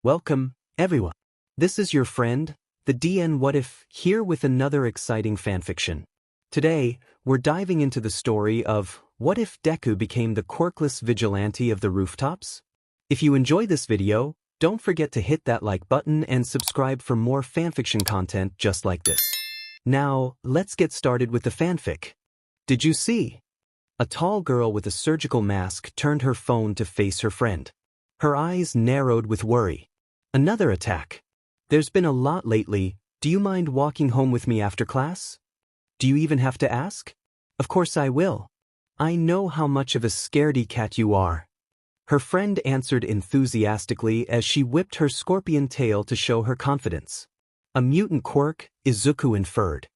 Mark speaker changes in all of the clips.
Speaker 1: Welcome, everyone. This is your friend, the DN What If, here with another exciting fanfiction. Today, we're diving into the story of what if Deku became the Quirkless Vigilante of the Rooftops? If you enjoy this video, don't forget to hit that like button and subscribe for more fanfiction content just like this. Now, let's get started with the fanfic. Did you see? A tall girl with a surgical mask turned her phone to face her friend. Her eyes narrowed with worry. Another attack. There's been a lot lately. Do you mind walking home with me after class? Do you even have to ask? Of course I will. I know how much of a scaredy cat you are. Her friend answered enthusiastically as she whipped her scorpion tail to show her confidence. A mutant quirk, Izuku inferred.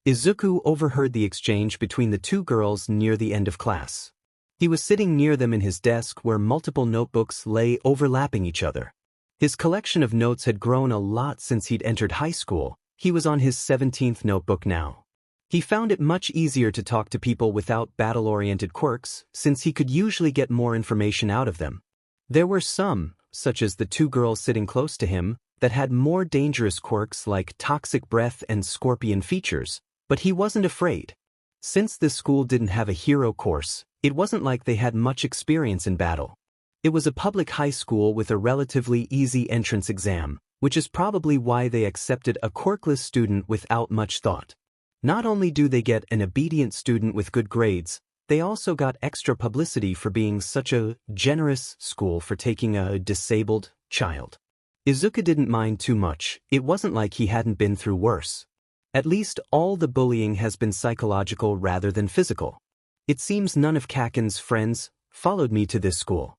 Speaker 1: Izuku overheard the exchange between the two girls near the end of class. He was sitting near them in his desk where multiple notebooks lay overlapping each other. His collection of notes had grown a lot since he'd entered high school. He was on his 17th notebook now. He found it much easier to talk to people without battle-oriented quirks, since he could usually get more information out of them. There were some, such as the two girls sitting close to him, that had more dangerous quirks like toxic breath and scorpion features. But he wasn't afraid. Since this school didn't have a hero course, it wasn't like they had much experience in battle. It was a public high school with a relatively easy entrance exam, which is probably why they accepted a quirkless student without much thought. Not only do they get an obedient student with good grades, they also got extra publicity for being such a generous school for taking a disabled child. Izuku didn't mind too much. It wasn't like he hadn't been through worse. At least all the bullying has been psychological rather than physical. It seems none of Kaken's friends followed me to this school.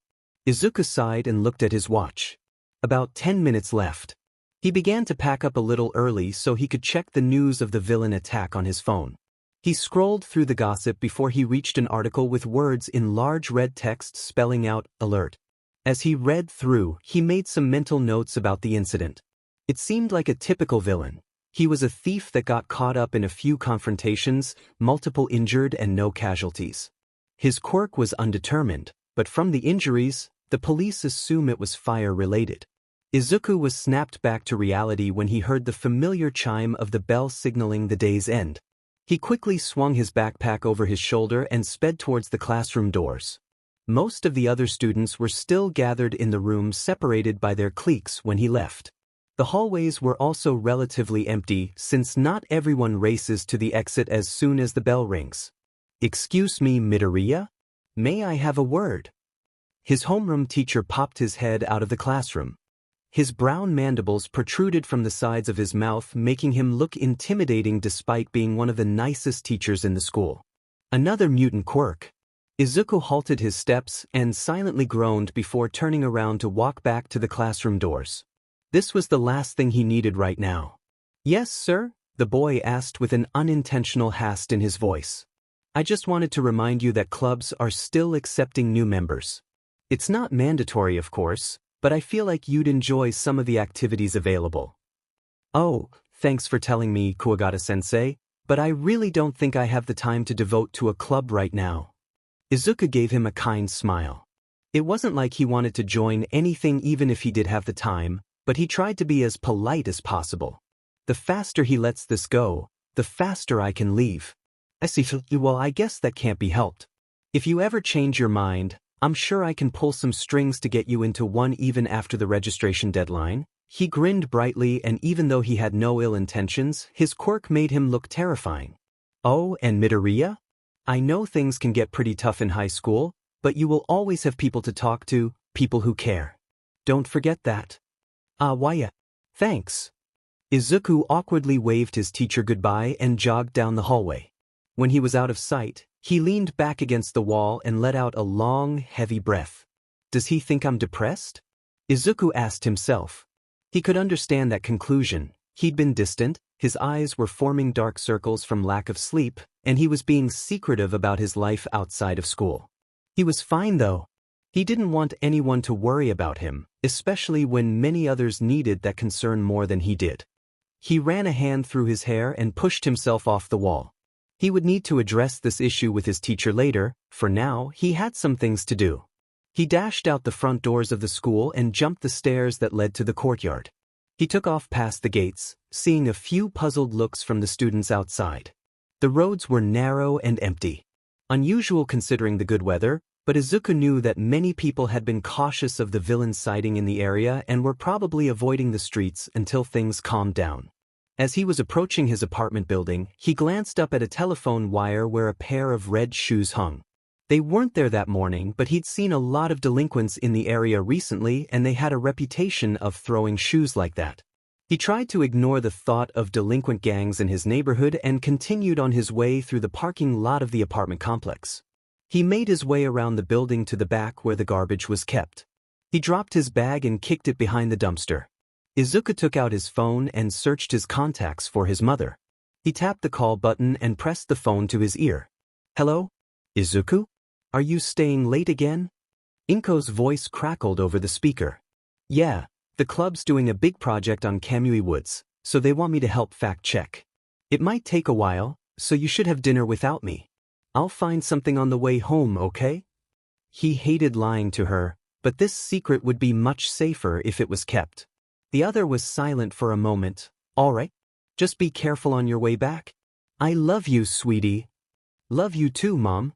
Speaker 1: Izuku sighed and looked at his watch. About 10 minutes left. He began to pack up a little early so he could check the news of the villain attack on his phone. He scrolled through the gossip before he reached an article with words in large red text spelling out alert. As he read through, he made some mental notes about the incident. It seemed like a typical villain. He was a thief that got caught up in a few confrontations, multiple injured and no casualties. His quirk was undetermined, but from the injuries, the police assume it was fire-related. Izuku was snapped back to reality when he heard the familiar chime of the bell signaling the day's end. He quickly swung his backpack over his shoulder and sped towards the classroom doors. Most of the other students were still gathered in the rooms separated by their cliques when he left. The hallways were also relatively empty since not everyone races to the exit as soon as the bell rings. "Excuse me, Midoriya? May I have a word?" His homeroom teacher popped his head out of the classroom. His brown mandibles protruded from the sides of his mouth, making him look intimidating despite being one of the nicest teachers in the school. Another mutant quirk. Izuku halted his steps and silently groaned before turning around to walk back to the classroom doors. This was the last thing he needed right now. "Yes, sir?" the boy asked with an unintentional haste in his voice. "I just wanted to remind you that clubs are still accepting new members. It's not mandatory, of course, but I feel like you'd enjoy some of the activities available." "Oh, thanks for telling me, Kuwagata-sensei, but I really don't think I have the time to devote to a club right now." Izuku gave him a kind smile. It wasn't like he wanted to join anything even if he did have the time, but he tried to be as polite as possible. "The faster he lets this go, the faster I can leave." "I see. Well, I guess that can't be helped. If you ever change your mind, I'm sure I can pull some strings to get you into one even after the registration deadline." He grinned brightly, and even though he had no ill intentions, his quirk made him look terrifying. "Oh, and Midoriya? I know things can get pretty tough in high school, but you will always have people to talk to, people who care. Don't forget that." "Why, thanks." Izuku awkwardly waved his teacher goodbye and jogged down the hallway. When he was out of sight, he leaned back against the wall and let out a long, heavy breath. "Does he think I'm depressed?" Izuku asked himself. He could understand that conclusion. He'd been distant, his eyes were forming dark circles from lack of sleep, and he was being secretive about his life outside of school. He was fine though. He didn't want anyone to worry about him, especially when many others needed that concern more than he did. He ran a hand through his hair and pushed himself off the wall. He would need to address this issue with his teacher later. For now, he had some things to do. He dashed out the front doors of the school and jumped the stairs that led to the courtyard. He took off past the gates, seeing a few puzzled looks from the students outside. The roads were narrow and empty. Unusual considering the good weather, but Izuku knew that many people had been cautious of the villain's sighting in the area and were probably avoiding the streets until things calmed down. As he was approaching his apartment building, he glanced up at a telephone wire where a pair of red shoes hung. They weren't there that morning, but he'd seen a lot of delinquents in the area recently and they had a reputation of throwing shoes like that. He tried to ignore the thought of delinquent gangs in his neighborhood and continued on his way through the parking lot of the apartment complex. He made his way around the building to the back where the garbage was kept. He dropped his bag and kicked it behind the dumpster. Izuku took out his phone and searched his contacts for his mother. He tapped the call button and pressed the phone to his ear. "Hello? Izuku? Are you staying late again?" Inko's voice crackled over the speaker. "Yeah, the club's doing a big project on Kamui Woods, so they want me to help fact-check. It might take a while, so you should have dinner without me. I'll find something on the way home, okay?" He hated lying to her, but this secret would be much safer if it was kept. The other was silent for a moment. "All right. Just be careful on your way back. I love you, sweetie." "Love you too, Mom."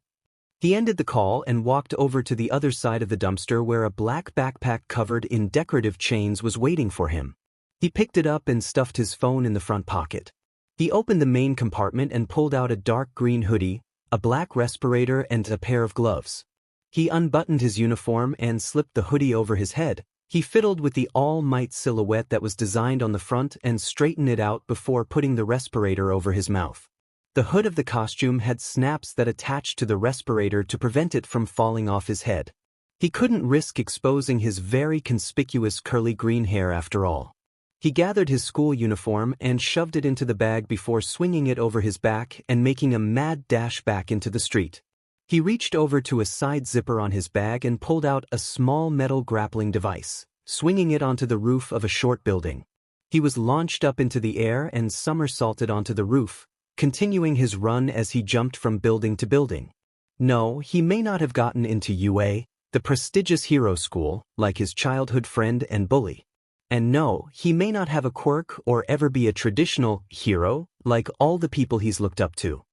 Speaker 1: He ended the call and walked over to the other side of the dumpster where a black backpack covered in decorative chains was waiting for him. He picked it up and stuffed his phone in the front pocket. He opened the main compartment and pulled out a dark green hoodie, a black respirator and a pair of gloves. He unbuttoned his uniform and slipped the hoodie over his head. He fiddled with the All Might silhouette that was designed on the front and straightened it out before putting the respirator over his mouth. The hood of the costume had snaps that attached to the respirator to prevent it from falling off his head. He couldn't risk exposing his very conspicuous curly green hair after all. He gathered his school uniform and shoved it into the bag before swinging it over his back and making a mad dash back into the street. He reached over to a side zipper on his bag and pulled out a small metal grappling device, swinging it onto the roof of a short building. He was launched up into the air and somersaulted onto the roof, continuing his run as he jumped from building to building. No, he may not have gotten into UA, the prestigious hero school, like his childhood friend and bully. And no, he may not have a quirk or ever be a traditional hero, like all the people he's looked up to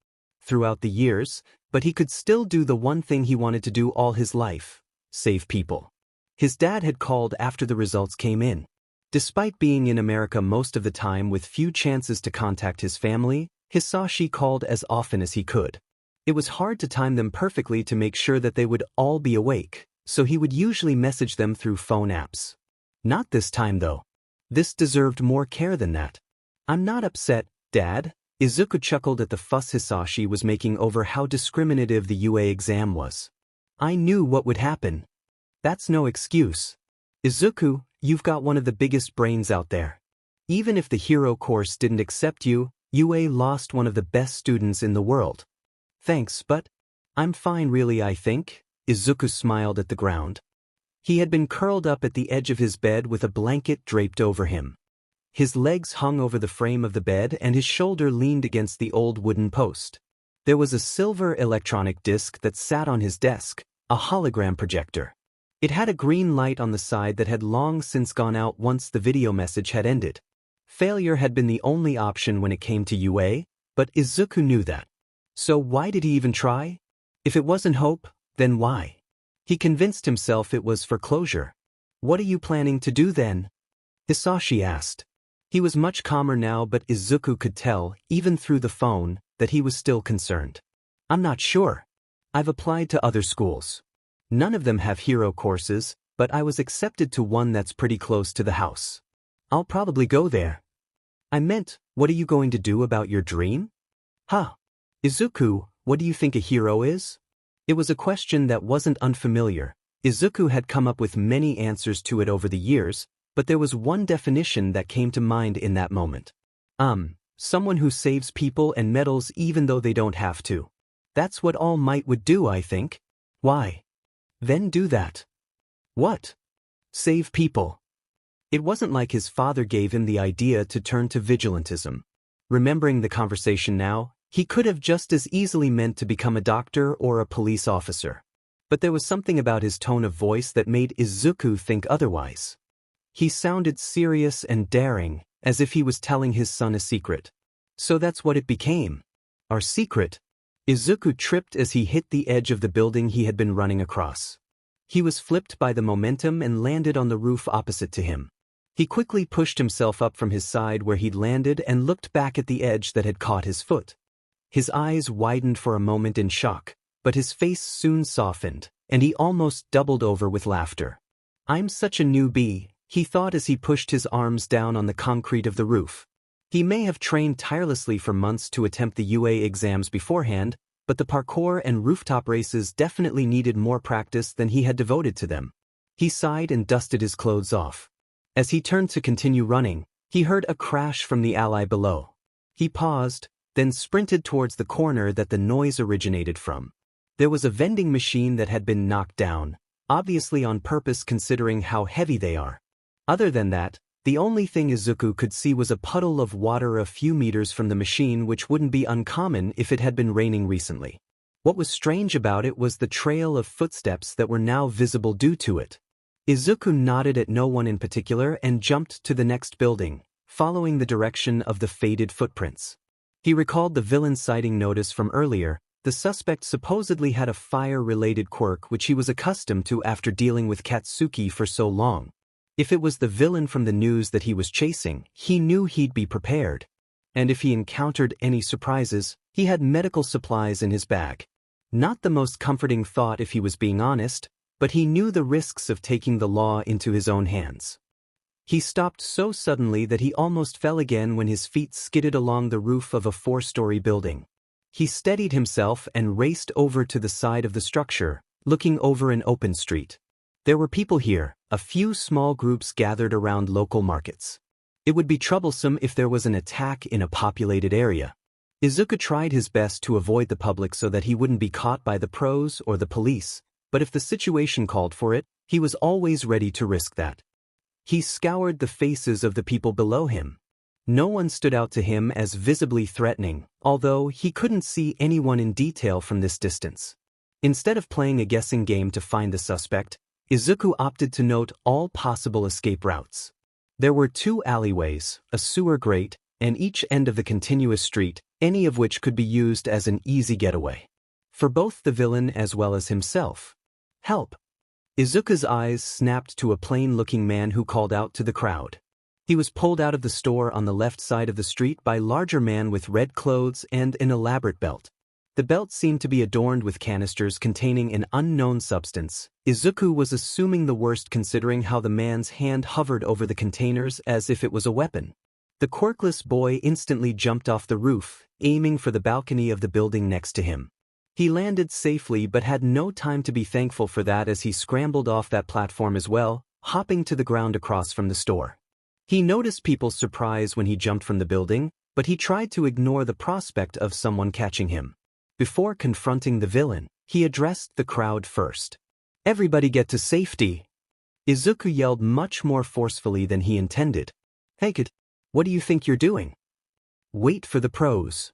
Speaker 1: throughout the years, but he could still do the one thing he wanted to do all his life: save people. His dad had called after the results came in. Despite being in America most of the time with few chances to contact his family, Hisashi called as often as he could. It was hard to time them perfectly to make sure that they would all be awake, so he would usually message them through phone apps. Not this time though. This deserved more care than that. "I'm not upset, Dad." Izuku chuckled at the fuss Hisashi was making over how discriminative the UA exam was. "I knew what would happen." "That's no excuse. Izuku, you've got one of the biggest brains out there. Even if the hero course didn't accept you, UA lost one of the best students in the world." "Thanks, but I'm fine really, I think." Izuku smiled at the ground. He had been curled up at the edge of his bed with a blanket draped over him. His legs hung over the frame of the bed and his shoulder leaned against the old wooden post. There was a silver electronic disc that sat on his desk, a hologram projector. It had a green light on the side that had long since gone out once the video message had ended. Failure had been the only option when it came to UA, but Izuku knew that. So why did he even try? If it wasn't hope, then why? He convinced himself it was for closure. "What are you planning to do then?" Hisashi asked. He was much calmer now, but Izuku could tell, even through the phone, that he was still concerned. "I'm not sure. I've applied to other schools. None of them have hero courses, but I was accepted to one that's pretty close to the house. I'll probably go there." "I meant, what are you going to do about your dream?" "Huh. Izuku, what do you think a hero is?" It was a question that wasn't unfamiliar. Izuku had come up with many answers to it over the years, but there was one definition that came to mind in that moment. Someone who saves people and meddles even though they don't have to. That's what All Might would do, I think. "Why?" "Then do that." "What?" "Save people." It wasn't like his father gave him the idea to turn to vigilantism. Remembering the conversation now, he could have just as easily meant to become a doctor or a police officer. But there was something about his tone of voice that made Izuku think otherwise. He sounded serious and daring, as if he was telling his son a secret. So that's what it became. Our secret? Izuku tripped as he hit the edge of the building he had been running across. He was flipped by the momentum and landed on the roof opposite to him. He quickly pushed himself up from his side where he'd landed and looked back at the edge that had caught his foot. His eyes widened for a moment in shock, but his face soon softened, and he almost doubled over with laughter. I'm such a newbie, he thought as he pushed his arms down on the concrete of the roof. He may have trained tirelessly for months to attempt the UA exams beforehand, but the parkour and rooftop races definitely needed more practice than he had devoted to them. He sighed and dusted his clothes off. As he turned to continue running, he heard a crash from the alley below. He paused, then sprinted towards the corner that the noise originated from. There was a vending machine that had been knocked down, obviously on purpose considering how heavy they are. Other than that, the only thing Izuku could see was a puddle of water a few meters from the machine, which wouldn't be uncommon if it had been raining recently. What was strange about it was the trail of footsteps that were now visible due to it. Izuku nodded at no one in particular and jumped to the next building, following the direction of the faded footprints. He recalled the villain sighting notice from earlier. The suspect supposedly had a fire-related quirk which he was accustomed to after dealing with Katsuki for so long. If it was the villain from the news that he was chasing, he knew he'd be prepared. And if he encountered any surprises, he had medical supplies in his bag. Not the most comforting thought if he was being honest, but he knew the risks of taking the law into his own hands. He stopped so suddenly that he almost fell again when his feet skidded along the roof of a 4-story building. He steadied himself and raced over to the side of the structure, looking over an open street. There were people here, a few small groups gathered around local markets. It would be troublesome if there was an attack in a populated area. Izuku tried his best to avoid the public so that he wouldn't be caught by the pros or the police, but if the situation called for it, he was always ready to risk that. He scoured the faces of the people below him. No one stood out to him as visibly threatening, although he couldn't see anyone in detail from this distance. Instead of playing a guessing game to find the suspect, Izuku opted to note all possible escape routes. There were 2 alleyways, a sewer grate, and each end of the continuous street, any of which could be used as an easy getaway. For both the villain as well as himself. Help! Izuku's eyes snapped to a plain-looking man who called out to the crowd. He was pulled out of the store on the left side of the street by a larger man with red clothes and an elaborate belt. The belt seemed to be adorned with canisters containing an unknown substance. Izuku was assuming the worst considering how the man's hand hovered over the containers as if it was a weapon. The quirkless boy instantly jumped off the roof, aiming for the balcony of the building next to him. He landed safely but had no time to be thankful for that as he scrambled off that platform as well, hopping to the ground across from the store. He noticed people's surprise when he jumped from the building, but he tried to ignore the prospect of someone catching him. Before confronting the villain, he addressed the crowd first. Everybody get to safety! Izuku yelled much more forcefully than he intended. Hey kid, what do you think you're doing? Wait for the pros.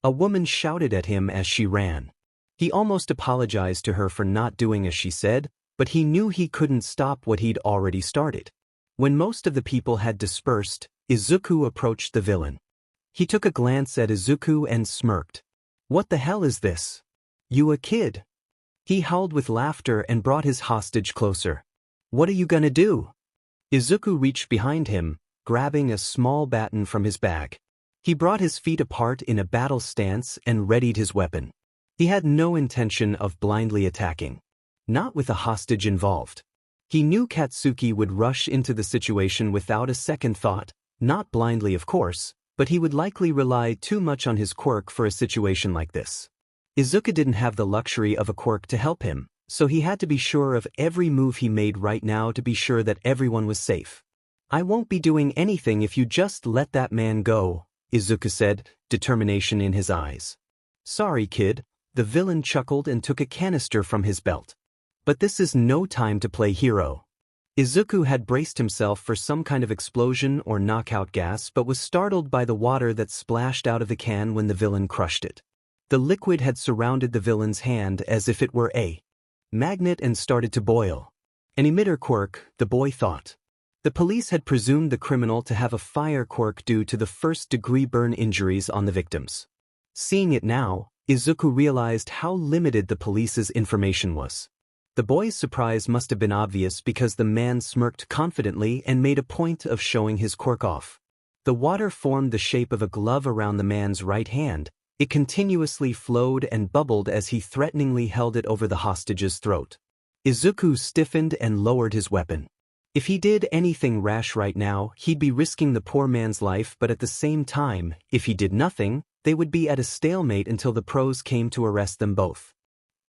Speaker 1: A woman shouted at him as she ran. He almost apologized to her for not doing as she said, but he knew he couldn't stop what he'd already started. When most of the people had dispersed, Izuku approached the villain. He took a glance at Izuku and smirked. What the hell is this? You a kid? He howled with laughter and brought his hostage closer. What are you gonna do? Izuku reached behind him, grabbing a small baton from his bag. He brought his feet apart in a battle stance and readied his weapon. He had no intention of blindly attacking. Not with a hostage involved. He knew Katsuki would rush into the situation without a second thought, not blindly of course, but he would likely rely too much on his quirk for a situation like this. Izuku didn't have the luxury of a quirk to help him, so he had to be sure of every move he made right now to be sure that everyone was safe. I won't be doing anything if you just let that man go, Izuku said, determination in his eyes. Sorry kid, the villain chuckled and took a canister from his belt. But this is no time to play hero. Izuku had braced himself for some kind of explosion or knockout gas but was startled by the water that splashed out of the can when the villain crushed it. The liquid had surrounded the villain's hand as if it were a magnet and started to boil. An emitter quirk, the boy thought. The police had presumed the criminal to have a fire quirk due to the first-degree burn injuries on the victims. Seeing it now, Izuku realized how limited the police's information was. The boy's surprise must have been obvious because the man smirked confidently and made a point of showing his quirk off. The water formed the shape of a glove around the man's right hand. It continuously flowed and bubbled as he threateningly held it over the hostage's throat. Izuku stiffened and lowered his weapon. If he did anything rash right now, he'd be risking the poor man's life, but at the same time, if he did nothing, they would be at a stalemate until the pros came to arrest them both.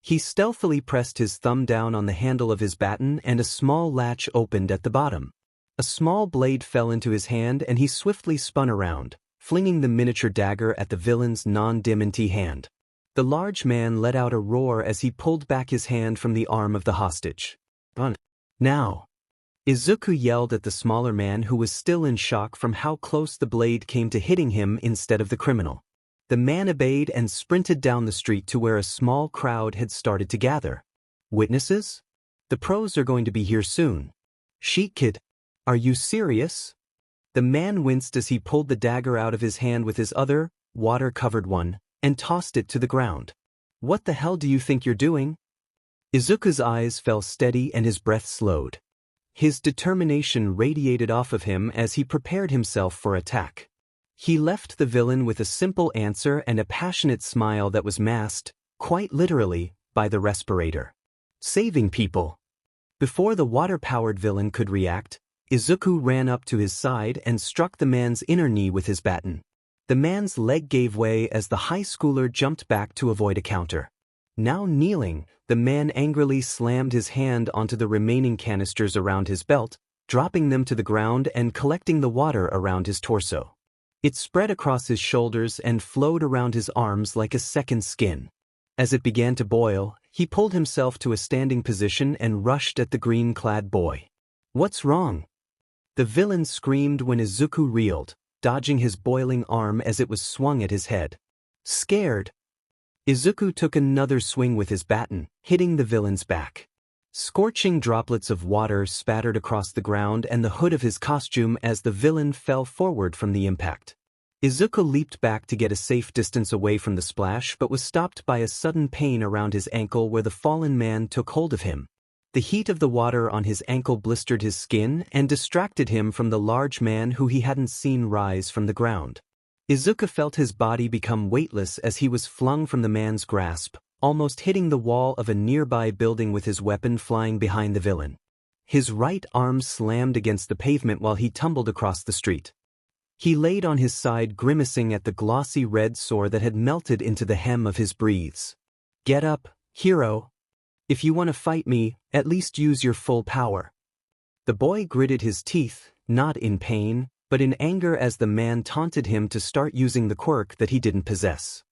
Speaker 1: He stealthily pressed his thumb down on the handle of his baton and a small latch opened at the bottom. A small blade fell into his hand and he swiftly spun around, flinging the miniature dagger at the villain's non-diamante hand. The large man let out a roar as he pulled back his hand from the arm of the hostage. Now! Izuku yelled at the smaller man who was still in shock from how close the blade came to hitting him instead of the criminal. The man obeyed and sprinted down the street to where a small crowd had started to gather. Witnesses? The pros are going to be here soon. Sheik Kid, are you serious? The man winced as he pulled the dagger out of his hand with his other, water-covered one, and tossed it to the ground. What the hell do you think you're doing? Izuku's eyes fell steady and his breath slowed. His determination radiated off of him as he prepared himself for attack. He left the villain with a simple answer and a passionate smile that was masked, quite literally, by the respirator. Saving people. Before the water-powered villain could react, Izuku ran up to his side and struck the man's inner knee with his baton. The man's leg gave way as the high schooler jumped back to avoid a counter. Now kneeling, the man angrily slammed his hand onto the remaining canisters around his belt, dropping them to the ground and collecting the water around his torso. It spread across his shoulders and flowed around his arms like a second skin. As it began to boil, he pulled himself to a standing position and rushed at the green-clad boy. What's wrong? The villain screamed when Izuku reeled, dodging his boiling arm as it was swung at his head. Scared? Izuku took another swing with his baton, hitting the villain's back. Scorching droplets of water spattered across the ground and the hood of his costume as the villain fell forward from the impact. Izuku leaped back to get a safe distance away from the splash but was stopped by a sudden pain around his ankle where the fallen man took hold of him. The heat of the water on his ankle blistered his skin and distracted him from the large man who he hadn't seen rise from the ground. Izuku felt his body become weightless as he was flung from the man's grasp, almost hitting the wall of a nearby building with his weapon flying behind the villain. His right arm slammed against the pavement while he tumbled across the street. He laid on his side grimacing at the glossy red sore that had melted into the hem of his breathes. Get up, hero. If you want to fight me, at least use your full power. The boy gritted his teeth, not in pain, but in anger as the man taunted him to start using the quirk that he didn't possess.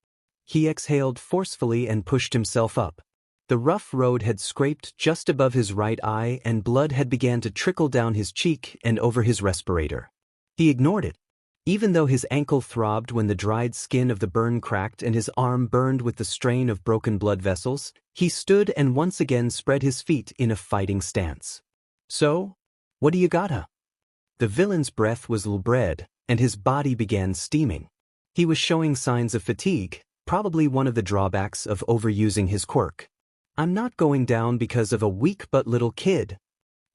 Speaker 1: He exhaled forcefully and pushed himself up. The rough road had scraped just above his right eye and blood had begun to trickle down his cheek and over his respirator. He ignored it. Even though his ankle throbbed when the dried skin of the burn cracked and his arm burned with the strain of broken blood vessels, he stood and once again spread his feet in a fighting stance. So, what do you gotta? The villain's breath was lurid, and his body began steaming. He was showing signs of fatigue, probably one of the drawbacks of overusing his quirk. I'm not going down because of a weak but little kid.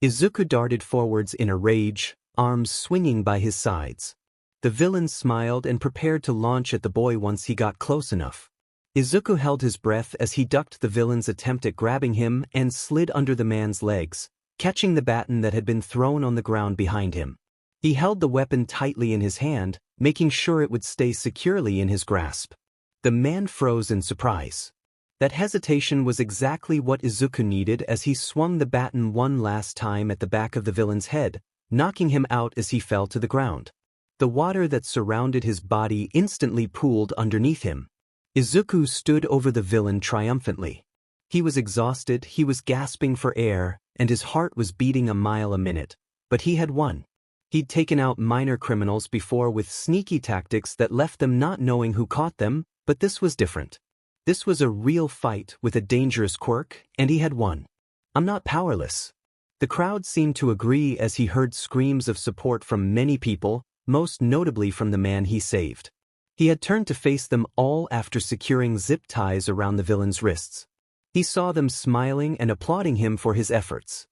Speaker 1: Izuku darted forwards in a rage, arms swinging by his sides. The villain smiled and prepared to launch at the boy once he got close enough. Izuku held his breath as he ducked the villain's attempt at grabbing him and slid under the man's legs, catching the baton that had been thrown on the ground behind him. He held the weapon tightly in his hand, making sure it would stay securely in his grasp. The man froze in surprise. That hesitation was exactly what Izuku needed as he swung the baton one last time at the back of the villain's head, knocking him out as he fell to the ground. The water that surrounded his body instantly pooled underneath him. Izuku stood over the villain triumphantly. He was exhausted, he was gasping for air, and his heart was beating a mile a minute. But he had won. He'd taken out minor criminals before with sneaky tactics that left them not knowing who caught them, but this was different. This was a real fight with a dangerous quirk, and he had won. I'm not powerless. The crowd seemed to agree as he heard screams of support from many people, most notably from the man he saved. He had turned to face them all after securing zip ties around the villain's wrists. He saw them smiling and applauding him for his efforts.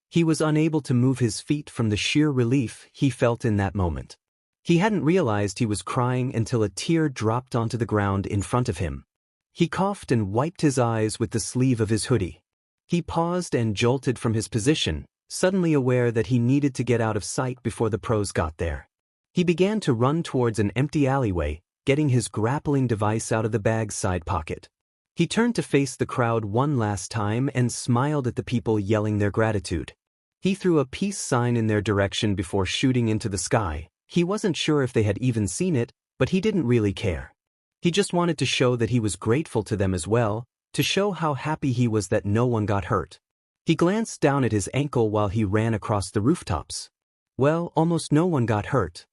Speaker 1: He was unable to move his feet from the sheer relief he felt in that moment. He hadn't realized he was crying until a tear dropped onto the ground in front of him. He coughed and wiped his eyes with the sleeve of his hoodie. He paused and jolted from his position, suddenly aware that he needed to get out of sight before the pros got there. He began to run towards an empty alleyway, getting his grappling device out of the bag's side pocket. He turned to face the crowd one last time and smiled at the people yelling their gratitude. He threw a peace sign in their direction before shooting into the sky. He wasn't sure if they had even seen it, but he didn't really care. He just wanted to show that he was grateful to them as well, to show how happy he was that no one got hurt. He glanced down at his ankle while he ran across the rooftops. Well, almost no one got hurt.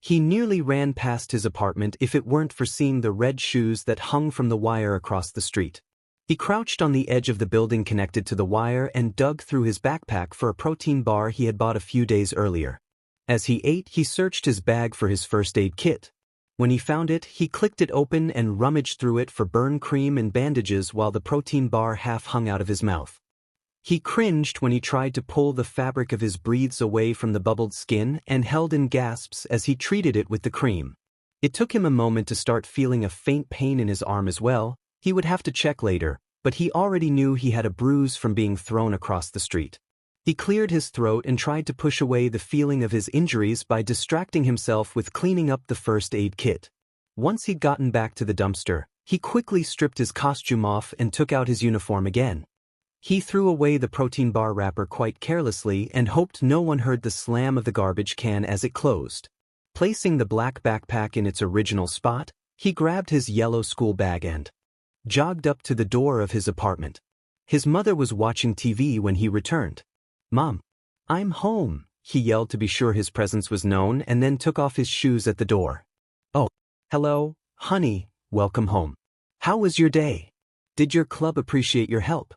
Speaker 1: He nearly ran past his apartment if it weren't for seeing the red shoes that hung from the wire across the street. He crouched on the edge of the building connected to the wire and dug through his backpack for a protein bar he had bought a few days earlier. As he ate, he searched his bag for his first aid kit. When he found it, he clicked it open and rummaged through it for burn cream and bandages while the protein bar half hung out of his mouth. He cringed when he tried to pull the fabric of his breathes away from the bubbled skin and held in gasps as he treated it with the cream. It took him a moment to start feeling a faint pain in his arm as well. He would have to check later, but he already knew he had a bruise from being thrown across the street. He cleared his throat and tried to push away the feeling of his injuries by distracting himself with cleaning up the first aid kit. Once he'd gotten back to the dumpster, he quickly stripped his costume off and took out his uniform again. He threw away the protein bar wrapper quite carelessly and hoped no one heard the slam of the garbage can as it closed. Placing the black backpack in its original spot, he grabbed his yellow school bag and jogged up to the door of his apartment. His mother was watching TV when he returned. "Mom, I'm home," he yelled to be sure his presence was known and then took off his shoes at the door. "Oh, hello, honey, welcome home. How was your day? Did your club appreciate your help?"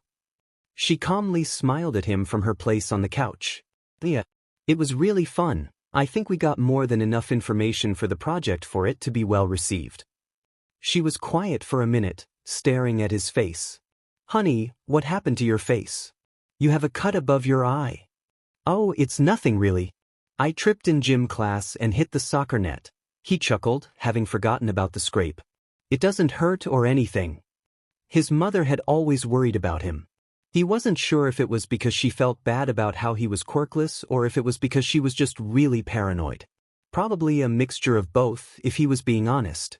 Speaker 1: She calmly smiled at him from her place on the couch. "Yeah, it was really fun. I think we got more than enough information for the project for it to be well received." She was quiet for a minute, staring at his face. "Honey, what happened to your face? You have a cut above your eye." "Oh, it's nothing really. I tripped in gym class and hit the soccer net," he chuckled, having forgotten about the scrape. "It doesn't hurt or anything." His mother had always worried about him. He wasn't sure if it was because she felt bad about how he was quirkless or if it was because she was just really paranoid. Probably a mixture of both, if he was being honest.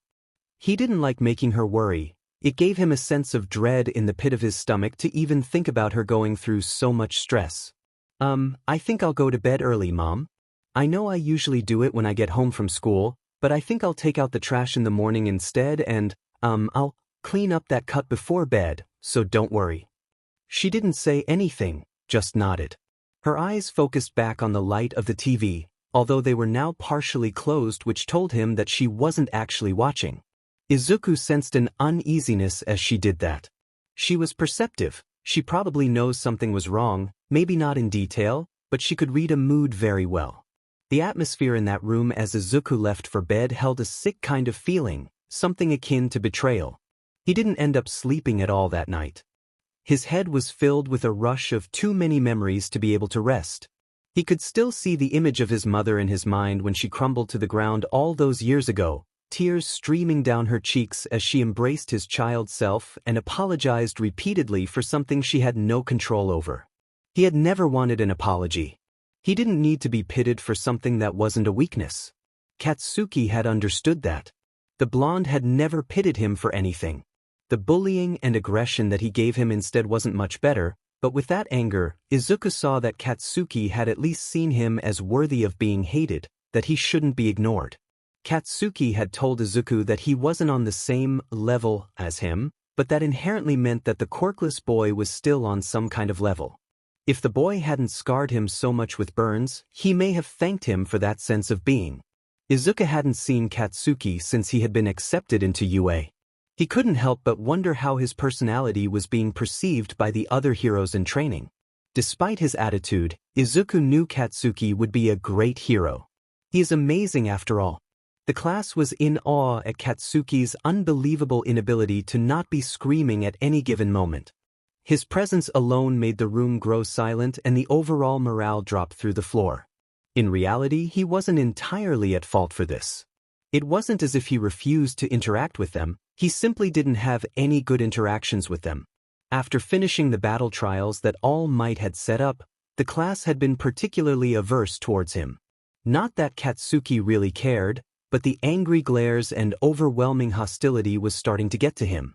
Speaker 1: He didn't like making her worry. It gave him a sense of dread in the pit of his stomach to even think about her going through so much stress. I think I'll go to bed early, Mom. I know I usually do it when I get home from school, but I think I'll take out the trash in the morning instead and, I'll clean up that cut before bed, so don't worry." She didn't say anything, just nodded. Her eyes focused back on the light of the TV, although they were now partially closed, which told him that she wasn't actually watching. Izuku sensed an uneasiness as she did that. She was perceptive. She probably knows something was wrong, maybe not in detail, but she could read a mood very well. The atmosphere in that room as Izuku left for bed held a sick kind of feeling, something akin to betrayal. He didn't end up sleeping at all that night. His head was filled with a rush of too many memories to be able to rest. He could still see the image of his mother in his mind when she crumbled to the ground all those years ago, tears streaming down her cheeks as she embraced his child self and apologized repeatedly for something she had no control over. He had never wanted an apology. He didn't need to be pitted for something that wasn't a weakness. Katsuki had understood that. The blonde had never pitted him for anything. The bullying and aggression that he gave him instead wasn't much better, but with that anger, Izuku saw that Katsuki had at least seen him as worthy of being hated, that he shouldn't be ignored. Katsuki had told Izuku that he wasn't on the same level as him, but that inherently meant that the quirkless boy was still on some kind of level. If the boy hadn't scarred him so much with burns, he may have thanked him for that sense of being. Izuku hadn't seen Katsuki since he had been accepted into UA. He couldn't help but wonder how his personality was being perceived by the other heroes in training. Despite his attitude, Izuku knew Katsuki would be a great hero. He is amazing after all. The class was in awe at Katsuki's unbelievable inability to not be screaming at any given moment. His presence alone made the room grow silent and the overall morale dropped through the floor. In reality, he wasn't entirely at fault for this. It wasn't as if he refused to interact with them, he simply didn't have any good interactions with them. After finishing the battle trials that All Might had set up, the class had been particularly averse towards him. Not that Katsuki really cared, but the angry glares and overwhelming hostility was starting to get to him.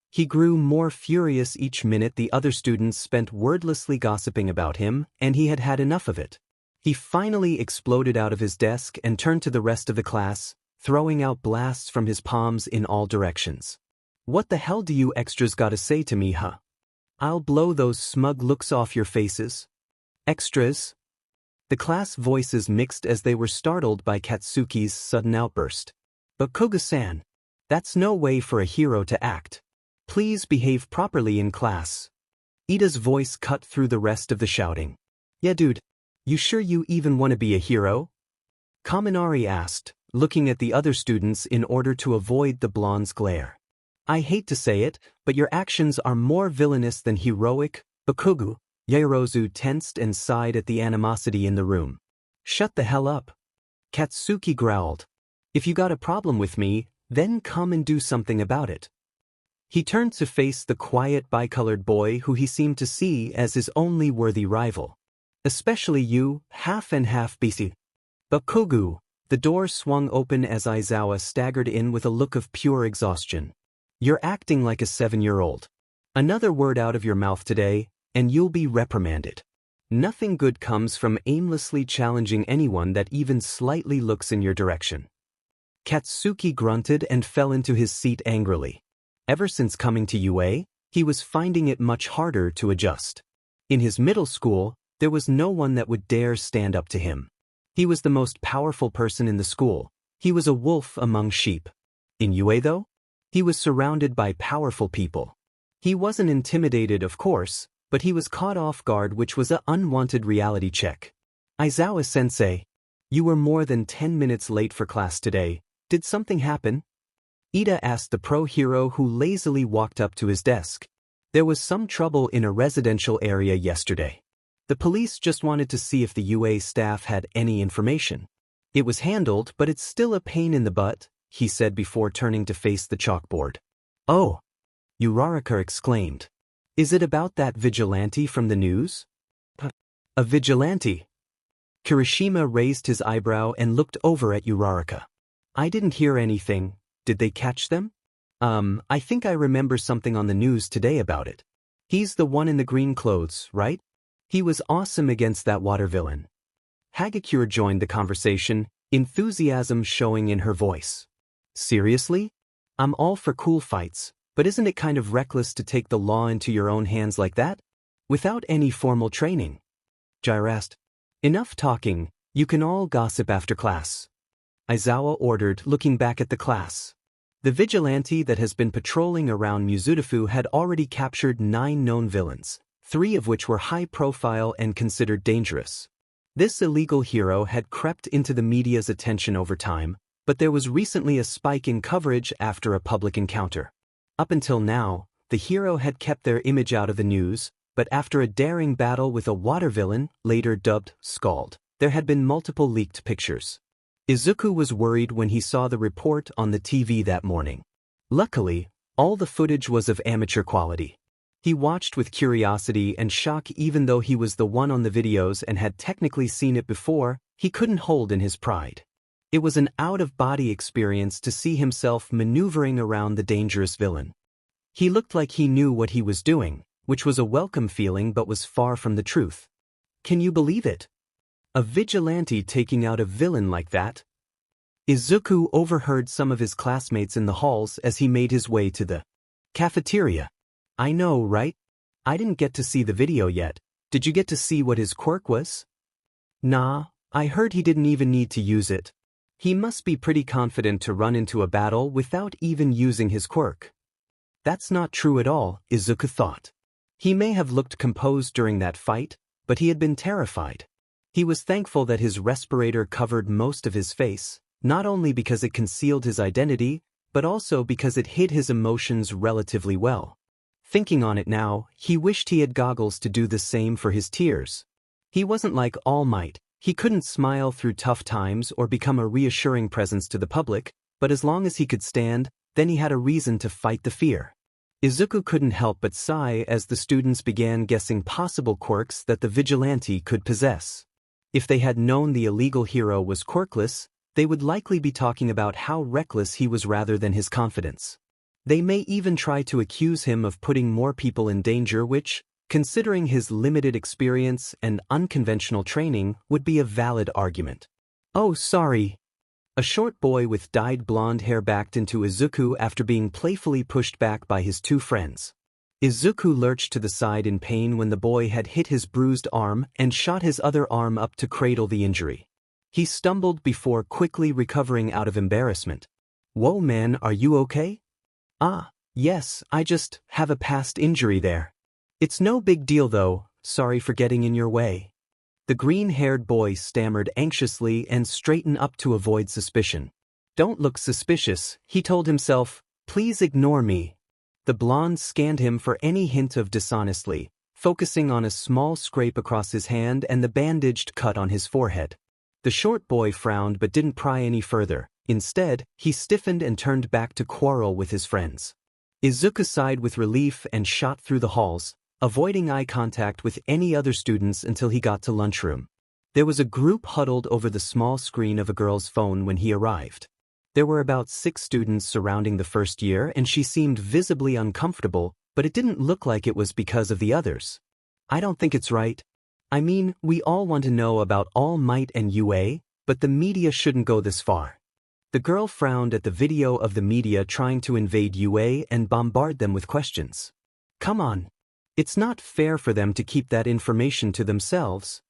Speaker 1: He grew more furious each minute the other students spent wordlessly gossiping about him, and he had had enough of it. He finally exploded out of his desk and turned to the rest of the class, throwing out blasts from his palms in all directions. "What the hell do you extras gotta say to me, huh? I'll blow those smug looks off your faces." "Extras?" The class voices mixed as they were startled by Katsuki's sudden outburst. "But Koga-san, that's no way for a hero to act. Please behave properly in class." Iida's voice cut through the rest of the shouting. "Yeah dude, you sure you even want to be a hero?" Kaminari asked, looking at the other students in order to avoid the blonde's glare. "I hate to say it, but your actions are more villainous than heroic." Bakugo. Yaoyorozu tensed and sighed at the animosity in the room. "Shut the hell up." Katsuki growled. "If you got a problem with me, then come and do something about it." He turned to face the quiet bicolored boy who he seemed to see as his only worthy rival. "Especially you, half and half BC." "Bakugo." The door swung open as Aizawa staggered in with a look of pure exhaustion. "You're acting like a 7-year-old. Another word out of your mouth today, and you'll be reprimanded. Nothing good comes from aimlessly challenging anyone that even slightly looks in your direction." Katsuki grunted and fell into his seat angrily. Ever since coming to UA, he was finding it much harder to adjust. In his middle school, there was no one that would dare stand up to him. He was the most powerful person in the school. He was a wolf among sheep. In UA though, he was surrounded by powerful people. He wasn't intimidated, of course, but he was caught off guard, which was an unwanted reality check. "Aizawa-sensei, you were more than 10 minutes late for class today. Did something happen?" Iida asked the pro hero who lazily walked up to his desk. "There was some trouble in a residential area yesterday. The police just wanted to see if the UA staff had any information. It was handled, but it's still a pain in the butt," he said before turning to face the chalkboard. "Oh," Uraraka exclaimed. "Is it about that vigilante from the news?" "A vigilante?" Kirishima raised his eyebrow and looked over at Uraraka. "I didn't hear anything. Did they catch them?" I think I remember something on the news today about it. He's the one in the green clothes, right? He was awesome against that water villain." Hagakure joined the conversation, enthusiasm showing in her voice. "Seriously? I'm all for cool fights, but isn't it kind of reckless to take the law into your own hands like that? Without any formal training?" Jair asked. "Enough talking, you can all gossip after class," Aizawa ordered, looking back at the class. The vigilante that has been patrolling around Mizudafu had already captured 9 known villains, 3 of which were high-profile and considered dangerous. This illegal hero had crept into the media's attention over time, but there was recently a spike in coverage after a public encounter. Up until now, the hero had kept their image out of the news, but after a daring battle with a water villain, later dubbed Scald, there had been multiple leaked pictures. Izuku was worried when he saw the report on the TV that morning. Luckily, all the footage was of amateur quality. He watched with curiosity and shock. Even though he was the one on the videos and had technically seen it before, he couldn't hold in his pride. It was an out-of-body experience to see himself maneuvering around the dangerous villain. He looked like he knew what he was doing, which was a welcome feeling but was far from the truth. Can you believe it? A vigilante taking out a villain like that? Izuku overheard some of his classmates in the halls as he made his way to the cafeteria. "I know, right? I didn't get to see the video yet. Did you get to see what his quirk was?" "Nah, I heard he didn't even need to use it. He must be pretty confident to run into a battle without even using his quirk." That's not true at all, Izuku thought. He may have looked composed during that fight, but he had been terrified. He was thankful that his respirator covered most of his face, not only because it concealed his identity, but also because it hid his emotions relatively well. Thinking on it now, he wished he had goggles to do the same for his tears. He wasn't like All Might. He couldn't smile through tough times or become a reassuring presence to the public, but as long as he could stand, then he had a reason to fight the fear. Izuku couldn't help but sigh as the students began guessing possible quirks that the vigilante could possess. If they had known the illegal hero was quirkless, they would likely be talking about how reckless he was rather than his confidence. They may even try to accuse him of putting more people in danger, which, considering his limited experience and unconventional training, would be a valid argument. "Oh, sorry." A short boy with dyed blonde hair backed into Izuku after being playfully pushed back by his two friends. Izuku lurched to the side in pain when the boy had hit his bruised arm and shot his other arm up to cradle the injury. He stumbled before quickly recovering out of embarrassment. "Whoa man, are you okay?" "Ah, yes, I just have a past injury there. It's no big deal though, sorry for getting in your way." The green-haired boy stammered anxiously and straightened up to avoid suspicion. "Don't look suspicious," he told himself, "please ignore me." The blonde scanned him for any hint of dishonesty, focusing on a small scrape across his hand and the bandaged cut on his forehead. The short boy frowned but didn't pry any further. Instead, he stiffened and turned back to quarrel with his friends. Izuku sighed with relief and shot through the halls, avoiding eye contact with any other students until he got to lunchroom. There was a group huddled over the small screen of a girl's phone when he arrived. There were about 6 students surrounding the first year and she seemed visibly uncomfortable, but it didn't look like it was because of the others. "I don't think it's right. I mean, we all want to know about All Might and UA, but the media shouldn't go this far." The girl frowned at the video of the media trying to invade UA and bombard them with questions. "Come on. It's not fair for them to keep that information to themselves."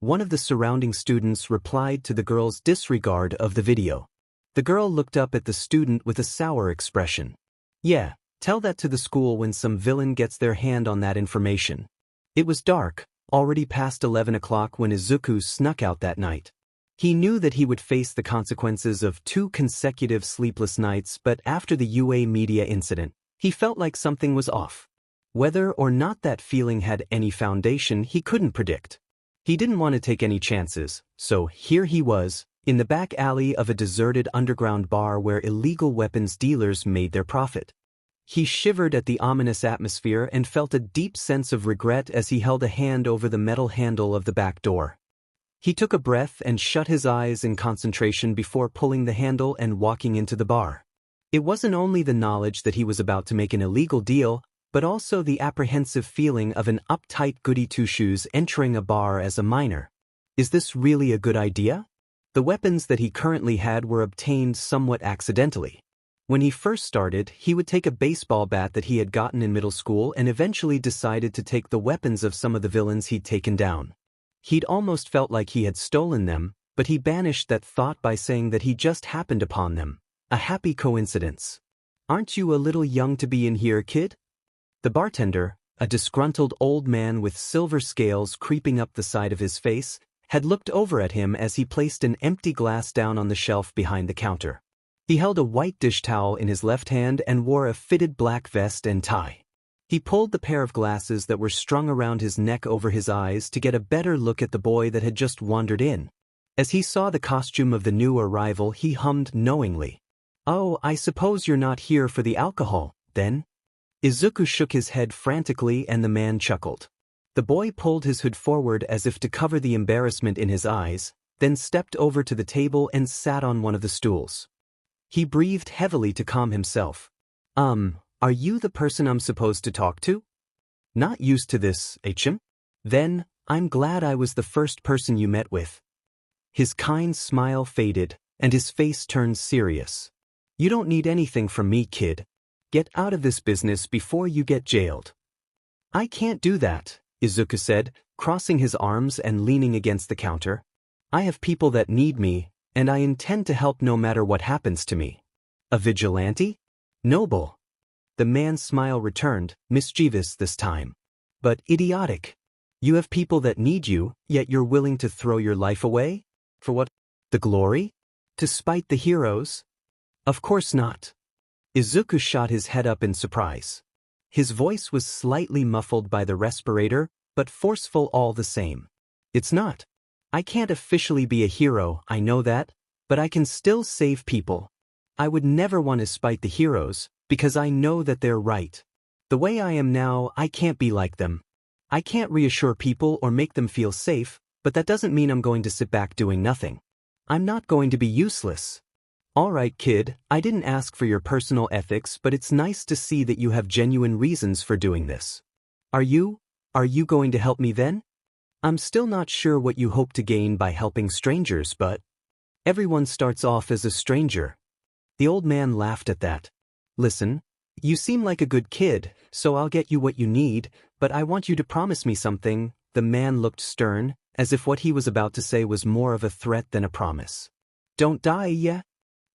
Speaker 1: One of the surrounding students replied to the girl's disregard of the video. The girl looked up at the student with a sour expression. "Yeah, tell that to the school when some villain gets their hand on that information." It was dark, already past 11 o'clock when Izuku snuck out that night. He knew that he would face the consequences of 2 consecutive sleepless nights, but after the UA media incident, he felt like something was off. Whether or not that feeling had any foundation, he couldn't predict. He didn't want to take any chances, so here he was, in the back alley of a deserted underground bar where illegal weapons dealers made their profit. He shivered at the ominous atmosphere and felt a deep sense of regret as he held a hand over the metal handle of the back door. He took a breath and shut his eyes in concentration before pulling the handle and walking into the bar. It wasn't only the knowledge that he was about to make an illegal deal, but also the apprehensive feeling of an uptight goody-two-shoes entering a bar as a minor. Is this really a good idea? The weapons that he currently had were obtained somewhat accidentally. When he first started, he would take a baseball bat that he had gotten in middle school and eventually decided to take the weapons of some of the villains he'd taken down. He'd almost felt like he had stolen them, but he banished that thought by saying that he just happened upon them. A happy coincidence. "Aren't you a little young to be in here, kid?" The bartender, a disgruntled old man with silver scales creeping up the side of his face, had looked over at him as he placed an empty glass down on the shelf behind the counter. He held a white dish towel in his left hand and wore a fitted black vest and tie. He pulled the pair of glasses that were strung around his neck over his eyes to get a better look at the boy that had just wandered in. As he saw the costume of the new arrival, he hummed knowingly. "Oh, I suppose you're not here for the alcohol, then?" Izuku shook his head frantically and the man chuckled. The boy pulled his hood forward as if to cover the embarrassment in his eyes, then stepped over to the table and sat on one of the stools. He breathed heavily to calm himself. Are you the person I'm supposed to talk to?" "Not used to this, HM? Then, I'm glad I was the first person you met with." His kind smile faded, and his face turned serious. "You don't need anything from me, kid. Get out of this business before you get jailed." "I can't do that," Izuku said, crossing his arms and leaning against the counter. "I have people that need me, and I intend to help no matter what happens to me." "A vigilante? Noble." The man's smile returned, mischievous this time. But idiotic. You have people that need you, yet you're willing to throw your life away? For what? The glory? To spite the heroes? Of course not. Izuku shot his head up in surprise. His voice was slightly muffled by the respirator, but forceful all the same. It's not. I can't officially be a hero, I know that, but I can still save people. I would never want to spite the heroes, because I know that they're right. The way I am now, I can't be like them. I can't reassure people or make them feel safe, but that doesn't mean I'm going to sit back doing nothing. I'm not going to be useless. Alright kid, I didn't ask for your personal ethics, but it's nice to see that you have genuine reasons for doing this. Are you going to help me then? I'm still not sure what you hope to gain by helping strangers, but everyone starts off as a stranger. The old man laughed at that. Listen, you seem like a good kid, so I'll get you what you need, but I want you to promise me something. The man looked stern, as if what he was about to say was more of a threat than a promise. Don't die yet?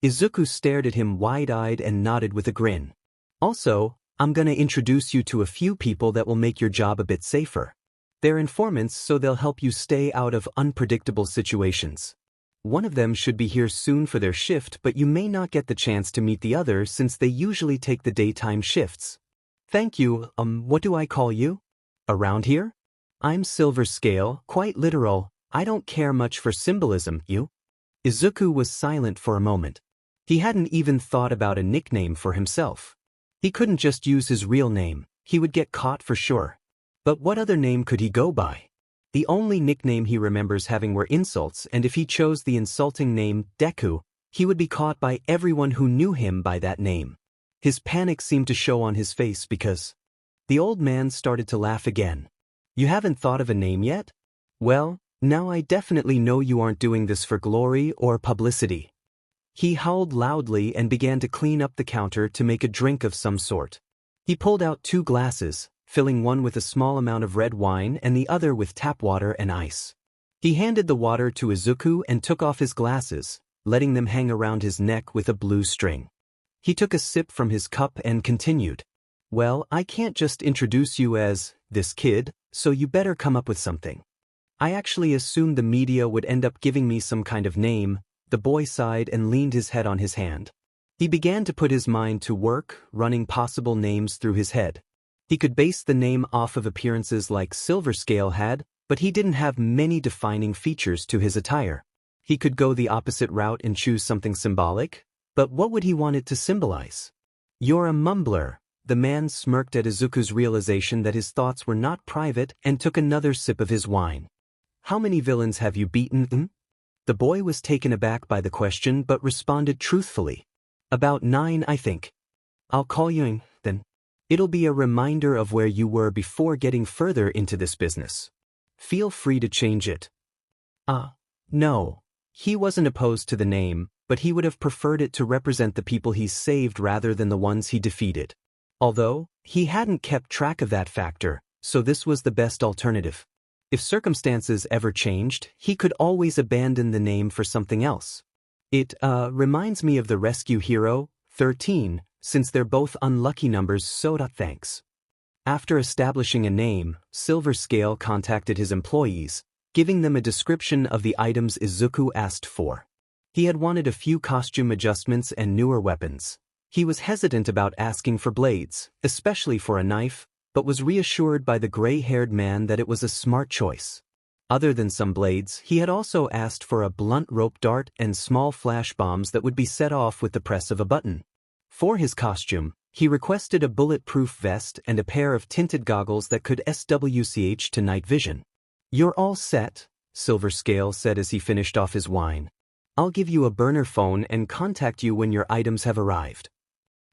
Speaker 1: Izuku stared at him wide-eyed and nodded with a grin. Also, I'm gonna introduce you to a few people that will make your job a bit safer. They're informants, so they'll help you stay out of unpredictable situations. One of them should be here soon for their shift, but you may not get the chance to meet the other since they usually take the daytime shifts. Thank you, what do I call you? Around here? I'm Silver Scale, quite literal. I don't care much for symbolism, you? Izuku was silent for a moment. He hadn't even thought about a nickname for himself. He couldn't just use his real name, he would get caught for sure. But what other name could he go by? The only nickname he remembers having were insults, and if he chose the insulting name, Deku, he would be caught by everyone who knew him by that name. His panic seemed to show on his face because the old man started to laugh again. You haven't thought of a name yet? Well, now I definitely know you aren't doing this for glory or publicity. He howled loudly and began to clean up the counter to make a drink of some sort. He pulled out 2 glasses, filling one with a small amount of red wine and the other with tap water and ice. He handed the water to Izuku and took off his glasses, letting them hang around his neck with a blue string. He took a sip from his cup and continued. Well, I can't just introduce you as this kid, so you better come up with something. I actually assumed the media would end up giving me some kind of name. The boy sighed and leaned his head on his hand. He began to put his mind to work, running possible names through his head. He could base the name off of appearances like Silver Scale had, but he didn't have many defining features to his attire. He could go the opposite route and choose something symbolic, but what would he want it to symbolize? You're a mumbler. The man smirked at Izuku's realization that his thoughts were not private and took another sip of his wine. How many villains have you beaten? The boy was taken aback by the question but responded truthfully. About 9, I think. I'll call you then. It'll be a reminder of where you were before getting further into this business. Feel free to change it. No. He wasn't opposed to the name, but he would have preferred it to represent the people he saved rather than the ones he defeated. Although, he hadn't kept track of that factor, so this was the best alternative. If circumstances ever changed, he could always abandon the name for something else. It, reminds me of the rescue hero, 13, since they're both unlucky numbers, so thanks. After establishing a name, Silver Scale contacted his employees, giving them a description of the items Izuku asked for. He had wanted a few costume adjustments and newer weapons. He was hesitant about asking for blades, especially for a knife, but was reassured by the gray-haired man that it was a smart choice. Other than some blades, he had also asked for a blunt rope dart and small flash bombs that would be set off with the press of a button. For his costume, he requested a bulletproof vest and a pair of tinted goggles that could switch to night vision. You're all set, Silver Scale said as he finished off his wine. I'll give you a burner phone and contact you when your items have arrived.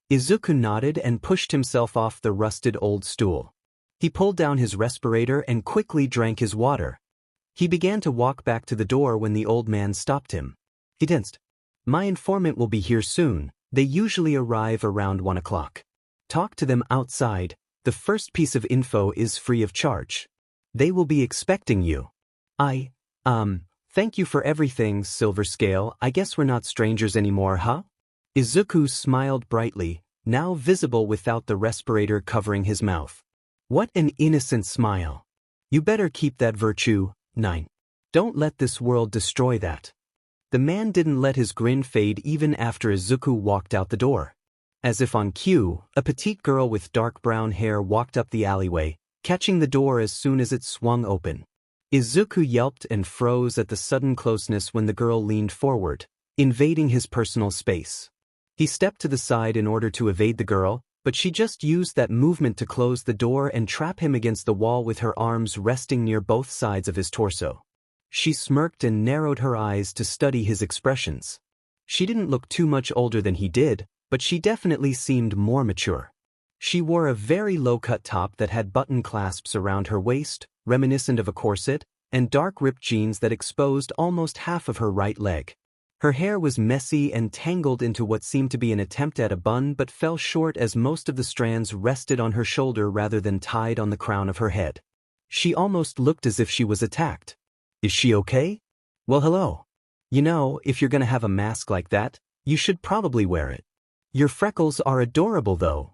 Speaker 1: Izuku nodded and pushed himself off the rusted old stool. He pulled down his respirator and quickly drank his water. He began to walk back to the door when the old man stopped him. He tensed. My informant will be here soon. They usually arrive around 1 o'clock. Talk to them outside. The first piece of info is free of charge. They will be expecting you. Thank you for everything, Silver Scale. I guess we're not strangers anymore, huh? Izuku smiled brightly. now visible without the respirator covering his mouth. What an innocent smile. You better keep that virtue, 9. Don't let this world destroy that. The man didn't let his grin fade even after Izuku walked out the door. As if on cue, a petite girl with dark brown hair walked up the alleyway, catching the door as soon as it swung open. Izuku yelped and froze at the sudden closeness when the girl leaned forward, invading his personal space. He stepped to the side in order to evade the girl, but she just used that movement to close the door and trap him against the wall with her arms resting near both sides of his torso. She smirked and narrowed her eyes to study his expressions. She didn't look too much older than he did, but she definitely seemed more mature. She wore a very low-cut top that had button clasps around her waist, reminiscent of a corset, and dark ripped jeans that exposed almost half of her right leg. Her hair was messy and tangled into what seemed to be an attempt at a bun but fell short as most of the strands rested on her shoulder rather than tied on the crown of her head. She almost looked as if she was attacked. Is she okay? Well, hello. You know, if you're gonna have a mask like that, you should probably wear it. Your freckles are adorable though.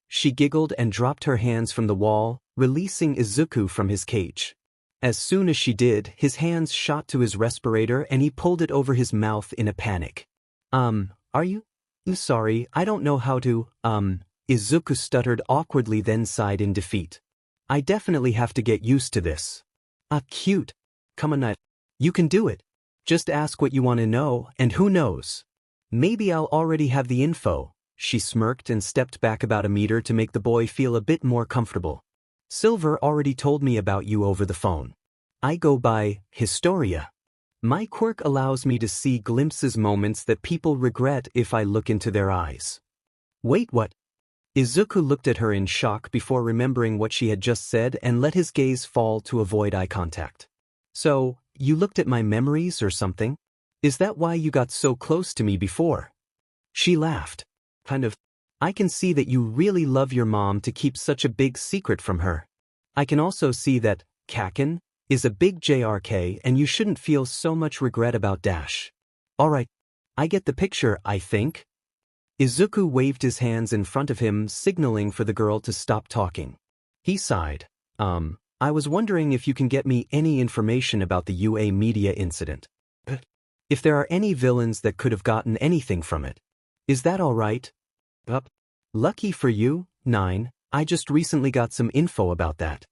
Speaker 1: She giggled and dropped her hands from the wall, releasing Izuku from his cage. As soon as she did, his hands shot to his respirator and he pulled it over his mouth in a panic. Are you? Sorry, I don't know how to, Izuku stuttered awkwardly then sighed in defeat. I definitely have to get used to this. Cute. Come on, you can do it. Just ask what you want to know, and who knows? Maybe I'll already have the info. She smirked and stepped back about a meter to make the boy feel a bit more comfortable. Silver already told me about you over the phone. I go by Historia. My quirk allows me to see glimpses moments that people regret if I look into their eyes. Wait, what? Izuku looked at her in shock before remembering what she had just said and let his gaze fall to avoid eye contact. So, you looked at my memories or something? Is that why you got so close to me before? She laughed. Kind of. I can see that you really love your mom to keep such a big secret from her. I can also see that Kaken is a big JRK and you shouldn't feel so much regret about Dash. Alright, I get the picture, I think. Izuku waved his hands in front of him, signaling for the girl to stop talking. He sighed. I was wondering if you can get me any information about the UA media incident. If there are any villains that could have gotten anything from it. Is that alright? Lucky for you, 9, I just recently got some info about that.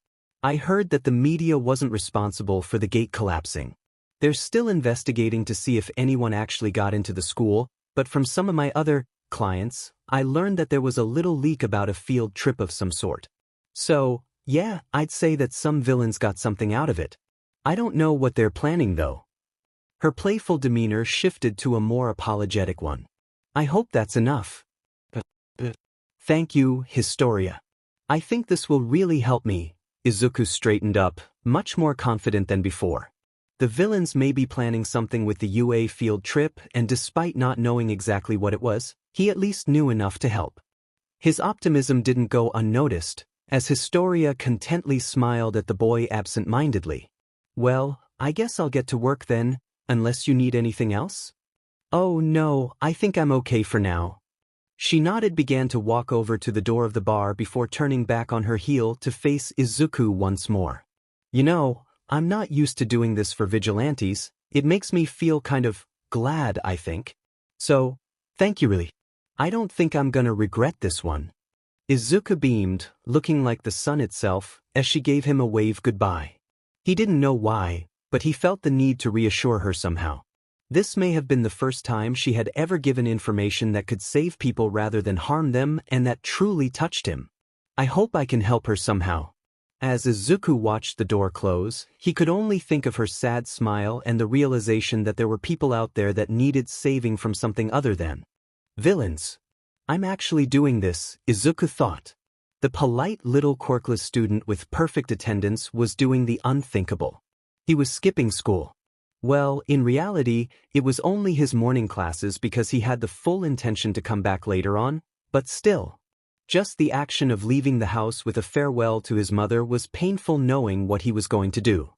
Speaker 1: I heard that the media wasn't responsible for the gate collapsing. They're still investigating to see if anyone actually got into the school, but from some of my other clients, I learned that there was a little leak about a field trip of some sort. So, yeah, I'd say that some villains got something out of it. I don't know what they're planning though. Her playful demeanor shifted to a more apologetic one. I hope that's enough. Thank you, Historia. I think this will really help me. Izuku straightened up, much more confident than before. The villains may be planning something with the UA field trip, and despite not knowing exactly what it was, he at least knew enough to help. His optimism didn't go unnoticed, as Historia contently smiled at the boy absent-mindedly. Well, I guess I'll get to work then, unless you need anything else? Oh no, I think I'm okay for now. She nodded, began to walk over to the door of the bar before turning back on her heel to face Izuku once more. You know, I'm not used to doing this for vigilantes. It makes me feel kind of glad, I think. So, thank you really. I don't think I'm gonna regret this one. Izuku beamed, looking like the sun itself, as she gave him a wave goodbye. He didn't know why, but he felt the need to reassure her somehow. This may have been the first time she had ever given information that could save people rather than harm them, and that truly touched him. I hope I can help her somehow. As Izuku watched the door close, he could only think of her sad smile and the realization that there were people out there that needed saving from something other than villains. I'm actually doing this, Izuku thought. The polite little quirkless student with perfect attendance was doing the unthinkable. He was skipping school. Well, in reality, it was only his morning classes because he had the full intention to come back later on, but still. Just the action of leaving the house with a farewell to his mother was painful, knowing what he was going to do.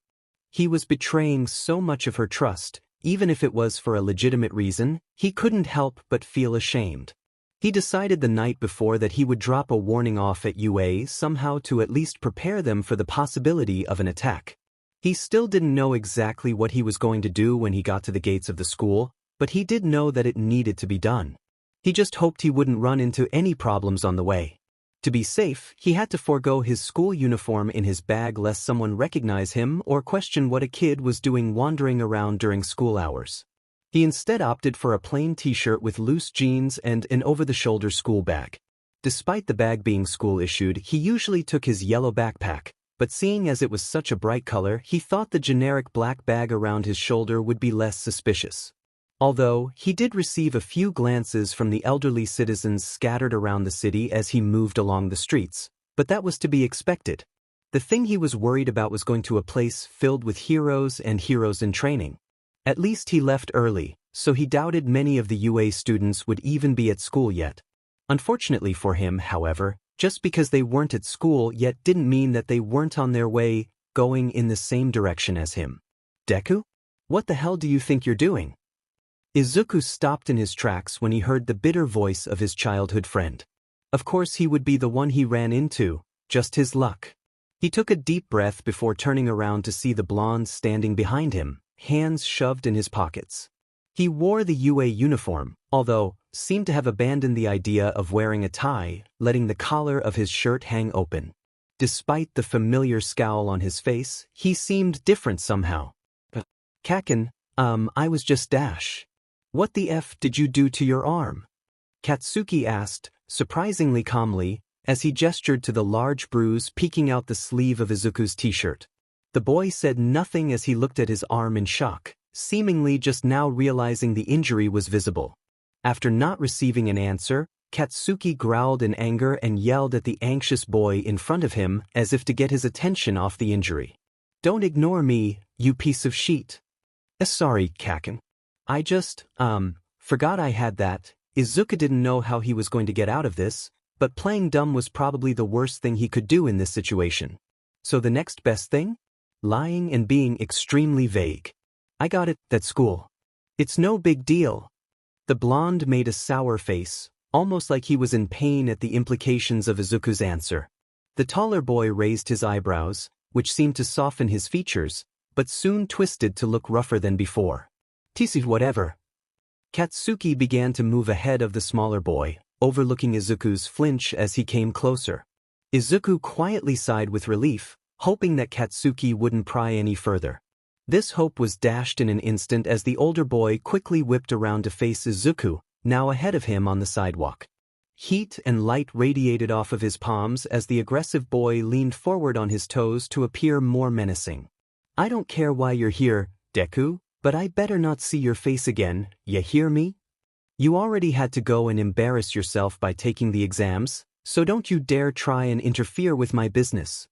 Speaker 1: He was betraying so much of her trust, even if it was for a legitimate reason. He couldn't help but feel ashamed. He decided the night before that he would drop a warning off at UA somehow to at least prepare them for the possibility of an attack. He still didn't know exactly what he was going to do when he got to the gates of the school, but he did know that it needed to be done. He just hoped he wouldn't run into any problems on the way. To be safe, he had to forego his school uniform in his bag lest someone recognize him or question what a kid was doing wandering around during school hours. He instead opted for a plain t-shirt with loose jeans and an over-the-shoulder school bag. Despite the bag being school-issued, he usually took his yellow backpack, but seeing as it was such a bright color, he thought the generic black bag around his shoulder would be less suspicious. Although, he did receive a few glances from the elderly citizens scattered around the city as he moved along the streets, but that was to be expected. The thing he was worried about was going to a place filled with heroes and heroes in training. At least he left early, so he doubted many of the UA students would even be at school yet. Unfortunately for him, however, just because they weren't at school yet didn't mean that they weren't on their way, going in the same direction as him. Deku? What the hell do you think you're doing? Izuku stopped in his tracks when he heard the bitter voice of his childhood friend. Of course he would be the one he ran into, just his luck. He took a deep breath before turning around to see the blonde standing behind him, hands shoved in his pockets. He wore the UA uniform, although seemed to have abandoned the idea of wearing a tie, letting the collar of his shirt hang open. Despite the familiar scowl on his face, he seemed different somehow. Kaken, I was just Dash. What the F did you do to your arm? Katsuki asked, surprisingly calmly, as he gestured to the large bruise peeking out the sleeve of Izuku's t-shirt. The boy said nothing as he looked at his arm in shock, seemingly just now realizing the injury was visible. After not receiving an answer, Katsuki growled in anger and yelled at the anxious boy in front of him as if to get his attention off the injury. Don't ignore me, you piece of shit. Sorry, Kaken. I just, forgot I had that. Izuku didn't know how he was going to get out of this, but playing dumb was probably the worst thing he could do in this situation. So the next best thing? Lying and being extremely vague. I got it, at school. It's no big deal. The blonde made a sour face, almost like he was in pain at the implications of Izuku's answer. The taller boy raised his eyebrows, which seemed to soften his features, but soon twisted to look rougher than before. TC whatever. Katsuki began to move ahead of the smaller boy, overlooking Izuku's flinch as he came closer. Izuku quietly sighed with relief, hoping that Katsuki wouldn't pry any further. This hope was dashed in an instant as the older boy quickly whipped around to face Izuku, now ahead of him on the sidewalk. Heat and light radiated off of his palms as the aggressive boy leaned forward on his toes to appear more menacing. I don't care why you're here, Deku, but I better not see your face again, ya hear me? You already had to go and embarrass yourself by taking the exams, so don't you dare try and interfere with my business.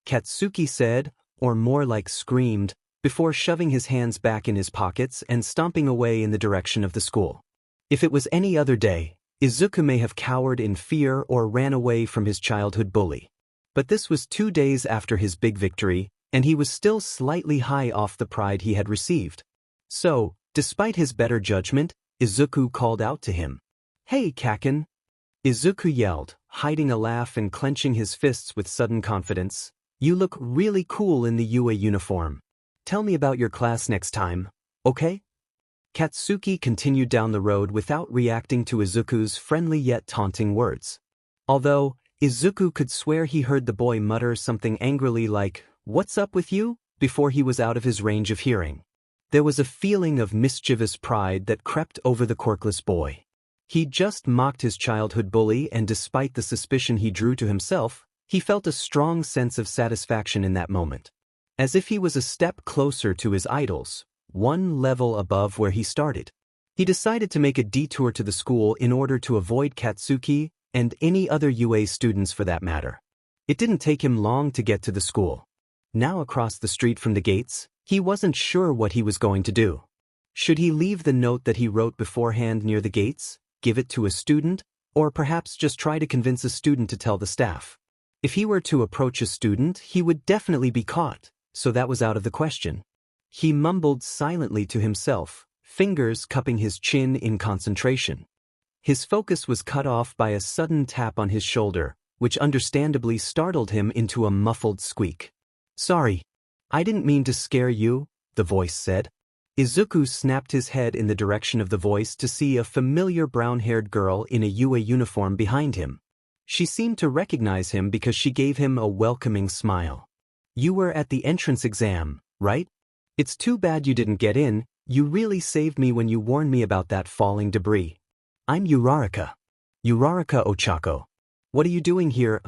Speaker 1: Katsuki said, or more like screamed, before shoving his hands back in his pockets and stomping away in the direction of the school. If it was any other day, Izuku may have cowered in fear or ran away from his childhood bully. But this was 2 days after his big victory, and he was still slightly high off the pride he had received. So, despite his better judgment, Izuku called out to him. Hey, Kaken! Izuku yelled, hiding a laugh and clenching his fists with sudden confidence. You look really cool in the UA uniform. Tell me about your class next time, okay? Katsuki continued down the road without reacting to Izuku's friendly yet taunting words. Although, Izuku could swear he heard the boy mutter something angrily like, "What's up with you?" before he was out of his range of hearing. There was a feeling of mischievous pride that crept over the quirkless boy. He'd just mocked his childhood bully, and despite the suspicion he drew to himself, he felt a strong sense of satisfaction in that moment. As if he was a step closer to his idols, one level above where he started. He decided to make a detour to the school in order to avoid Katsuki and any other UA students for that matter. It didn't take him long to get to the school. Now across the street from the gates, he wasn't sure what he was going to do. Should he leave the note that he wrote beforehand near the gates, give it to a student, or perhaps just try to convince a student to tell the staff? If he were to approach a student, he would definitely be caught, so that was out of the question. He mumbled silently to himself, fingers cupping his chin in concentration. His focus was cut off by a sudden tap on his shoulder, which understandably startled him into a muffled squeak. "Sorry. I didn't mean to scare you," the voice said. Izuku snapped his head in the direction of the voice to see a familiar brown-haired girl in a UA uniform behind him. She seemed to recognize him because she gave him a welcoming smile. "You were at the entrance exam, right? It's too bad you didn't get in. You really saved me when you warned me about that falling debris. I'm Uraraka. Uraraka Ochako. What are you doing here,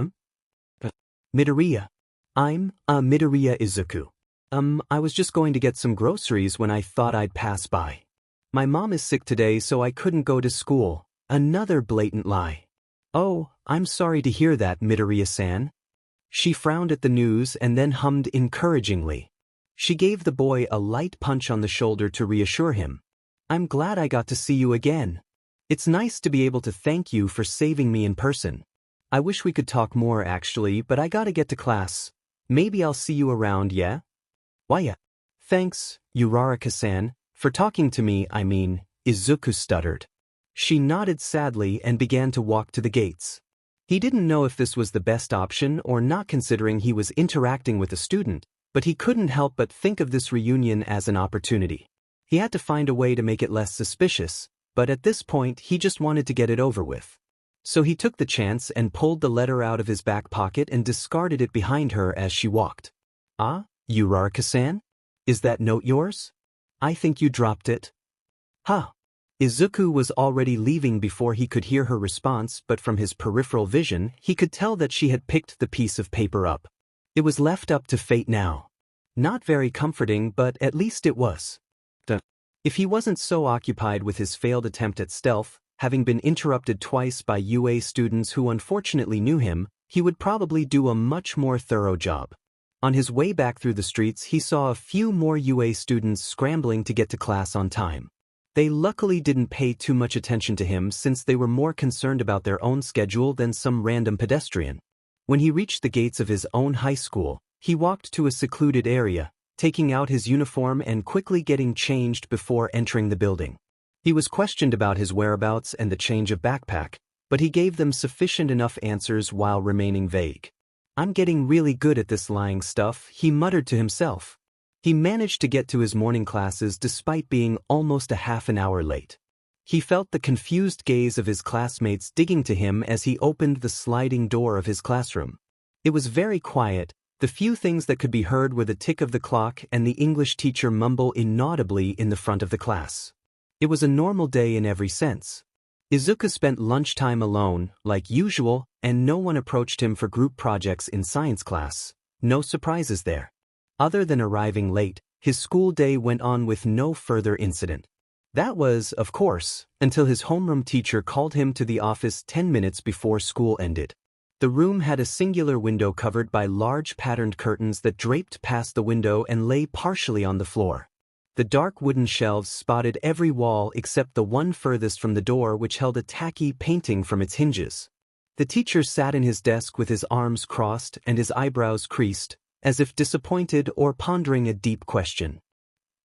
Speaker 1: Midoriya. I'm, Midoriya Izuku. I was just going to get some groceries when I thought I'd pass by. My mom is sick today, so I couldn't go to school." Another blatant lie. "Oh, I'm sorry to hear that, Midoriya-san." She frowned at the news and then hummed encouragingly. She gave the boy a light punch on the shoulder to reassure him. "I'm glad I got to see you again. It's nice to be able to thank you for saving me in person. I wish we could talk more actually, but I gotta get to class. Maybe I'll see you around, yeah?" "Why yeah. Thanks, Uraraka-san, for talking to me, I mean," Izuku stuttered. She nodded sadly and began to walk to the gates. He didn't know if this was the best option or not considering he was interacting with a student, but he couldn't help but think of this reunion as an opportunity. He had to find a way to make it less suspicious, but at this point he just wanted to get it over with. So he took the chance and pulled the letter out of his back pocket and discarded it behind her as she walked. "Ah, Uraraka-san? Is that note yours? I think you dropped it." "Huh." Izuku was already leaving before he could hear her response, but from his peripheral vision he could tell that she had picked the piece of paper up. It was left up to fate now. Not very comforting, but at least it was. If he wasn't so occupied with his failed attempt at stealth, having been interrupted twice by UA students who unfortunately knew him, he would probably do a much more thorough job. On his way back through the streets he saw a few more UA students scrambling to get to class on time. They luckily didn't pay too much attention to him since they were more concerned about their own schedule than some random pedestrian. When he reached the gates of his own high school, he walked to a secluded area, taking out his uniform and quickly getting changed before entering the building. He was questioned about his whereabouts and the change of backpack, but he gave them sufficient enough answers while remaining vague. "I'm getting really good at this lying stuff," he muttered to himself. He managed to get to his morning classes despite being almost a half an hour late. He felt the confused gaze of his classmates digging to him as he opened the sliding door of his classroom. It was very quiet. The few things that could be heard were the tick of the clock and the English teacher mumble inaudibly in the front of the class. It was a normal day in every sense. Izuku spent lunchtime alone, like usual, and no one approached him for group projects in science class. No surprises there. Other than arriving late, his school day went on with no further incident. That was, of course, until his homeroom teacher called him to the office 10 minutes before school ended. The room had a singular window covered by large patterned curtains that draped past the window and lay partially on the floor. The dark wooden shelves spotted every wall except the one furthest from the door, which held a tacky painting from its hinges. The teacher sat in his desk with his arms crossed and his eyebrows creased, as if disappointed or pondering a deep question.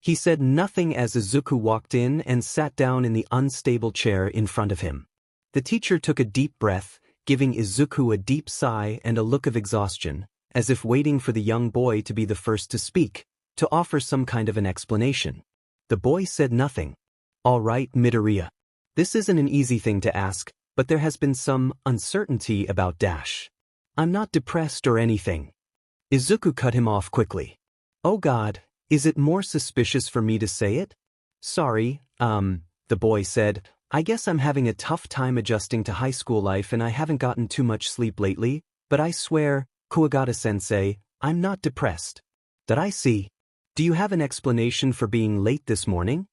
Speaker 1: He said nothing as Izuku walked in and sat down in the unstable chair in front of him. The teacher took a deep breath, giving Izuku a deep sigh and a look of exhaustion, as if waiting for the young boy to be the first to speak, to offer some kind of an explanation. The boy said nothing. "All right, Midoriya. This isn't an easy thing to ask, but there has been some uncertainty about Dash. I'm not depressed or anything." Izuku cut him off quickly. "Oh God, is it more suspicious for me to say it?" "Sorry, the boy said. "I guess I'm having a tough time adjusting to high school life and I haven't gotten too much sleep lately, but I swear, Kuwagata-sensei, I'm not depressed." "Did I see? Do you have an explanation for being late this morning?"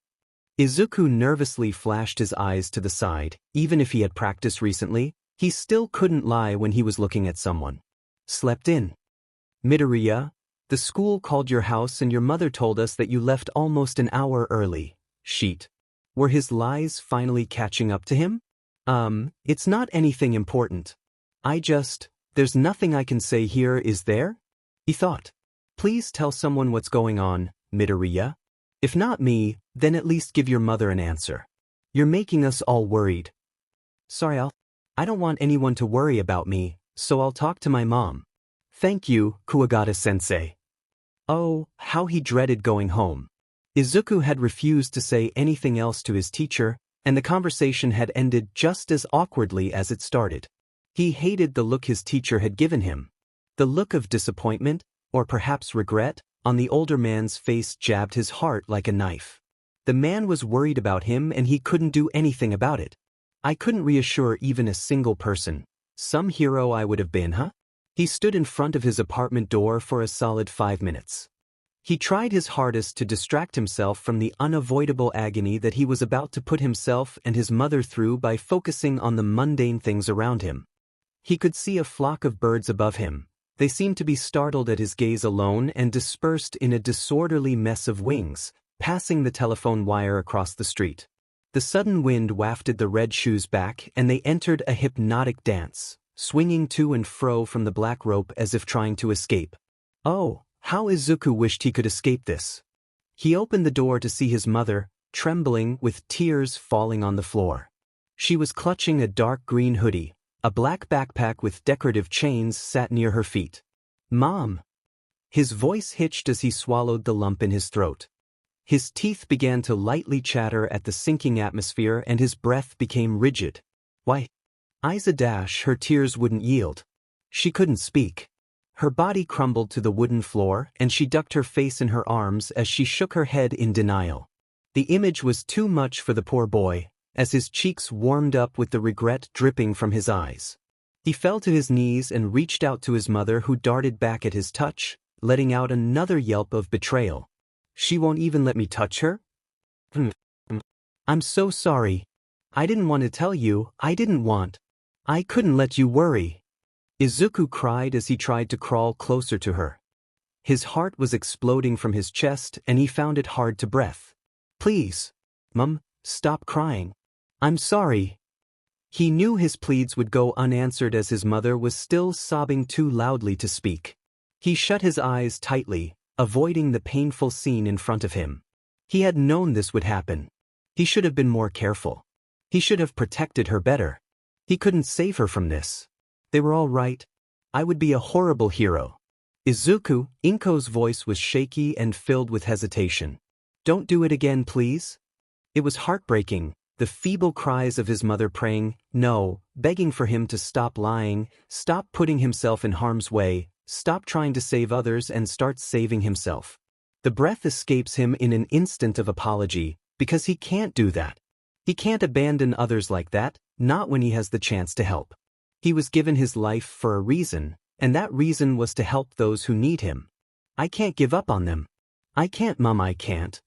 Speaker 1: Izuku nervously flashed his eyes to the side. Even if he had practiced recently, he still couldn't lie when he was looking at someone. "Slept in. Midoriya, the school called your house and your mother told us that you left almost an hour early." Sheet. Were his lies finally catching up to him? It's not anything important. There's nothing I can say here, is there?" he thought. "Please tell someone what's going on, Midoriya. If not me, then at least give your mother an answer. You're making us all worried." Sorry, I don't want anyone to worry about me, so I'll talk to my mom. Thank you, Kuwagata-sensei. Oh, how he dreaded going home. Izuku had refused to say anything else to his teacher, and the conversation had ended just as awkwardly as it started. He hated the look his teacher had given him. The look of disappointment, or perhaps regret, on the older man's face jabbed his heart like a knife. The man was worried about him and he couldn't do anything about it. I couldn't reassure even a single person. Some hero I would have been, huh? He stood in front of his apartment door for a solid 5 minutes. He tried his hardest to distract himself from the unavoidable agony that he was about to put himself and his mother through by focusing on the mundane things around him. He could see a flock of birds above him. They seemed to be startled at his gaze alone and dispersed in a disorderly mess of wings, passing the telephone wire across the street. The sudden wind wafted the red shoes back and they entered a hypnotic dance, swinging to and fro from the black rope as if trying to escape. Oh, how Izuku wished he could escape this. He opened the door to see his mother, trembling with tears falling on the floor. She was clutching a dark green hoodie. A black backpack with decorative chains sat near her feet. Mom! His voice hitched as he swallowed the lump in his throat. His teeth began to lightly chatter at the sinking atmosphere and his breath became rigid. Why? Iida, her tears wouldn't yield. She couldn't speak. Her body crumbled to the wooden floor and she ducked her face in her arms as she shook her head in denial. The image was too much for the poor boy, as his cheeks warmed up with the regret dripping from his eyes. He fell to his knees and reached out to his mother who darted back at his touch, letting out another yelp of betrayal. She won't even let me touch her? I'm so sorry. I didn't want to tell you, I couldn't let you worry. Izuku cried as he tried to crawl closer to her. His heart was exploding from his chest and he found it hard to breathe. Please, Mum, stop crying. I'm sorry. He knew his pleads would go unanswered as his mother was still sobbing too loudly to speak. He shut his eyes tightly, avoiding the painful scene in front of him. He had known this would happen. He should have been more careful. He should have protected her better. He couldn't save her from this. They were all right. I would be a horrible hero. Izuku, Inko's voice was shaky and filled with hesitation. Don't do it again, please. It was heartbreaking, the feeble cries of his mother praying, no, begging for him to stop lying, stop putting himself in harm's way, stop trying to save others and start saving himself. The breath escapes him in an instant of apology, because he can't do that. He can't abandon others like that, not when he has the chance to help. He was given his life for a reason, and that reason was to help those who need him. I can't give up on them. I can't, Mum, I can't.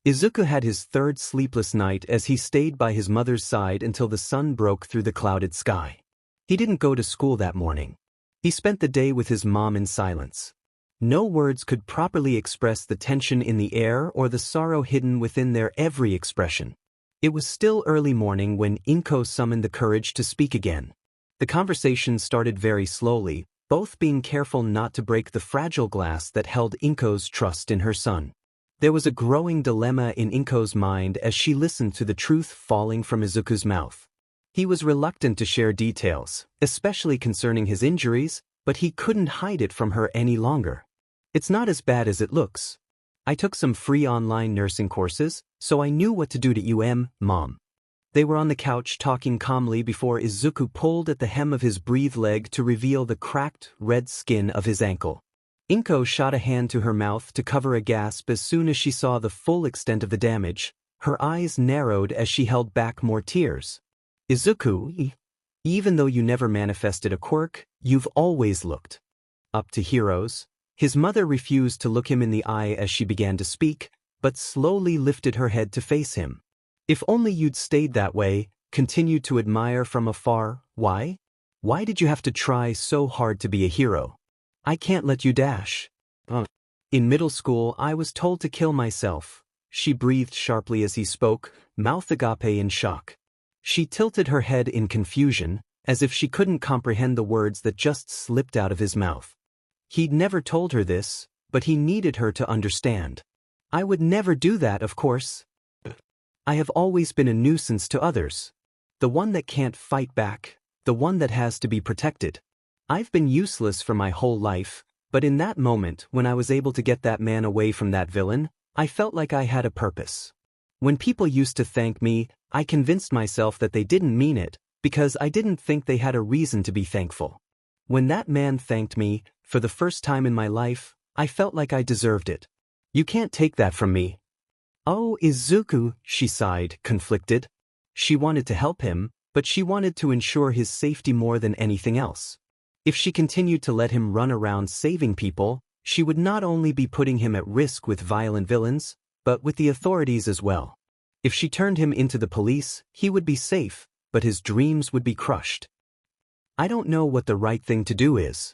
Speaker 1: Izuku had his third sleepless night as he stayed by his mother's side until the sun broke through the clouded sky. He didn't go to school that morning. He spent the day with his mom in silence. No words could properly express the tension in the air or the sorrow hidden within their every expression. It was still early morning when Inko summoned the courage to speak again. The conversation started very slowly, both being careful not to break the fragile glass that held Inko's trust in her son. There was a growing dilemma in Inko's mind as she listened to the truth falling from Izuku's mouth. He was reluctant to share details, especially concerning his injuries, but he couldn't hide it from her any longer. It's not as bad as it looks. I took some free online nursing courses, so I knew what to do to Mom. They were on the couch talking calmly before Izuku pulled at the hem of his breathed leg to reveal the cracked, red skin of his ankle. Inko shot a hand to her mouth to cover a gasp as soon as she saw the full extent of the damage. Her eyes narrowed as she held back more tears. Izuku, even though you never manifested a quirk, you've always looked up to heroes. His mother refused to look him in the eye as she began to speak, but slowly lifted her head to face him. If only you'd stayed that way, continued to admire from afar. Why? Why did you have to try so hard to be a hero? I can't let you dash. In middle school, I was told to kill myself. She breathed sharply as he spoke, mouth agape in shock. She tilted her head in confusion, as if she couldn't comprehend the words that just slipped out of his mouth. He'd never told her this, but he needed her to understand. I would never do that, of course. I have always been a nuisance to others. The one that can't fight back. The one that has to be protected. I've been useless for my whole life, but in that moment when I was able to get that man away from that villain, I felt like I had a purpose. When people used to thank me, I convinced myself that they didn't mean it, because I didn't think they had a reason to be thankful. When that man thanked me, for the first time in my life, I felt like I deserved it. You can't take that from me. Oh, Izuku, she sighed, conflicted. She wanted to help him, but she wanted to ensure his safety more than anything else. If she continued to let him run around saving people, she would not only be putting him at risk with violent villains, but with the authorities as well. If she turned him into the police, he would be safe, but his dreams would be crushed. I don't know what the right thing to do is.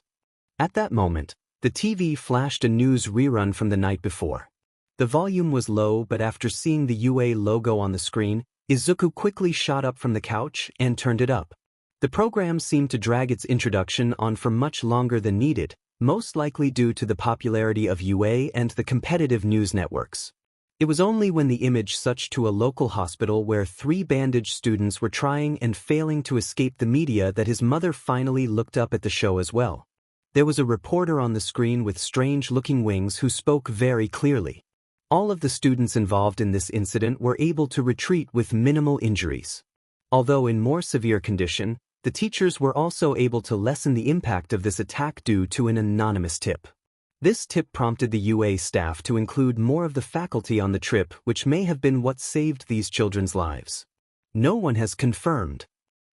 Speaker 1: At that moment, the TV flashed a news rerun from the night before. The volume was low, but after seeing the UA logo on the screen, Izuku quickly shot up from the couch and turned it up. The program seemed to drag its introduction on for much longer than needed, most likely due to the popularity of UA and the competitive news networks. It was only when the image switched to a local hospital where 3 bandaged students were trying and failing to escape the media that his mother finally looked up at the show as well. There was a reporter on the screen with strange-looking wings who spoke very clearly. All of the students involved in this incident were able to retreat with minimal injuries. Although in more severe condition, the teachers were also able to lessen the impact of this attack due to an anonymous tip. This tip prompted the UA staff to include more of the faculty on the trip, which may have been what saved these children's lives. No one has confirmed.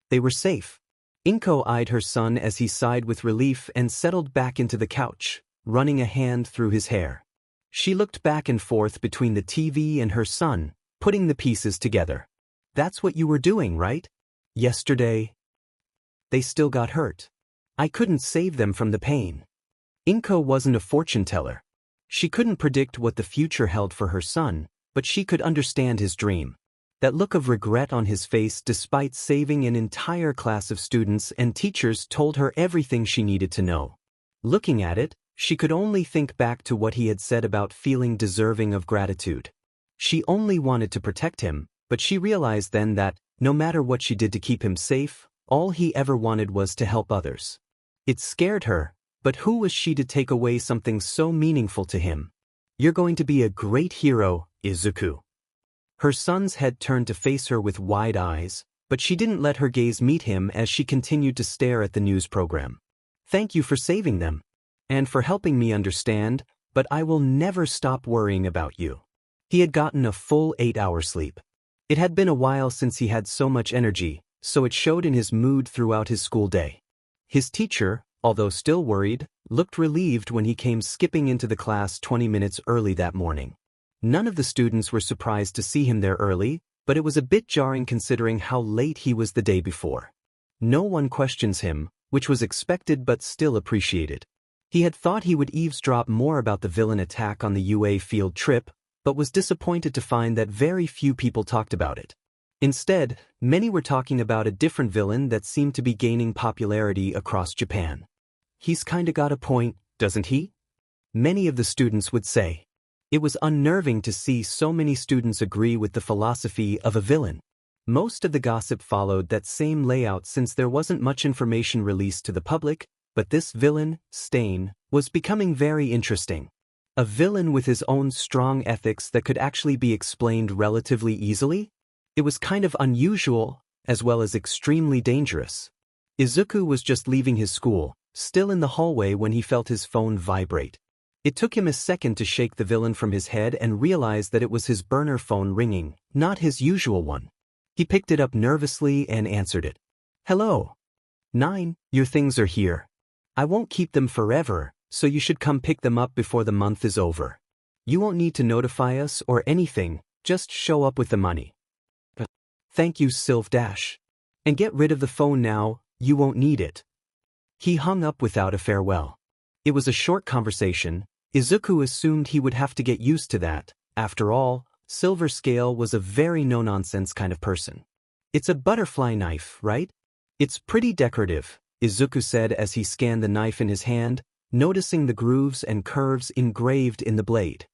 Speaker 1: They were safe. Inko eyed her son as he sighed with relief and settled back into the couch, running a hand through his hair. She looked back and forth between the TV and her son, putting the pieces together. That's what you were doing, right? Yesterday. They still got hurt. I couldn't save them from the pain. Inko wasn't a fortune teller. She couldn't predict what the future held for her son, but she could understand his dream. That look of regret on his face despite saving an entire class of students and teachers told her everything she needed to know. Looking at it, she could only think back to what he had said about feeling deserving of gratitude. She only wanted to protect him, but she realized then that, no matter what she did to keep him safe, all he ever wanted was to help others. It scared her, but who was she to take away something so meaningful to him? You're going to be a great hero, Izuku. Her son's head turned to face her with wide eyes, but she didn't let her gaze meet him as she continued to stare at the news program. Thank you for saving them. And for helping me understand, but I will never stop worrying about you. He had gotten a full 8-hour sleep. It had been a while since he had so much energy, so it showed in his mood throughout his school day. His teacher, although still worried, looked relieved when he came skipping into the class 20 minutes early that morning. None of the students were surprised to see him there early, but it was a bit jarring considering how late he was the day before. No one questions him, which was expected but still appreciated. He had thought he would eavesdrop more about the villain attack on the UA field trip, but was disappointed to find that very few people talked about it. Instead, many were talking about a different villain that seemed to be gaining popularity across Japan. He's kinda got a point, doesn't he? Many of the students would say. It was unnerving to see so many students agree with the philosophy of a villain. Most of the gossip followed that same layout since there wasn't much information released to the public, but this villain, Stain, was becoming very interesting. A villain with his own strong ethics that could actually be explained relatively easily? It was kind of unusual, as well as extremely dangerous. Izuku was just leaving his school, still in the hallway when he felt his phone vibrate. It took him a second to shake the villain from his head and realize that it was his burner phone ringing, not his usual one. He picked it up nervously and answered it. Hello. 9, your things are here. I won't keep them forever, so you should come pick them up before the month is over. You won't need to notify us or anything, just show up with the money. Thank you, Sylph Dash. And get rid of the phone now, you won't need it. He hung up without a farewell. It was a short conversation. Izuku assumed he would have to get used to that. After all, Silver Scale was a very no-nonsense kind of person. It's a butterfly knife, right? It's pretty decorative, Izuku said as he scanned the knife in his hand, noticing the grooves and curves engraved in the blade.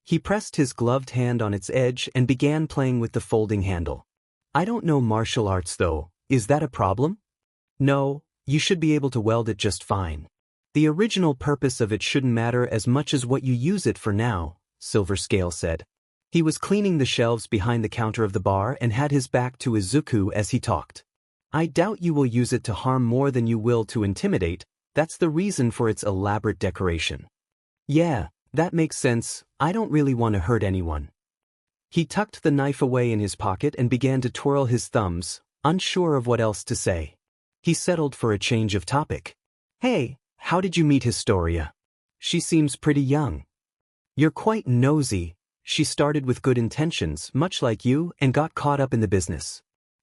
Speaker 1: He pressed his gloved hand on its edge and began playing with the folding handle. I don't know martial arts though, is that a problem? No, you should be able to weld it just fine. The original purpose of it shouldn't matter as much as what you use it for now, Silver Scale said. He was cleaning the shelves behind the counter of the bar and had his back to Izuku as he talked. I doubt you will use it to harm more than you will to intimidate, that's the reason for its elaborate decoration. Yeah, that makes sense, I don't really want to hurt anyone. He tucked the knife away in his pocket and began to twirl his thumbs, unsure of what else to say. He settled for a change of topic. Hey, how did you meet Historia? She seems pretty young. You're quite nosy. She started with good intentions, much like you, and got caught up in the business.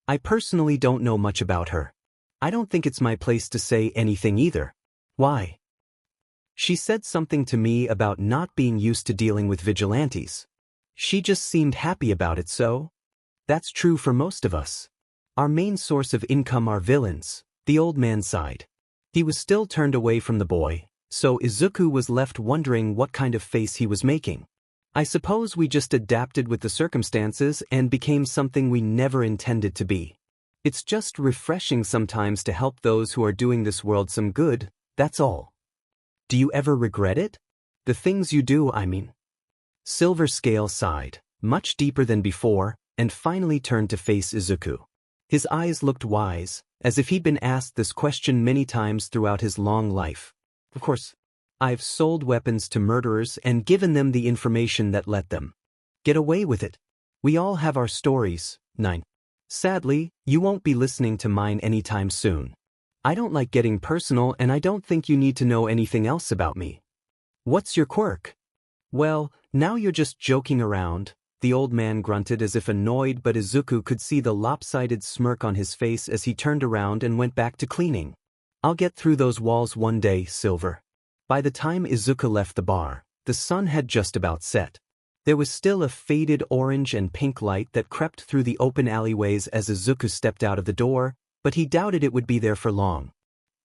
Speaker 1: I personally don't know much about her. I don't think it's my place to say anything either. Why? She said something to me about not being used to dealing with vigilantes. She just seemed happy about it, so? That's true for most of us. Our main source of income are villains, the old man sighed. He was still turned away from the boy, so Izuku was left wondering what kind of face he was making. I suppose we just adapted with the circumstances and became something we never intended to be. It's just refreshing sometimes to help those who are doing this world some good, that's all. Do you ever regret it? The things you do, I mean. Silver Scale sighed, much deeper than before, and finally turned to face Izuku. His eyes looked wise, as if he'd been asked this question many times throughout his long life. Of course, I've sold weapons to murderers and given them the information that let them get away with it. We all have our stories. 9. Sadly, you won't be listening to mine anytime soon. I don't like getting personal and I don't think you need to know anything else about me. What's your quirk? Well, now you're just joking around, the old man grunted as if annoyed, but Izuku could see the lopsided smirk on his face as he turned around and went back to cleaning. I'll get through those walls one day, Silver. By the time Izuku left the bar, the sun had just about set. There was still a faded orange and pink light that crept through the open alleyways as Izuku stepped out of the door, but he doubted it would be there for long.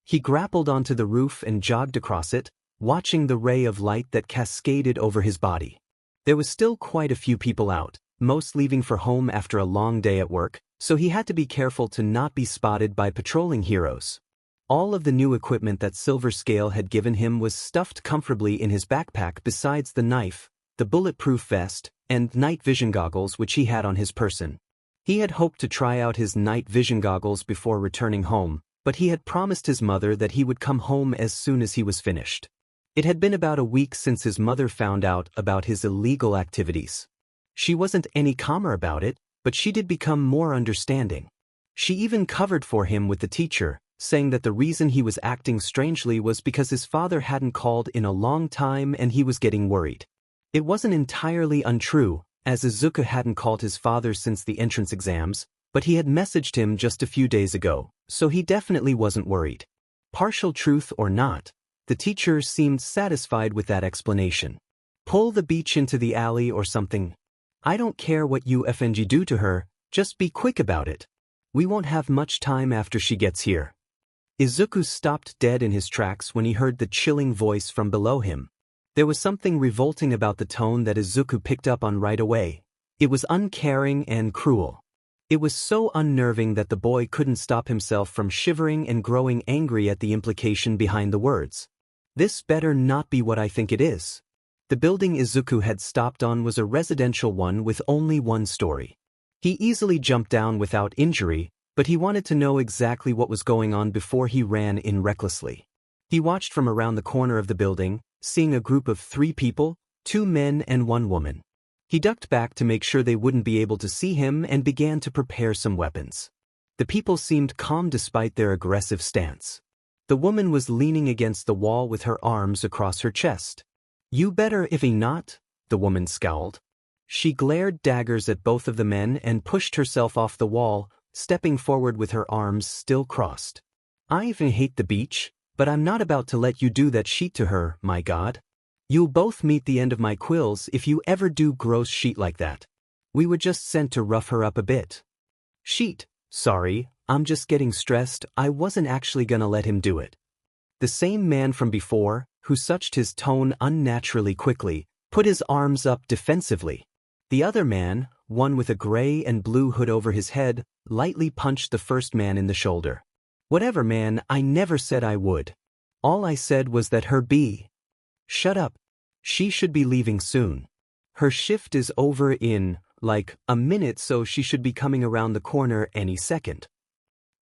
Speaker 1: He grappled onto the roof and jogged across it, watching the ray of light that cascaded over his body. There was still quite a few people out, most leaving for home after a long day at work, so he had to be careful to not be spotted by patrolling heroes. All of the new equipment that Silver Scale had given him was stuffed comfortably in his backpack besides the knife, the bulletproof vest, and night vision goggles which he had on his person. He had hoped to try out his night vision goggles before returning home, but he had promised his mother that he would come home as soon as he was finished. It had been about a week since his mother found out about his illegal activities. She wasn't any calmer about it, but she did become more understanding. She even covered for him with the teacher, saying that the reason he was acting strangely was because his father hadn't called in a long time and he was getting worried. It wasn't entirely untrue, as Izuku hadn't called his father since the entrance exams, but he had messaged him just a few days ago, so he definitely wasn't worried. Partial truth or not, the teacher seemed satisfied with that explanation. Pull the beach into the alley or something. I don't care what you FNG do to her, just be quick about it. We won't have much time after she gets here. Izuku stopped dead in his tracks when he heard the chilling voice from below him. There was something revolting about the tone that Izuku picked up on right away. It was uncaring and cruel. It was so unnerving that the boy couldn't stop himself from shivering and growing angry at the implication behind the words. This better not be what I think it is. The building Izuku had stopped on was a residential one with only one story. He easily jumped down without injury, but he wanted to know exactly what was going on before he ran in recklessly. He watched from around the corner of the building, seeing a group of 3 people, 2 men and 1 woman. He ducked back to make sure they wouldn't be able to see him and began to prepare some weapons. The people seemed calm despite their aggressive stance. The woman was leaning against the wall with her arms across her chest. You better if he not, the woman scowled. She glared daggers at both of the men and pushed herself off the wall, stepping forward with her arms still crossed. I even hate the beach, but I'm not about to let you do that shit to her, my god. You'll both meet the end of my quills if you ever do gross shit like that. We were just sent to rough her up a bit. Shit, sorry, I'm just getting stressed, I wasn't actually gonna let him do it. The same man from before, who switched his tone unnaturally quickly, put his arms up defensively. The other man, one with a gray and blue hood over his head, lightly punched the first man in the shoulder. "Whatever, man, I never said I would. All I said was that her be." "Shut up. She should be leaving soon. Her shift is over in, like, a minute, so she should be coming around the corner any second."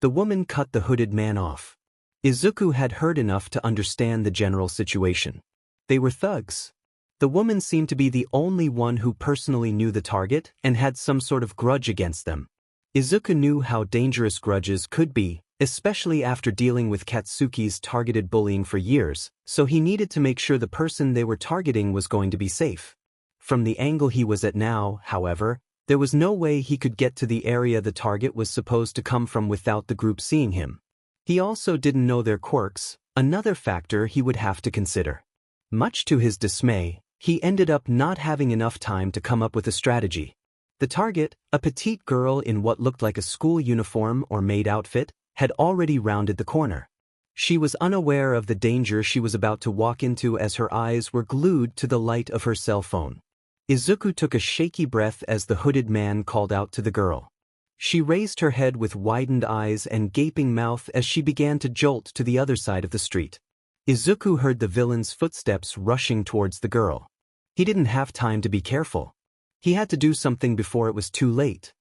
Speaker 1: The woman cut the hooded man off. Izuku had heard enough to understand the general situation. They were thugs. The woman seemed to be the only one who personally knew the target and had some sort of grudge against them. Izuku knew how dangerous grudges could be, especially after dealing with Katsuki's targeted bullying for years, so he needed to make sure the person they were targeting was going to be safe. From the angle he was at now, however, there was no way he could get to the area the target was supposed to come from without the group seeing him. He also didn't know their quirks, another factor he would have to consider. Much to his dismay, he ended up not having enough time to come up with a strategy. The target, a petite girl in what looked like a school uniform or maid outfit, had already rounded the corner. She was unaware of the danger she was about to walk into as her eyes were glued to the light of her cell phone. Izuku took a shaky breath as the hooded man called out to the girl. She raised her head with widened eyes and gaping mouth as she began to jolt to the other side of the street. Izuku heard the villain's footsteps rushing towards the girl. He didn't have time to be careful. He had to do something before it was too late.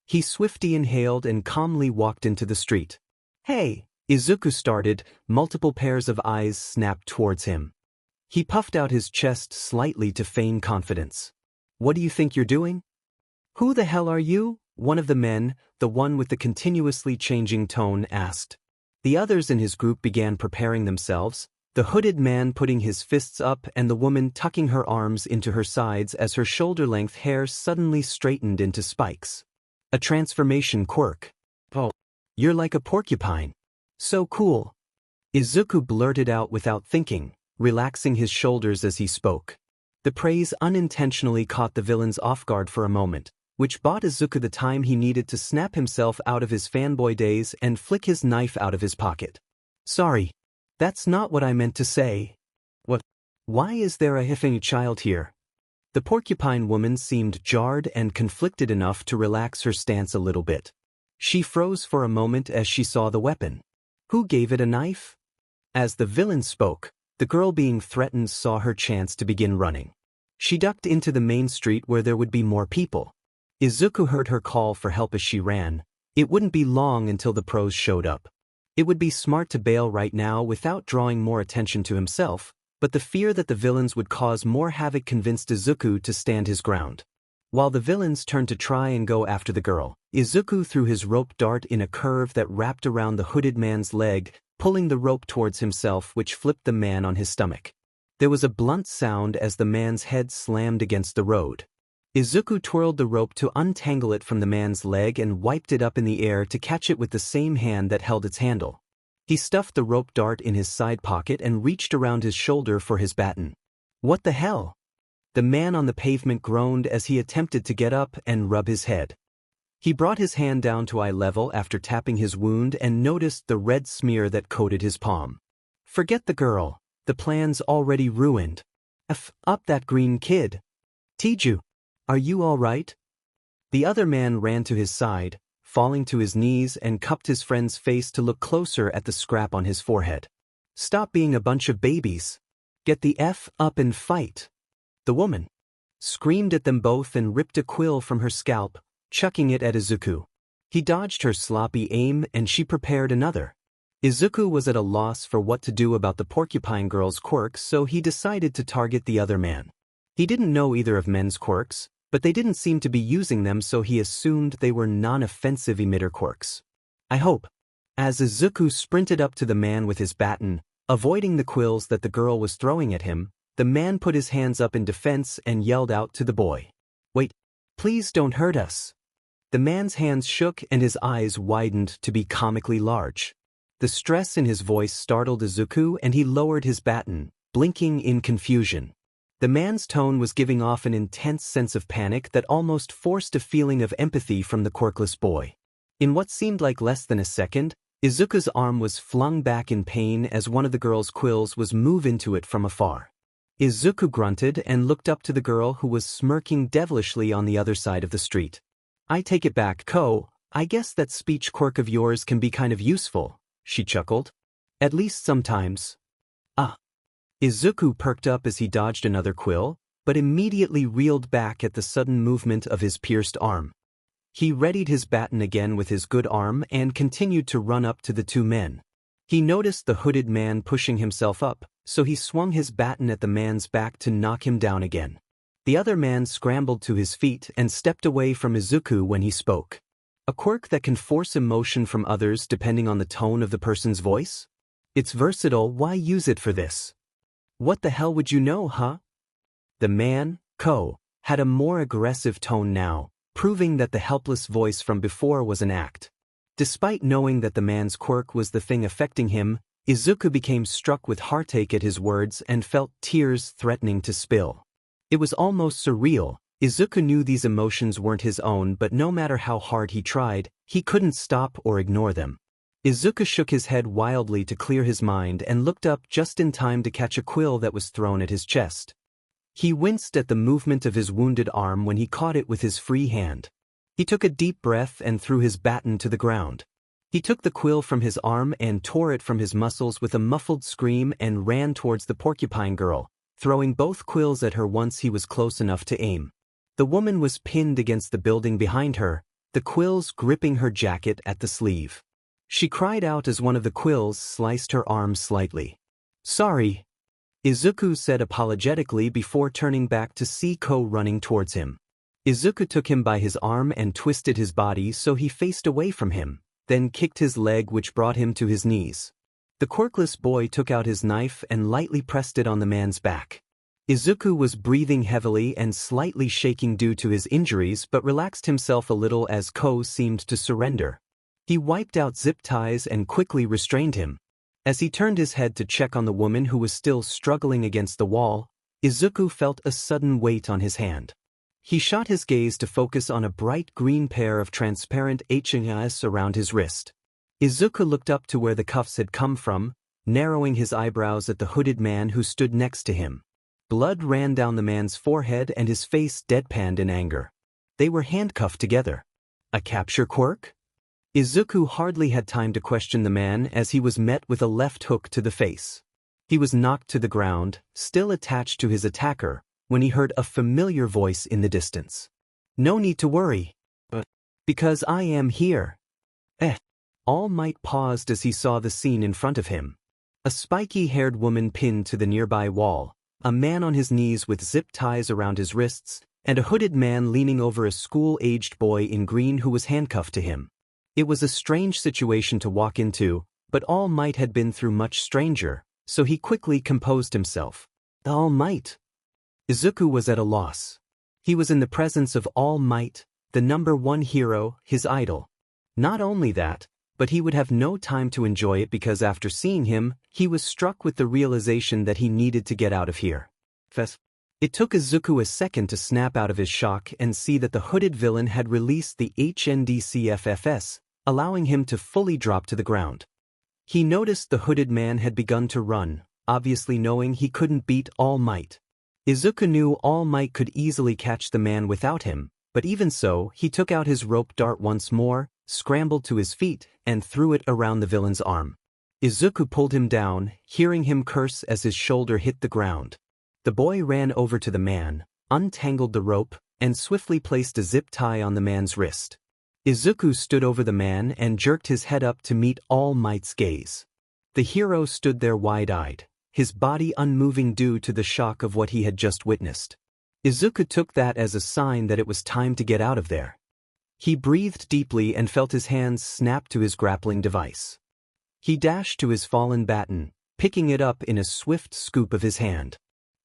Speaker 1: He swiftly inhaled and calmly walked into the street. "Hey!" Izuku started, multiple pairs of eyes snapped towards him. He puffed out his chest slightly to feign confidence. "What do you think you're doing?" "Who the hell are you?" one of the men, the one with the continuously changing tone, asked. The others in his group began preparing themselves, the hooded man putting his fists up and the woman tucking her arms into her sides as her shoulder-length hair suddenly straightened into spikes. "A transformation quirk. Oh, you're like a porcupine. So cool." Izuku blurted out without thinking, relaxing his shoulders as he spoke. The praise unintentionally caught the villains off guard for a moment, which bought Izuku the time he needed to snap himself out of his fanboy days and flick his knife out of his pocket. "Sorry. That's not what I meant to say." "What? Why is there a hiffing child here?" The porcupine woman seemed jarred and conflicted enough to relax her stance a little bit. She froze for a moment as she saw the weapon. Who gave it a knife? As the villain spoke, the girl being threatened saw her chance to begin running. She ducked into the main street where there would be more people. Izuku heard her call for help as she ran. It wouldn't be long until the pros showed up. It would be smart to bail right now without drawing more attention to himself, but the fear that the villains would cause more havoc convinced Izuku to stand his ground. While the villains turned to try and go after the girl, Izuku threw his rope dart in a curve that wrapped around the hooded man's leg, pulling the rope towards himself, which flipped the man on his stomach. There was a blunt sound as the man's head slammed against the road. Izuku twirled the rope to untangle it from the man's leg and wiped it up in the air to catch it with the same hand that held its handle. He stuffed the rope dart in his side pocket and reached around his shoulder for his baton. "What the hell?" The man on the pavement groaned as he attempted to get up and rub his head. He brought his hand down to eye level after tapping his wound and noticed the red smear that coated his palm. "Forget the girl. The plan's already ruined. F up that green kid. Tiju, are you all right?" The other man ran to his side, falling to his knees and cupped his friend's face to look closer at the scrap on his forehead. "Stop being a bunch of babies. Get the F up and fight." The woman screamed at them both and ripped a quill from her scalp, chucking it at Izuku. He dodged her sloppy aim and she prepared another. Izuku was at a loss for what to do about the porcupine girl's quirks, so he decided to target the other man. He didn't know either of men's quirks, but they didn't seem to be using them, so he assumed they were non-offensive emitter quirks. "I hope." As Izuku sprinted up to the man with his baton, avoiding the quills that the girl was throwing at him, the man put his hands up in defense and yelled out to the boy. "Wait, please don't hurt us." The man's hands shook and his eyes widened to be comically large. The stress in his voice startled Izuku and he lowered his baton, blinking in confusion. The man's tone was giving off an intense sense of panic that almost forced a feeling of empathy from the quirkless boy. In what seemed like less than a second, Izuku's arm was flung back in pain as one of the girl's quills was moved into it from afar. Izuku grunted and looked up to the girl who was smirking devilishly on the other side of the street. I take it back, Ko, I guess that speech quirk of yours can be kind of useful, she chuckled. At least sometimes. Ah. Izuku perked up as he dodged another quill, but immediately reeled back at the sudden movement of his pierced arm. He readied his baton again with his good arm and continued to run up to the two men. He noticed the hooded man pushing himself up, so he swung his baton at the man's back to knock him down again. The other man scrambled to his feet and stepped away from Izuku when he spoke. A quirk that can force emotion from others depending on the tone of the person's voice? It's versatile, why use it for this? What the hell would you know, huh? The man, Ko, had a more aggressive tone now, proving that the helpless voice from before was an act. Despite knowing that the man's quirk was the thing affecting him, Izuku became struck with heartache at his words and felt tears threatening to spill. It was almost surreal. Izuku knew these emotions weren't his own, but no matter how hard he tried, he couldn't stop or ignore them. Izuku shook his head wildly to clear his mind and looked up just in time to catch a quill that was thrown at his chest. He winced at the movement of his wounded arm when he caught it with his free hand. He took a deep breath and threw his baton to the ground. He took the quill from his arm and tore it from his muscles with a muffled scream and ran towards the porcupine girl, throwing both quills at her once he was close enough to aim. The woman was pinned against the building behind her, the quills gripping her jacket at the sleeve. She cried out as one of the quills sliced her arm slightly. Sorry, Izuku said apologetically before turning back to see Ko running towards him. Izuku took him by his arm and twisted his body so he faced away from him, then kicked his leg, which brought him to his knees. The quirkless boy took out his knife and lightly pressed it on the man's back. Izuku was breathing heavily and slightly shaking due to his injuries but relaxed himself a little as Ko seemed to surrender. He wiped out zip ties and quickly restrained him. As he turned his head to check on the woman who was still struggling against the wall, Izuku felt a sudden weight on his hand. He shot his gaze to focus on a bright green pair of transparent HNS around his wrist. Izuku looked up to where the cuffs had come from, narrowing his eyebrows at the hooded man who stood next to him. Blood ran down the man's forehead and his face deadpanned in anger. They were handcuffed together. A capture quirk? Izuku hardly had time to question the man as he was met with a left hook to the face. He was knocked to the ground, still attached to his attacker, when he heard a familiar voice in the distance. No need to worry. But because I am here. All Might paused as he saw the scene in front of him. A spiky-haired woman pinned to the nearby wall, a man on his knees with zip ties around his wrists, and a hooded man leaning over a school-aged boy in green who was handcuffed to him. It was a strange situation to walk into, but All Might had been through much stranger, so he quickly composed himself. All Might. Izuku was at a loss. He was in the presence of All Might, the #1 hero, his idol. Not only that, but he would have no time to enjoy it because after seeing him, he was struck with the realization that he needed to get out of here. It took Izuku a second to snap out of his shock and see that the hooded villain had released the HNDCFFS, allowing him to fully drop to the ground. He noticed the hooded man had begun to run, obviously knowing he couldn't beat All Might. Izuku knew All Might could easily catch the man without him, but even so, he took out his rope dart once more, scrambled to his feet, and threw it around the villain's arm. Izuku pulled him down, hearing him curse as his shoulder hit the ground. The boy ran over to the man, untangled the rope, and swiftly placed a zip tie on the man's wrist. Izuku stood over the man and jerked his head up to meet All Might's gaze. The hero stood there wide-eyed, his body unmoving due to the shock of what he had just witnessed. Izuku took that as a sign that it was time to get out of there. He breathed deeply and felt his hands snap to his grappling device. He dashed to his fallen baton, picking it up in a swift scoop of his hand.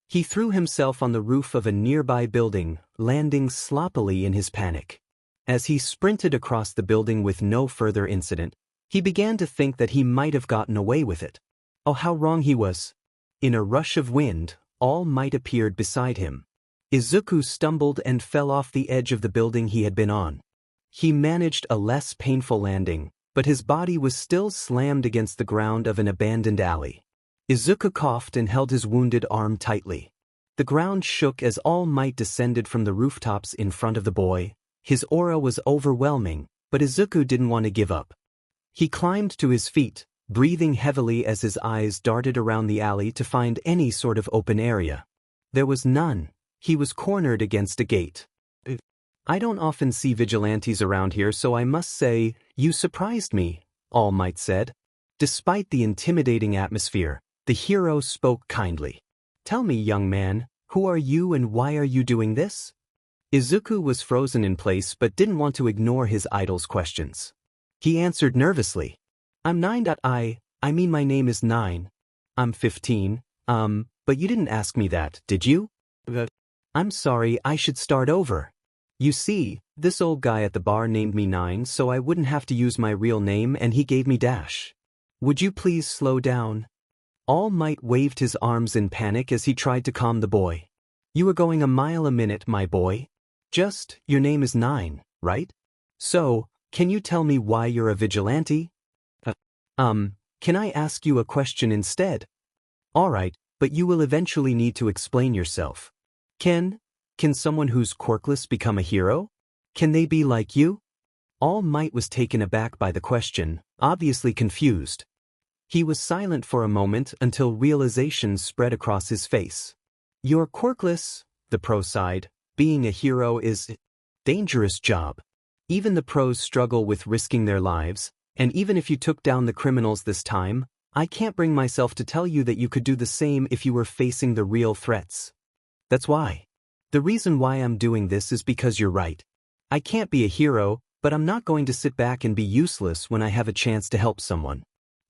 Speaker 1: He threw himself on the roof of a nearby building, landing sloppily in his panic. As he sprinted across the building with no further incident, he began to think that he might have gotten away with it. Oh, how wrong he was. In a rush of wind, All Might appeared beside him. Izuku stumbled and fell off the edge of the building he had been on. He managed a less painful landing, but his body was still slammed against the ground of an abandoned alley. Izuku coughed and held his wounded arm tightly. The ground shook as All Might descended from the rooftops in front of the boy. His aura was overwhelming, but Izuku didn't want to give up. He climbed to his feet, breathing heavily as his eyes darted around the alley to find any sort of open area. There was none. He was cornered against a gate. I don't often see vigilantes around here, so I must say, you surprised me, All Might said. Despite the intimidating atmosphere, the hero spoke kindly. Tell me, young man, who are you and why are you doing this? Izuku was frozen in place but didn't want to ignore his idol's questions. He answered nervously. I'm 9. I mean my name is 9. I'm 15, but you didn't ask me that, did you? I'm sorry, I should start over. You see, this old guy at the bar named me 9 so I wouldn't have to use my real name and he gave me Dash. Would you please slow down? All Might waved his arms in panic as he tried to calm the boy. You are going a mile a minute, my boy. Just, your name is 9, right? So, can you tell me why you're a vigilante? Can I ask you a question instead? Alright, but you will eventually need to explain yourself. Can someone who's quirkless become a hero? Can they be like you? All Might was taken aback by the question, obviously confused. He was silent for a moment until realization spread across his face. You're quirkless, the pro sighed. Being a hero is a dangerous job. Even the pros struggle with risking their lives, and even if you took down the criminals this time, I can't bring myself to tell you that you could do the same if you were facing the real threats. That's why. The reason why I'm doing this is because you're right. I can't be a hero, but I'm not going to sit back and be useless when I have a chance to help someone.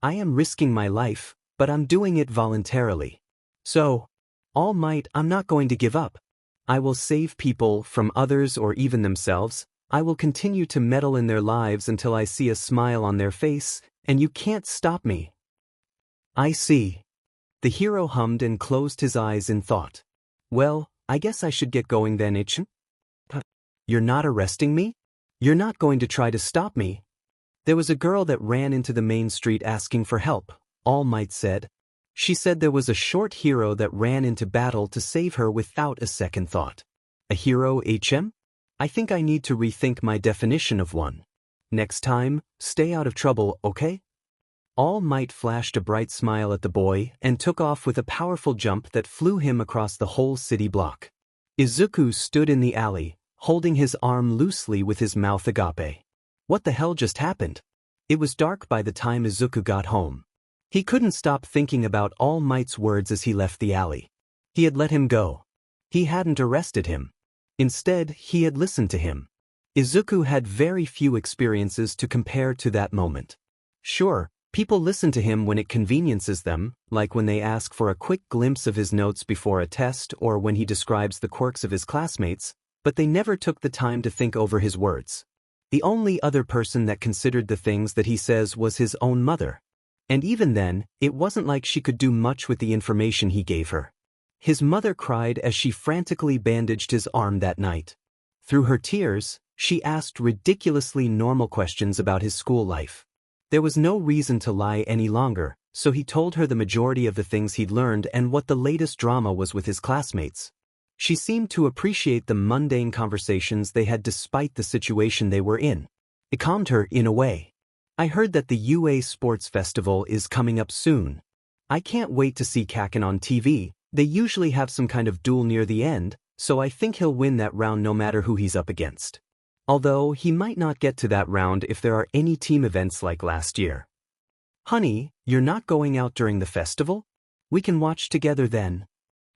Speaker 1: I am risking my life, but I'm doing it voluntarily. So, All Might, I'm not going to give up. I will save people from others or even themselves. I will continue to meddle in their lives until I see a smile on their face, and you can't stop me. I see. The hero hummed and closed his eyes in thought. Well, I guess I should get going then, Ichin. You're not arresting me? You're not going to try to stop me? There was a girl that ran into the main street asking for help, All Might said. She said there was a short hero that ran into battle to save her without a second thought. A hero, HM? I think I need to rethink my definition of one. Next time, stay out of trouble, okay? All Might flashed a bright smile at the boy and took off with a powerful jump that flew him across the whole city block. Izuku stood in the alley, holding his arm loosely with his mouth agape. What the hell just happened? It was dark by the time Izuku got home. He couldn't stop thinking about All Might's words as he left the alley. He had let him go. He hadn't arrested him. Instead, he had listened to him. Izuku had very few experiences to compare to that moment. Sure, people listen to him when it conveniences them, like when they ask for a quick glimpse of his notes before a test or when he describes the quirks of his classmates, but they never took the time to think over his words. The only other person that considered the things that he says was his own mother. And even then, it wasn't like she could do much with the information he gave her. His mother cried as she frantically bandaged his arm that night. Through her tears, she asked ridiculously normal questions about his school life. There was no reason to lie any longer, so he told her the majority of the things he'd learned and what the latest drama was with his classmates. She seemed to appreciate the mundane conversations they had despite the situation they were in. It calmed her in a way. I heard that the UA Sports Festival is coming up soon. I can't wait to see Kaken on TV. They usually have some kind of duel near the end, so I think he'll win that round no matter who he's up against. Although he might not get to that round if there are any team events like last year. Honey, you're not going out during the festival? We can watch together then.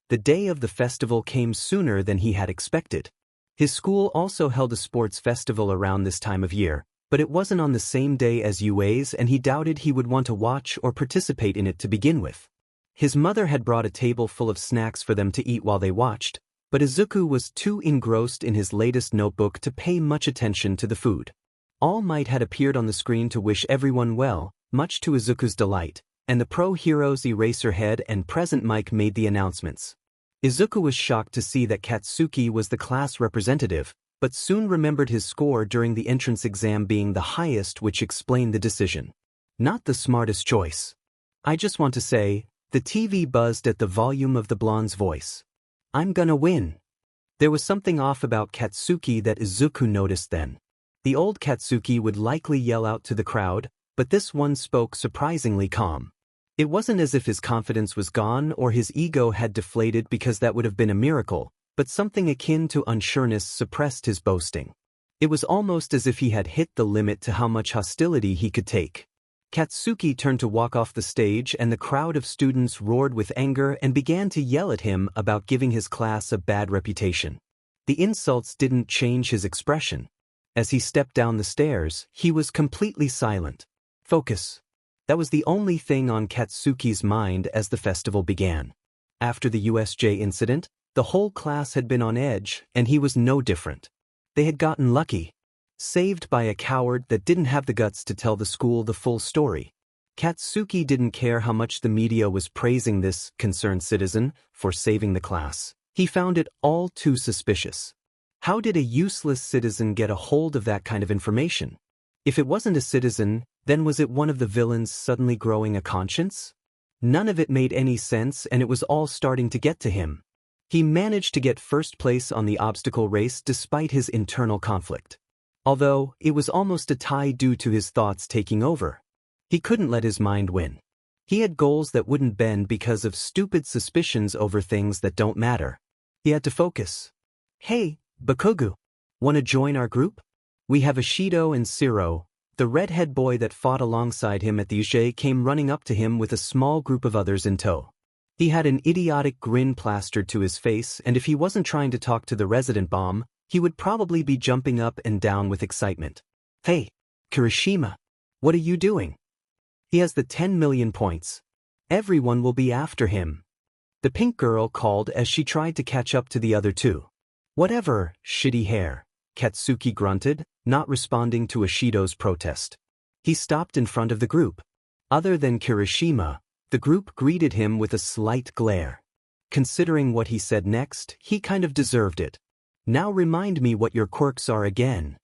Speaker 1: The day of the festival came sooner than he had expected. His school also held a sports festival around this time of year, but it wasn't on the same day as UA's and he doubted he would want to watch or participate in it to begin with. His mother had brought a table full of snacks for them to eat while they watched, but Izuku was too engrossed in his latest notebook to pay much attention to the food. All Might had appeared on the screen to wish everyone well, much to Izuku's delight, and the pro heroes Eraserhead and Present Mike made the announcements. Izuku was shocked to see that Katsuki was the class representative, but soon remembered his score during the entrance exam being the highest, which explained the decision. Not the smartest choice. I just want to say, the TV buzzed at the volume of the blonde's voice. I'm gonna win. There was something off about Katsuki that Izuku noticed then. The old Katsuki would likely yell out to the crowd, but this one spoke surprisingly calm. It wasn't as if his confidence was gone or his ego had deflated, because that would have been a miracle, but something akin to unsureness suppressed his boasting. It was almost as if he had hit the limit to how much hostility he could take. Katsuki turned to walk off the stage, and the crowd of students roared with anger and began to yell at him about giving his class a bad reputation. The insults didn't change his expression. As he stepped down the stairs, he was completely silent. Focus. That was the only thing on Katsuki's mind as the festival began. After the USJ incident, the whole class had been on edge, and he was no different. They had gotten lucky. Saved by a coward that didn't have the guts to tell the school the full story. Katsuki didn't care how much the media was praising this concerned citizen for saving the class. He found it all too suspicious. How did a useless citizen get a hold of that kind of information? If it wasn't a citizen, then was it one of the villains suddenly growing a conscience? None of it made any sense, and it was all starting to get to him. He managed to get first place on the obstacle race despite his internal conflict. Although, it was almost a tie due to his thoughts taking over. He couldn't let his mind win. He had goals that wouldn't bend because of stupid suspicions over things that don't matter. He had to focus. Hey, Bakugo, wanna join our group? We have Ishido and Siro. The redhead boy that fought alongside him at the UJ came running up to him with a small group of others in tow. He had an idiotic grin plastered to his face, and if he wasn't trying to talk to the resident bomb, he would probably be jumping up and down with excitement. Hey, Kirishima, what are you doing? He has the 10 million points. Everyone will be after him. The pink girl called as she tried to catch up to the other two. Whatever, shitty hair, Katsuki grunted, not responding to Ishido's protest. He stopped in front of the group. Other than Kirishima, the group greeted him with a slight glare. Considering what he said next, he kind of deserved it. Now remind me what your quirks are again.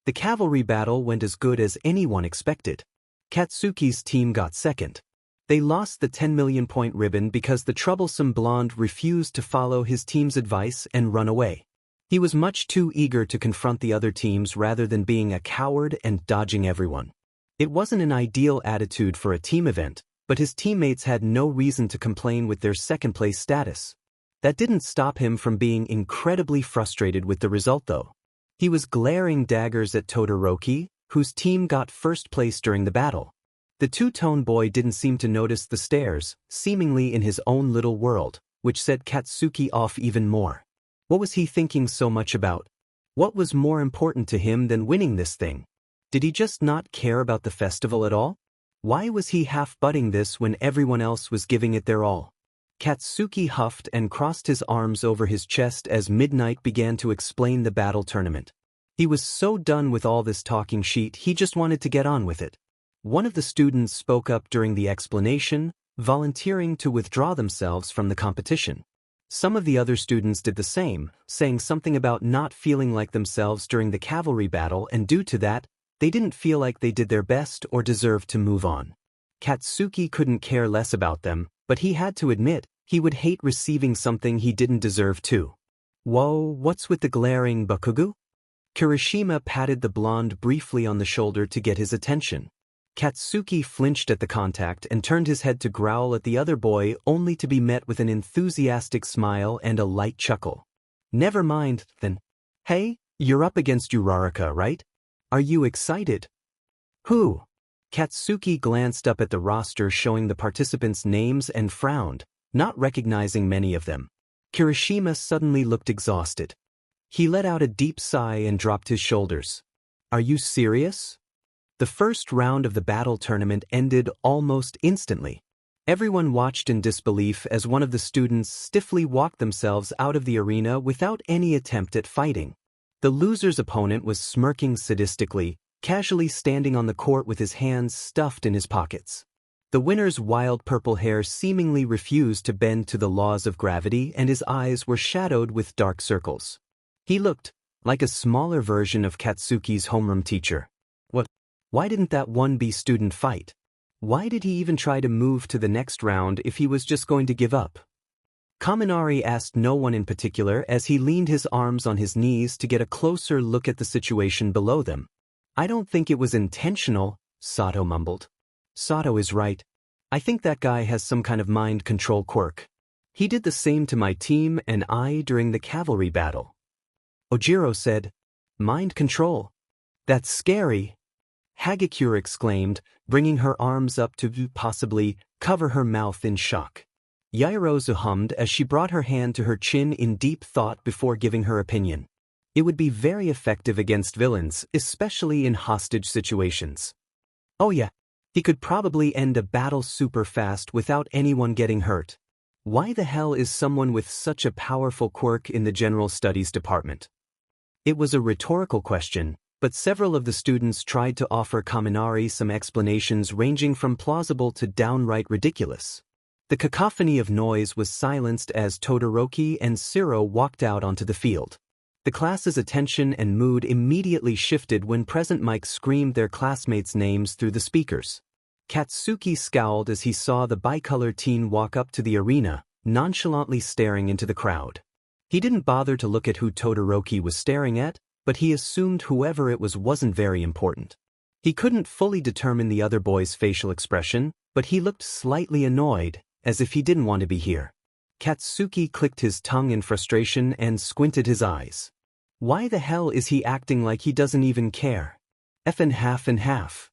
Speaker 1: The cavalry battle went as good as anyone expected. Katsuki's team got second. They lost the 10 million point ribbon because the troublesome blonde refused to follow his team's advice and run away. He was much too eager to confront the other teams rather than being a coward and dodging everyone. It wasn't an ideal attitude for a team event, but his teammates had no reason to complain with their second-place status. That didn't stop him from being incredibly frustrated with the result, though. He was glaring daggers at Todoroki, whose team got first place during the battle. The two-tone boy didn't seem to notice the stares, seemingly in his own little world, which set Katsuki off even more. What was he thinking so much about? What was more important to him than winning this thing? Did he just not care about the festival at all? Why was he half-butting this when everyone else was giving it their all? Katsuki huffed and crossed his arms over his chest as Midnight began to explain the battle tournament. He was so done with all this talking sheet, he just wanted to get on with it. One of the students spoke up during the explanation, volunteering to withdraw themselves from the competition. Some of the other students did the same, saying something about not feeling like themselves during the cavalry battle, and due to that, they didn't feel like they did their best or deserved to move on. Katsuki couldn't care less about them, but he had to admit, he would hate receiving something he didn't deserve too. Whoa, what's with the glaring Bakugo? Kirishima patted the blonde briefly on the shoulder to get his attention. Katsuki flinched at the contact and turned his head to growl at the other boy, only to be met with an enthusiastic smile and a light chuckle. Never mind, then. Hey, you're up against Uraraka, right? Are you excited? Who? Katsuki glanced up at the roster showing the participants' names and frowned, not recognizing many of them. Kirishima suddenly looked exhausted. He let out a deep sigh and dropped his shoulders. Are you serious? The first round of the battle tournament ended almost instantly. Everyone watched in disbelief as one of the students stiffly walked themselves out of the arena without any attempt at fighting. The loser's opponent was smirking sadistically, casually standing on the court with his hands stuffed in his pockets. The winner's wild purple hair seemingly refused to bend to the laws of gravity, and his eyes were shadowed with dark circles. He looked like a smaller version of Katsuki's homeroom teacher. What? Why didn't that 1B student fight? Why did he even try to move to the next round if he was just going to give up? Kaminari asked no one in particular as he leaned his arms on his knees to get a closer look at the situation below them. I don't think it was intentional, Sato mumbled. Sato is right. I think that guy has some kind of mind control quirk. He did the same to my team and I during the cavalry battle. Ojiro said, mind control? That's scary. Hagakure exclaimed, bringing her arms up to possibly cover her mouth in shock. Yairozu hummed as she brought her hand to her chin in deep thought before giving her opinion. It would be very effective against villains, especially in hostage situations. Oh yeah, he could probably end a battle super fast without anyone getting hurt. Why the hell is someone with such a powerful quirk in the General Studies department? It was a rhetorical question, but several of the students tried to offer Kaminari some explanations ranging from plausible to downright ridiculous. The cacophony of noise was silenced as Todoroki and Shiro walked out onto the field. The class's attention and mood immediately shifted when Present Mike screamed their classmates' names through the speakers. Katsuki scowled as he saw the bicolor teen walk up to the arena, nonchalantly staring into the crowd. He didn't bother to look at who Todoroki was staring at, but he assumed whoever it was wasn't very important. He couldn't fully determine the other boy's facial expression, but he looked slightly annoyed, as if he didn't want to be here. Katsuki clicked his tongue in frustration and squinted his eyes. Why the hell is he acting like he doesn't even care? Effin' half and half.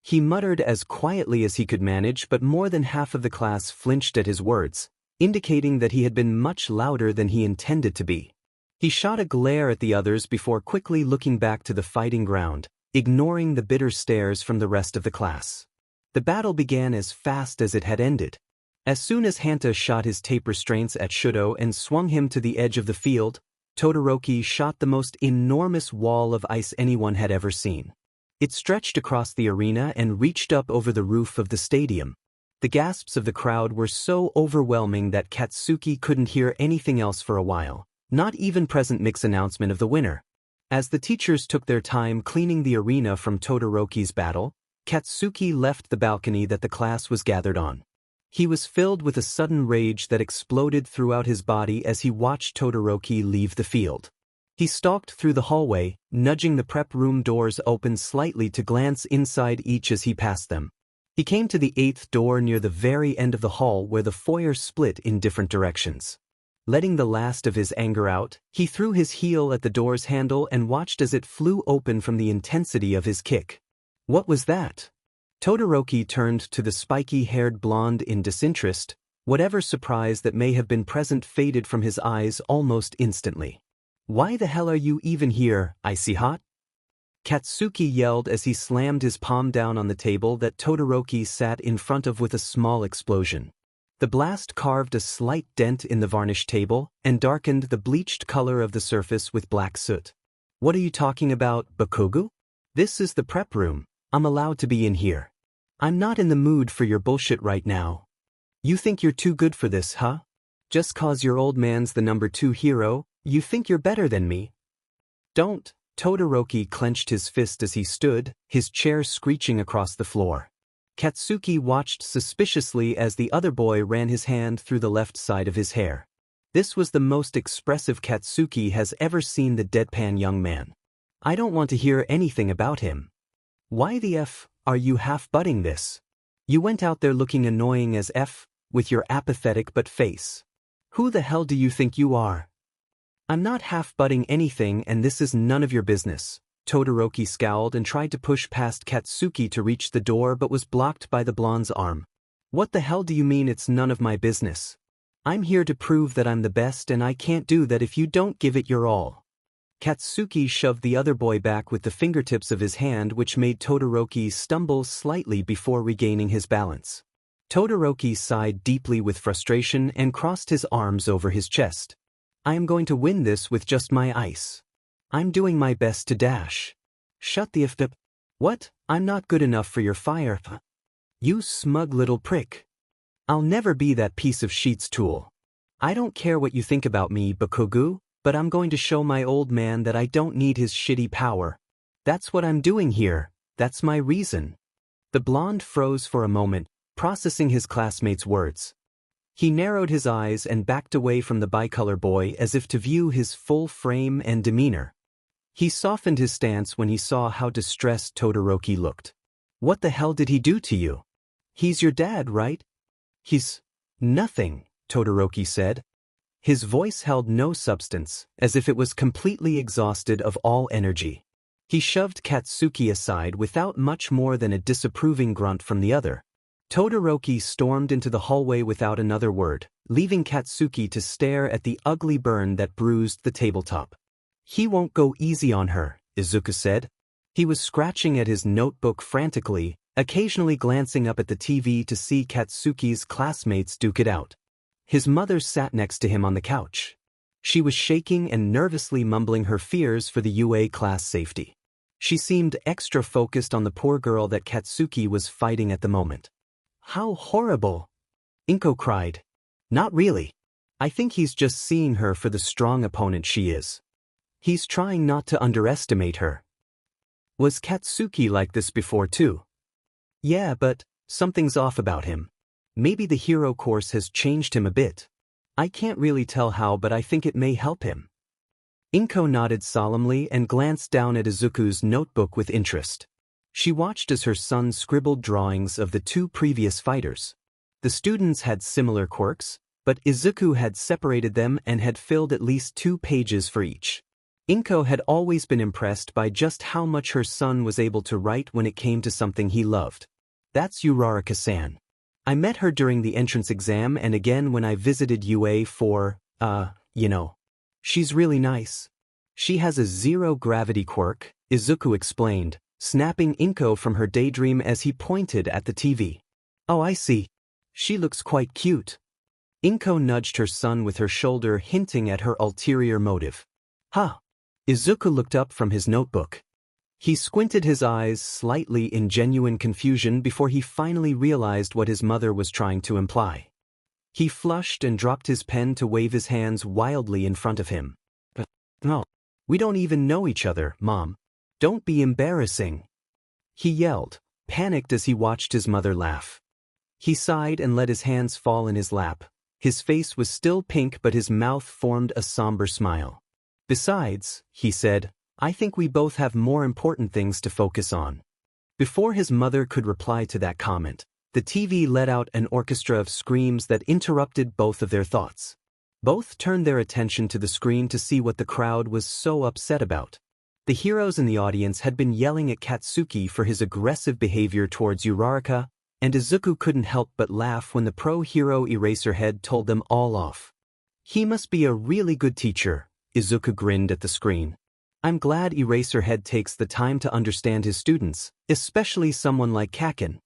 Speaker 1: He muttered as quietly as he could manage, but more than half of the class flinched at his words, indicating that he had been much louder than he intended to be. He shot a glare at the others before quickly looking back to the fighting ground, ignoring the bitter stares from the rest of the class. The battle began as fast as it had ended. As soon as Hanta shot his tape restraints at Shudo and swung him to the edge of the field, Todoroki shot the most enormous wall of ice anyone had ever seen. It stretched across the arena and reached up over the roof of the stadium. The gasps of the crowd were so overwhelming that Katsuki couldn't hear anything else for a while, not even Present Mic's announcement of the winner. As the teachers took their time cleaning the arena from Todoroki's battle, Katsuki left the balcony that the class was gathered on. He was filled with a sudden rage that exploded throughout his body as he watched Todoroki leave the field. He stalked through the hallway, nudging the prep room doors open slightly to glance inside each as he passed them. He came to the 8th door near the very end of the hall where the foyer split in different directions. Letting the last of his anger out, he threw his heel at the door's handle and watched as it flew open from the intensity of his kick. What was that? Todoroki turned to the spiky-haired blonde in disinterest. Whatever surprise that may have been present faded from his eyes almost instantly. Why the hell are you even here, Icy Hot? Katsuki yelled as he slammed his palm down on the table that Todoroki sat in front of with a small explosion. The blast carved a slight dent in the varnished table and darkened the bleached color of the surface with black soot. What are you talking about, Bakugo? This is the prep room. I'm allowed to be in here. I'm not in the mood for your bullshit right now. You think you're too good for this, huh? Just cause your old man's the number 2 hero, you think you're better than me? Don't. Todoroki clenched his fist as he stood, his chair screeching across the floor. Katsuki watched suspiciously as the other boy ran his hand through the left side of his hair. This was the most expressive Katsuki has ever seen the deadpan young man. I don't want to hear anything about him. Why the F are you half-butting this? You went out there looking annoying as F, with your apathetic but face. Who the hell do you think you are? I'm not half-butting anything and this is none of your business. Todoroki scowled and tried to push past Katsuki to reach the door but was blocked by the blonde's arm. What the hell do you mean it's none of my business? I'm here to prove that I'm the best and I can't do that if you don't give it your all. Katsuki shoved the other boy back with the fingertips of his hand, which made Todoroki stumble slightly before regaining his balance. Todoroki sighed deeply with frustration and crossed his arms over his chest. I am going to win this with just my ice. I'm doing my best to dash. Shut the f up. What? I'm not good enough for your fire. You smug little prick. I'll never be that piece of sheet's tool. I don't care what you think about me, Bakugo, but I'm going to show my old man that I don't need his shitty power. That's what I'm doing here. That's my reason. The blonde froze for a moment, processing his classmate's words. He narrowed his eyes and backed away from the bicolor boy as if to view his full frame and demeanor. He softened his stance when he saw how distressed Todoroki looked. What the hell did he do to you? He's your dad, right? He's nothing, Todoroki said. His voice held no substance, as if it was completely exhausted of all energy. He shoved Katsuki aside without much more than a disapproving grunt from the other. Todoroki stormed into the hallway without another word, leaving Katsuki to stare at the ugly burn that bruised the tabletop. He won't go easy on her, Izuku said. He was scratching at his notebook frantically, occasionally glancing up at the TV to see Katsuki's classmates duke it out. His mother sat next to him on the couch. She was shaking and nervously mumbling her fears for the UA class safety. She seemed extra focused on the poor girl that Katsuki was fighting at the moment. How horrible! Inko cried. Not really. I think he's just seeing her for the strong opponent she is. He's trying not to underestimate her. Was Katsuki like this before too? Yeah, but something's off about him. Maybe the hero course has changed him a bit. I can't really tell how, but I think it may help him. Inko nodded solemnly and glanced down at Izuku's notebook with interest. She watched as her son scribbled drawings of the two previous fighters. The students had similar quirks, but Izuku had separated them and had filled at least 2 pages for each. Inko had always been impressed by just how much her son was able to write when it came to something he loved. That's Uraraka-san. I met her during the entrance exam and again when I visited UA for, She's really nice. She has a zero-gravity quirk, Izuku explained, snapping Inko from her daydream as he pointed at the TV. Oh, I see. She looks quite cute. Inko nudged her son with her shoulder, hinting at her ulterior motive. Huh. Izuku looked up from his notebook. He squinted his eyes slightly in genuine confusion before he finally realized what his mother was trying to imply. He flushed and dropped his pen to wave his hands wildly in front of him. But no, we don't even know each other, Mom. Don't be embarrassing. He yelled, panicked as he watched his mother laugh. He sighed and let his hands fall in his lap. His face was still pink, but his mouth formed a somber smile. Besides, he said, I think we both have more important things to focus on. Before his mother could reply to that comment, the TV let out an orchestra of screams that interrupted both of their thoughts. Both turned their attention to the screen to see what the crowd was so upset about. The heroes in the audience had been yelling at Katsuki for his aggressive behavior towards Uraraka, and Izuku couldn't help but laugh when the pro-hero Eraserhead told them all off. He must be a really good teacher, Izuku grinned at the screen. I'm glad Eraserhead takes the time to understand his students, especially someone like Kaken.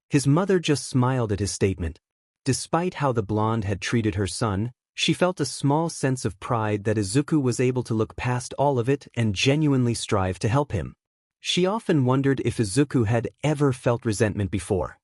Speaker 1: His mother just smiled at his statement. Despite how the blonde had treated her son, she felt a small sense of pride that Izuku was able to look past all of it and genuinely strive to help him. She often wondered if Izuku had ever felt resentment before.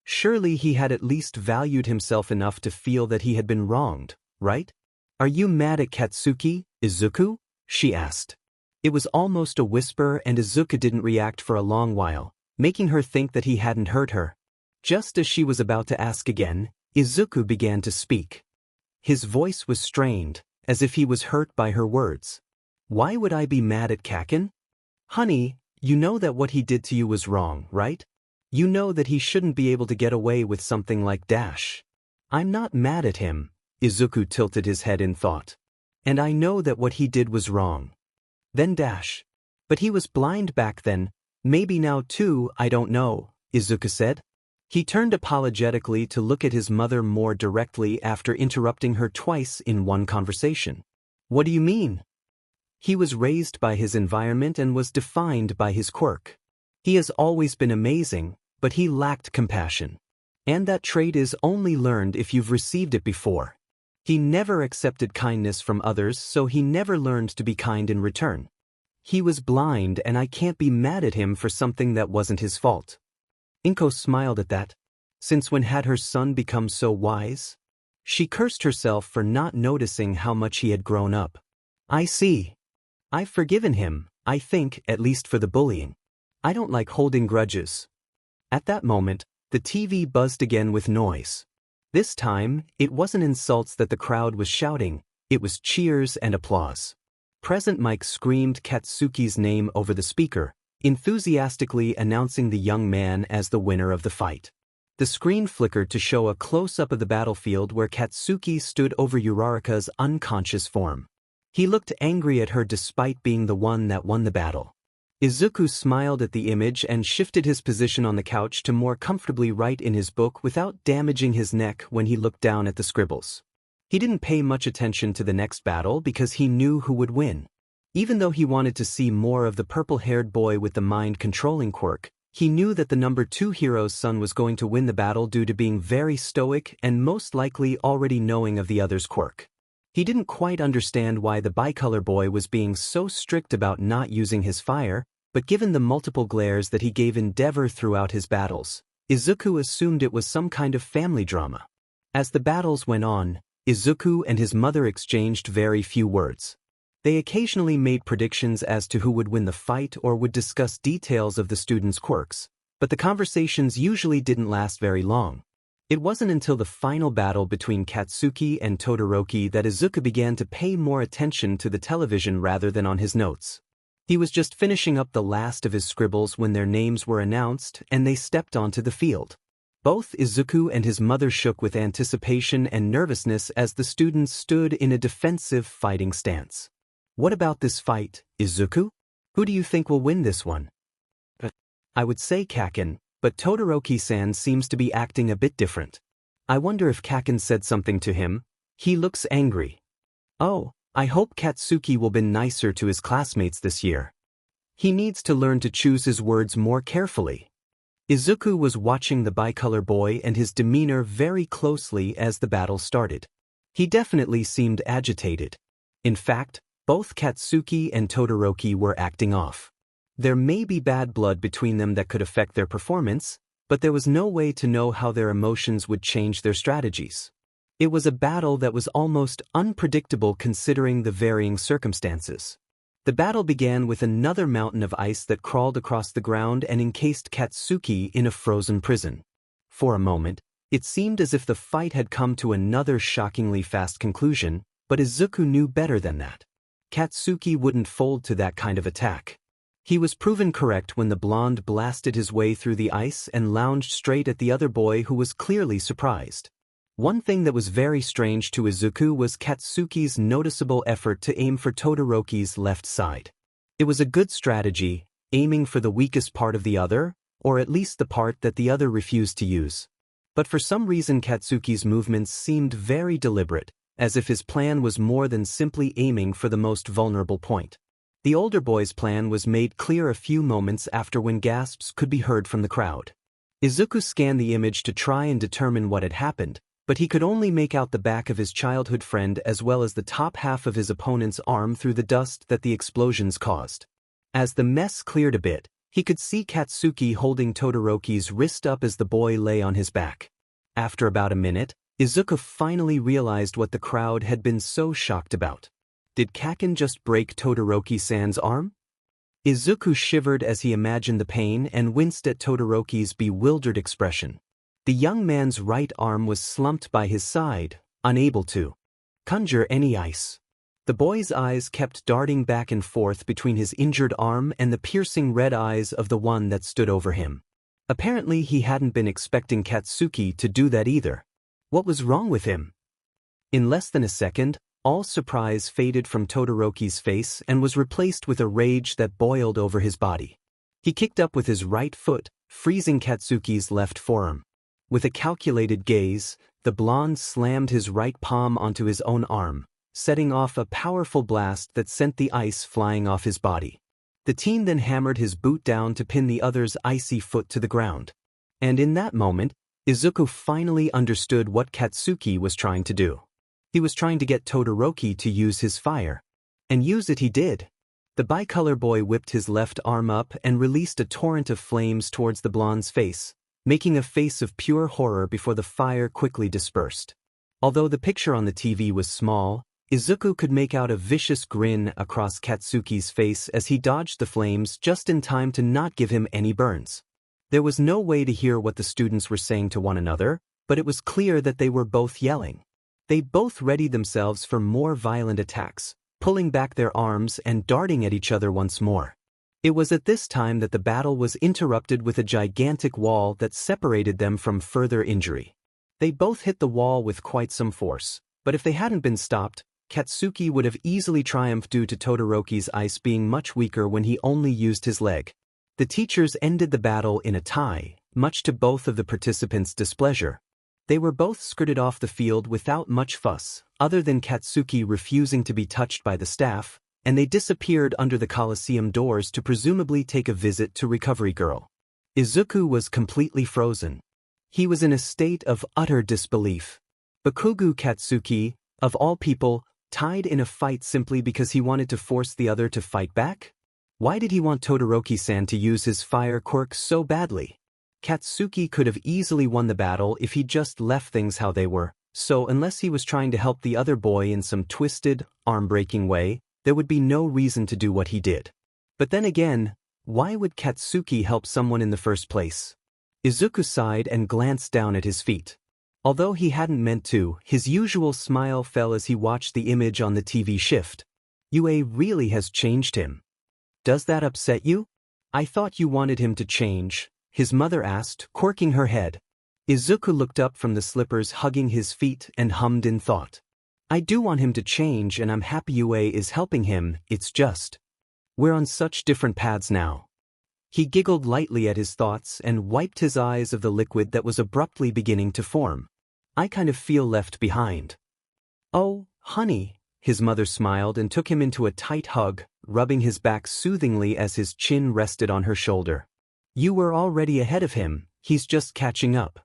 Speaker 1: Surely he had at least valued himself enough to feel that he had been wronged, right? Are you mad at Katsuki, Izuku? She asked. It was almost a whisper, and Izuku didn't react for a long while, making her think that he hadn't heard her. Just as she was about to ask again, Izuku began to speak. His voice was strained, as if he was hurt by her words. Why would I be mad at Kaken? Honey, you know that what he did to you was wrong, right? You know that he shouldn't be able to get away with something like Dash. I'm not mad at him, Izuku tilted his head in thought. And I know that what he did was wrong. Then Dash. But he was blind back then, maybe now too, I don't know, Izuku said. He turned apologetically to look at his mother more directly after interrupting her twice in one conversation. What do you mean? He was raised by his environment and was defined by his quirk. He has always been amazing, but he lacked compassion. And that trait is only learned if you've received it before. He never accepted kindness from others, so he never learned to be kind in return. He was blind, and I can't be mad at him for something that wasn't his fault. Inko smiled at that. Since when had her son become so wise? She cursed herself for not noticing how much he had grown up. I see. I've forgiven him, I think, at least for the bullying. I don't like holding grudges. At that moment, the TV buzzed again with noise. This time, it wasn't insults that the crowd was shouting, it was cheers and applause. Present Mike screamed Katsuki's name over the speaker, enthusiastically announcing the young man as the winner of the fight. The screen flickered to show a close-up of the battlefield where Katsuki stood over Uraraka's unconscious form. He looked angry at her despite being the one that won the battle. Izuku smiled at the image and shifted his position on the couch to more comfortably write in his book without damaging his neck when he looked down at the scribbles. He didn't pay much attention to the next battle because he knew who would win. Even though he wanted to see more of the purple-haired boy with the mind-controlling quirk, he knew that the number 2 hero's son was going to win the battle due to being very stoic and most likely already knowing of the other's quirk. He didn't quite understand why the bicolor boy was being so strict about not using his fire, but given the multiple glares that he gave Endeavor throughout his battles, Izuku assumed it was some kind of family drama. As the battles went on, Izuku and his mother exchanged very few words. They occasionally made predictions as to who would win the fight or would discuss details of the students' quirks, but the conversations usually didn't last very long. It wasn't until the final battle between Katsuki and Todoroki that Izuku began to pay more attention to the television rather than on his notes. He was just finishing up the last of his scribbles when their names were announced and they stepped onto the field. Both Izuku and his mother shook with anticipation and nervousness as the students stood in a defensive fighting stance. What about this fight, Izuku? Who do you think will win this one? I would say Kaken, but Todoroki-san seems to be acting a bit different. I wonder if Kaken said something to him. He looks angry. Oh, I hope Katsuki will be nicer to his classmates this year. He needs to learn to choose his words more carefully. Izuku was watching the bicolor boy and his demeanor very closely as the battle started. He definitely seemed agitated. In fact, both Katsuki and Todoroki were acting off. There may be bad blood between them that could affect their performance, but there was no way to know how their emotions would change their strategies. It was a battle that was almost unpredictable considering the varying circumstances. The battle began with another mountain of ice that crawled across the ground and encased Katsuki in a frozen prison. For a moment, it seemed as if the fight had come to another shockingly fast conclusion, but Izuku knew better than that. Katsuki wouldn't fold to that kind of attack. He was proven correct when the blonde blasted his way through the ice and lounged straight at the other boy who was clearly surprised. One thing that was very strange to Izuku was Katsuki's noticeable effort to aim for Todoroki's left side. It was a good strategy, aiming for the weakest part of the other, or at least the part that the other refused to use. But for some reason Katsuki's movements seemed very deliberate, as if his plan was more than simply aiming for the most vulnerable point. The older boy's plan was made clear a few moments after when gasps could be heard from the crowd. Izuku scanned the image to try and determine what had happened, but he could only make out the back of his childhood friend as well as the top half of his opponent's arm through the dust that the explosions caused. As the mess cleared a bit, he could see Katsuki holding Todoroki's wrist up as the boy lay on his back. After about a minute, Izuku finally realized what the crowd had been so shocked about. Did Kaken just break Todoroki-san's arm? Izuku shivered as he imagined the pain and winced at Todoroki's bewildered expression. The young man's right arm was slumped by his side, unable to conjure any ice. The boy's eyes kept darting back and forth between his injured arm and the piercing red eyes of the one that stood over him. Apparently he hadn't been expecting Katsuki to do that either. What was wrong with him? In less than a second, all surprise faded from Todoroki's face and was replaced with a rage that boiled over his body. He kicked up with his right foot, freezing Katsuki's left forearm. With a calculated gaze, the blonde slammed his right palm onto his own arm, setting off a powerful blast that sent the ice flying off his body. The teen then hammered his boot down to pin the other's icy foot to the ground. And in that moment, Izuku finally understood what Katsuki was trying to do. He was trying to get Todoroki to use his fire. And use it he did. The bicolor boy whipped his left arm up and released a torrent of flames towards the blonde's face, making a face of pure horror before the fire quickly dispersed. Although the picture on the TV was small, Izuku could make out a vicious grin across Katsuki's face as he dodged the flames just in time to not give him any burns. There was no way to hear what the students were saying to one another, but it was clear that they were both yelling. They both readied themselves for more violent attacks, pulling back their arms and darting at each other once more. It was at this time that the battle was interrupted with a gigantic wall that separated them from further injury. They both hit the wall with quite some force, but if they hadn't been stopped, Katsuki would have easily triumphed due to Todoroki's ice being much weaker when he only used his leg. The teachers ended the battle in a tie, much to both of the participants' displeasure. They were both skirted off the field without much fuss, other than Katsuki refusing to be touched by the staff, and they disappeared under the Coliseum doors to presumably take a visit to Recovery Girl. Izuku was completely frozen. He was in a state of utter disbelief. Bakugo Katsuki, of all people, tied in a fight simply because he wanted to force the other to fight back? Why did he want Todoroki-san to use his fire quirk so badly? Katsuki could have easily won the battle if he'd just left things how they were, so unless he was trying to help the other boy in some twisted, arm-breaking way, there would be no reason to do what he did. But then again, why would Katsuki help someone in the first place? Izuku sighed and glanced down at his feet. Although he hadn't meant to, his usual smile fell as he watched the image on the TV shift. Yue really has changed him. Does that upset you? I thought you wanted him to change, his mother asked, quirking her head. Izuku looked up from the slippers hugging his feet and hummed in thought. I do want him to change and I'm happy Yue is helping him, it's just. We're on such different paths now. He giggled lightly at his thoughts and wiped his eyes of the liquid that was abruptly beginning to form. I kind of feel left behind. Oh, honey, his mother smiled and took him into a tight hug, rubbing his back soothingly as his chin rested on her shoulder. You were already ahead of him, he's just catching up.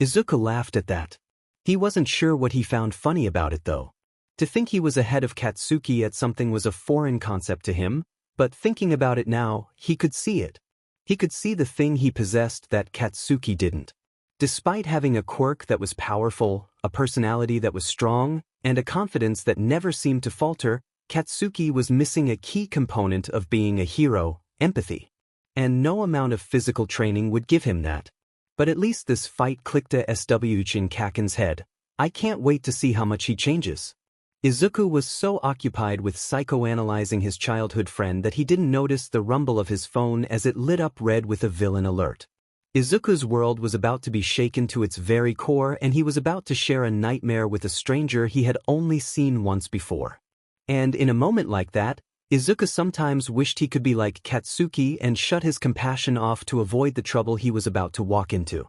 Speaker 1: Izuku laughed at that. He wasn't sure what he found funny about it though. To think he was ahead of Katsuki at something was a foreign concept to him, but thinking about it now, he could see it. He could see the thing he possessed that Katsuki didn't. Despite having a quirk that was powerful, a personality that was strong, and a confidence that never seemed to falter, Katsuki was missing a key component of being a hero, empathy. And no amount of physical training would give him that. But at least this fight clicked a SWH in Kaken's head. I can't wait to see how much he changes. Izuku was so occupied with psychoanalyzing his childhood friend that he didn't notice the rumble of his phone as it lit up red with a villain alert. Izuku's world was about to be shaken to its very core and he was about to share a nightmare with a stranger he had only seen once before. And in a moment like that, Izuku sometimes wished he could be like Katsuki and shut his compassion off to avoid the trouble he was about to walk into.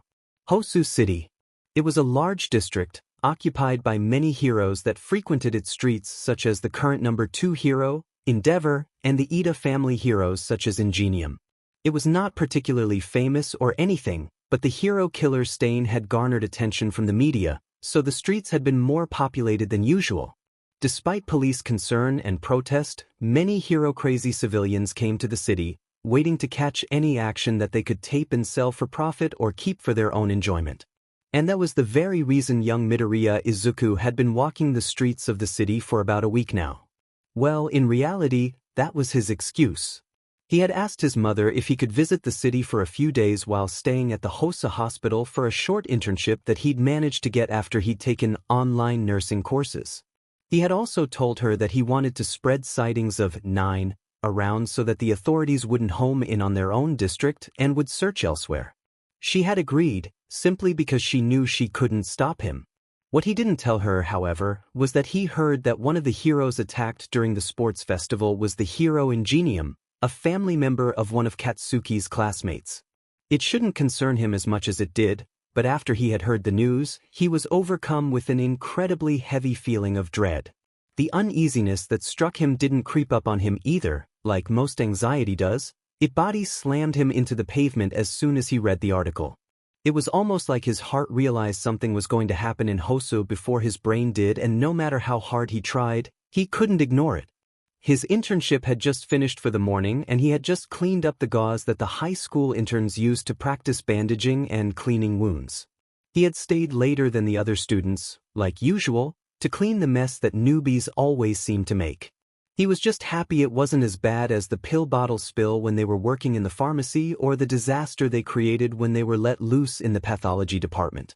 Speaker 1: Hosu City. It was a large district, occupied by many heroes that frequented its streets such as the current number 2 hero, Endeavor, and the Iida family heroes such as Ingenium. It was not particularly famous or anything, but the hero killer stain had garnered attention from the media, so the streets had been more populated than usual. Despite police concern and protest, many hero-crazy civilians came to the city, waiting to catch any action that they could tape and sell for profit or keep for their own enjoyment. And that was the very reason young Midoriya Izuku had been walking the streets of the city for about a week now. Well, in reality, that was his excuse. He had asked his mother if he could visit the city for a few days while staying at the Hosu hospital for a short internship that he'd managed to get after he'd taken online nursing courses. He had also told her that he wanted to spread sightings of 9 around so that the authorities wouldn't home in on their own district and would search elsewhere. She had agreed, simply because she knew she couldn't stop him. What he didn't tell her, however, was that he heard that one of the heroes attacked during the sports festival was the hero Ingenium, a family member of one of Katsuki's classmates. It shouldn't concern him as much as it did, but after he had heard the news, he was overcome with an incredibly heavy feeling of dread. The uneasiness that struck him didn't creep up on him either, like most anxiety does. It body slammed him into the pavement as soon as he read the article. It was almost like his heart realized something was going to happen in Hosu before his brain did, and no matter how hard he tried, he couldn't ignore it. His internship had just finished for the morning and he had just cleaned up the gauze that the high school interns used to practice bandaging and cleaning wounds. He had stayed later than the other students, like usual, to clean the mess that newbies always seem to make. He was just happy it wasn't as bad as the pill bottle spill when they were working in the pharmacy or the disaster they created when they were let loose in the pathology department.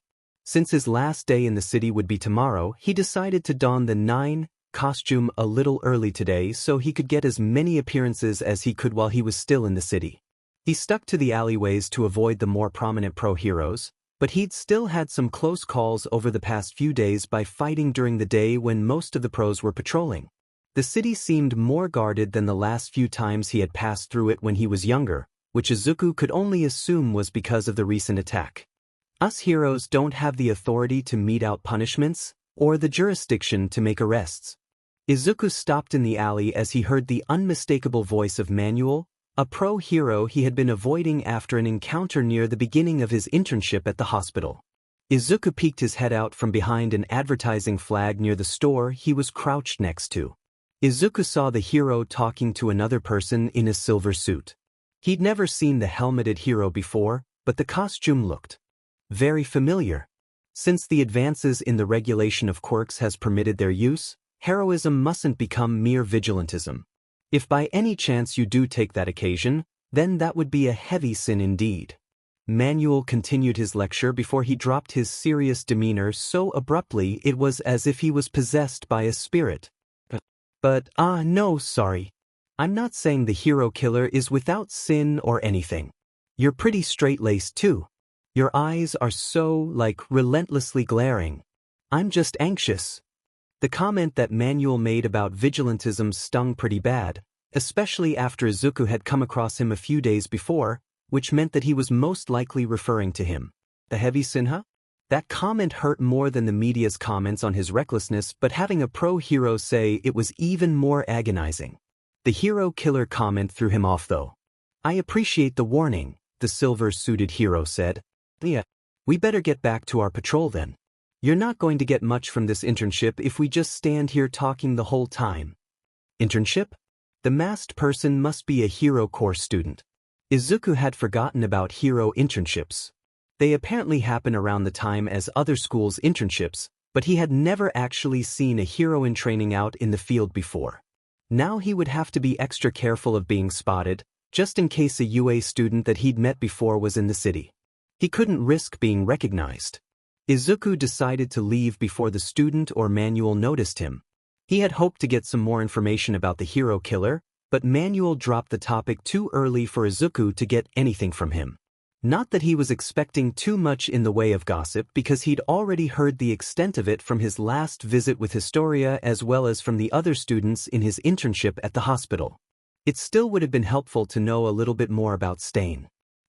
Speaker 1: Since his last day in the city would be tomorrow, he decided to don the 9 costume a little early today so he could get as many appearances as he could while he was still in the city. He stuck to the alleyways to avoid the more prominent pro-heroes, but he'd still had some close calls over the past few days by fighting during the day when most of the pros were patrolling. The city seemed more guarded than the last few times he had passed through it when he was younger, which Izuku could only assume was because of the recent attack. Us heroes don't have the authority to mete out punishments, or the jurisdiction to make arrests. Izuku stopped in the alley as he heard the unmistakable voice of Manuel, a pro-hero he had been avoiding after an encounter near the beginning of his internship at the hospital. Izuku peeked his head out from behind an advertising flag near the store he was crouched next to. Izuku saw the hero talking to another person in a silver suit. He'd never seen the helmeted hero before, but the costume looked very familiar. Since the advances in the regulation of quirks has permitted their use, heroism mustn't become mere vigilantism. If by any chance you do take that occasion, then that would be a heavy sin indeed. Manuel continued his lecture before he dropped his serious demeanor so abruptly it was as if he was possessed by a spirit. No, sorry. I'm not saying the hero killer is without sin or anything. You're pretty straight-laced too. Your eyes are so, relentlessly glaring. I'm just anxious. The comment that Manuel made about vigilantism stung pretty bad, especially after Izuku had come across him a few days before, which meant that he was most likely referring to him. The heavy sinha? That comment hurt more than the media's comments on his recklessness, but having a pro-hero say it was even more agonizing. The hero-killer comment threw him off though. I appreciate the warning, the silver-suited hero said. Yeah, we better get back to our patrol then. You're not going to get much from this internship if we just stand here talking the whole time. Internship? The masked person must be a hero course student. Izuku had forgotten about hero internships. They apparently happen around the time as other schools' internships, but he had never actually seen a hero in training out in the field before. Now he would have to be extra careful of being spotted, just in case a UA student that he'd met before was in the city. He couldn't risk being recognized. Izuku decided to leave before the student or Manuel noticed him. He had hoped to get some more information about the hero killer, but Manuel dropped the topic too early for Izuku to get anything from him. Not that he was expecting too much in the way of gossip because he'd already heard the extent of it from his last visit with Historia as well as from the other students in his internship at the hospital. It still would have been helpful to know a little bit more about Stain.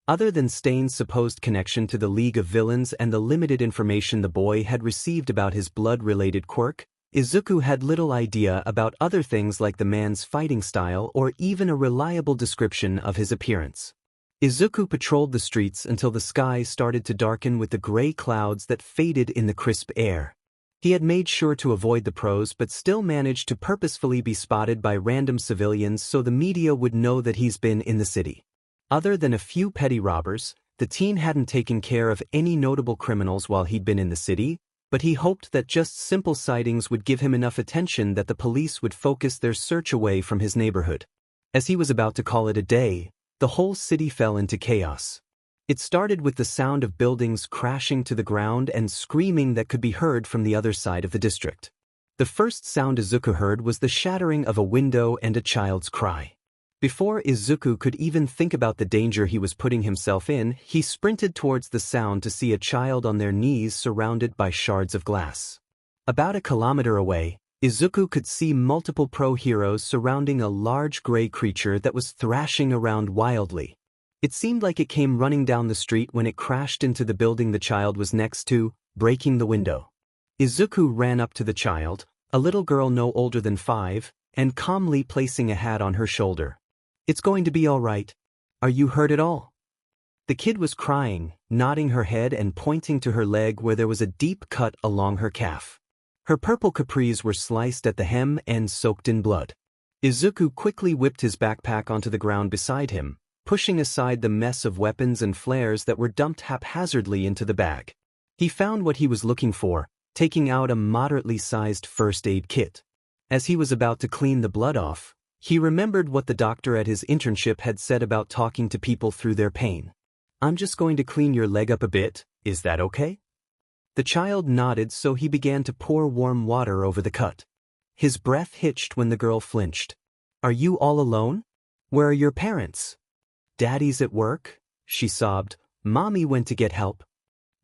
Speaker 1: Other than Stain's supposed connection to the League of Villains and the limited information the boy had received about his blood-related quirk, Izuku had little idea about other things like the man's fighting style or even a reliable description of his appearance. Izuku patrolled the streets until the sky started to darken with the gray clouds that faded in the crisp air. He had made sure to avoid the pros but still managed to purposefully be spotted by random civilians so the media would know that he's been in the city. Other than a few petty robbers, the teen hadn't taken care of any notable criminals while he'd been in the city, but he hoped that just simple sightings would give him enough attention that the police would focus their search away from his neighborhood. As he was about to call it a day, the whole city fell into chaos. It started with the sound of buildings crashing to the ground and screaming that could be heard from the other side of the district. The first sound Izuku heard was the shattering of a window and a child's cry. Before Izuku could even think about the danger he was putting himself in, he sprinted towards the sound to see a child on their knees surrounded by shards of glass. About a kilometer away, Izuku could see multiple pro-heroes surrounding a large gray creature that was thrashing around wildly. It seemed like it came running down the street when it crashed into the building the child was next to, breaking the window. Izuku ran up to the child, a little girl no older than 5, and calmly placing a hat on her shoulder. It's going to be all right. Are you hurt at all? The kid was crying, nodding her head and pointing to her leg where there was a deep cut along her calf. Her purple capris were sliced at the hem and soaked in blood. Izuku quickly whipped his backpack onto the ground beside him, pushing aside the mess of weapons and flares that were dumped haphazardly into the bag. He found what he was looking for, taking out a moderately sized first aid kit. As he was about to clean the blood off, he remembered what the doctor at his internship had said about talking to people through their pain. I'm just going to clean your leg up a bit, is that okay? The child nodded, so he began to pour warm water over the cut. His breath hitched when the girl flinched. "Are you all alone? Where are your parents?" "Daddy's at work," she sobbed. "Mommy went to get help."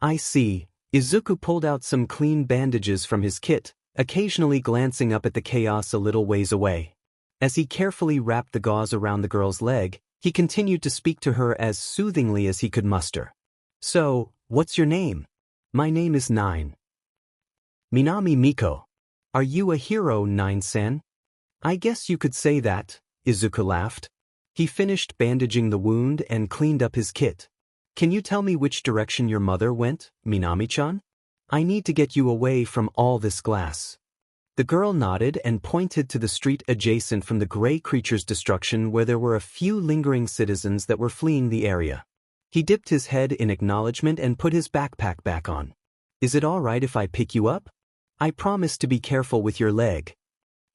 Speaker 1: "I see." Izuku pulled out some clean bandages from his kit, occasionally glancing up at the chaos a little ways away. As he carefully wrapped the gauze around the girl's leg, he continued to speak to her as soothingly as he could muster. "So, what's your name?" "My name is Nine. Minami Miko." "Are you a hero, Nine-san?" "I guess you could say that," Izuku laughed. He finished bandaging the wound and cleaned up his kit. "Can you tell me which direction your mother went, Minami-chan? I need to get you away from all this glass." The girl nodded and pointed to the street adjacent from the gray creature's destruction, where there were a few lingering citizens that were fleeing the area. He dipped his head in acknowledgement and put his backpack back on. "Is it all right if I pick you up? I promise to be careful with your leg."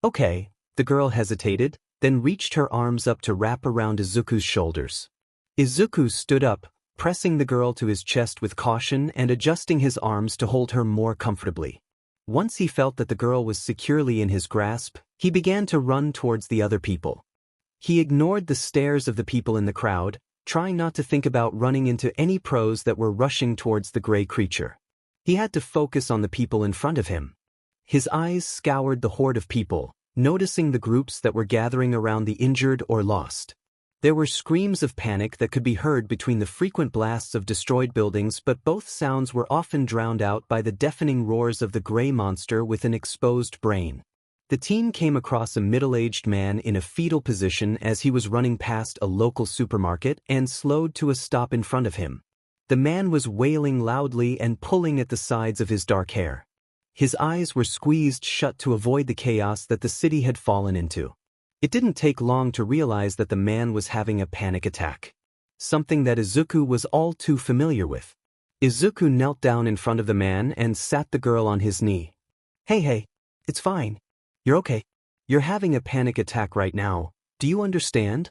Speaker 1: "Okay." The girl hesitated, then reached her arms up to wrap around Izuku's shoulders. Izuku stood up, pressing the girl to his chest with caution and adjusting his arms to hold her more comfortably. Once he felt that the girl was securely in his grasp, he began to run towards the other people. He ignored the stares of the people in the crowd, trying not to think about running into any pros that were rushing towards the gray creature. He had to focus on the people in front of him. His eyes scoured the horde of people, noticing the groups that were gathering around the injured or lost. There were screams of panic that could be heard between the frequent blasts of destroyed buildings, but both sounds were often drowned out by the deafening roars of the gray monster with an exposed brain. The team came across a middle-aged man in a fetal position as he was running past a local supermarket and slowed to a stop in front of him. The man was wailing loudly and pulling at the sides of his dark hair. His eyes were squeezed shut to avoid the chaos that the city had fallen into. It didn't take long to realize that the man was having a panic attack. Something that Izuku was all too familiar with. Izuku knelt down in front of the man and sat the girl on his knee. Hey, it's fine. You're okay. You're having a panic attack right now, do you understand?"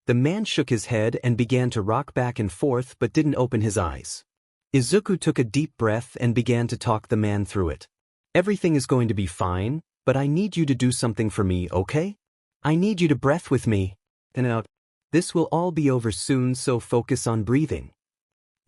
Speaker 1: The man shook his head and began to rock back and forth but didn't open his eyes. Izuku took a deep breath and began to talk the man through it. "Everything is going to be fine, but I need you to do something for me, okay? I need you to breathe with me, and out. This will all be over soon, so focus on breathing."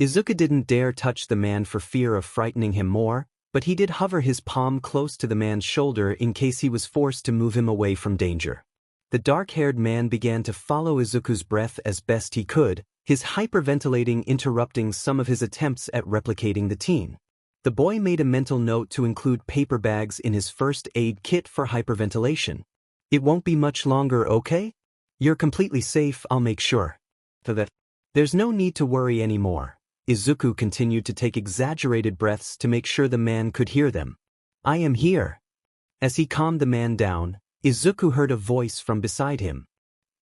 Speaker 1: Izuku didn't dare touch the man for fear of frightening him more, but he did hover his palm close to the man's shoulder in case he was forced to move him away from danger. The dark-haired man began to follow Izuku's breath as best he could, his hyperventilating interrupting some of his attempts at replicating the teen. The boy made a mental note to include paper bags in his first aid kit for hyperventilation. "It won't be much longer, okay? You're completely safe, I'll make sure." "There's no need to worry anymore." Izuku continued to take exaggerated breaths to make sure the man could hear them. "I am here." As he calmed the man down, Izuku heard a voice from beside him.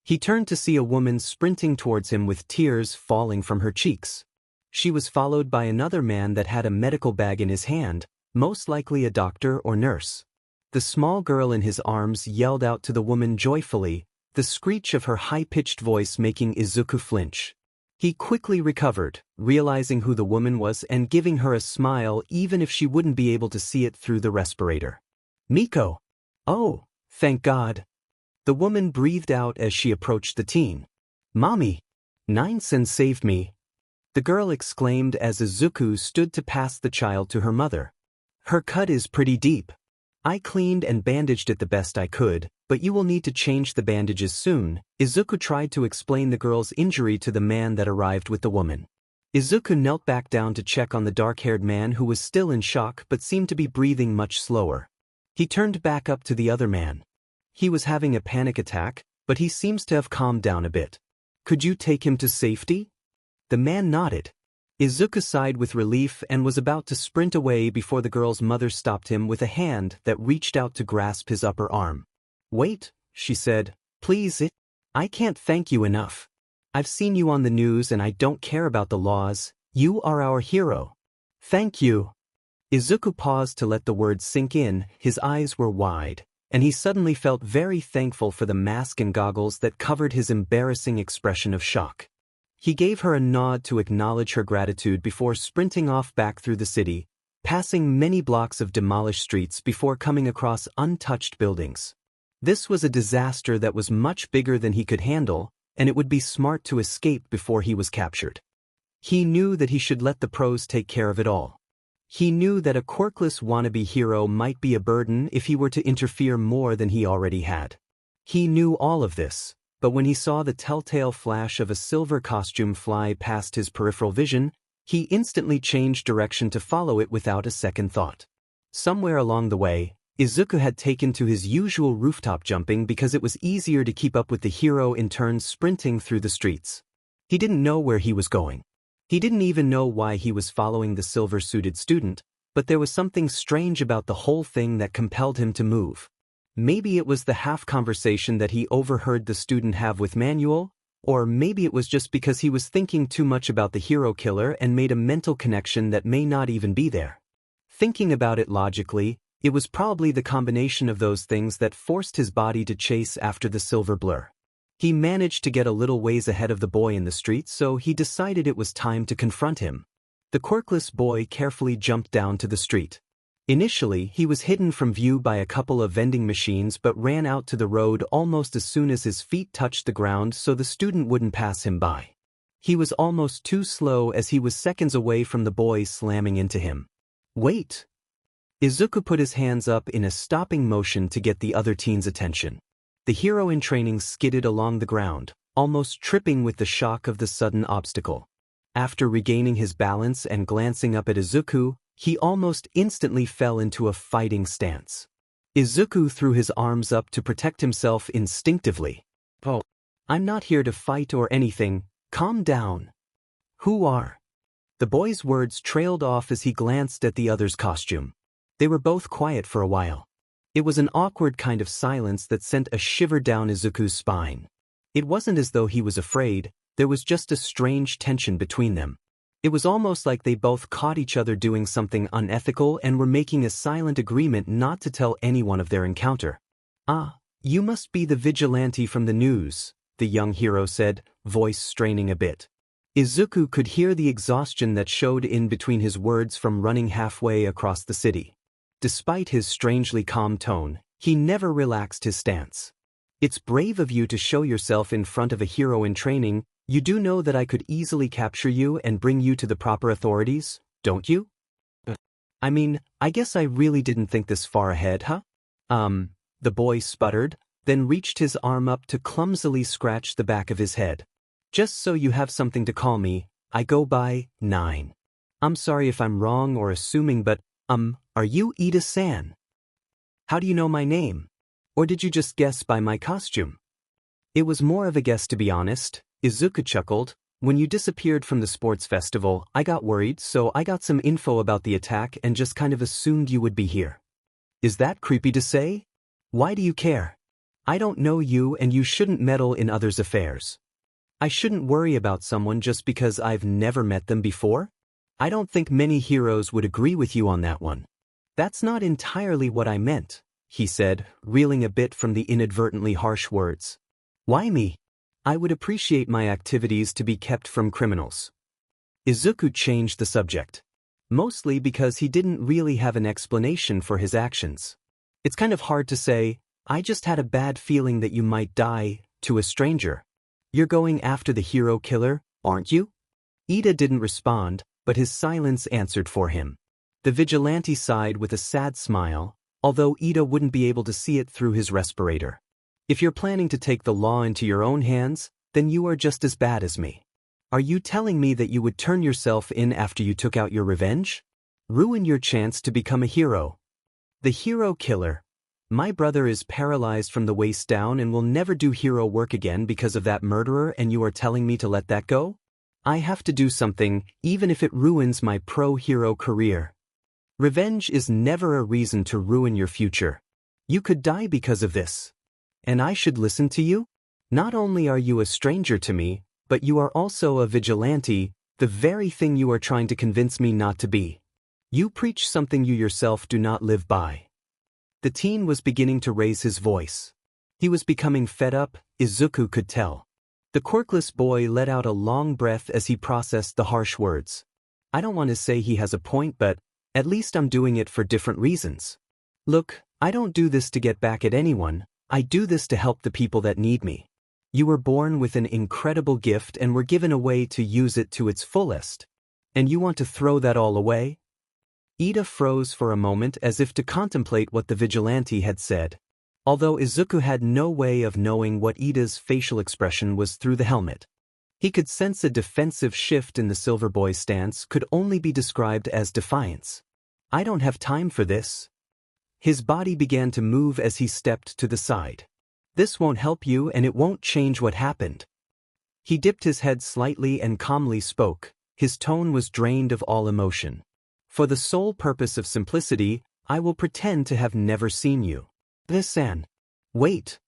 Speaker 1: He turned to see a woman sprinting towards him with tears falling from her cheeks. She was followed by another man that had a medical bag in his hand, most likely a doctor or nurse. The small girl in his arms yelled out to the woman joyfully, the screech of her high-pitched voice making Izuku flinch. He quickly recovered, realizing who the woman was and giving her a smile even if she wouldn't be able to see it through the respirator. "Miko!" "Oh, thank God." The woman breathed out as she approached the teen. "Mommy! Nine-sen saved me," the girl exclaimed as Izuku stood to pass the child to her mother. "Her cut is pretty deep. I cleaned and bandaged it the best I could, but you will need to change the bandages soon." Izuku tried to explain the girl's injury to the man that arrived with the woman. Izuku knelt back down to check on the dark-haired man who was still in shock but seemed to be breathing much slower. He turned back up to the other man. He was having a panic attack, but he seems to have calmed down a bit. "Could you take him to safety?" The man nodded. Izuku sighed with relief and was about to sprint away before the girl's mother stopped him with a hand that reached out to grasp his upper arm. "Wait," she said, "please, I can't thank you enough. I've seen you on the news and I don't care about the laws. You are our hero. Thank you." Izuku paused to let the words sink in, his eyes were wide, and he suddenly felt very thankful for the mask and goggles that covered his embarrassing expression of shock. He gave her a nod to acknowledge her gratitude before sprinting off back through the city, passing many blocks of demolished streets before coming across untouched buildings. This was a disaster that was much bigger than he could handle, and it would be smart to escape before he was captured. He knew that he should let the pros take care of it all. He knew that a quirkless wannabe hero might be a burden if he were to interfere more than he already had. He knew all of this, but when he saw the telltale flash of a silver costume fly past his peripheral vision, he instantly changed direction to follow it without a second thought. Somewhere along the way, Izuku had taken to his usual rooftop jumping because it was easier to keep up with the hero in turns sprinting through the streets. He didn't know where he was going. He didn't even know why he was following the silver-suited student, but there was something strange about the whole thing that compelled him to move. Maybe it was the half-conversation that he overheard the student have with Manuel, or maybe it was just because he was thinking too much about the hero killer and made a mental connection that may not even be there. Thinking about it logically, it was probably the combination of those things that forced his body to chase after the silver blur. He managed to get a little ways ahead of the boy in the street, so he decided it was time to confront him. The quirkless boy carefully jumped down to the street. Initially, he was hidden from view by a couple of vending machines but ran out to the road almost as soon as his feet touched the ground so the student wouldn't pass him by. He was almost too slow as he was seconds away from the boy slamming into him. "Wait!" Izuku put his hands up in a stopping motion to get the other teen's attention. The hero in training skidded along the ground, almost tripping with the shock of the sudden obstacle. After regaining his balance and glancing up at Izuku, he almost instantly fell into a fighting stance. Izuku threw his arms up to protect himself instinctively. "Oh, I'm not here to fight or anything, calm down." "Who are?" The boy's words trailed off as he glanced at the other's costume. They were both quiet for a while. It was an awkward kind of silence that sent a shiver down Izuku's spine. It wasn't as though he was afraid, there was just a strange tension between them. It was almost like they both caught each other doing something unethical and were making a silent agreement not to tell anyone of their encounter. "Ah, you must be the vigilante from the news," the young hero said, voice straining a bit. Izuku could hear the exhaustion that showed in between his words from running halfway across the city. Despite his strangely calm tone, he never relaxed his stance. "It's brave of you to show yourself in front of a hero in training. You do know that I could easily capture you and bring you to the proper authorities, don't you?" I mean, I guess I really didn't think this far ahead, huh?" The boy sputtered, then reached his arm up to clumsily scratch the back of his head. "Just so you have something to call me, I go by 9. I'm sorry if I'm wrong or assuming, but, are you Iida-san? How do you know my name? Or did you just guess by my costume?" "It was more of a guess, to be honest," Izuku chuckled. "When you disappeared from the sports festival, I got worried, so I got some info about the attack and just kind of assumed you would be here." "Is that creepy to say? Why do you care? I don't know you and you shouldn't meddle in others' affairs." "I shouldn't worry about someone just because I've never met them before? I don't think many heroes would agree with you on that one." "That's not entirely what I meant," he said, reeling a bit from the inadvertently harsh words. "Why me? I would appreciate my activities to be kept from criminals." Izuku changed the subject. Mostly because he didn't really have an explanation for his actions. It's kind of hard to say, "I just had a bad feeling that you might die," to a stranger. "You're going after the hero killer, aren't you?" Iida didn't respond, but his silence answered for him. The vigilante sighed with a sad smile, although Iida wouldn't be able to see it through his respirator. "If you're planning to take the law into your own hands, then you are just as bad as me. Are you telling me that you would turn yourself in after you took out your revenge? Ruin your chance to become a hero?" "The hero killer. My brother is paralyzed from the waist down and will never do hero work again because of that murderer, and you are telling me to let that go? I have to do something, even if it ruins my pro-hero career. Revenge is never a reason to ruin your future. You could die because of this. And I should listen to you? Not only are you a stranger to me, but you are also a vigilante, the very thing you are trying to convince me not to be. You preach something you yourself do not live by." The teen was beginning to raise his voice. He was becoming fed up, Izuku could tell. The quirkless boy let out a long breath as he processed the harsh words. "I don't want to say he has a point, but At least I'm doing it for different reasons. Look, I don't do this to get back at anyone, I do this to help the people that need me. You were born with an incredible gift and were given a way to use it to its fullest. And you want to throw that all away? Iida froze for a moment as if to contemplate what the vigilante had said. Although Izuku had no way of knowing what Iida's facial expression was through the helmet. He could sense a defensive shift in the silver boy's stance could only be described as defiance. I don't have time for this. His body began to move as he stepped to the side. This won't help you and it won't change what happened. He dipped his head slightly and calmly spoke. His tone was drained of all emotion. For the sole purpose of simplicity, I will pretend to have never seen you. This-san. Wait.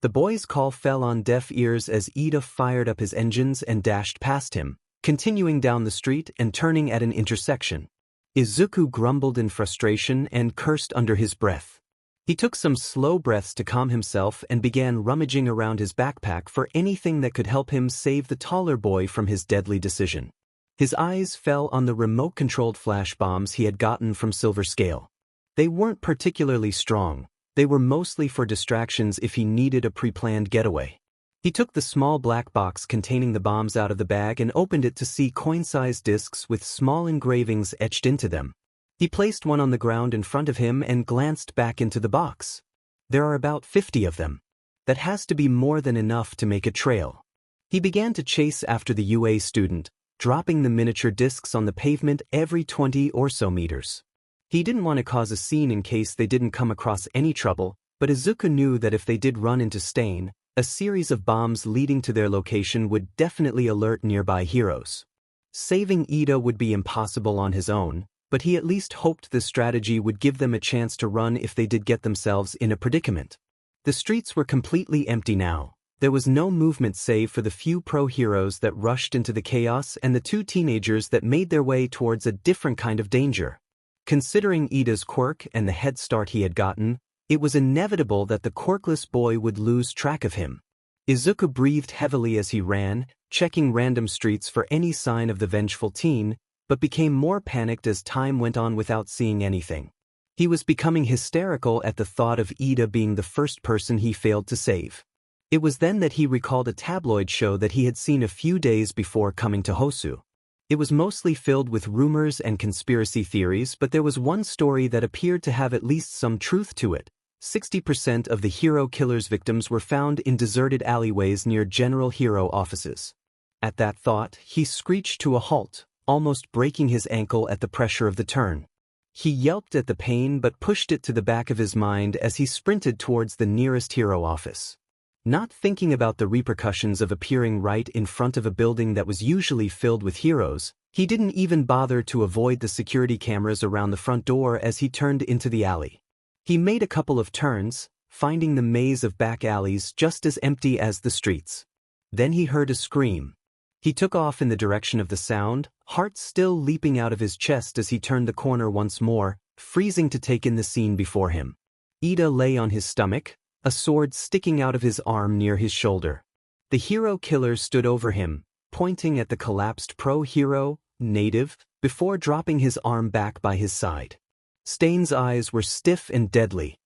Speaker 1: The boy's call fell on deaf ears as Iida fired up his engines and dashed past him, continuing down the street and turning at an intersection. Izuku grumbled in frustration and cursed under his breath. He took some slow breaths to calm himself and began rummaging around his backpack for anything that could help him save the taller boy from his deadly decision. His eyes fell on the remote-controlled flash bombs he had gotten from Silver Scale. They weren't particularly strong. They were mostly for distractions if he needed a pre-planned getaway. He took the small black box containing the bombs out of the bag and opened it to see coin-sized discs with small engravings etched into them. He placed one on the ground in front of him and glanced back into the box. There are about 50 of them. That has to be more than enough to make a trail. He began to chase after the UA student, dropping the miniature discs on the pavement every 20 or so meters. He didn't want to cause a scene in case they didn't come across any trouble, but Izuku knew that if they did run into Stain, a series of bombs leading to their location would definitely alert nearby heroes. Saving Iida would be impossible on his own, but he at least hoped this strategy would give them a chance to run if they did get themselves in a predicament. The streets were completely empty now. There was no movement save for the few pro-heroes that rushed into the chaos and the two teenagers that made their way towards a different kind of danger. Considering Iida's quirk and the head start he had gotten, it was inevitable that the quirkless boy would lose track of him. Izuku breathed heavily as he ran, checking random streets for any sign of the vengeful teen, but became more panicked as time went on without seeing anything. He was becoming hysterical at the thought of Iida being the first person he failed to save. It was then that he recalled a tabloid show that he had seen a few days before coming to Hosu. It was mostly filled with rumors and conspiracy theories, but there was one story that appeared to have at least some truth to it. 60% of the hero killer's victims were found in deserted alleyways near General Hero offices. At that thought, he screeched to a halt, almost breaking his ankle at the pressure of the turn. He yelped at the pain but pushed it to the back of his mind as he sprinted towards the nearest hero office. Not thinking about the repercussions of appearing right in front of a building that was usually filled with heroes, he didn't even bother to avoid the security cameras around the front door as he turned into the alley. He made a couple of turns, finding the maze of back alleys just as empty as the streets. Then he heard a scream. He took off in the direction of the sound, heart still leaping out of his chest as he turned the corner once more, freezing to take in the scene before him. Iida lay on his stomach, a sword sticking out of his arm near his shoulder. The hero killer stood over him, pointing at the collapsed pro-hero, native, before dropping his arm back by his side. Stain's eyes were stiff and deadly.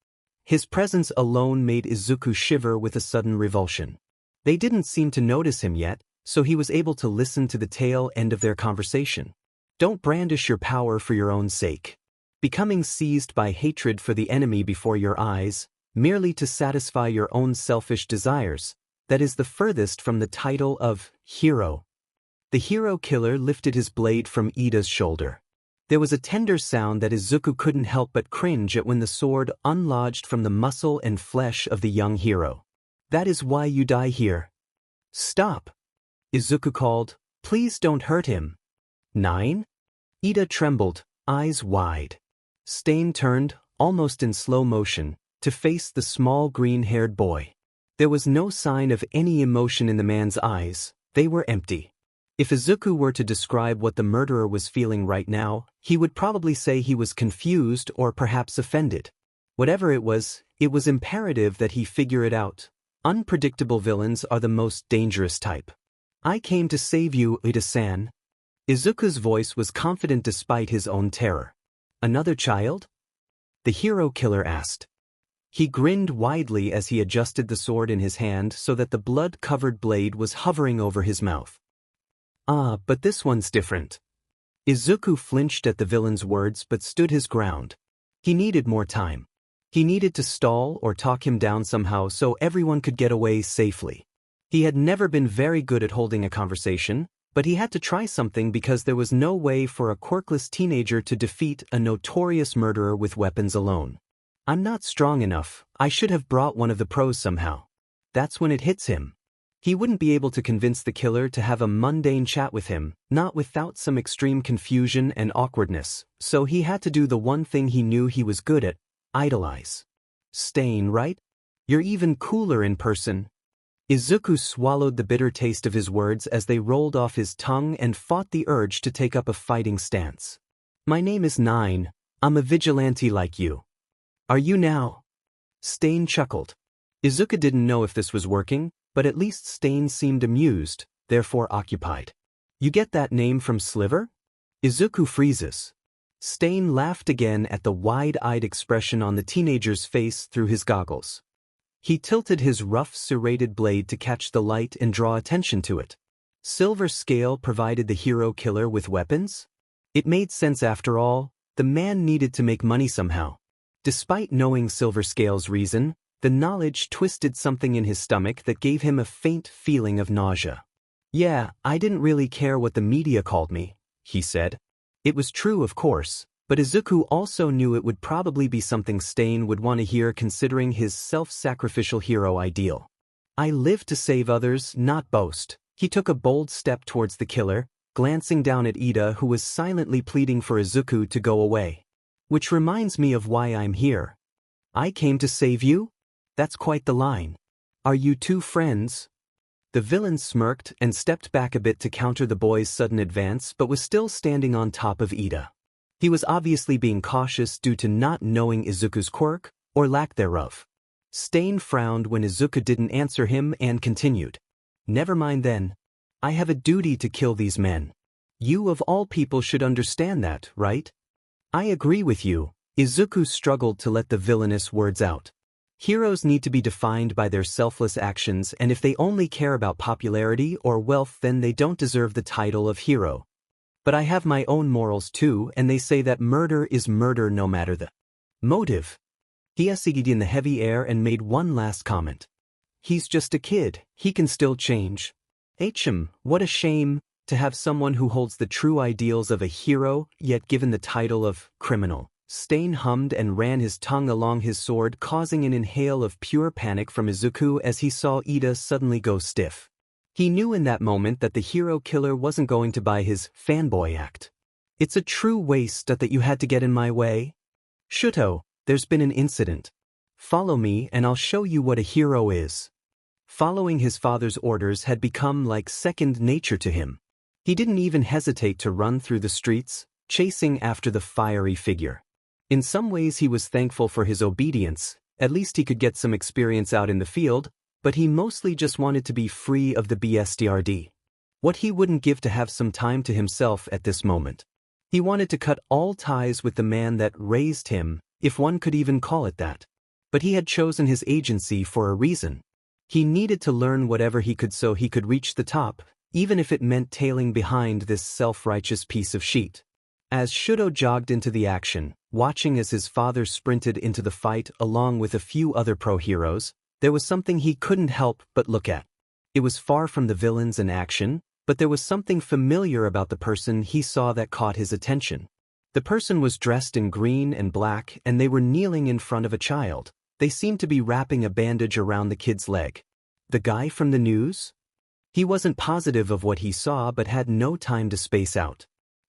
Speaker 1: His presence alone made Izuku shiver with a sudden revulsion. They didn't seem to notice him yet, so he was able to listen to the tail end of their conversation. Don't brandish your power for your own sake. Becoming seized by hatred for the enemy before your eyes, merely to satisfy your own selfish desires, that is the furthest from the title of hero. The hero killer lifted his blade from Iida's shoulder. There was a tender sound that Izuku couldn't help but cringe at when the sword unlodged from the muscle and flesh of the young hero. That is why you die here. Stop! Izuku called, please don't hurt him. 9? Iida trembled, eyes wide. Stain turned, almost in slow motion, to face the small green-haired boy. There was no sign of any emotion in the man's eyes, they were empty. If Izuku were to describe what the murderer was feeling right now, he would probably say he was confused or perhaps offended. Whatever it was imperative that he figure it out. Unpredictable villains are the most dangerous type. I came to save you, Iida-san. Izuku's voice was confident despite his own terror. Another child? The hero killer asked. He grinned widely as he adjusted the sword in his hand so that the blood-covered blade was hovering over his mouth. Ah, but this one's different. Izuku flinched at the villain's words but stood his ground. He needed more time. He needed to stall or talk him down somehow so everyone could get away safely. He had never been very good at holding a conversation, but he had to try something because there was no way for a quirkless teenager to defeat a notorious murderer with weapons alone. I'm not strong enough, I should have brought one of the pros somehow. That's when it hits him. He wouldn't be able to convince the killer to have a mundane chat with him, not without some extreme confusion and awkwardness, so he had to do the one thing he knew he was good at, idolize. Stain, right? You're even cooler in person. Izuku swallowed the bitter taste of his words as they rolled off his tongue and fought the urge to take up a fighting stance. My name is Nine, I'm a vigilante like you. Are you now? Stain chuckled. Izuku didn't know if this was working, but at least Stain seemed amused, therefore occupied. You get that name from Sliver? Izuku freezes. Stain laughed again at the wide-eyed expression on the teenager's face through his goggles. He tilted his rough serrated blade to catch the light and draw attention to it. Silver Scale provided the hero killer with weapons? It made sense after all, the man needed to make money somehow. Despite knowing Silver Scale's reason, the knowledge twisted something in his stomach that gave him a faint feeling of nausea. Yeah, I didn't really care what the media called me, he said. It was true, of course, but Izuku also knew it would probably be something Stain would want to hear considering his self-sacrificial hero ideal. I live to save others, not boast. He took a bold step towards the killer, glancing down at Iida who was silently pleading for Izuku to go away. Which reminds me of why I'm here. I came to save you? That's quite the line. Are you two friends? The villain smirked and stepped back a bit to counter the boy's sudden advance but was still standing on top of Iida. He was obviously being cautious due to not knowing Izuku's quirk, or lack thereof. Stain frowned when Izuku didn't answer him and continued. Never mind then. I have a duty to kill these men. You of all people should understand that, right? I agree with you. Izuku struggled to let the villainous words out. Heroes need to be defined by their selfless actions, and if they only care about popularity or wealth then they don't deserve the title of hero. But I have my own morals too, and they say that murder is murder no matter the motive. He essayed in the heavy air and made one last comment. He's just a kid, he can still change. What a shame to have someone who holds the true ideals of a hero, yet given the title of criminal. Stain hummed and ran his tongue along his sword, causing an inhale of pure panic from Izuku as he saw Iida suddenly go stiff. He knew in that moment that the hero killer wasn't going to buy his fanboy act. It's a true waste that you had to get in my way. Shuto, there's been an incident. Follow me and I'll show you what a hero is. Following his father's orders had become like second nature to him. He didn't even hesitate to run through the streets, chasing after the fiery figure. In some ways he was thankful for his obedience, at least he could get some experience out in the field, but he mostly just wanted to be free of the BSTRD. What he wouldn't give to have some time to himself at this moment. He wanted to cut all ties with the man that raised him, if one could even call it that. But he had chosen his agency for a reason. He needed to learn whatever he could so he could reach the top, even if it meant tailing behind this self-righteous piece of shit. As Shuto jogged into the action, watching as his father sprinted into the fight along with a few other pro-heroes, there was something he couldn't help but look at. It was far from the villains in action, but there was something familiar about the person he saw that caught his attention. The person was dressed in green and black and they were kneeling in front of a child. They seemed to be wrapping a bandage around the kid's leg. The guy from the news? He wasn't positive of what he saw but had no time to space out.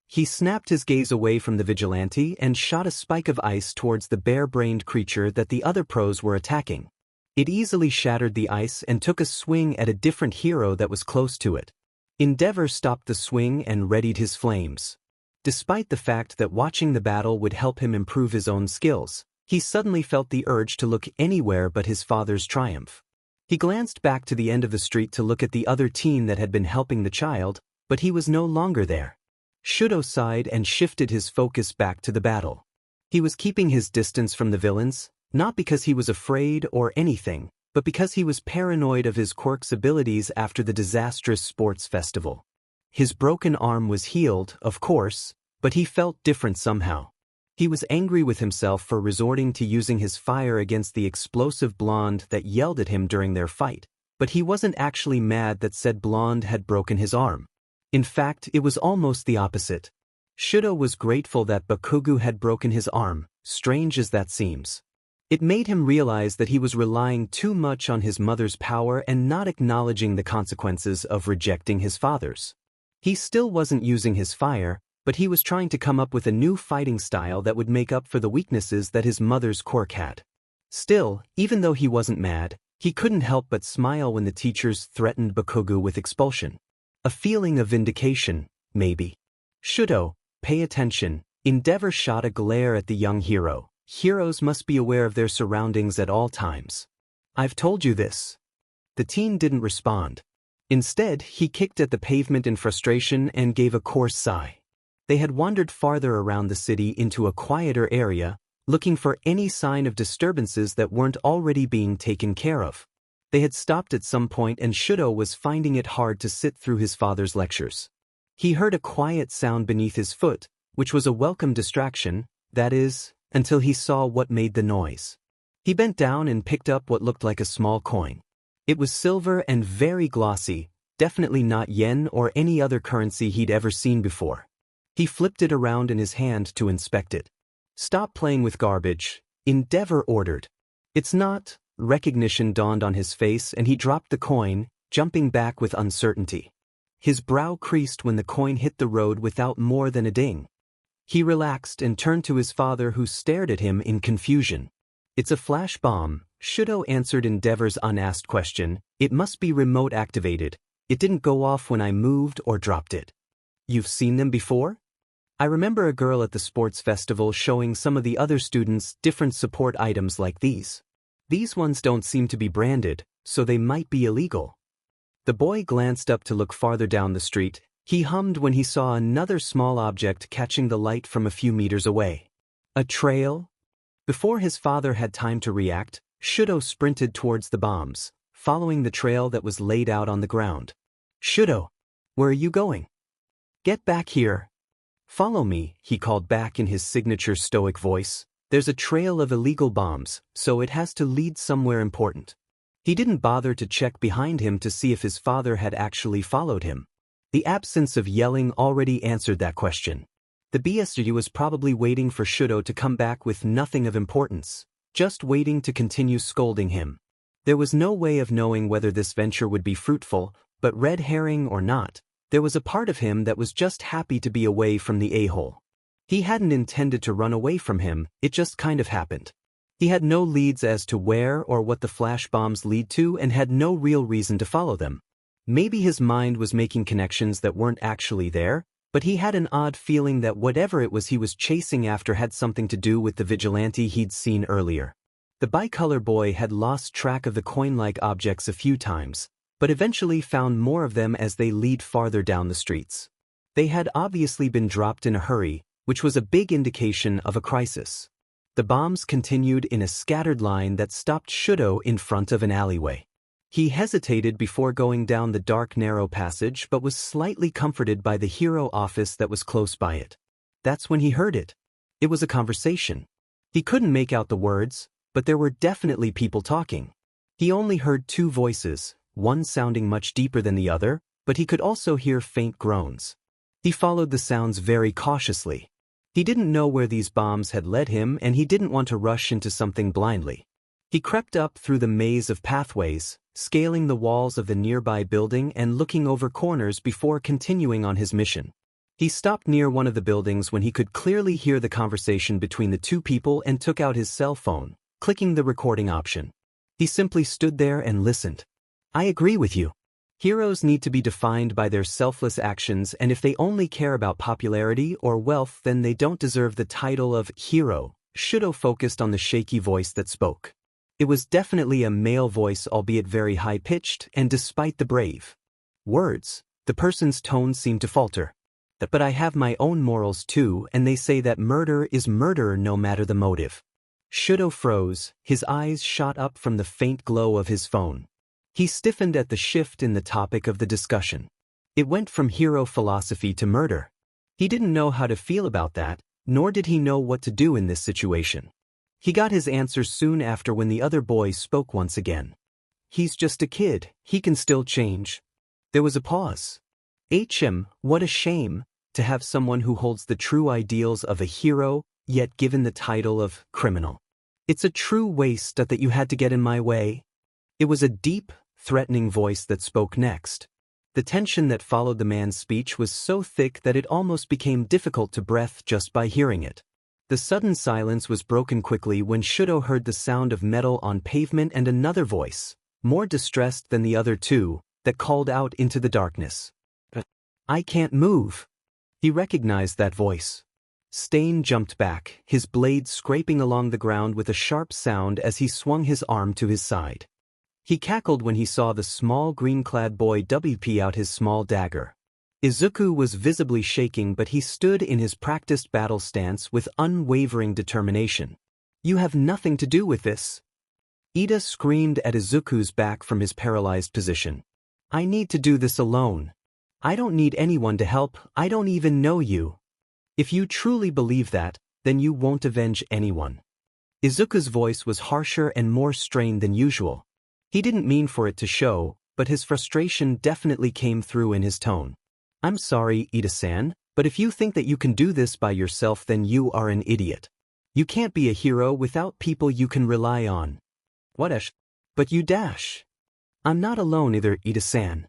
Speaker 1: He snapped his gaze away from the vigilante and shot a spike of ice towards the bare-brained creature that the other pros were attacking. It easily shattered the ice and took a swing at a different hero that was close to it. Endeavor stopped the swing and readied his flames. Despite the fact that watching the battle would help him improve his own skills, he suddenly felt the urge to look anywhere but his father's triumph. He glanced back to the end of the street to look at the other team that had been helping the child, but he was no longer there. Shuto sighed and shifted his focus back to the battle. He was keeping his distance from the villains, not because he was afraid or anything, but because he was paranoid of his quirk's abilities after the disastrous sports festival. His broken arm was healed, of course, but he felt different somehow. He was angry with himself for resorting to using his fire against the explosive blonde that yelled at him during their fight, but he wasn't actually mad that said blonde had broken his arm. In fact, it was almost the opposite. Shudo was grateful that Bakugo had broken his arm, strange as that seems. It made him realize that he was relying too much on his mother's power and not acknowledging the consequences of rejecting his father's. He still wasn't using his fire, but he was trying to come up with a new fighting style that would make up for the weaknesses that his mother's quirk had. Still, even though he wasn't mad, he couldn't help but smile when the teachers threatened Bakugo with expulsion. A feeling of vindication, maybe. Shudo, pay attention. Endeavor shot a glare at the young hero. Heroes must be aware of their surroundings at all times. I've told you this. The teen didn't respond. Instead, he kicked at the pavement in frustration and gave a coarse sigh. They had wandered farther around the city into a quieter area, looking for any sign of disturbances that weren't already being taken care of. They had stopped at some point and Shudo was finding it hard to sit through his father's lectures. He heard a quiet sound beneath his foot, which was a welcome distraction, that is, until he saw what made the noise. He bent down and picked up what looked like a small coin. It was silver and very glossy, definitely not yen or any other currency he'd ever seen before. He flipped it around in his hand to inspect it. Stop playing with garbage, Endeavor ordered. It's not. Recognition dawned on his face and he dropped the coin, jumping back with uncertainty. His brow creased when the coin hit the road without more than a ding. He relaxed and turned to his father who stared at him in confusion. It's a flash bomb, Shudo answered Endeavor's unasked question. It must be remote activated. It didn't go off when I moved or dropped it. You've seen them before? I remember a girl at the sports festival showing some of the other students different support items like these. These ones don't seem to be branded, so they might be illegal. The boy glanced up to look farther down the street. He hummed when he saw another small object catching the light from a few meters away. A trail? Before his father had time to react, Shudo sprinted towards the bombs, following the trail that was laid out on the ground. Shudo, where are you going? Get back here. Follow me, he called back in his signature stoic voice. There's a trail of illegal bombs, so it has to lead somewhere important. He didn't bother to check behind him to see if his father had actually followed him. The absence of yelling already answered that question. The BSU was probably waiting for Shudo to come back with nothing of importance, just waiting to continue scolding him. There was no way of knowing whether this venture would be fruitful, but red herring or not, there was a part of him that was just happy to be away from the a-hole. He hadn't intended to run away from him, it just kind of happened. He had no leads as to where or what the flash bombs lead to and had no real reason to follow them. Maybe his mind was making connections that weren't actually there, but he had an odd feeling that whatever it was he was chasing after had something to do with the vigilante he'd seen earlier. The bicolor boy had lost track of the coin-like objects a few times, but eventually found more of them as they lead farther down the streets. They had obviously been dropped in a hurry, which was a big indication of a crisis. The bombs continued in a scattered line that stopped Shudo in front of an alleyway. He hesitated before going down the dark narrow passage but was slightly comforted by the hero office that was close by it. That's when he heard it. It was a conversation. He couldn't make out the words, but there were definitely people talking. He only heard two voices, one sounding much deeper than the other, but he could also hear faint groans. He followed the sounds very cautiously. He didn't know where these bombs had led him and he didn't want to rush into something blindly. He crept up through the maze of pathways, scaling the walls of the nearby building and looking over corners before continuing on his mission. He stopped near one of the buildings when he could clearly hear the conversation between the two people and took out his cell phone, clicking the recording option. He simply stood there and listened. I agree with you. Heroes need to be defined by their selfless actions, and if they only care about popularity or wealth, then they don't deserve the title of hero. Shudo focused on the shaky voice that spoke. It was definitely a male voice, albeit very high-pitched, and despite the brave words, the person's tone seemed to falter. But I have my own morals too, and they say that murder is murder no matter the motive. Shudo froze, his eyes shot up from the faint glow of his phone. He stiffened at the shift in the topic of the discussion. It went from hero philosophy to murder. He didn't know how to feel about that, nor did he know what to do in this situation. He got his answer soon after when the other boy spoke once again. He's just a kid, he can still change. There was a pause. What a shame, to have someone who holds the true ideals of a hero, yet given the title of criminal. It's a true waste that you had to get in my way. It was a deep, threatening voice that spoke next. The tension that followed the man's speech was so thick that it almost became difficult to breathe just by hearing it. The sudden silence was broken quickly when Shudo heard the sound of metal on pavement and another voice, more distressed than the other two, that called out into the darkness. I can't move. He recognized that voice. Stain jumped back, his blade scraping along the ground with a sharp sound as he swung his arm to his side. He cackled when he saw the small green-clad boy WP out his small dagger. Izuku was visibly shaking, but he stood in his practiced battle stance with unwavering determination. You have nothing to do with this. Iida screamed at Izuku's back from his paralyzed position. I need to do this alone. I don't need anyone to help, I don't even know you. If you truly believe that, then you won't avenge anyone. Izuku's voice was harsher and more strained than usual. He didn't mean for it to show, but his frustration definitely came through in his tone. I'm sorry, Iida-san, but if you think that you can do this by yourself, then you are an idiot. You can't be a hero without people you can rely on. But you dash. I'm not alone either, Iida-san.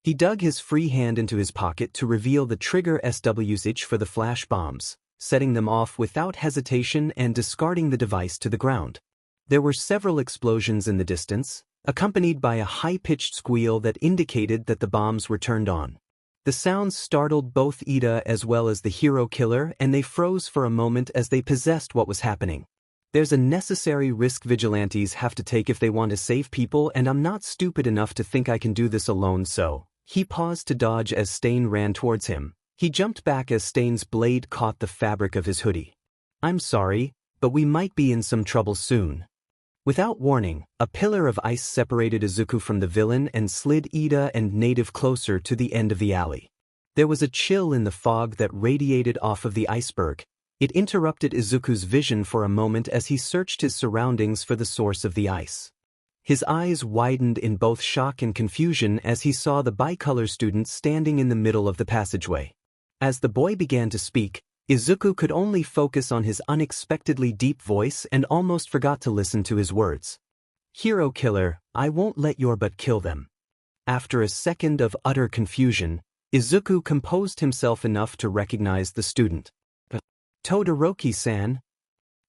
Speaker 1: He dug his free hand into his pocket to reveal the trigger switch for the flash bombs, setting them off without hesitation and discarding the device to the ground. There were several explosions in the distance, accompanied by a high-pitched squeal that indicated that the bombs were turned on. The sounds startled both Iida as well as the hero killer, and they froze for a moment as they possessed what was happening. There's a necessary risk vigilantes have to take if they want to save people, and I'm not stupid enough to think I can do this alone, so... He paused to dodge as Stain ran towards him. He jumped back as Stain's blade caught the fabric of his hoodie. I'm sorry, but we might be in some trouble soon. Without warning, a pillar of ice separated Izuku from the villain and slid Iida and Native closer to the end of the alley. There was a chill in the fog that radiated off of the iceberg. It interrupted Izuku's vision for a moment as he searched his surroundings for the source of the ice. His eyes widened in both shock and confusion as he saw the bicolor student standing in the middle of the passageway. As the boy began to speak, Izuku could only focus on his unexpectedly deep voice and almost forgot to listen to his words. Hero killer, I won't let your but kill them. After a second of utter confusion, Izuku composed himself enough to recognize the student. Todoroki-san.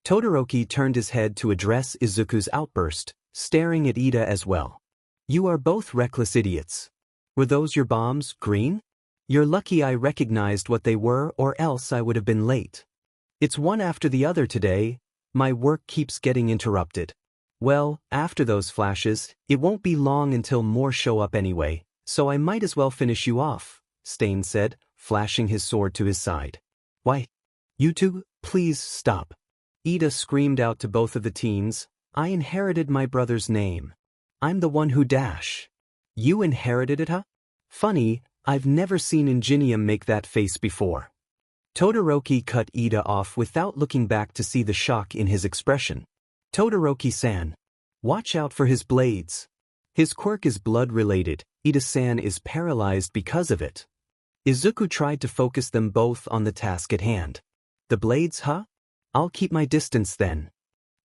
Speaker 1: Todoroki turned his head to address Izuku's outburst, staring at Iida as well. You are both reckless idiots. Were those your bombs, Green? You're lucky I recognized what they were, or else I would have been late. It's one after the other today. My work keeps getting interrupted. Well, after those flashes, it won't be long until more show up anyway, so I might as well finish you off, Stain said, flashing his sword to his side. Why? You two, please stop. Iida screamed out to both of the teens, I inherited my brother's name. I'm the one who dash. You inherited it, huh? Funny, I've never seen Ingenium make that face before. Todoroki cut Iida off without looking back to see the shock in his expression. Todoroki-san. Watch out for his blades. His quirk is blood-related, Iida-san is paralyzed because of it. Izuku tried to focus them both on the task at hand. The blades, huh? I'll keep my distance then.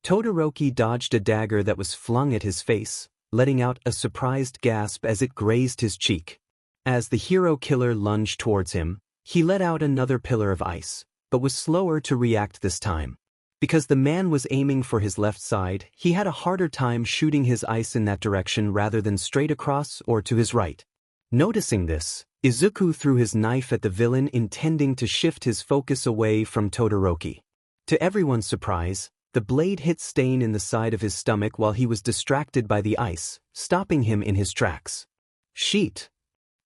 Speaker 1: Todoroki dodged a dagger that was flung at his face, letting out a surprised gasp as it grazed his cheek. As the hero killer lunged towards him, he let out another pillar of ice, but was slower to react this time. Because the man was aiming for his left side, he had a harder time shooting his ice in that direction rather than straight across or to his right. Noticing this, Izuku threw his knife at the villain, intending to shift his focus away from Todoroki. To everyone's surprise, the blade hit Stain in the side of his stomach while he was distracted by the ice, stopping him in his tracks. Sheet!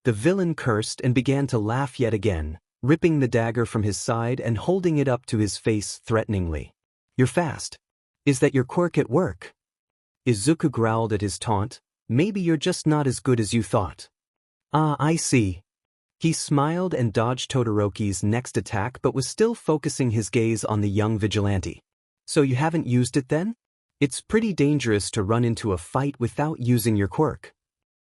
Speaker 1: The villain cursed and began to laugh yet again, ripping the dagger from his side and holding it up to his face threateningly. "You're fast. Is that your quirk at work?" Izuku growled at his taunt. "Maybe you're just not as good as you thought." "Ah, I see." He smiled and dodged Todoroki's next attack but was still focusing his gaze on the young vigilante. "So you haven't used it then? It's pretty dangerous to run into a fight without using your quirk."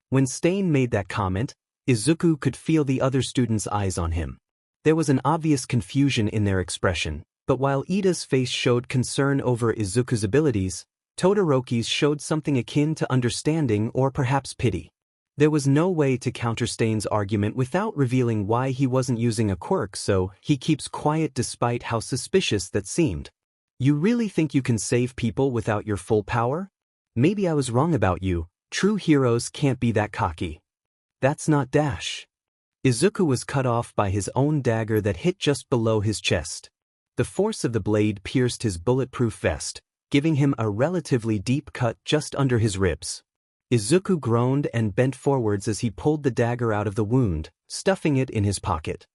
Speaker 1: When Stain made that comment, Izuku could feel the other students' eyes on him. There was an obvious confusion in their expression, but while Iida's face showed concern over Izuku's abilities, Todoroki's showed something akin to understanding or perhaps pity. There was no way to counter Stain's argument without revealing why he wasn't using a quirk, so he keeps quiet despite how suspicious that seemed. "You really think you can save people without your full power? Maybe I was wrong about you. True heroes can't be that cocky." "That's not Dash." Izuku was cut off by his own dagger that hit just below his chest. The force of the blade pierced his bulletproof vest, giving him a relatively deep cut just under his ribs. Izuku groaned and bent forwards as he pulled the dagger out of the wound, stuffing it in his pocket.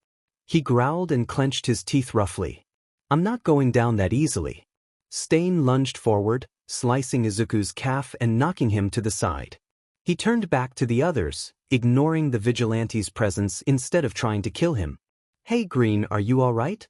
Speaker 1: He growled and clenched his teeth roughly. "I'm not going down that easily." Stain lunged forward, slicing Izuku's calf and knocking him to the side. He turned back to the others, ignoring the vigilante's presence instead of trying to kill him. "Hey Green, are you all right?"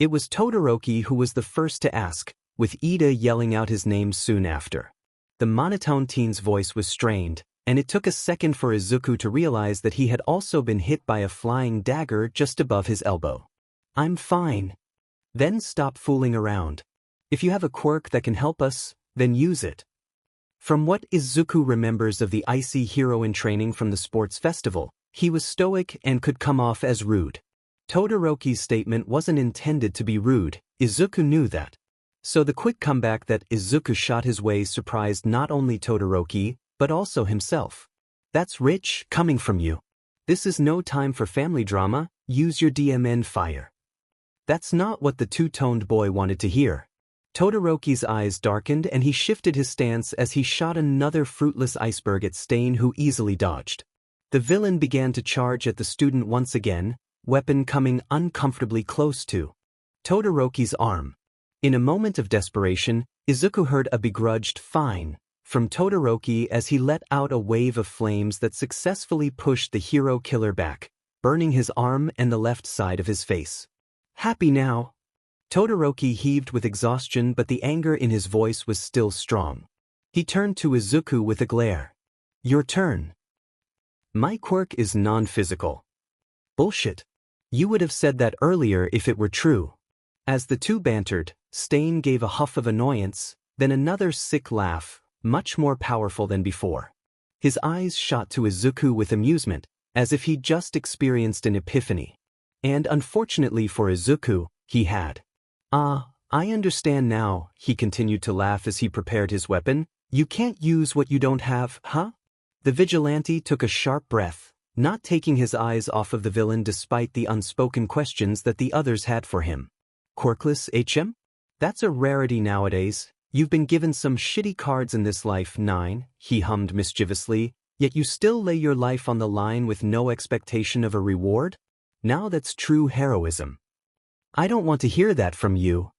Speaker 1: It was Todoroki who was the first to ask, with Iida yelling out his name soon after. The monotone teen's voice was strained, and it took a second for Izuku to realize that he had also been hit by a flying dagger just above his elbow. "I'm fine." "Then stop fooling around. If you have a quirk that can help us, then use it." From what Izuku remembers of the icy hero in training from the sports festival, he was stoic and could come off as rude. Todoroki's statement wasn't intended to be rude, Izuku knew that. So the quick comeback that Izuku shot his way surprised not only Todoroki, but also himself. "That's rich, coming from you. This is no time for family drama, use your DMN fire." That's not what the two-toned boy wanted to hear. Todoroki's eyes darkened and he shifted his stance as he shot another fruitless iceberg at Stain, who easily dodged. The villain began to charge at the student once again, weapon coming uncomfortably close to Todoroki's arm. In a moment of desperation, Izuku heard a begrudged "fine" from Todoroki as he let out a wave of flames that successfully pushed the hero killer back, burning his arm and the left side of his face. "Happy now?" Todoroki heaved with exhaustion, but the anger in his voice was still strong. He turned to Izuku with a glare. "Your turn." "My quirk is non-physical." "Bullshit. You would have said that earlier if it were true." As the two bantered, Stain gave a huff of annoyance, then another sick laugh, much more powerful than before. His eyes shot to Izuku with amusement, as if he'd just experienced an epiphany. And unfortunately for Izuku, he had. "Ah, I understand now," he continued to laugh as he prepared his weapon. "You can't use what you don't have, huh?" The vigilante took a sharp breath, not taking his eyes off of the villain despite the unspoken questions that the others had for him. "Quirkless HM? That's a rarity nowadays. You've been given some shitty cards in this life, 9, he hummed mischievously, yet you still lay your life on the line with no expectation of a reward? Now that's true heroism." "I don't want to hear that from you."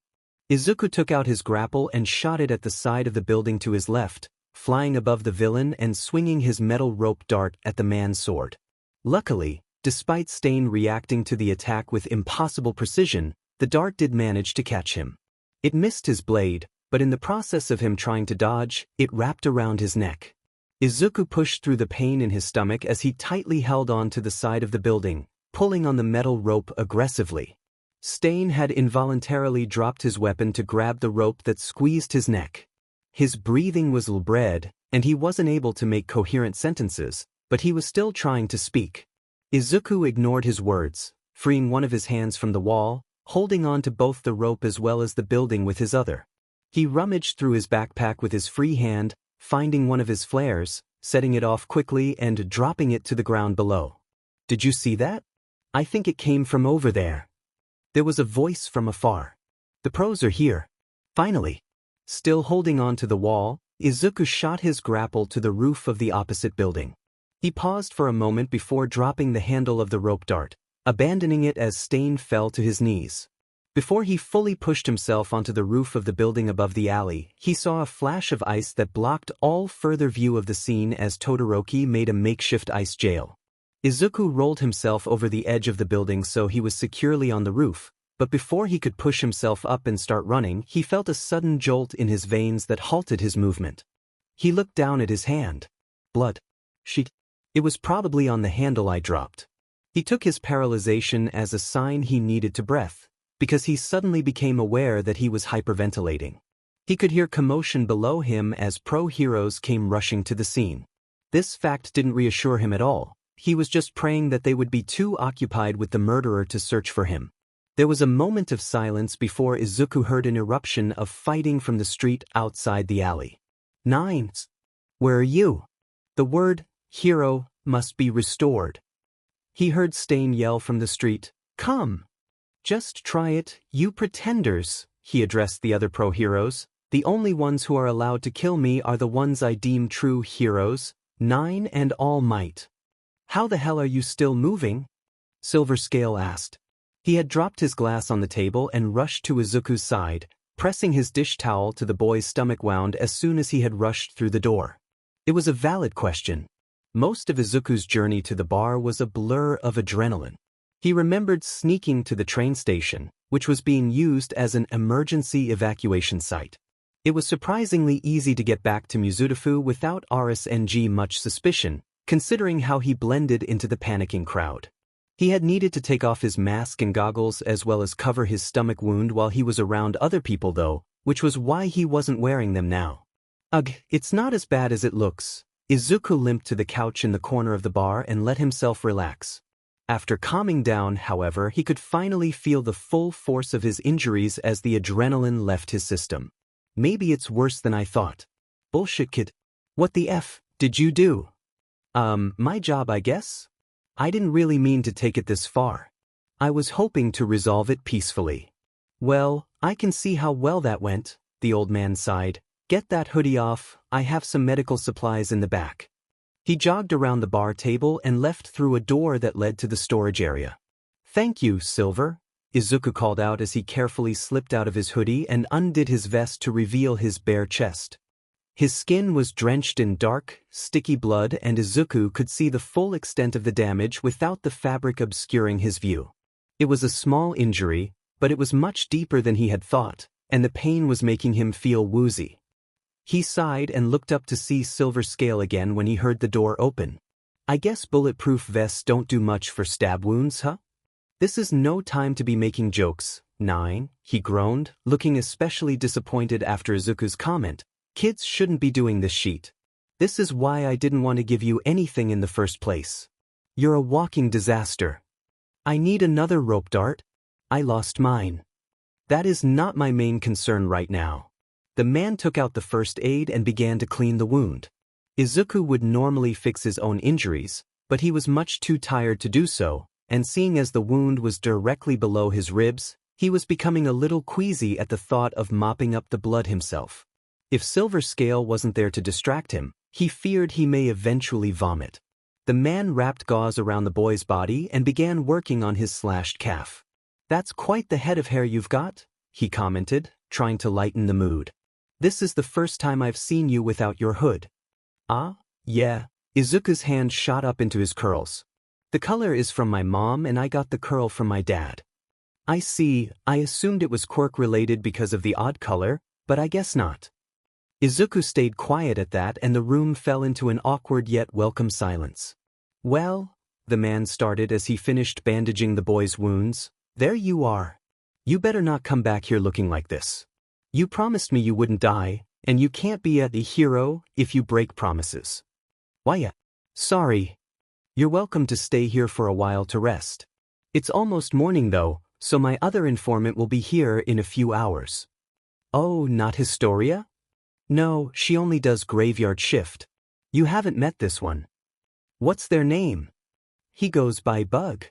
Speaker 1: Izuku took out his grapple and shot it at the side of the building to his left, flying above the villain and swinging his metal rope dart at the man's sword. Luckily, despite Stain reacting to the attack with impossible precision, the dart did manage to catch him. It missed his blade, but in the process of him trying to dodge, it wrapped around his neck. Izuku pushed through the pain in his stomach as he tightly held on to the side of the building, pulling on the metal rope aggressively. Stain had involuntarily dropped his weapon to grab the rope that squeezed his neck. His breathing was labored, and he wasn't able to make coherent sentences, but he was still trying to speak. Izuku ignored his words, freeing one of his hands from the wall, holding on to both the rope as well as the building with his other. He rummaged through his backpack with his free hand, finding one of his flares, setting it off quickly and dropping it to the ground below. "Did you see that? I think it came from over there." There was a voice from afar. "The pros are here. Finally." Still holding on to the wall, Izuku shot his grapple to the roof of the opposite building. He paused for a moment before dropping the handle of the rope dart, abandoning it as Stain fell to his knees. Before he fully pushed himself onto the roof of the building above the alley, he saw a flash of ice that blocked all further view of the scene as Todoroki made a makeshift ice jail. Izuku rolled himself over the edge of the building so he was securely on the roof, but before he could push himself up and start running, he felt a sudden jolt in his veins that halted his movement. He looked down at his hand. Blood. Sheet. It was probably on the handle I dropped. He took his paralyzation as a sign he needed to breathe, because he suddenly became aware that he was hyperventilating. He could hear commotion below him as pro-heroes came rushing to the scene. This fact didn't reassure him at all. He was just praying that they would be too occupied with the murderer to search for him. There was a moment of silence before Izuku heard an eruption of fighting from the street outside the alley. Nines. Where are you? The word, hero, must be restored. He heard Stain yell from the street, "Come! Just try it, you pretenders," he addressed the other pro-heroes. "The only ones who are allowed to kill me are the ones I deem true heroes, 9 and All Might." "How the hell are you still moving?" Silver Scale asked. He had dropped his glass on the table and rushed to Izuku's side, pressing his dish towel to the boy's stomach wound as soon as he had rushed through the door. It was a valid question. Most of Izuku's journey to the bar was a blur of adrenaline. He remembered sneaking to the train station, which was being used as an emergency evacuation site. It was surprisingly easy to get back to Mizudafu without RSNG much suspicion, considering how he blended into the panicking crowd. He had needed to take off his mask and goggles as well as cover his stomach wound while he was around other people though, which was why he wasn't wearing them now. Ugh, it's not as bad as it looks. Izuku limped to the couch in the corner of the bar and let himself relax. After calming down, however, he could finally feel the full force of his injuries as the adrenaline left his system. Maybe it's worse than I thought. Bullshit, kid. What the F did you do? My job, I guess? I didn't really mean to take it this far. I was hoping to resolve it peacefully. Well, I can see how well that went, the old man sighed. Get that hoodie off, I have some medical supplies in the back. He jogged around the bar table and left through a door that led to the storage area. Thank you, Silver, Izuku called out as he carefully slipped out of his hoodie and undid his vest to reveal his bare chest. His skin was drenched in dark, sticky blood and Izuku could see the full extent of the damage without the fabric obscuring his view. It was a small injury, but it was much deeper than he had thought, and the pain was making him feel woozy. He sighed and looked up to see Silver Scale again when he heard the door open. I guess bulletproof vests don't do much for stab wounds, huh? This is no time to be making jokes, 9, he groaned, looking especially disappointed after Izuku's comment. Kids shouldn't be doing this shit. This is why I didn't want to give you anything in the first place. You're a walking disaster. I need another rope dart. I lost mine. That is not my main concern right now. The man took out the first aid and began to clean the wound. Izuku would normally fix his own injuries, but he was much too tired to do so, and seeing as the wound was directly below his ribs, he was becoming a little queasy at the thought of mopping up the blood himself. If Silver Scale wasn't there to distract him, he feared he may eventually vomit. The man wrapped gauze around the boy's body and began working on his slashed calf. That's quite the head of hair you've got, he commented, trying to lighten the mood. This is the first time I've seen you without your hood. Ah, yeah, Izuku's hand shot up into his curls. The color is from my mom and I got the curl from my dad. I see, I assumed it was quirk-related because of the odd color, but I guess not. Izuku stayed quiet at that and the room fell into an awkward yet welcome silence. Well, the man started as he finished bandaging the boy's wounds, there you are. You better not come back here looking like this. You promised me you wouldn't die, and you can't be a hero if you break promises. Why? Sorry. You're welcome to stay here for a while to rest. It's almost morning though, so my other informant will be here in a few hours. Oh, not Historia? No, she only does graveyard shift. You haven't met this one. What's their name? He goes by Bug.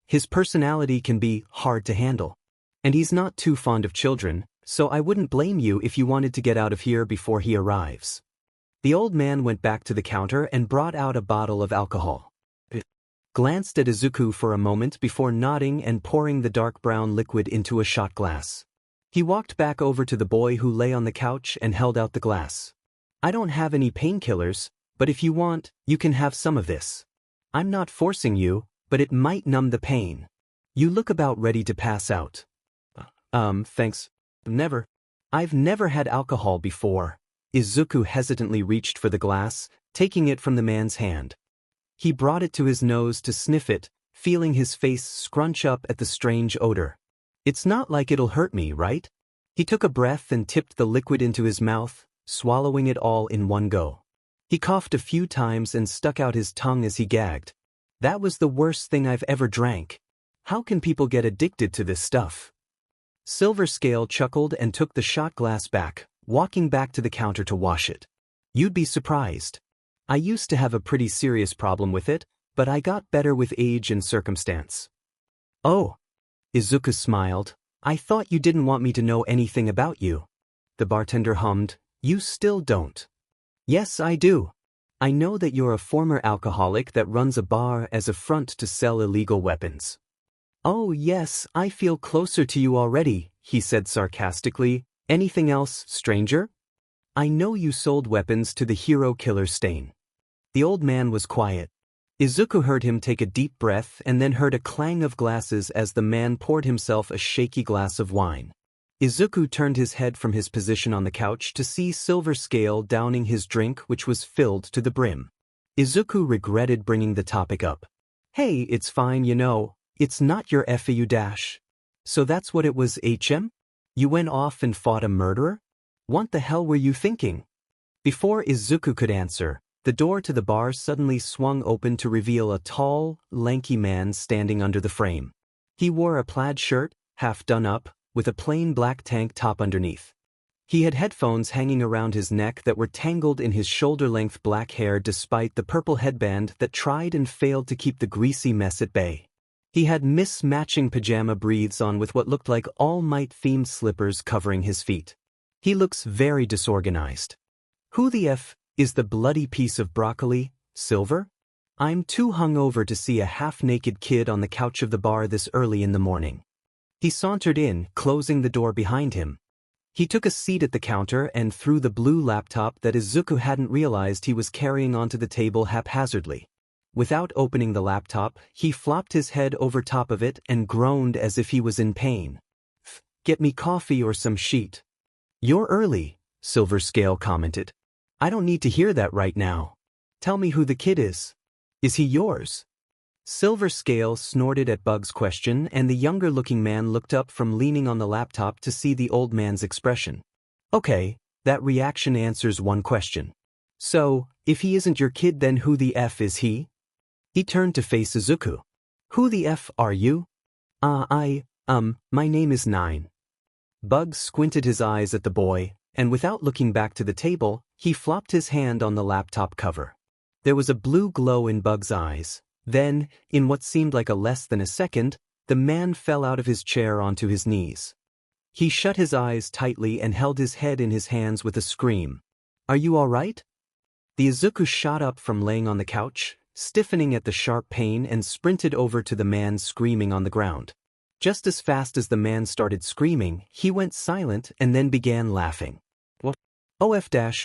Speaker 1: His personality can be hard to handle. And he's not too fond of children, so I wouldn't blame you if you wanted to get out of here before he arrives. The old man went back to the counter and brought out a bottle of alcohol. glanced at Izuku for a moment before nodding and pouring the dark brown liquid into a shot glass. He walked back over to the boy who lay on the couch and held out the glass. I don't have any painkillers, but if you want, you can have some of this. I'm not forcing you, but it might numb the pain. You look about ready to pass out. Thanks. Never. I've never had alcohol before. Izuku hesitantly reached for the glass, taking it from the man's hand. He brought it to his nose to sniff it, feeling his face scrunch up at the strange odor. It's not like it'll hurt me, right? He took a breath and tipped the liquid into his mouth, swallowing it all in one go. He coughed a few times and stuck out his tongue as he gagged. That was the worst thing I've ever drank. How can people get addicted to this stuff? Silver Scale chuckled and took the shot glass back, walking back to the counter to wash it. You'd be surprised. I used to have a pretty serious problem with it, but I got better with age and circumstance. Oh. Izuku smiled. I thought you didn't want me to know anything about you. The bartender hummed. You still don't. Yes, I do. I know that you're a former alcoholic that runs a bar as a front to sell illegal weapons. Oh yes, I feel closer to you already, he said sarcastically. Anything else, stranger? I know you sold weapons to the hero killer Stain. The old man was quiet. Izuku heard him take a deep breath and then heard a clang of glasses as the man poured himself a shaky glass of wine. Izuku turned his head from his position on the couch to see Silver Scale downing his drink, which was filled to the brim. Izuku regretted bringing the topic up. Hey, it's fine, you know. It's not your FAU dash. So that's what it was, HM? You went off and fought a murderer? What the hell were you thinking? Before Izuku could answer, the door to the bar suddenly swung open to reveal a tall, lanky man standing under the frame. He wore a plaid shirt, half done up, with a plain black tank top underneath. He had headphones hanging around his neck that were tangled in his shoulder-length black hair despite the purple headband that tried and failed to keep the greasy mess at bay. He had mismatching pajama briefs on with what looked like All Might-themed slippers covering his feet. He looks very disorganized. Who the F is the bloody piece of broccoli, Silver? I'm too hungover to see a half-naked kid on the couch of the bar this early in the morning. He sauntered in, closing the door behind him. He took a seat at the counter and threw the blue laptop that Izuku hadn't realized he was carrying onto the table haphazardly. Without opening the laptop, he flopped his head over top of it and groaned as if he was in pain. Get me coffee or some sheet. You're early, Silver Scale commented. I don't need to hear that right now. Tell me who the kid is. Is he yours? Silver Scale snorted at Bug's question, and the younger-looking man looked up from leaning on the laptop to see the old man's expression. Okay, that reaction answers one question. So, if he isn't your kid, then who the F is he? He turned to face Izuku. Who the F are you? My name is Nine. Bug squinted his eyes at the boy, and without looking back to the table, he flopped his hand on the laptop cover. There was a blue glow in Bug's eyes. Then, in what seemed like a less than a second, the man fell out of his chair onto his knees. He shut his eyes tightly and held his head in his hands with a scream. Are you all right? The Izuku shot up from laying on the couch, stiffening at the sharp pain, and sprinted over to the man screaming on the ground. Just as fast as the man started screaming, he went silent and then began laughing. What?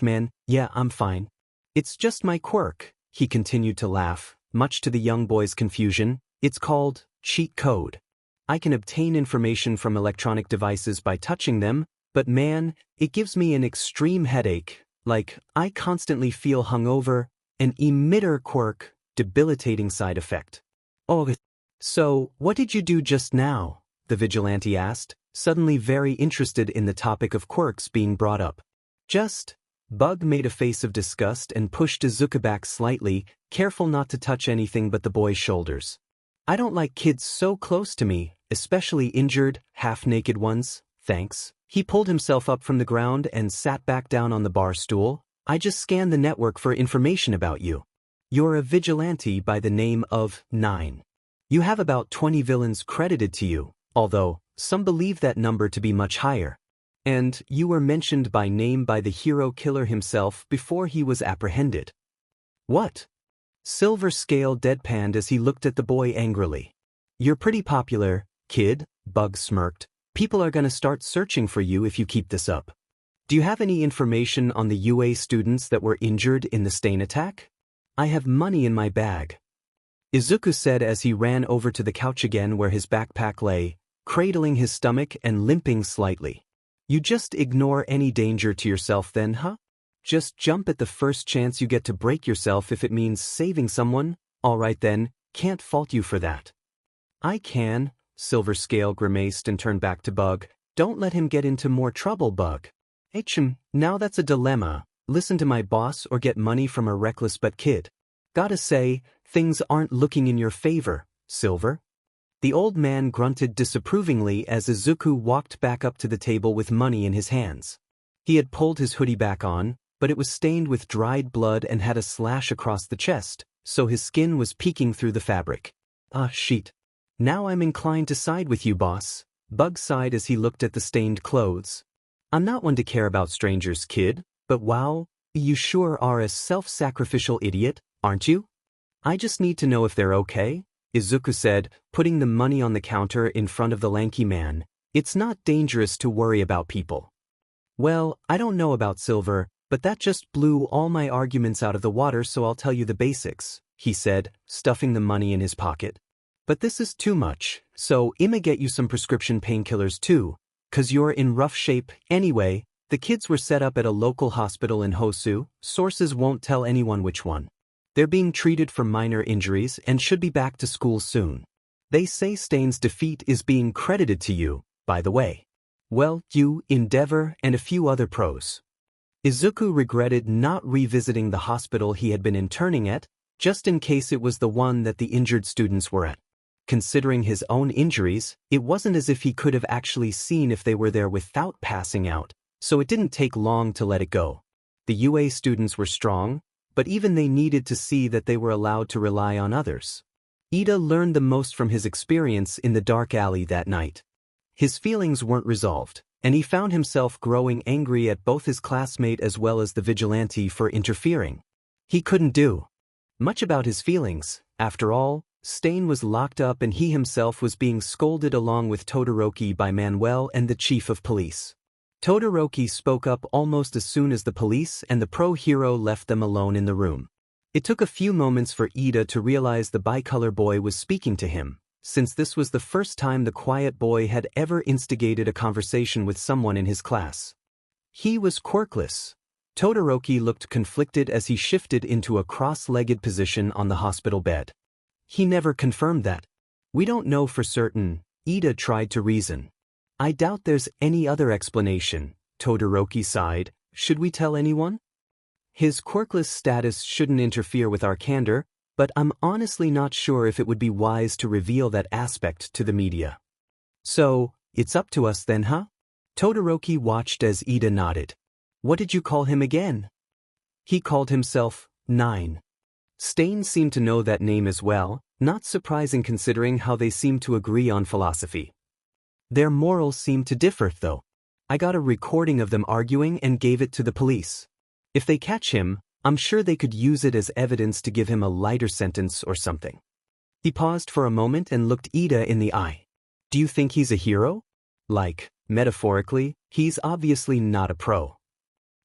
Speaker 1: Man, yeah, I'm fine. It's just my quirk, he continued to laugh, much to the young boy's confusion. It's called cheat code. I can obtain information from electronic devices by touching them, but man, it gives me an extreme headache, like I constantly feel hungover, an emitter quirk, debilitating side effect. Oh, so what did you do just now? The vigilante asked, suddenly very interested in the topic of quirks being brought up. Just. Bug made a face of disgust and pushed Izuku back slightly, careful not to touch anything but the boy's shoulders. I don't like kids so close to me, especially injured, half-naked ones, thanks. He pulled himself up from the ground and sat back down on the bar stool. I just scanned the network for information about you. You're a vigilante by the name of Nine. You have about 20 villains credited to you, although some believe that number to be much higher. And you were mentioned by name by the hero killer himself before he was apprehended. What? Silver Scale deadpanned as he looked at the boy angrily. You're pretty popular, kid, Bug smirked. People are gonna start searching for you if you keep this up. Do you have any information on the UA students that were injured in the stain attack? I have money in my bag. Izuku said as he ran over to the couch again where his backpack lay, cradling his stomach and limping slightly. You just ignore any danger to yourself then, huh? Just jump at the first chance you get to break yourself if it means saving someone. Alright then, can't fault you for that. I can, Silver Scale grimaced and turned back to Bug. Don't let him get into more trouble, Bug. Now that's a dilemma. Listen to my boss or get money from a reckless but kid. Gotta say, things aren't looking in your favor, Silver. The old man grunted disapprovingly as Izuku walked back up to the table with money in his hands. He had pulled his hoodie back on, but it was stained with dried blood and had a slash across the chest, so his skin was peeking through the fabric. Ah, shit. Now I'm inclined to side with you, boss. Bug sighed as he looked at the stained clothes. I'm not one to care about strangers, kid, but wow, you sure are a self-sacrificial idiot, aren't you? I just need to know if they're okay, Izuku said, putting the money on the counter in front of the lanky man. It's not dangerous to worry about people. Well, I don't know about Silver, but that just blew all my arguments out of the water, so I'll tell you the basics, he said, stuffing the money in his pocket. But this is too much, so I'ma get you some prescription painkillers too, 'cause you're in rough shape. Anyway, the kids were set up at a local hospital in Hosu. Sources won't tell anyone which one. They're being treated for minor injuries and should be back to school soon. They say Stain's defeat is being credited to you, by the way. Well, you, Endeavor, and a few other pros. Izuku regretted not revisiting the hospital he had been interning at, just in case it was the one that the injured students were at. Considering his own injuries, it wasn't as if he could have actually seen if they were there without passing out, so it didn't take long to let it go. The UA students were strong, but even they needed to see that they were allowed to rely on others. Iida learned the most from his experience in the dark alley that night. His feelings weren't resolved, and he found himself growing angry at both his classmate as well as the vigilante for interfering. He couldn't do much about his feelings. After all, Stain was locked up and he himself was being scolded along with Todoroki by Manuel and the chief of police. Todoroki spoke up almost as soon as the police and the pro-hero left them alone in the room. It took a few moments for Iida to realize the bicolor boy was speaking to him, since this was the first time the quiet boy had ever instigated a conversation with someone in his class. He was quirkless. Todoroki looked conflicted as he shifted into a cross-legged position on the hospital bed. He never confirmed that. We don't know for certain, Iida tried to reason. I doubt there's any other explanation, Todoroki sighed. Should we tell anyone? His quirkless status shouldn't interfere with our candor, but I'm honestly not sure if it would be wise to reveal that aspect to the media. So, it's up to us then, huh? Todoroki watched as Iida nodded. What did you call him again? He called himself 9. Stain seemed to know that name as well, not surprising considering how they seemed to agree on philosophy. Their morals seemed to differ, though. I got a recording of them arguing and gave it to the police. If they catch him, I'm sure they could use it as evidence to give him a lighter sentence or something. He paused for a moment and looked Iida in the eye. Do you think he's a hero? Like, metaphorically, he's obviously not a pro.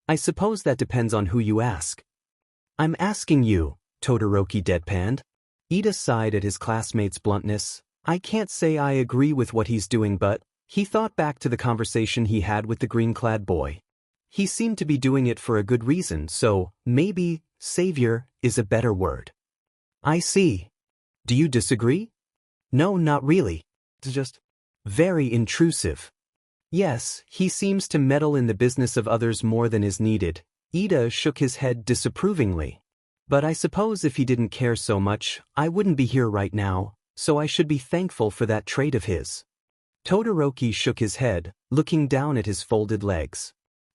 Speaker 1: I suppose that depends on who you ask. I'm asking you, Todoroki deadpanned. Iida sighed at his classmate's bluntness. I can't say I agree with what he's doing, but he thought back to the conversation he had with the green-clad boy. He seemed to be doing it for a good reason, so maybe savior is a better word. I see. Do you disagree? No, not really. It's just very intrusive. Yes, he seems to meddle in the business of others more than is needed. Iida shook his head disapprovingly. But I suppose if he didn't care so much, I wouldn't be here right now, so I should be thankful for that trait of his. Todoroki shook his head, looking down at his folded legs.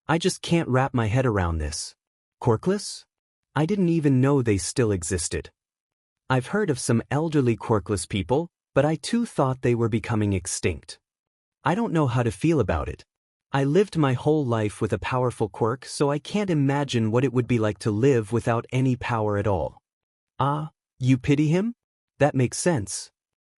Speaker 1: I just can't wrap my head around this. Quirkless? I didn't even know they still existed. I've heard of some elderly quirkless people, but I too thought they were becoming extinct. I don't know how to feel about it. I lived my whole life with a powerful quirk, so I can't imagine what it would be like to live without any power at all. Ah, you pity him? That makes sense.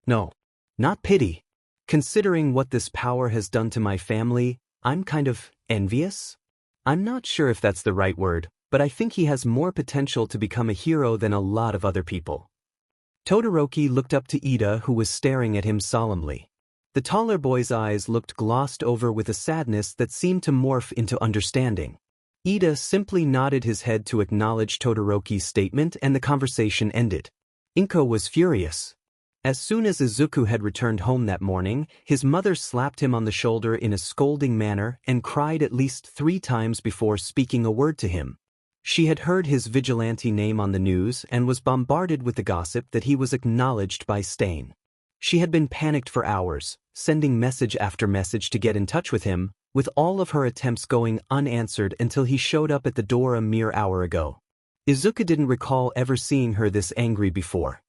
Speaker 1: No. Not pity. Considering what this power has done to my family, I'm kind of envious? I'm not sure if that's the right word, but I think he has more potential to become a hero than a lot of other people. Todoroki looked up to Iida, who was staring at him solemnly. The taller boy's eyes looked glossed over with a sadness that seemed to morph into understanding. Iida simply nodded his head to acknowledge Todoroki's statement, and the conversation ended. Inko was furious. As soon as Izuku had returned home that morning, his mother slapped him on the shoulder in a scolding manner and cried at least 3 times before speaking a word to him. She had heard his vigilante name on the news and was bombarded with the gossip that he was acknowledged by Stain. She had been panicked for hours, sending message after message to get in touch with him, with all of her attempts going unanswered until he showed up at the door a mere hour ago. Izuku didn't recall ever seeing her this angry before.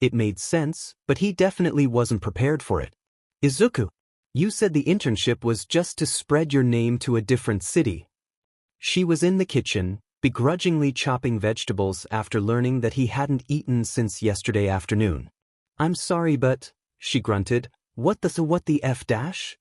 Speaker 1: It made sense, but he definitely wasn't prepared for it. Izuku, you said the internship was just to spread your name to a different city. She was in the kitchen, begrudgingly chopping vegetables after learning that he hadn't eaten since yesterday afternoon. I'm sorry, but, she grunted, what the F dash?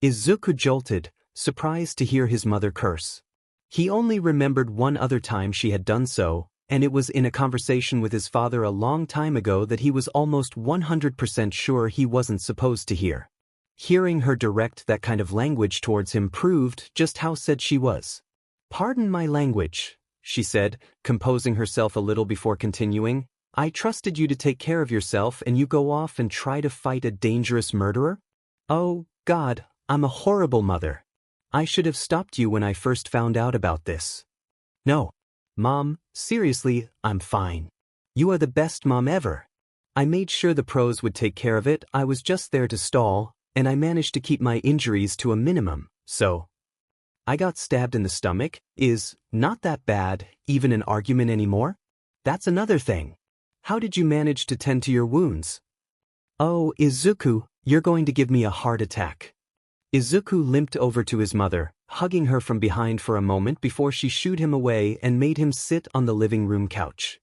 Speaker 1: Izuku jolted, surprised to hear his mother curse. He only remembered one other time she had done so, and it was in a conversation with his father a long time ago that he was almost 100% sure he wasn't supposed to hear. Hearing her direct that kind of language towards him proved just how sad she was. Pardon my language, she said, composing herself a little before continuing. I trusted you to take care of yourself and you go off and try to fight a dangerous murderer? Oh, God, I'm a horrible mother. I should have stopped you when I first found out about this. No. Mom, seriously, I'm fine. You are the best mom ever. I made sure the pros would take care of it. I was just there to stall, and I managed to keep my injuries to a minimum, so. I got stabbed in the stomach. Is not that bad, even an argument anymore? That's another thing. How did you manage to tend to your wounds? Oh, Izuku, you're going to give me a heart attack. Izuku limped over to his mother, hugging her from behind for a moment before she shooed him away and made him sit on the living room couch.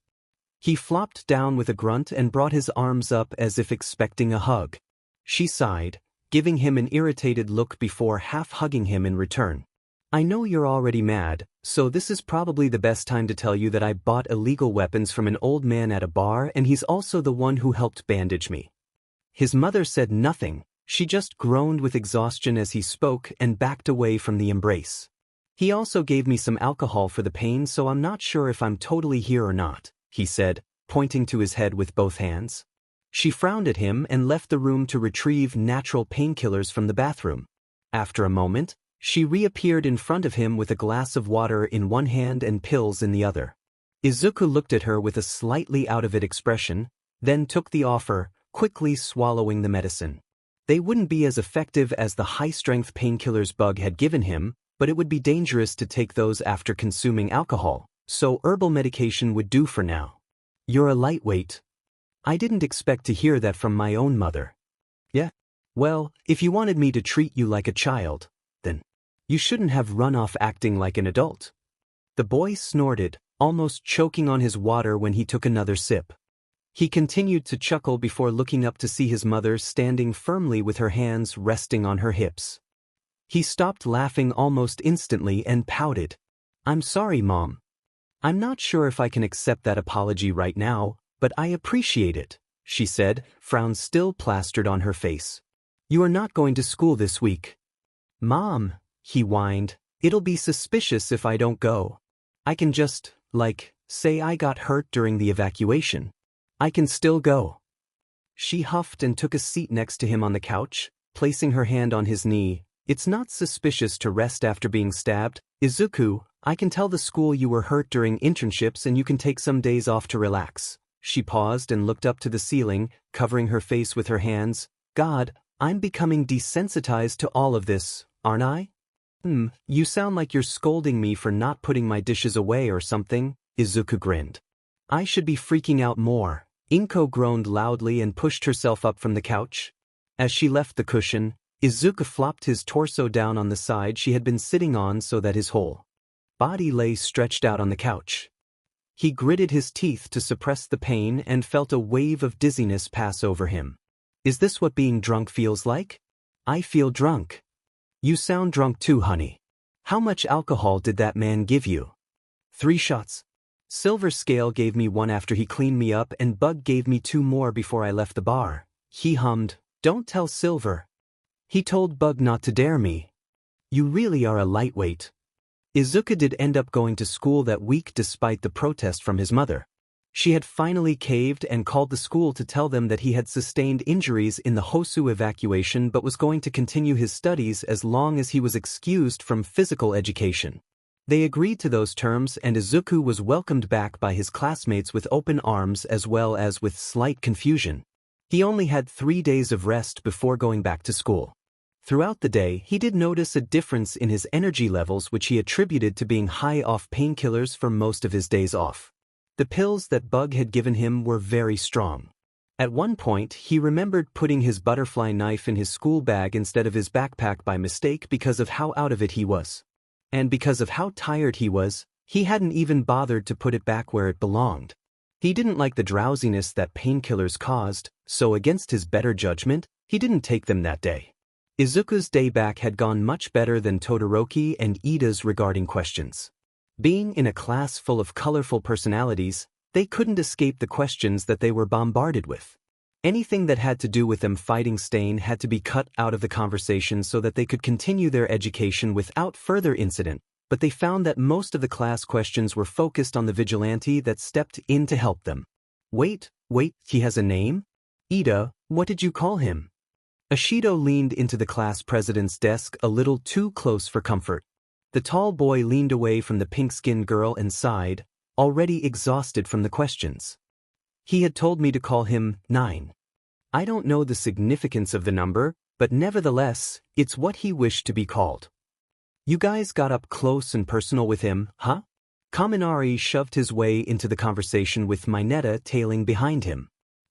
Speaker 1: He flopped down with a grunt and brought his arms up as if expecting a hug. She sighed, giving him an irritated look before half-hugging him in return. I know you're already mad, so this is probably the best time to tell you that I bought illegal weapons from an old man at a bar and he's also the one who helped bandage me. His mother said nothing. She just groaned with exhaustion as he spoke and backed away from the embrace. He also gave me some alcohol for the pain, so I'm not sure if I'm totally here or not, he said, pointing to his head with both hands. She frowned at him and left the room to retrieve natural painkillers from the bathroom. After a moment, she reappeared in front of him with a glass of water in one hand and pills in the other. Izuku looked at her with a slightly out-of-it expression, then took the offer, quickly swallowing the medicine. They wouldn't be as effective as the high-strength painkillers Bug had given him, but it would be dangerous to take those after consuming alcohol, so herbal medication would do for now. You're a lightweight. I didn't expect to hear that from my own mother. Yeah? Well, if you wanted me to treat you like a child, then you shouldn't have run off acting like an adult. The boy snorted, almost choking on his water when he took another sip. He continued to chuckle before looking up to see his mother standing firmly with her hands resting on her hips. He stopped laughing almost instantly and pouted. I'm sorry, Mom. I'm not sure if I can accept that apology right now, but I appreciate it, she said, frown still plastered on her face. You are not going to school this week. Mom, he whined, it'll be suspicious if I don't go. I can just, say I got hurt during the evacuation. I can still go. She huffed and took a seat next to him on the couch, placing her hand on his knee. It's not suspicious to rest after being stabbed. Izuku, I can tell the school you were hurt during internships and you can take some days off to relax. She paused and looked up to the ceiling, covering her face with her hands. God, I'm becoming desensitized to all of this, aren't I? You sound like you're scolding me for not putting my dishes away or something, Izuku grinned. I should be freaking out more. Inko groaned loudly and pushed herself up from the couch. As she left the cushion, Izuku flopped his torso down on the side she had been sitting on so that his whole body lay stretched out on the couch. He gritted his teeth to suppress the pain and felt a wave of dizziness pass over him. Is this what being drunk feels like? I feel drunk. You sound drunk too, honey. How much alcohol did that man give you? 3 shots. Silver Scale gave me 1 after he cleaned me up and Bug gave me 2 more before I left the bar. He hummed, "Don't tell Silver." He told Bug not to dare me. You really are a lightweight. Izuku did end up going to school that week despite the protest from his mother. She had finally caved and called the school to tell them that he had sustained injuries in the Hosu evacuation but was going to continue his studies as long as he was excused from physical education. They agreed to those terms and Izuku was welcomed back by his classmates with open arms as well as with slight confusion. He only had 3 days of rest before going back to school. Throughout the day, he did notice a difference in his energy levels which he attributed to being high off painkillers for most of his days off. The pills that Bug had given him were very strong. At one point, he remembered putting his butterfly knife in his school bag instead of his backpack by mistake because of how out of it he was. And because of how tired he was, he hadn't even bothered to put it back where it belonged. He didn't like the drowsiness that painkillers caused, so against his better judgment, he didn't take them that day. Izuku's day back had gone much better than Todoroki and Iida's regarding questions. Being in a class full of colorful personalities, they couldn't escape the questions that they were bombarded with. Anything that had to do with them fighting Stain had to be cut out of the conversation so that they could continue their education without further incident, but they found that most of the class questions were focused on the vigilante that stepped in to help them. Wait, he has a name? Iida, what did you call him? Ashido leaned into the class president's desk a little too close for comfort. The tall boy leaned away from the pink-skinned girl and sighed, already exhausted from the questions. He had told me to call him 9. I don't know the significance of the number, but nevertheless, it's what he wished to be called. You guys got up close and personal with him, huh? Kaminari shoved his way into the conversation with Mineta tailing behind him.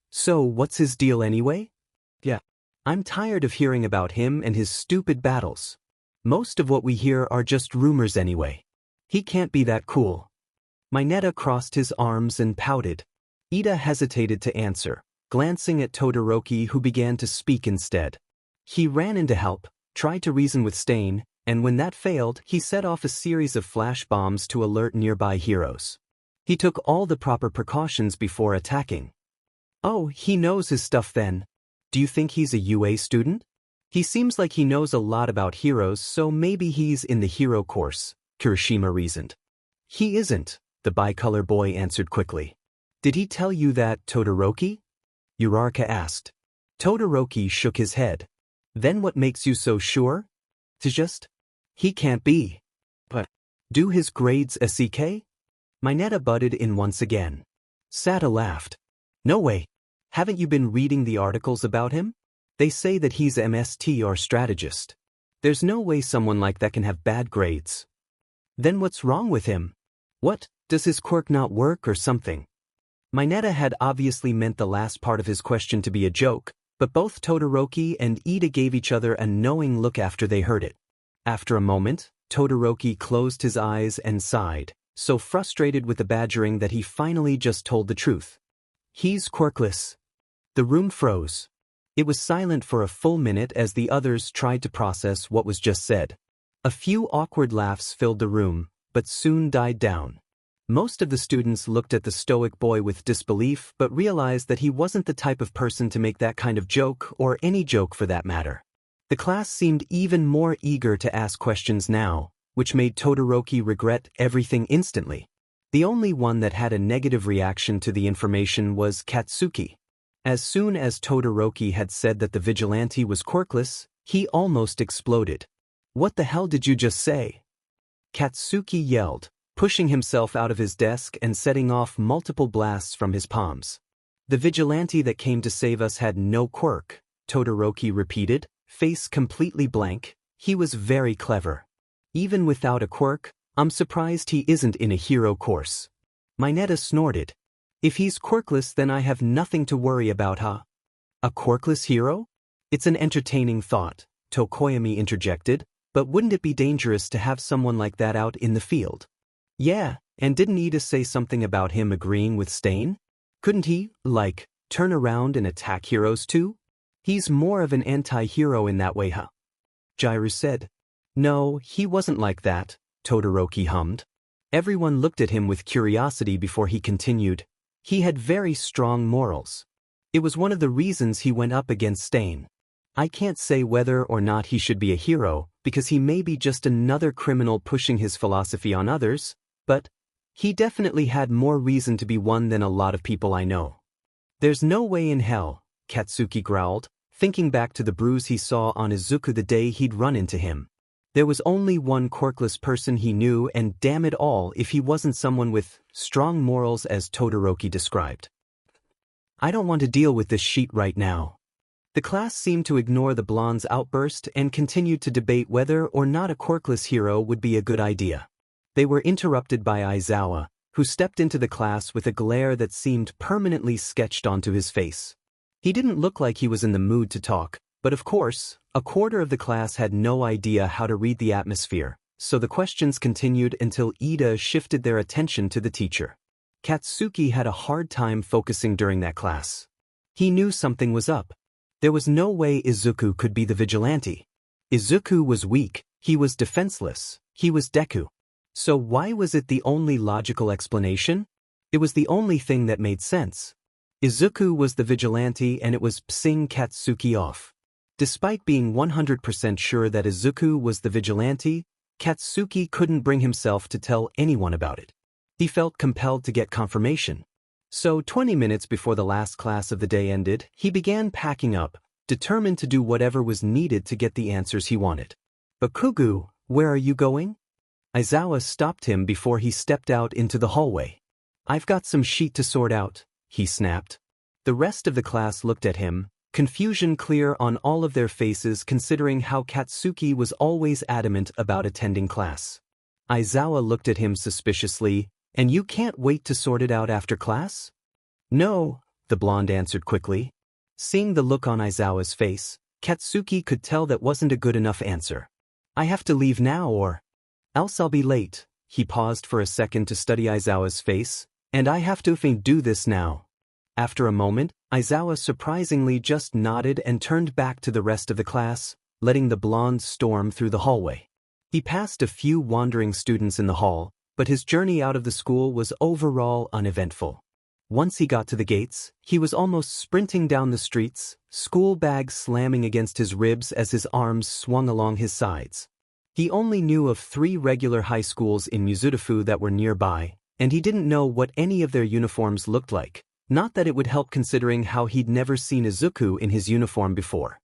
Speaker 1: So what's his deal anyway? Yeah. I'm tired of hearing about him and his stupid battles. Most of what we hear are just rumors anyway. He can't be that cool. Mineta crossed his arms and pouted. Iida hesitated to answer, glancing at Todoroki who began to speak instead. He ran in to help, tried to reason with Stain, and when that failed, he set off a series of flash bombs to alert nearby heroes. He took all the proper precautions before attacking. Oh, he knows his stuff then. Do you think he's a UA student? He seems like he knows a lot about heroes, so maybe he's in the hero course, Kirishima reasoned. He isn't, the bicolor boy answered quickly. Did he tell you that, Todoroki? Uraraka asked. Todoroki shook his head. Then what makes you so sure? He can't be. But, do his grades SEK? Mineta butted in once again. Sata laughed. No way. Haven't you been reading the articles about him? They say that he's MST or strategist. There's no way someone like that can have bad grades. Then what's wrong with him? What, does his quirk not work or something? Mineta had obviously meant the last part of his question to be a joke, but both Todoroki and Iida gave each other a knowing look after they heard it. After a moment, Todoroki closed his eyes and sighed, so frustrated with the badgering that he finally just told the truth. He's quirkless. The room froze. It was silent for a full minute as the others tried to process what was just said. A few awkward laughs filled the room, but soon died down. Most of the students looked at the stoic boy with disbelief but realized that he wasn't the type of person to make that kind of joke or any joke for that matter. The class seemed even more eager to ask questions now, which made Todoroki regret everything instantly. The only one that had a negative reaction to the information was Katsuki. As soon as Todoroki had said that the vigilante was quirkless, he almost exploded. What the hell did you just say? Katsuki yelled, pushing himself out of his desk and setting off multiple blasts from his palms. The vigilante that came to save us had no quirk, Todoroki repeated, face completely blank. He was very clever. Even without a quirk, I'm surprised he isn't in a hero course. Mineta snorted. If he's quirkless then I have nothing to worry about, huh? A quirkless hero? It's an entertaining thought, Tokoyami interjected, but wouldn't it be dangerous to have someone like that out in the field? Yeah, and didn't Iida say something about him agreeing with Stain? Couldn't he, like, turn around and attack heroes too? He's more of an anti-hero in that way, huh? Jiru said. No, he wasn't like that, Todoroki hummed. Everyone looked at him with curiosity before he continued. He had very strong morals. It was one of the reasons he went up against Stain. I can't say whether or not he should be a hero, because he may be just another criminal pushing his philosophy on others, but he definitely had more reason to be one than a lot of people I know. There's no way in hell, Katsuki growled, thinking back to the bruise he saw on Izuku the day he'd run into him. There was only one quirkless person he knew, and damn it all if he wasn't someone with strong morals as Todoroki described. I don't want to deal with this sheet right now. The class seemed to ignore the blonde's outburst and continued to debate whether or not a quirkless hero would be a good idea. They were interrupted by Aizawa, who stepped into the class with a glare that seemed permanently sketched onto his face. He didn't look like he was in the mood to talk, but of course, a quarter of the class had no idea how to read the atmosphere, so the questions continued until Iida shifted their attention to the teacher. Katsuki had a hard time focusing during that class. He knew something was up. There was no way Izuku could be the vigilante. Izuku was weak, he was defenseless, he was Deku. So why was it the only logical explanation? It was the only thing that made sense. Izuku was the vigilante and it was pissing Katsuki off. Despite being 100% sure that Izuku was the vigilante, Katsuki couldn't bring himself to tell anyone about it. He felt compelled to get confirmation. So 20 minutes before the last class of the day ended, he began packing up, determined to do whatever was needed to get the answers he wanted. Bakugo, where are you going? Aizawa stopped him before he stepped out into the hallway. I've got some sheet to sort out, he snapped. The rest of the class looked at him, confusion clear on all of their faces considering how Katsuki was always adamant about attending class. Aizawa looked at him suspiciously. And you can't wait to sort it out after class? No, the blonde answered quickly. Seeing the look on Aizawa's face, Katsuki could tell that wasn't a good enough answer. I have to leave now or else I'll be late. He paused for a second to study Aizawa's face, and I have to do this now. After a moment, Aizawa surprisingly just nodded and turned back to the rest of the class, letting the blonde storm through the hallway. He passed a few wandering students in the hall, but his journey out of the school was overall uneventful. Once he got to the gates, he was almost sprinting down the streets, school bag slamming against his ribs as his arms swung along his sides. He only knew of 3 regular high schools in Miserably that were nearby, and he didn't know what any of their uniforms looked like, not that it would help considering how he'd never seen Izuku in his uniform before.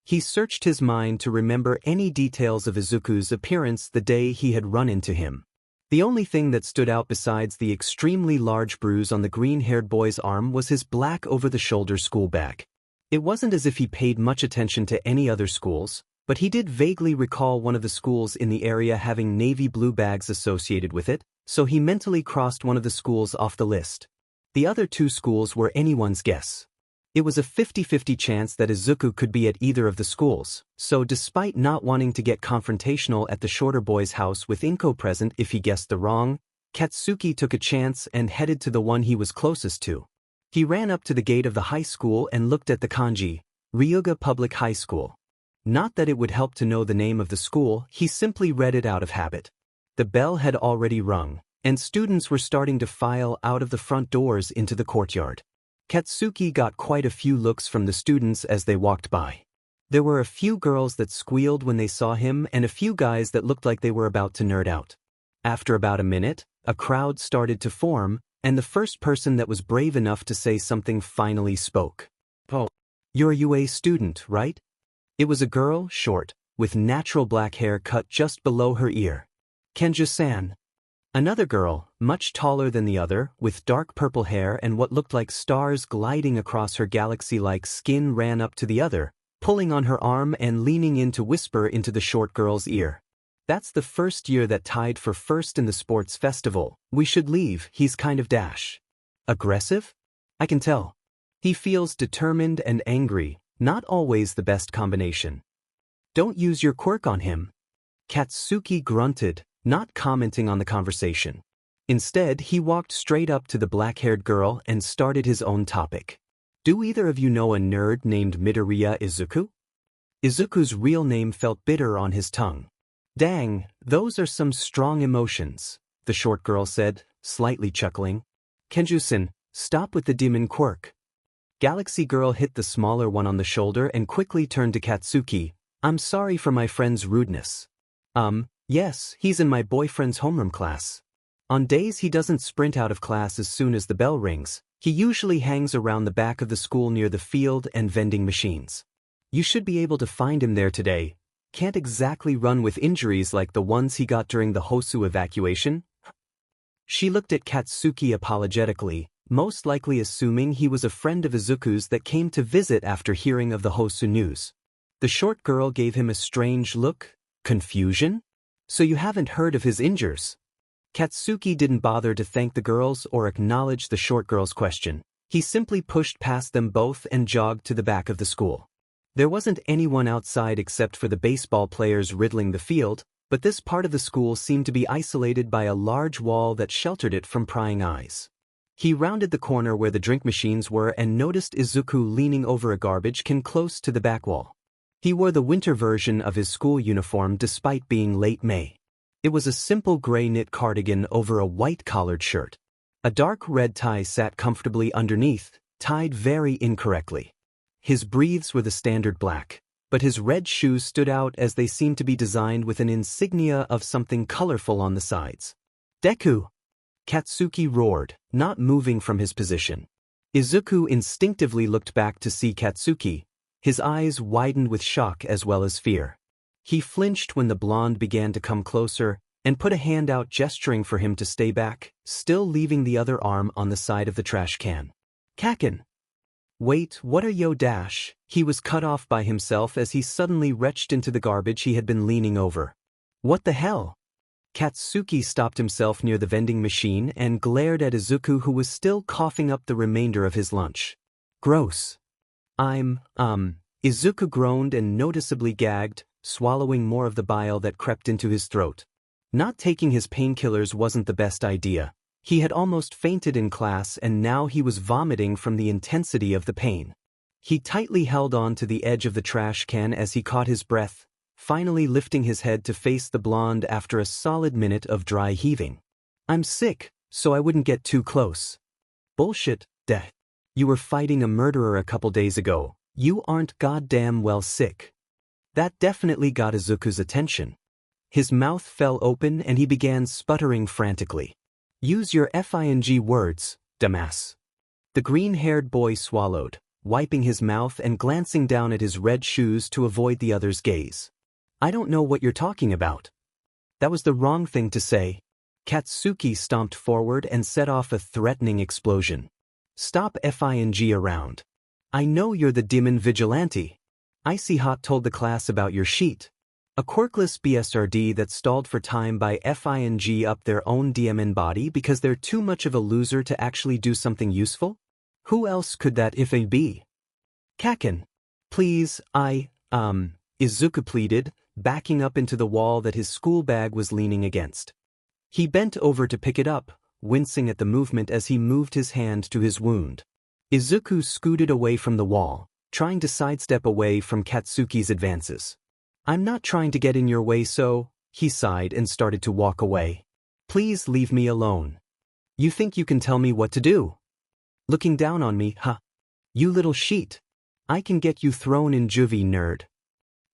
Speaker 1: He searched his mind to remember any details of Izuku's appearance the day he had run into him. The only thing that stood out besides the extremely large bruise on the green-haired boy's arm was his black over-the-shoulder school bag. It wasn't as if he paid much attention to any other schools, but he did vaguely recall one of the schools in the area having navy blue bags associated with it, so he mentally crossed one of the schools off the list. The other 2 schools were anyone's guess. It was a 50-50 chance that Izuku could be at either of the schools, so despite not wanting to get confrontational at the shorter boy's house with Inko present if he guessed the wrong, Katsuki took a chance and headed to the one he was closest to. He ran up to the gate of the high school and looked at the kanji, Ryuga Public High School. Not that it would help to know the name of the school, he simply read it out of habit. The bell had already rung, and students were starting to file out of the front doors into the courtyard. Katsuki got quite a few looks from the students as they walked by. There were a few girls that squealed when they saw him and a few guys that looked like they were about to nerd out. After about a minute, a crowd started to form, and the first person that was brave enough to say something finally spoke. "Oh, you're a UA student, right?" It was a girl, short, with natural black hair cut just below her ear. "Kenja-san." Another girl, much taller than the other, with dark purple hair and what looked like stars gliding across her galaxy-like skin ran up to the other, pulling on her arm and leaning in to whisper into the short girl's ear. "That's the first year that tied for first in the sports festival. We should leave, he's kind of dash. Aggressive? I can tell. He feels determined and angry, not always the best combination. Don't use your quirk on him." Katsuki grunted, not commenting on the conversation. Instead, he walked straight up to the black-haired girl and started his own topic. Do either of you know a nerd named Midoriya Izuku? Izuku's real name felt bitter on his tongue. Dang, those are some strong emotions, the short girl said, slightly chuckling. Kenju-san, stop with the demon quirk. Galaxy Girl hit the smaller one on the shoulder and quickly turned to Katsuki. I'm sorry for my friend's rudeness. Yes, he's in my boyfriend's homeroom class. On days he doesn't sprint out of class as soon as the bell rings, he usually hangs around the back of the school near the field and vending machines. You should be able to find him there today. Can't exactly run with injuries like the ones he got during the Hosu evacuation. She looked at Katsuki apologetically, most likely assuming he was a friend of Izuku's that came to visit after hearing of the Hosu news. The short girl gave him a strange look. Confusion? So you haven't heard of his injuries? Katsuki didn't bother to thank the girls or acknowledge the short girl's question. He simply pushed past them both and jogged to the back of the school. There wasn't anyone outside except for the baseball players riddling the field, but this part of the school seemed to be isolated by a large wall that sheltered it from prying eyes. He rounded the corner where the drink machines were and noticed Izuku leaning over a garbage can close to the back wall. He wore the winter version of his school uniform despite being late May. It was a simple gray knit cardigan over a white collared shirt. A dark red tie sat comfortably underneath, tied very incorrectly. His breathes were the standard black, but his red shoes stood out as they seemed to be designed with an insignia of something colorful on the sides. Deku! Katsuki roared, not moving from his position. Izuku instinctively looked back to see Katsuki. His eyes widened with shock as well as fear. He flinched when the blonde began to come closer and put a hand out gesturing for him to stay back, still leaving the other arm on the side of the trash can. Kaken! Wait, what are yo dash? He was cut off by himself as he suddenly retched into the garbage he had been leaning over. What the hell? Katsuki stopped himself near the vending machine and glared at Izuku, who was still coughing up the remainder of his lunch. Gross. Izuku groaned and noticeably gagged, swallowing more of the bile that crept into his throat. Not taking his painkillers wasn't the best idea. He had almost fainted in class and now he was vomiting from the intensity of the pain. He tightly held on to the edge of the trash can as he caught his breath, finally lifting his head to face the blonde after a solid minute of dry heaving. I'm sick, so I wouldn't get too close. Bullshit, deh. You were fighting a murderer a couple days ago. You aren't goddamn well sick. That definitely got Izuku's attention. His mouth fell open and he began sputtering frantically. Use your FING words, dumbass. The green-haired boy swallowed, wiping his mouth and glancing down at his red shoes to avoid the other's gaze. I don't know what you're talking about. That was the wrong thing to say. Katsuki stomped forward and set off a threatening explosion. Stop FING around. I know you're the demon vigilante. Icy Hot told the class about your sheet. A quirkless BSRD that stalled for time by FING up their own DMN body because they're too much of a loser to actually do something useful? Who else could that if it be? Kaken. Please, Izuku pleaded, backing up into the wall that his school bag was leaning against. He bent over to pick it up, wincing at the movement as he moved his hand to his wound. Izuku scooted away from the wall, trying to sidestep away from Katsuki's advances. I'm not trying to get in your way, so, he sighed and started to walk away. Please leave me alone. You think you can tell me what to do? Looking down on me, huh? You little sheet. I can get you thrown in juvie, nerd.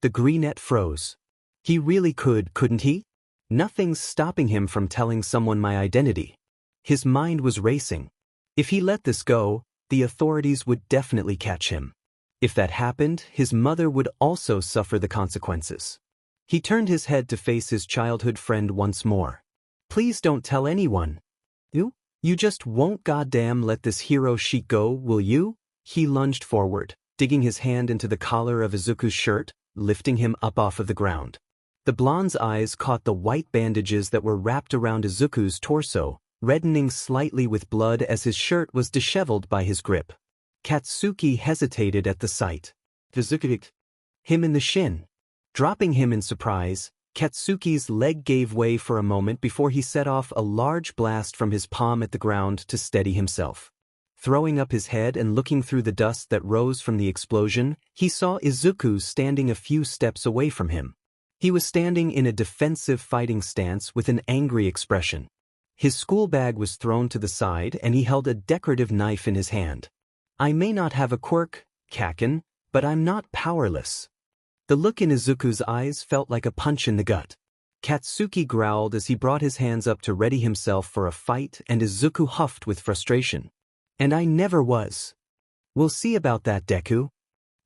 Speaker 1: The greenette froze. He really could, couldn't he? Nothing's stopping him from telling someone my identity. His mind was racing. If he let this go, the authorities would definitely catch him. If that happened, his mother would also suffer the consequences. He turned his head to face his childhood friend once more. Please don't tell anyone. You just won't goddamn let this hero sheet go, will you? He lunged forward, digging his hand into the collar of Izuku's shirt, lifting him up off of the ground. The blonde's eyes caught the white bandages that were wrapped around Izuku's torso, reddening slightly with blood as his shirt was disheveled by his grip. Katsuki hesitated at the sight. Izuku him in the shin. Dropping him in surprise, Katsuki's leg gave way for a moment before he set off a large blast from his palm at the ground to steady himself. Throwing up his head and looking through the dust that rose from the explosion, he saw Izuku standing a few steps away from him. He was standing in a defensive fighting stance with an angry expression. His school bag was thrown to the side and he held a decorative knife in his hand. "I may not have a quirk, Kaken, but I'm not powerless." The look in Izuku's eyes felt like a punch in the gut. Katsuki growled as he brought his hands up to ready himself for a fight, and Izuku huffed with frustration. "And I never was." "We'll see about that, Deku."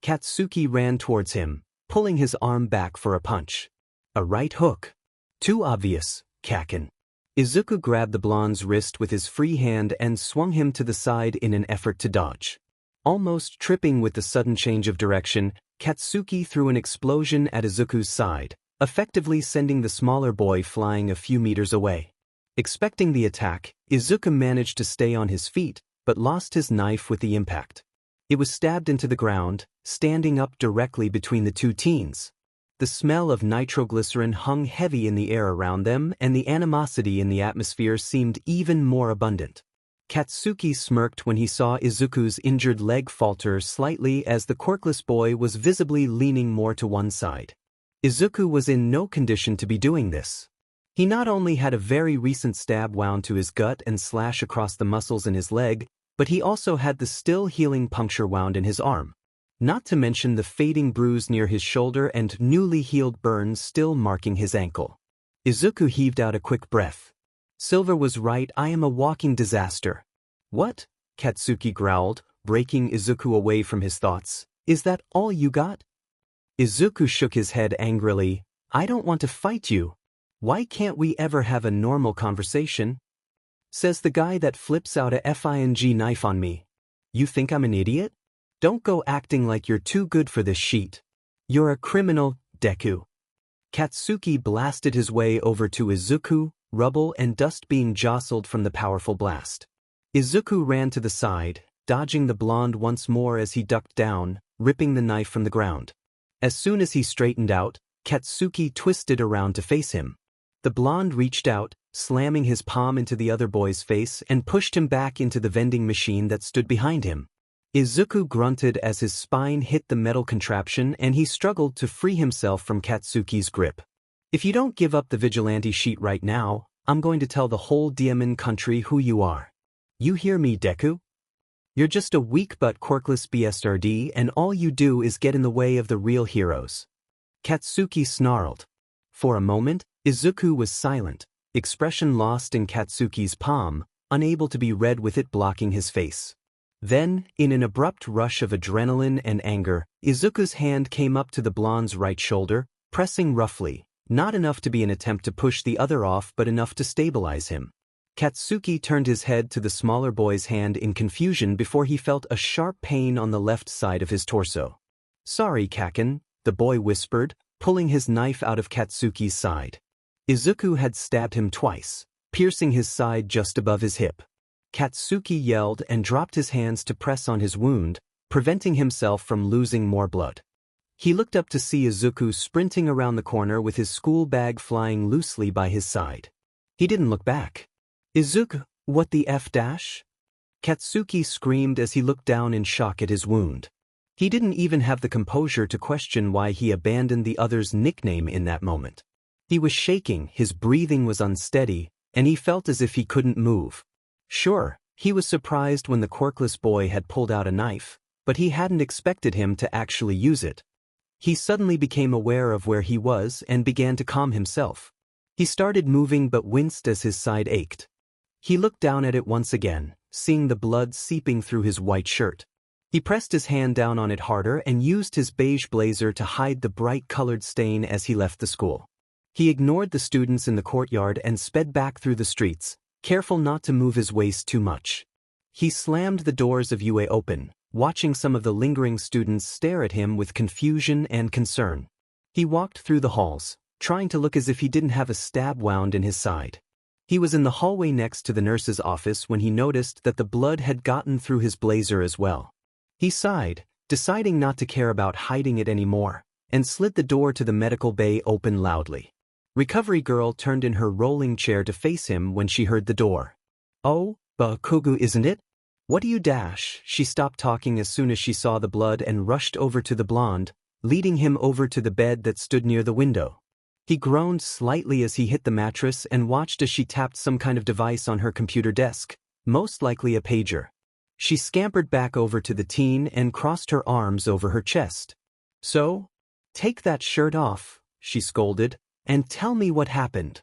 Speaker 1: Katsuki ran towards him, pulling his arm back for a punch. "A right hook." "Too obvious, Kaken." Izuku grabbed the blonde's wrist with his free hand and swung him to the side in an effort to dodge. Almost tripping with the sudden change of direction, Katsuki threw an explosion at Izuku's side, effectively sending the smaller boy flying a few meters away. Expecting the attack, Izuku managed to stay on his feet, but lost his knife with the impact. It was stabbed into the ground, standing up directly between the two teens. The smell of nitroglycerin hung heavy in the air around them, and the animosity in the atmosphere seemed even more abundant. Katsuki smirked when he saw Izuku's injured leg falter slightly as the quirkless boy was visibly leaning more to one side. Izuku was in no condition to be doing this. He not only had a very recent stab wound to his gut and slash across the muscles in his leg, but he also had the still healing puncture wound in his arm. Not to mention the fading bruise near his shoulder and newly healed burns still marking his ankle. Izuku heaved out a quick breath. Silver was right, I am a walking disaster. "What?" Katsuki growled, breaking Izuku away from his thoughts. "Is that all you got?" Izuku shook his head angrily. "I don't want to fight you. Why can't we ever have a normal conversation?" Says the guy that flips out a FING knife on me. "You think I'm an idiot? Don't go acting like you're too good for this sheet. You're a criminal, Deku." Katsuki blasted his way over to Izuku, rubble and dust being jostled from the powerful blast. Izuku ran to the side, dodging the blonde once more as he ducked down, ripping the knife from the ground. As soon as he straightened out, Katsuki twisted around to face him. The blonde reached out, slamming his palm into the other boy's face and pushed him back into the vending machine that stood behind him. Izuku grunted as his spine hit the metal contraption and he struggled to free himself from Katsuki's grip. "If you don't give up the vigilante sheet right now, I'm going to tell the whole Diamond country who you are. You hear me, Deku? You're just a weak-butt quirkless BSRD and all you do is get in the way of the real heroes." Katsuki snarled. For a moment, Izuku was silent, expression lost in Katsuki's palm, unable to be read with it blocking his face. Then, in an abrupt rush of adrenaline and anger, Izuku's hand came up to the blonde's right shoulder, pressing roughly, not enough to be an attempt to push the other off but enough to stabilize him. Katsuki turned his head to the smaller boy's hand in confusion before he felt a sharp pain on the left side of his torso. "Sorry, Kaken," the boy whispered, pulling his knife out of Katsuki's side. Izuku had stabbed him twice, piercing his side just above his hip. Katsuki yelled and dropped his hands to press on his wound, preventing himself from losing more blood. He looked up to see Izuku sprinting around the corner with his school bag flying loosely by his side. He didn't look back. "Izuku, what the F dash?" Katsuki screamed as he looked down in shock at his wound. He didn't even have the composure to question why he abandoned the other's nickname in that moment. He was shaking, his breathing was unsteady, and he felt as if he couldn't move. Sure, he was surprised when the quirkless boy had pulled out a knife, but he hadn't expected him to actually use it. He suddenly became aware of where he was and began to calm himself. He started moving but winced as his side ached. He looked down at it once again, seeing the blood seeping through his white shirt. He pressed his hand down on it harder and used his beige blazer to hide the bright-colored stain as he left the school. He ignored the students in the courtyard and sped back through the streets, careful not to move his waist too much. He slammed the doors of UA open, watching some of the lingering students stare at him with confusion and concern. He walked through the halls, trying to look as if he didn't have a stab wound in his side. He was in the hallway next to the nurse's office when he noticed that the blood had gotten through his blazer as well. He sighed, deciding not to care about hiding it anymore, and slid the door to the medical bay open loudly. Recovery girl turned in her rolling chair to face him when she heard the door. Oh, Bakugo, isn't it? What do you dash? She stopped talking as soon as she saw the blood and rushed over to the blonde, leading him over to the bed that stood near the window. He groaned slightly as he hit the mattress and watched as she tapped some kind of device on her computer desk, most likely a pager. She scampered back over to the teen and crossed her arms over her chest. So? Take that shirt off, she scolded, and tell me what happened.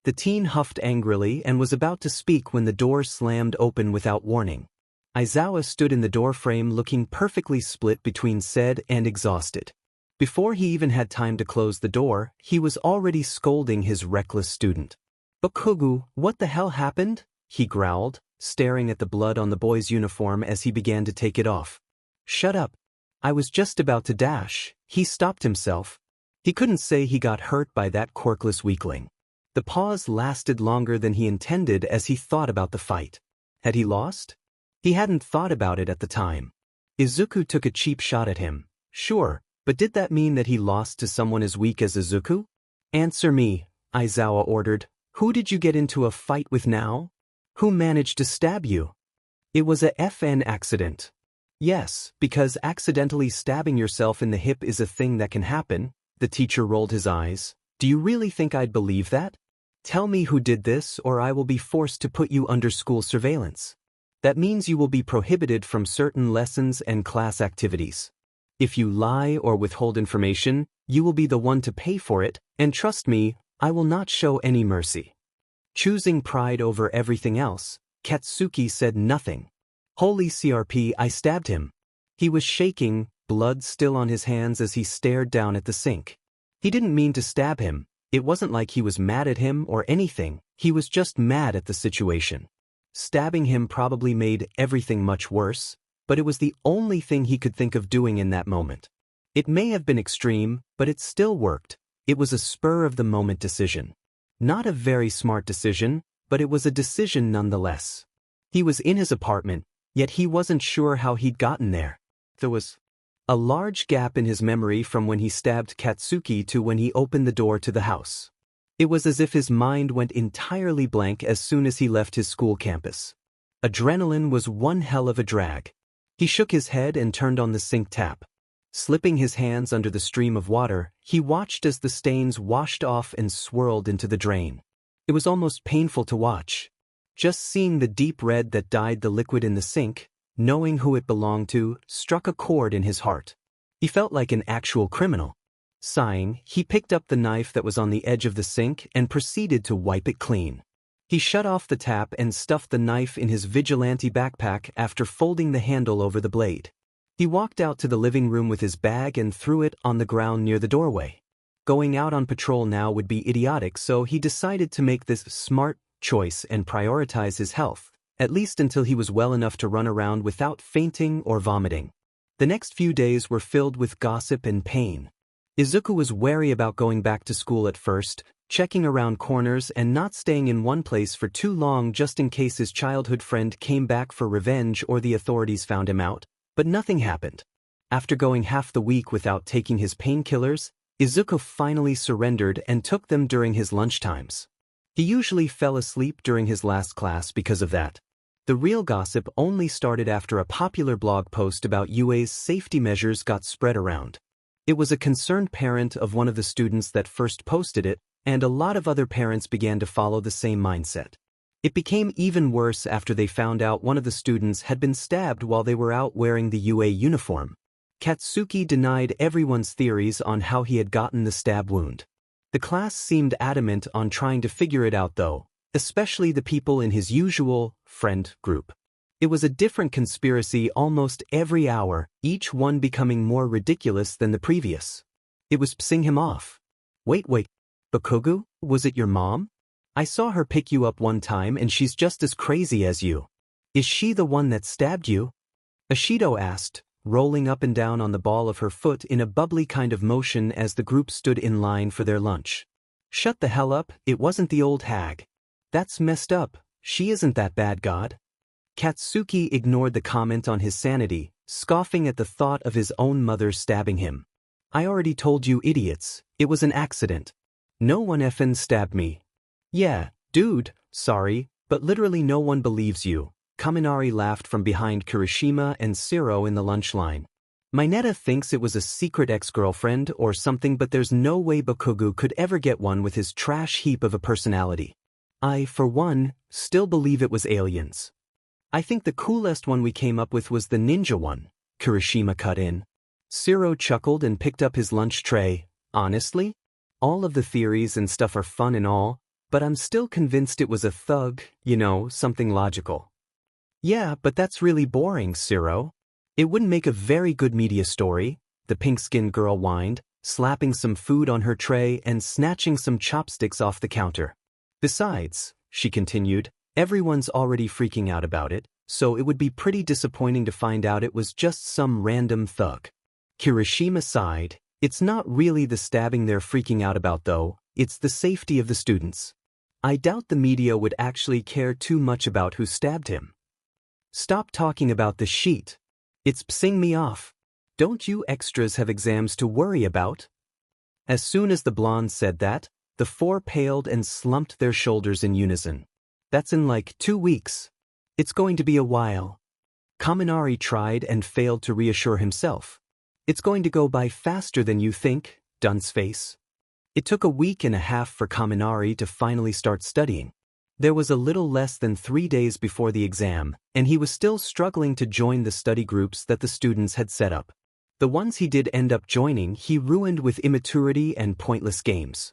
Speaker 1: The teen huffed angrily and was about to speak when the door slammed open without warning. Aizawa stood in the doorframe looking perfectly split between sad and exhausted. Before he even had time to close the door, he was already scolding his reckless student. Bakugo, what the hell happened? He growled, staring at the blood on the boy's uniform as he began to take it off. Shut up. I was just about to dash. He stopped himself. He couldn't say he got hurt by that quirkless weakling. The pause lasted longer than he intended as he thought about the fight. Had he lost? He hadn't thought about it at the time. Izuku took a cheap shot at him. Sure. But did that mean that he lost to someone as weak as Izuku? Answer me, Aizawa ordered. Who did you get into a fight with now? Who managed to stab you? It was a FN accident. Yes, because accidentally stabbing yourself in the hip is a thing that can happen. The teacher rolled his eyes. Do you really think I'd believe that? Tell me who did this or I will be forced to put you under school surveillance. That means you will be prohibited from certain lessons and class activities. If you lie or withhold information, you will be the one to pay for it, and trust me, I will not show any mercy. Choosing pride over everything else, Katsuki said nothing. Holy CRP, I stabbed him. He was shaking, blood still on his hands as he stared down at the sink. He didn't mean to stab him. It wasn't like he was mad at him or anything, he was just mad at the situation. Stabbing him probably made everything much worse, but it was the only thing he could think of doing in that moment. It may have been extreme, but it still worked. It was a spur-of-the-moment decision. Not a very smart decision, but it was a decision nonetheless. He was in his apartment, yet he wasn't sure how he'd gotten there. There was a large gap in his memory from when he stabbed Katsuki to when he opened the door to the house. It was as if his mind went entirely blank as soon as he left his school campus. Adrenaline was one hell of a drag. He shook his head and turned on the sink tap. Slipping his hands under the stream of water, he watched as the stains washed off and swirled into the drain. It was almost painful to watch. Just seeing the deep red that dyed the liquid in the sink, knowing who it belonged to, struck a chord in his heart. He felt like an actual criminal. Sighing, he picked up the knife that was on the edge of the sink and proceeded to wipe it clean. He shut off the tap and stuffed the knife in his vigilante backpack after folding the handle over the blade. He walked out to the living room with his bag and threw it on the ground near the doorway. Going out on patrol now would be idiotic, so he decided to make this smart choice and prioritize his health, at least until he was well enough to run around without fainting or vomiting. The next few days were filled with gossip and pain. Izuku was wary about going back to school at first, checking around corners and not staying in one place for too long just in case his childhood friend came back for revenge or the authorities found him out, but nothing happened. After going half the week without taking his painkillers, Izuku finally surrendered and took them during his lunchtimes. He usually fell asleep during his last class because of that. The real gossip only started after a popular blog post about UA's safety measures got spread around. It was a concerned parent of one of the students that first posted it, and a lot of other parents began to follow the same mindset. It became even worse after they found out one of the students had been stabbed while they were out wearing the UA uniform. Katsuki denied everyone's theories on how he had gotten the stab wound. The class seemed adamant on trying to figure it out though, especially the people in his usual friend group. It was a different conspiracy almost every hour, each one becoming more ridiculous than the previous. It was pissing him off. Wait, Bakugo, was it your mom? I saw her pick you up one time and she's just as crazy as you. Is she the one that stabbed you? Ashido asked, rolling up and down on the ball of her foot in a bubbly kind of motion as the group stood in line for their lunch. Shut the hell up, it wasn't the old hag. That's messed up, she isn't that bad, God. Katsuki ignored the comment on his sanity, scoffing at the thought of his own mother stabbing him. I already told you idiots, it was an accident. No one effin' stabbed me. Yeah, dude, sorry, but literally no one believes you. Kaminari laughed from behind Kirishima and Siro in the lunch line. Mineta thinks it was a secret ex-girlfriend or something, but there's no way Bakugo could ever get one with his trash heap of a personality. I, for one, still believe it was aliens. I think the coolest one we came up with was the ninja one, Kirishima cut in. Siro chuckled and picked up his lunch tray. Honestly? All of the theories and stuff are fun and all, but I'm still convinced it was a thug, something logical. Yeah, but that's really boring, Siro. It wouldn't make a very good media story, the pink-skinned girl whined, slapping some food on her tray and snatching some chopsticks off the counter. Besides, she continued, everyone's already freaking out about it, so it would be pretty disappointing to find out it was just some random thug. Kirishima sighed. It's not really the stabbing they're freaking out about though, it's the safety of the students. I doubt the media would actually care too much about who stabbed him. Stop talking about the sheet. It's pissing me off. Don't you extras have exams to worry about? As soon as the blonde said that, the four paled and slumped their shoulders in unison. That's in like 2 weeks. It's going to be a while. Kaminari tried and failed to reassure himself. It's going to go by faster than you think, dunce face. It took a week and a half for Kaminari to finally start studying. There was a little less than 3 days before the exam, and he was still struggling to join the study groups that the students had set up. The ones he did end up joining he ruined with immaturity and pointless games.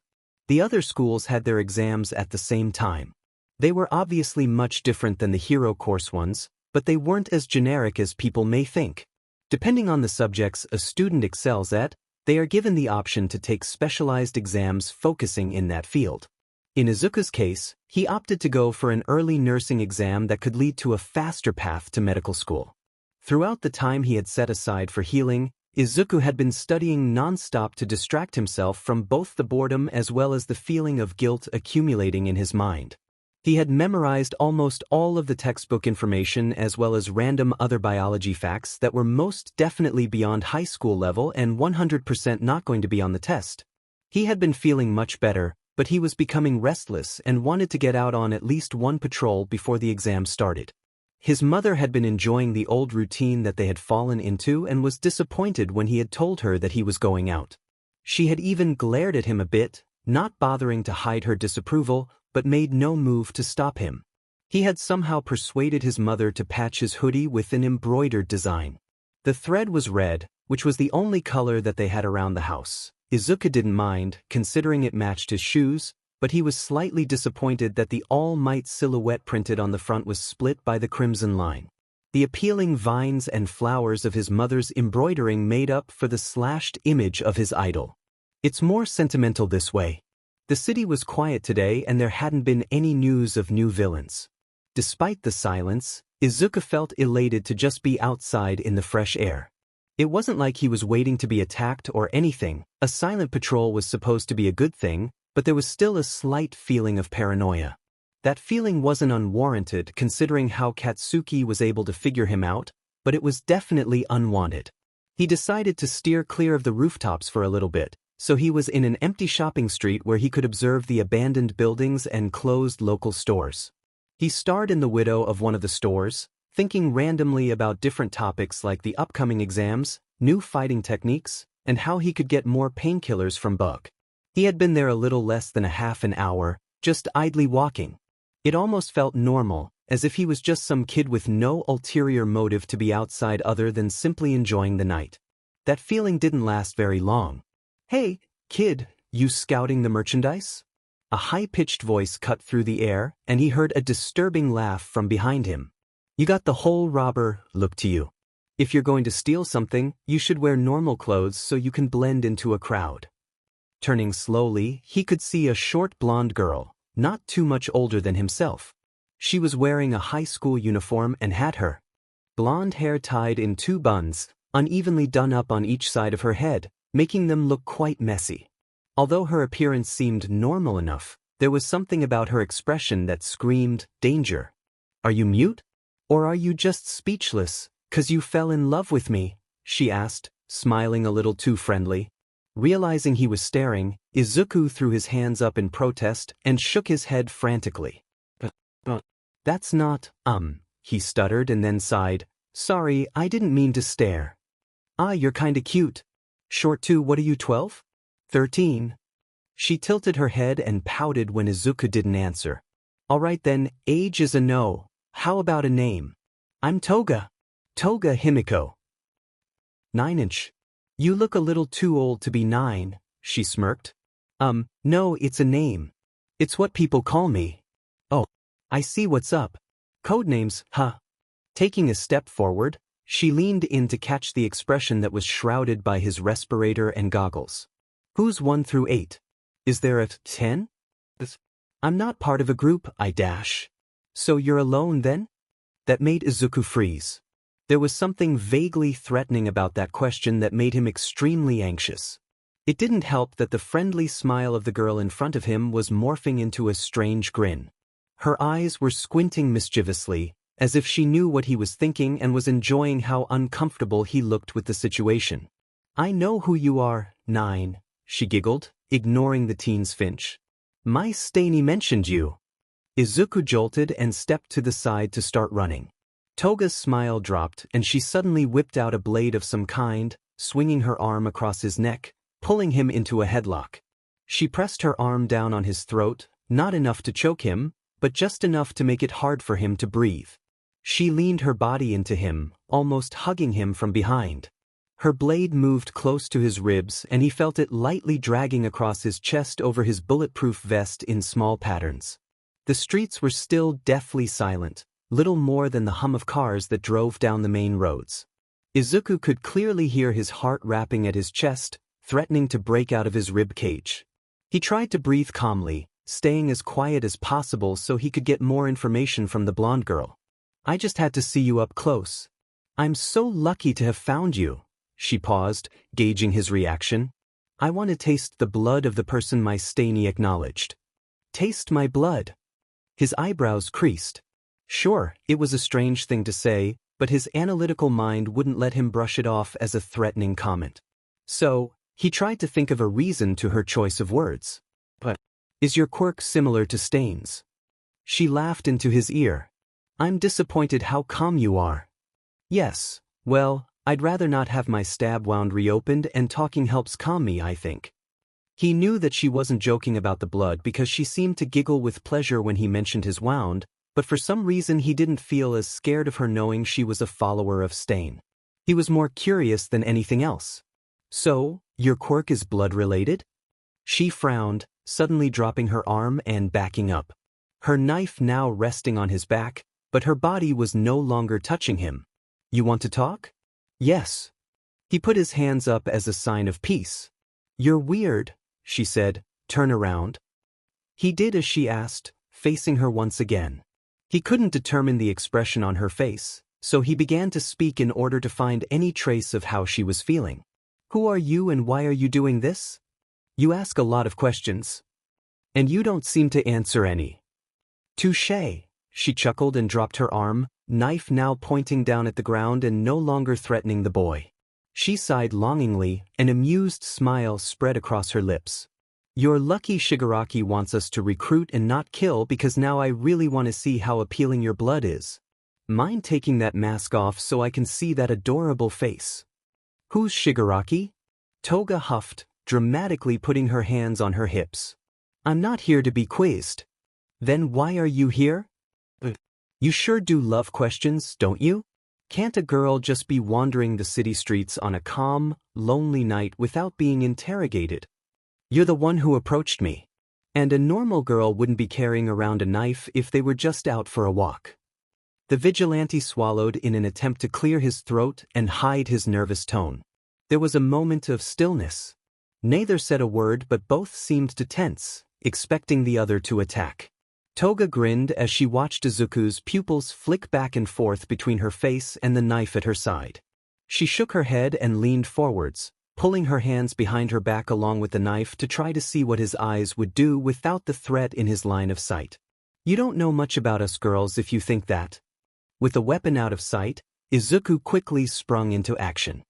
Speaker 1: The other schools had their exams at the same time. They were obviously much different than the hero course ones, but they weren't as generic as people may think. Depending on the subjects a student excels at, they are given the option to take specialized exams focusing in that field. In Izuku's case, he opted to go for an early nursing exam that could lead to a faster path to medical school. Throughout the time he had set aside for healing, Izuku had been studying non-stop to distract himself from both the boredom as well as the feeling of guilt accumulating in his mind. He had memorized almost all of the textbook information as well as random other biology facts that were most definitely beyond high school level and 100% not going to be on the test. He had been feeling much better, but he was becoming restless and wanted to get out on at least one patrol before the exam started. His mother had been enjoying the old routine that they had fallen into and was disappointed when he had told her that he was going out. She had even glared at him a bit, not bothering to hide her disapproval, but made no move to stop him. He had somehow persuaded his mother to patch his hoodie with an embroidered design. The thread was red, which was the only color that they had around the house. Izuku didn't mind, considering it matched his shoes, but he was slightly disappointed that the All Might silhouette printed on the front was split by the crimson line. The appealing vines and flowers of his mother's embroidering made up for the slashed image of his idol. It's more sentimental this way. The city was quiet today and there hadn't been any news of new villains. Despite the silence, Izuku felt elated to just be outside in the fresh air. It wasn't like he was waiting to be attacked or anything. A silent patrol was supposed to be a good thing, but there was still a slight feeling of paranoia. That feeling wasn't unwarranted considering how Katsuki was able to figure him out, but it was definitely unwanted. He decided to steer clear of the rooftops for a little bit, so he was in an empty shopping street where he could observe the abandoned buildings and closed local stores. He starred in the window of one of the stores, thinking randomly about different topics like the upcoming exams, new fighting techniques, and how he could get more painkillers from Bug. He had been there a little less than a half an hour, just idly walking. It almost felt normal, as if he was just some kid with no ulterior motive to be outside other than simply enjoying the night. That feeling didn't last very long. Hey, kid, you scouting the merchandise? A high-pitched voice cut through the air, and he heard a disturbing laugh from behind him. You got the whole robber look to you. If you're going to steal something, you should wear normal clothes so you can blend into a crowd. Turning slowly, he could see a short blonde girl, not too much older than himself. She was wearing a high school uniform and had her blonde hair tied in 2 buns, unevenly done up on each side of her head, making them look quite messy. Although her appearance seemed normal enough, there was something about her expression that screamed danger. Are you mute? Or are you just speechless, 'cause you fell in love with me? She asked, smiling a little too friendly. Realizing he was staring, Izuku threw his hands up in protest and shook his head frantically. But, that's not, he stuttered and then sighed. Sorry, I didn't mean to stare. Ah, you're kinda cute. Short too, what are you, 12? 13? She tilted her head and pouted when Izuku didn't answer. Alright then, age is a no. How about a name? I'm Toga. Toga Himiko. 9-inch. You look a little too old to be 9, she smirked. No, it's a name. It's what people call me. Oh, I see what's up. Codenames, huh? Taking a step forward, she leaned in to catch the expression that was shrouded by his respirator and goggles. Who's 1 through 8? Is there a 10? I'm not part of a group, I dash. So you're alone then? That made Izuku freeze. There was something vaguely threatening about that question that made him extremely anxious. It didn't help that the friendly smile of the girl in front of him was morphing into a strange grin. Her eyes were squinting mischievously, as if she knew what he was thinking and was enjoying how uncomfortable he looked with the situation. I know who you are, 9, she giggled, ignoring the teen's finch. My Staney mentioned you. Izuku jolted and stepped to the side to start running. Toga's smile dropped and she suddenly whipped out a blade of some kind, swinging her arm across his neck, pulling him into a headlock. She pressed her arm down on his throat, not enough to choke him, but just enough to make it hard for him to breathe. She leaned her body into him, almost hugging him from behind. Her blade moved close to his ribs and he felt it lightly dragging across his chest over his bulletproof vest in small patterns. The streets were still deathly silent, little more than the hum of cars that drove down the main roads. Izuku could clearly hear his heart rapping at his chest, threatening to break out of his rib cage. He tried to breathe calmly, staying as quiet as possible so he could get more information from the blonde girl. I just had to see you up close. I'm so lucky to have found you. She paused, gauging his reaction. I want to taste the blood of the person my Staney acknowledged. Taste my blood. His eyebrows creased. Sure, it was a strange thing to say, but his analytical mind wouldn't let him brush it off as a threatening comment. So, he tried to think of a reason to her choice of words. But, is your quirk similar to Stain's? She laughed into his ear. I'm disappointed how calm you are. Yes, well, I'd rather not have my stab wound reopened and talking helps calm me, I think. He knew that she wasn't joking about the blood because she seemed to giggle with pleasure when he mentioned his wound, but for some reason he didn't feel as scared of her knowing she was a follower of Stain. He was more curious than anything else. So, your quirk is blood-related? She frowned, suddenly dropping her arm and backing up. Her knife now resting on his back, but her body was no longer touching him. You want to talk? Yes. He put his hands up as a sign of peace. You're weird, she said, turn around. He did as she asked, facing her once again. He couldn't determine the expression on her face, so he began to speak in order to find any trace of how she was feeling. Who are you and why are you doing this? You ask a lot of questions. And you don't seem to answer any. Touché, she chuckled and dropped her arm, knife now pointing down at the ground and no longer threatening the boy. She sighed longingly, an amused smile spread across her lips. You're lucky Shigaraki wants us to recruit and not kill because now I really want to see how appealing your blood is. Mind taking that mask off so I can see that adorable face? Who's Shigaraki? Toga huffed, dramatically putting her hands on her hips. I'm not here to be quizzed. Then why are you here? You sure do love questions, don't you? Can't a girl just be wandering the city streets on a calm, lonely night without being interrogated? You're the one who approached me. And a normal girl wouldn't be carrying around a knife if they were just out for a walk. The vigilante swallowed in an attempt to clear his throat and hide his nervous tone. There was a moment of stillness. Neither said a word but both seemed to tense, expecting the other to attack. Toga grinned as she watched Izuku's pupils flick back and forth between her face and the knife at her side. She shook her head and leaned forwards, pulling her hands behind her back along with the knife to try to see what his eyes would do without the threat in his line of sight. You don't know much about us girls if you think that. With the weapon out of sight, Izuku quickly sprung into action.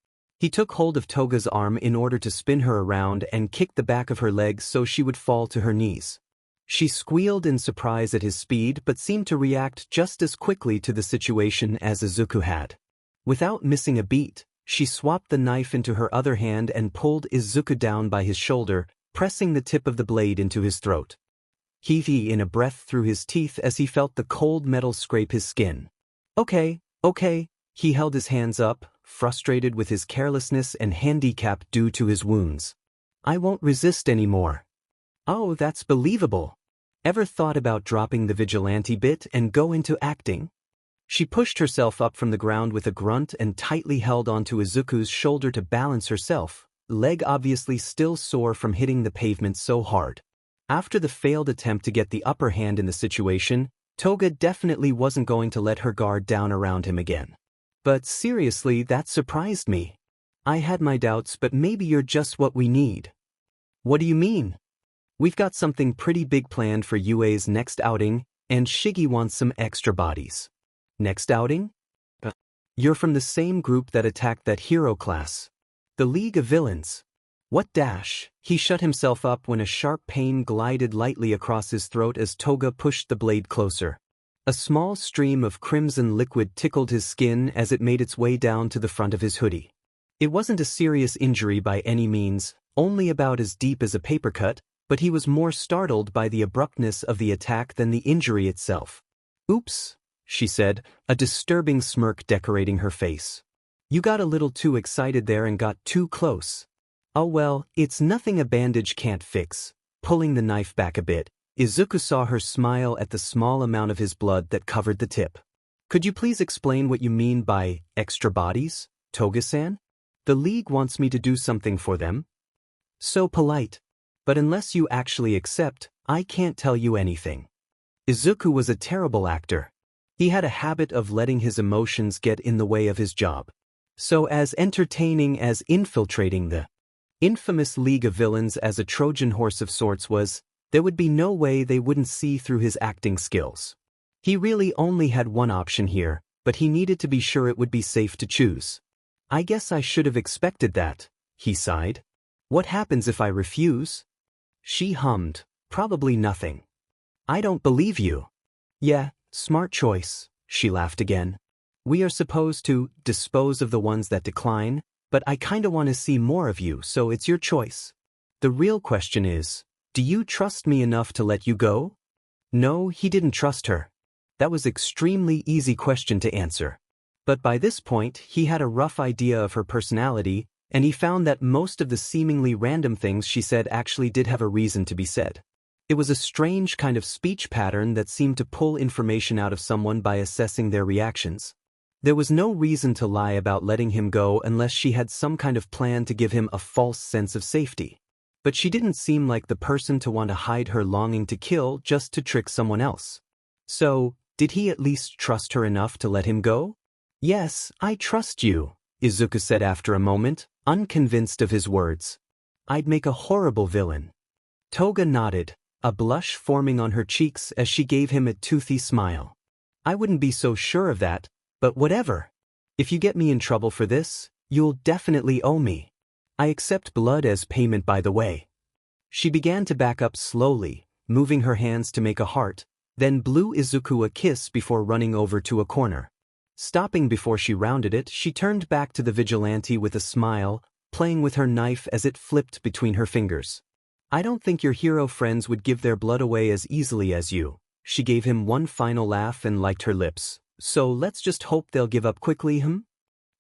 Speaker 1: He took hold of Toga's arm in order to spin her around and kicked the back of her legs so she would fall to her knees. She squealed in surprise at his speed but seemed to react just as quickly to the situation as Izuku had. Without missing a beat, she swapped the knife into her other hand and pulled Izuku down by his shoulder, pressing the tip of the blade into his throat. He heaved in a breath through his teeth as he felt the cold metal scrape his skin. Okay. He held his hands up, frustrated with his carelessness and handicap due to his wounds. I won't resist anymore. Oh, that's believable. Ever thought about dropping the vigilante bit and go into acting? She pushed herself up from the ground with a grunt and tightly held onto Izuku's shoulder to balance herself, leg obviously still sore from hitting the pavement so hard. After the failed attempt to get the upper hand in the situation, Toga definitely wasn't going to let her guard down around him again. But seriously, that surprised me. I had my doubts, but maybe you're just what we need. What do you mean? We've got something pretty big planned for UA's next outing, and Shiggy wants some extra bodies. Next outing? You're from the same group that attacked that hero class. The League of Villains. What dash? He shut himself up when a sharp pain glided lightly across his throat as Toga pushed the blade closer. A small stream of crimson liquid tickled his skin as it made its way down to the front of his hoodie. It wasn't a serious injury by any means, only about as deep as a paper cut, but he was more startled by the abruptness of the attack than the injury itself. Oops, she said, a disturbing smirk decorating her face. You got a little too excited there and got too close. Oh well, it's nothing a bandage can't fix. Pulling the knife back a bit, Izuku saw her smile at the small amount of his blood that covered the tip. Could you please explain what you mean by extra bodies, Toga-san? The League wants me to do something for them. So polite. But unless you actually accept, I can't tell you anything. Izuku was a terrible actor. He had a habit of letting his emotions get in the way of his job. So as entertaining as infiltrating the infamous League of Villains as a Trojan horse of sorts was, there would be no way they wouldn't see through his acting skills. He really only had one option here, but he needed to be sure it would be safe to choose. I guess I should have expected that, he sighed. What happens if I refuse? She hummed, probably nothing. I don't believe you. Yeah, smart choice, she laughed again. We are supposed to dispose of the ones that decline, but I kinda want to see more of you, so it's your choice. The real question is, do you trust me enough to let you go? No, he didn't trust her. That was extremely easy question to answer. But by this point, he had a rough idea of her personality, and he found that most of the seemingly random things she said actually did have a reason to be said. It was a strange kind of speech pattern that seemed to pull information out of someone by assessing their reactions. There was no reason to lie about letting him go unless she had some kind of plan to give him a false sense of safety. But she didn't seem like the person to want to hide her longing to kill just to trick someone else. So, did he at least trust her enough to let him go? Yes, I trust you, Izuku said after a moment, unconvinced of his words. I'd make a horrible villain. Toga nodded, a blush forming on her cheeks as she gave him a toothy smile. I wouldn't be so sure of that, but whatever. If you get me in trouble for this, you'll definitely owe me. I accept blood as payment, by the way. She began to back up slowly, moving her hands to make a heart, then blew Izuku a kiss before running over to a corner. Stopping before she rounded it, she turned back to the vigilante with a smile, playing with her knife as it flipped between her fingers. I don't think your hero friends would give their blood away as easily as you. She gave him one final laugh and liked her lips. So let's just hope they'll give up quickly,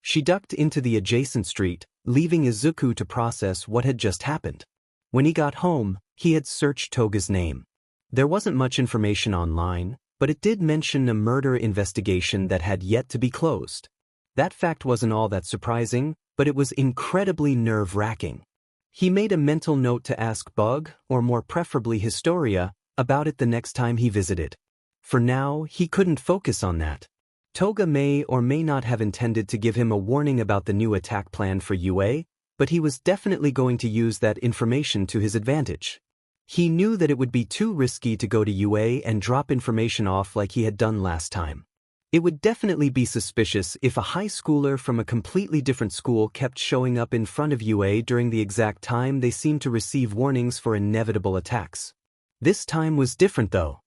Speaker 1: She ducked into the adjacent street, leaving Izuku to process what had just happened. When he got home, he had searched Toga's name. There wasn't much information online, but it did mention a murder investigation that had yet to be closed. That fact wasn't all that surprising, but it was incredibly nerve-wracking. He made a mental note to ask Bug, or more preferably Historia, about it the next time he visited. For now, he couldn't focus on that. Toga may or may not have intended to give him a warning about the new attack plan for UA, but he was definitely going to use that information to his advantage. He knew that it would be too risky to go to UA and drop information off like he had done last time. It would definitely be suspicious if a high schooler from a completely different school kept showing up in front of UA during the exact time they seemed to receive warnings for inevitable attacks. This time was different though.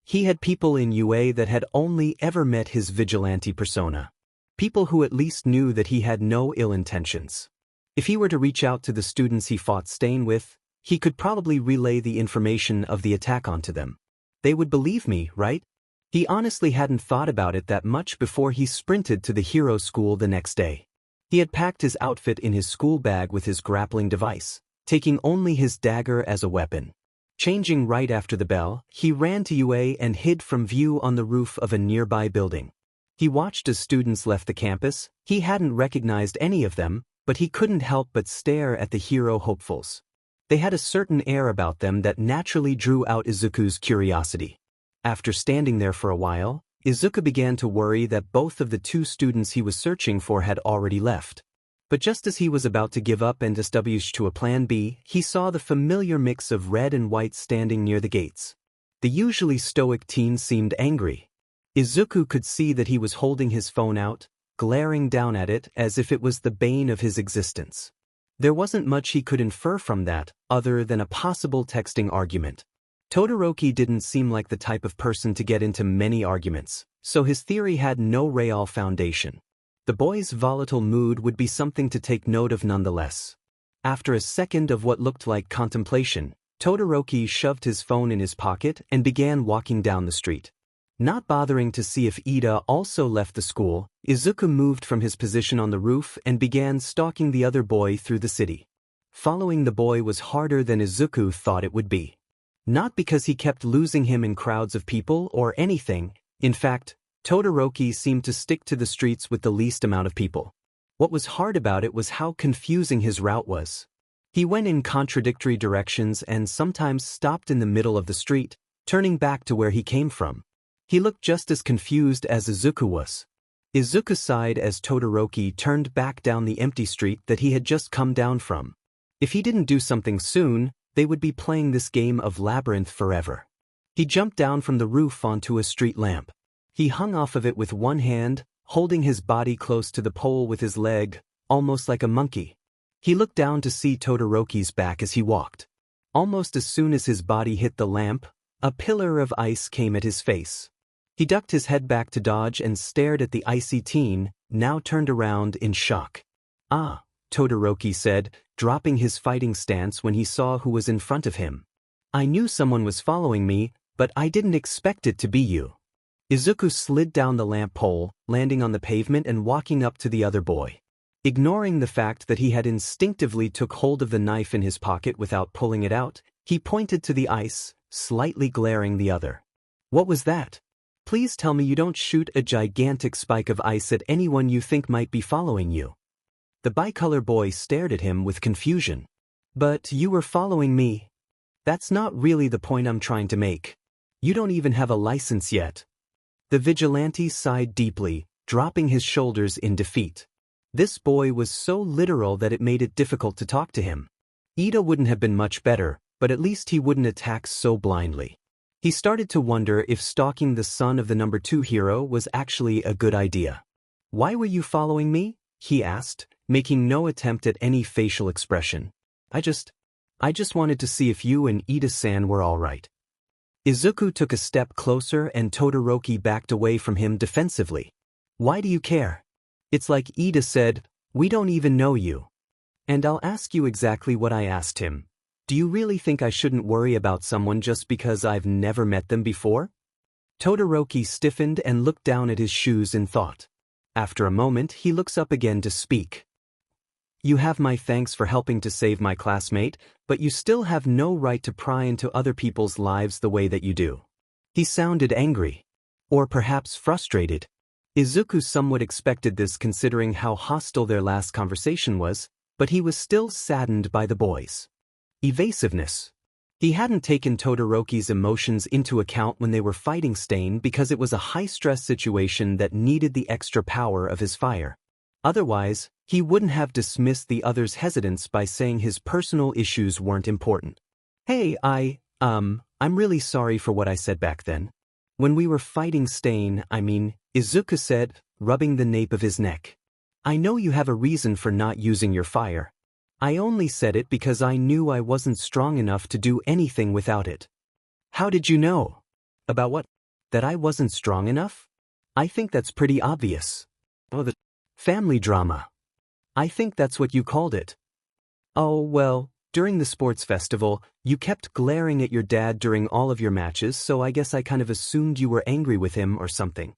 Speaker 1: He had people in UA that had only ever met his vigilante persona. People who at least knew that he had no ill intentions. If he were to reach out to the students he fought Stain with, he could probably relay the information of the attack onto them. They would believe me, right? He honestly hadn't thought about it that much before he sprinted to the hero school the next day. He had packed his outfit in his school bag with his grappling device, taking only his dagger as a weapon. Changing right after the bell, he ran to UA and hid from view on the roof of a nearby building. He watched as students left the campus. He hadn't recognized any of them, but he couldn't help but stare at the hero hopefuls. They had a certain air about them that naturally drew out Izuku's curiosity. After standing there for a while, Izuku began to worry that both of the two students he was searching for had already left. But just as he was about to give up and establish to a plan B, he saw the familiar mix of red and white standing near the gates. The usually stoic teen seemed angry. Izuku could see that he was holding his phone out, glaring down at it as if it was the bane of his existence. There wasn't much he could infer from that, other than a possible texting argument. Todoroki didn't seem like the type of person to get into many arguments, so his theory had no real foundation. The boy's volatile mood would be something to take note of nonetheless. After a second of what looked like contemplation, Todoroki shoved his phone in his pocket and began walking down the street. Not bothering to see if Iida also left the school, Izuku moved from his position on the roof and began stalking the other boy through the city. Following the boy was harder than Izuku thought it would be. Not because he kept losing him in crowds of people or anything. In fact, Todoroki seemed to stick to the streets with the least amount of people. What was hard about it was how confusing his route was. He went in contradictory directions and sometimes stopped in the middle of the street, turning back to where he came from. He looked just as confused as Izuku was. Izuku sighed as Todoroki turned back down the empty street that he had just come down from. If he didn't do something soon, they would be playing this game of labyrinth forever. He jumped down from the roof onto a street lamp. He hung off of it with one hand, holding his body close to the pole with his leg, almost like a monkey. He looked down to see Todoroki's back as he walked. Almost as soon as his body hit the lamp, a pillar of ice came at his face. He ducked his head back to dodge and stared at the icy teen, now turned around in shock. "Ah," Todoroki said, dropping his fighting stance when he saw who was in front of him. "I knew someone was following me, but I didn't expect it to be you." Izuku slid down the lamp pole, landing on the pavement and walking up to the other boy. Ignoring the fact that he had instinctively took hold of the knife in his pocket without pulling it out, he pointed to the ice, slightly glaring the other. "What was that? Please tell me you don't shoot a gigantic spike of ice at anyone you think might be following you." The bicolor boy stared at him with confusion. "But you were following me. That's not really the point I'm trying to make. You don't even have a license yet." The vigilante sighed deeply, dropping his shoulders in defeat. This boy was so literal that it made it difficult to talk to him. Iida wouldn't have been much better, but at least he wouldn't attack so blindly. He started to wonder if stalking the son of the number 2 hero was actually a good idea. "Why were you following me?" he asked, making no attempt at any facial expression. I just wanted to see if you and Iida-san were all right." Izuku took a step closer and Todoroki backed away from him defensively. "Why do you care? It's like Iida said, we don't even know you. And I'll ask you exactly what I asked him. Do you really think I shouldn't worry about someone just because I've never met them before?" Todoroki stiffened and looked down at his shoes in thought. After a moment, he looks up again to speak. "You have my thanks for helping to save my classmate, but you still have no right to pry into other people's lives the way that you do." He sounded angry. Or perhaps frustrated. Izuku somewhat expected this considering how hostile their last conversation was, but he was still saddened by the boy's evasiveness. He hadn't taken Todoroki's emotions into account when they were fighting Stain because it was a high-stress situation that needed the extra power of his fire. Otherwise, he wouldn't have dismissed the other's hesitance by saying his personal issues weren't important. "Hey, I'm really sorry for what I said back then. When we were fighting Izuku said, rubbing the nape of his neck. I know you have a reason for not using your fire. I only said it because I knew I wasn't strong enough to do anything without it. How did you know? About what? That I wasn't strong enough? I think that's pretty obvious. Oh, the family drama. I think that's what you called it. Oh, well, during the sports festival, you kept glaring at your dad during all of your matches, so I guess I kind of assumed you were angry with him or something.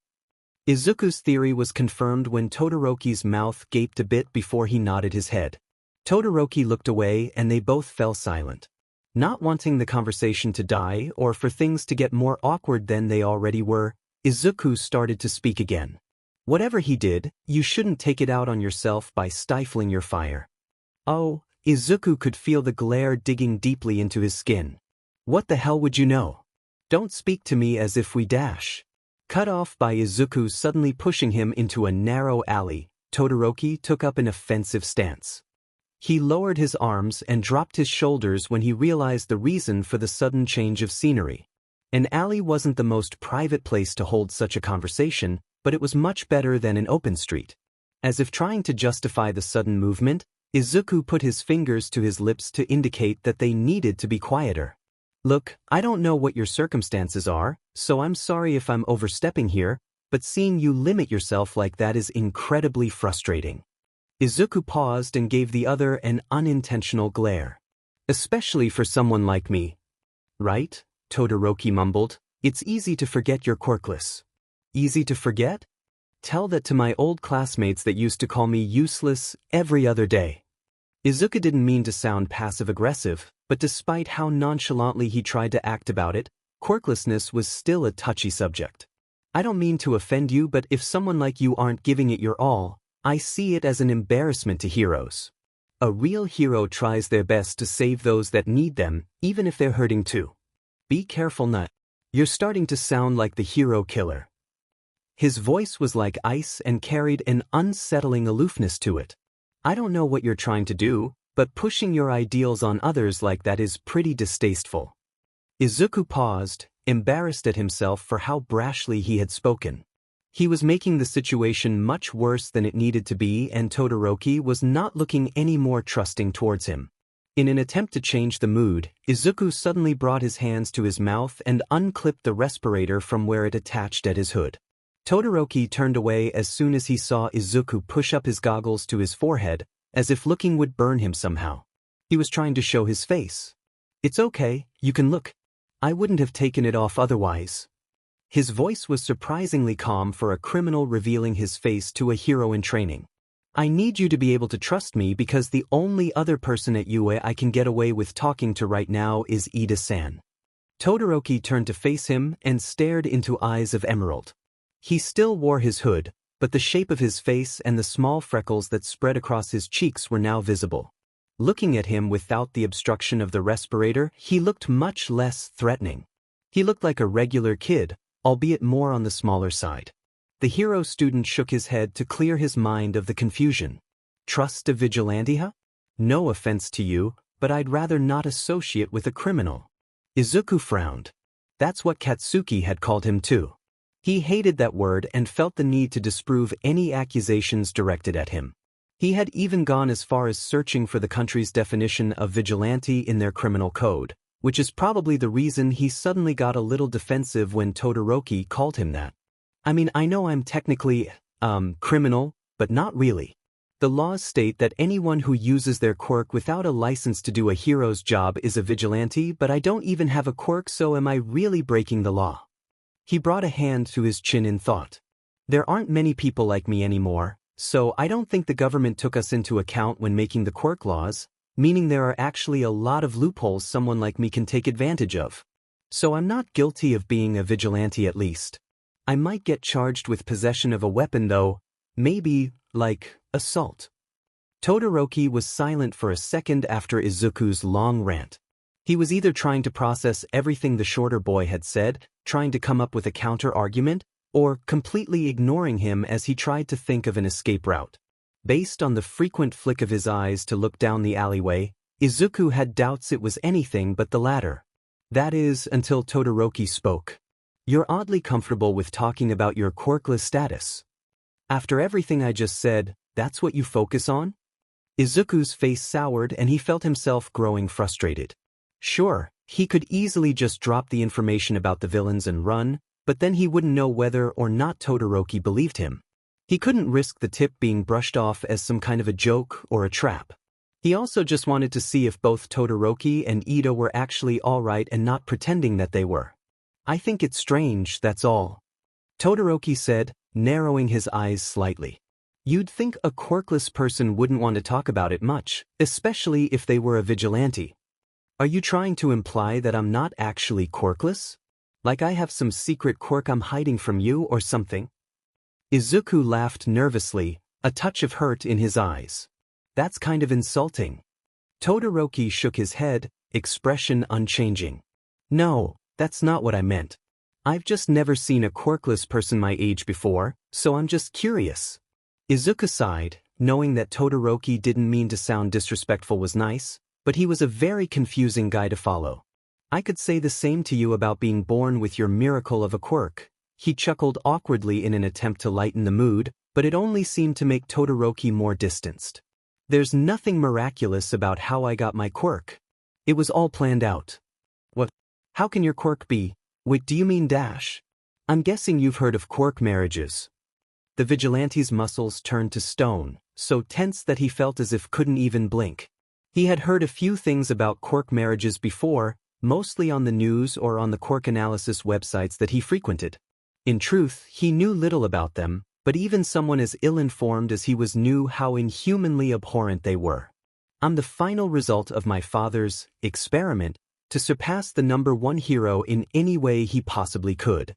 Speaker 1: Izuku's theory was confirmed when Todoroki's mouth gaped a bit before he nodded his head. Todoroki looked away and they both fell silent. Not wanting the conversation to die or for things to get more awkward than they already were, Izuku started to speak again. Whatever he did, you shouldn't take it out on yourself by stifling your fire. Oh, Izuku could feel the glare digging deeply into his skin. What the hell would you know? Don't speak to me as if we dash. Cut off by Izuku suddenly pushing him into a narrow alley, Todoroki took up an offensive stance. He lowered his arms and dropped his shoulders when he realized the reason for the sudden change of scenery. An alley wasn't the most private place to hold such a conversation, but it was much better than an open street. As if trying to justify the sudden movement, Izuku put his fingers to his lips to indicate that they needed to be quieter. Look, I don't know what your circumstances are, so I'm sorry if I'm overstepping here, but seeing you limit yourself like that is incredibly frustrating. Izuku paused and gave the other an unintentional glare. Especially for someone like me. Right? Todoroki mumbled. It's easy to forget you're quirkless. Easy to forget? Tell that to my old classmates that used to call me useless every other day. Izuku didn't mean to sound passive-aggressive, but despite how nonchalantly he tried to act about it, quirklessness was still a touchy subject. I don't mean to offend you, but if someone like you aren't giving it your all, I see it as an embarrassment to heroes. A real hero tries their best to save those that need them, even if they're hurting too. Be careful, Nut. You're starting to sound like the hero killer. His voice was like ice and carried an unsettling aloofness to it. I don't know what you're trying to do, but pushing your ideals on others like that is pretty distasteful. Izuku paused, embarrassed at himself for how brashly he had spoken. He was making the situation much worse than it needed to be, and Todoroki was not looking any more trusting towards him. In an attempt to change the mood, Izuku suddenly brought his hands to his mouth and unclipped the respirator from where it attached at his hood. Todoroki turned away as soon as he saw Izuku push up his goggles to his forehead, as if looking would burn him somehow. He was trying to show his face. It's okay, you can look. I wouldn't have taken it off otherwise. His voice was surprisingly calm for a criminal revealing his face to a hero in training. I need you to be able to trust me because the only other person at UA I can get away with talking to right now is Iida-san. Todoroki turned to face him and stared into eyes of emerald. He still wore his hood, but the shape of his face and the small freckles that spread across his cheeks were now visible. Looking at him without the obstruction of the respirator, he looked much less threatening. He looked like a regular kid, albeit more on the smaller side. The hero student shook his head to clear his mind of the confusion. Trust a vigilante, huh? No offense to you, but I'd rather not associate with a criminal. Izuku frowned. That's what Katsuki had called him too. He hated that word and felt the need to disprove any accusations directed at him. He had even gone as far as searching for the country's definition of vigilante in their criminal code, which is probably the reason he suddenly got a little defensive when Todoroki called him that. I mean, I know I'm technically, criminal, but not really. The laws state that anyone who uses their quirk without a license to do a hero's job is a vigilante, but I don't even have a quirk, so am I really breaking the law? He brought a hand to his chin in thought. There aren't many people like me anymore, so I don't think the government took us into account when making the quirk laws, meaning there are actually a lot of loopholes someone like me can take advantage of. So I'm not guilty of being a vigilante at least. I might get charged with possession of a weapon though, maybe, like, assault. Todoroki was silent for a second after Izuku's long rant. He was either trying to process everything the shorter boy had said, trying to come up with a counter-argument, or completely ignoring him as he tried to think of an escape route. Based on the frequent flick of his eyes to look down the alleyway, Izuku had doubts it was anything but the latter. That is, until Todoroki spoke. You're oddly comfortable with talking about your quirkless status. After everything I just said, that's what you focus on? Izuku's face soured and he felt himself growing frustrated. Sure, he could easily just drop the information about the villains and run, but then he wouldn't know whether or not Todoroki believed him. He couldn't risk the tip being brushed off as some kind of a joke or a trap. He also just wanted to see if both Todoroki and Iida were actually alright and not pretending that they were. I think it's strange, that's all. Todoroki said, narrowing his eyes slightly. You'd think a quirkless person wouldn't want to talk about it much, especially if they were a vigilante. Are you trying to imply that I'm not actually quirkless? Like I have some secret quirk I'm hiding from you or something? Izuku laughed nervously, a touch of hurt in his eyes. That's kind of insulting. Todoroki shook his head, expression unchanging. No, that's not what I meant. I've just never seen a quirkless person my age before, so I'm just curious. Izuku sighed, knowing that Todoroki didn't mean to sound disrespectful was nice, but he was a very confusing guy to follow. I could say the same to you about being born with your miracle of a quirk. He chuckled awkwardly in an attempt to lighten the mood, but it only seemed to make Todoroki more distanced. There's nothing miraculous about how I got my quirk. It was all planned out. What? How can your quirk be? Wait, do you mean dash? I'm guessing you've heard of quirk marriages. The vigilante's muscles turned to stone, so tense that he felt as if couldn't even blink. He had heard a few things about quirk marriages before, mostly on the news or on the quirk analysis websites that he frequented. In truth, he knew little about them, but even someone as ill-informed as he was knew how inhumanly abhorrent they were. I'm the final result of my father's experiment to surpass the #1 hero in any way he possibly could.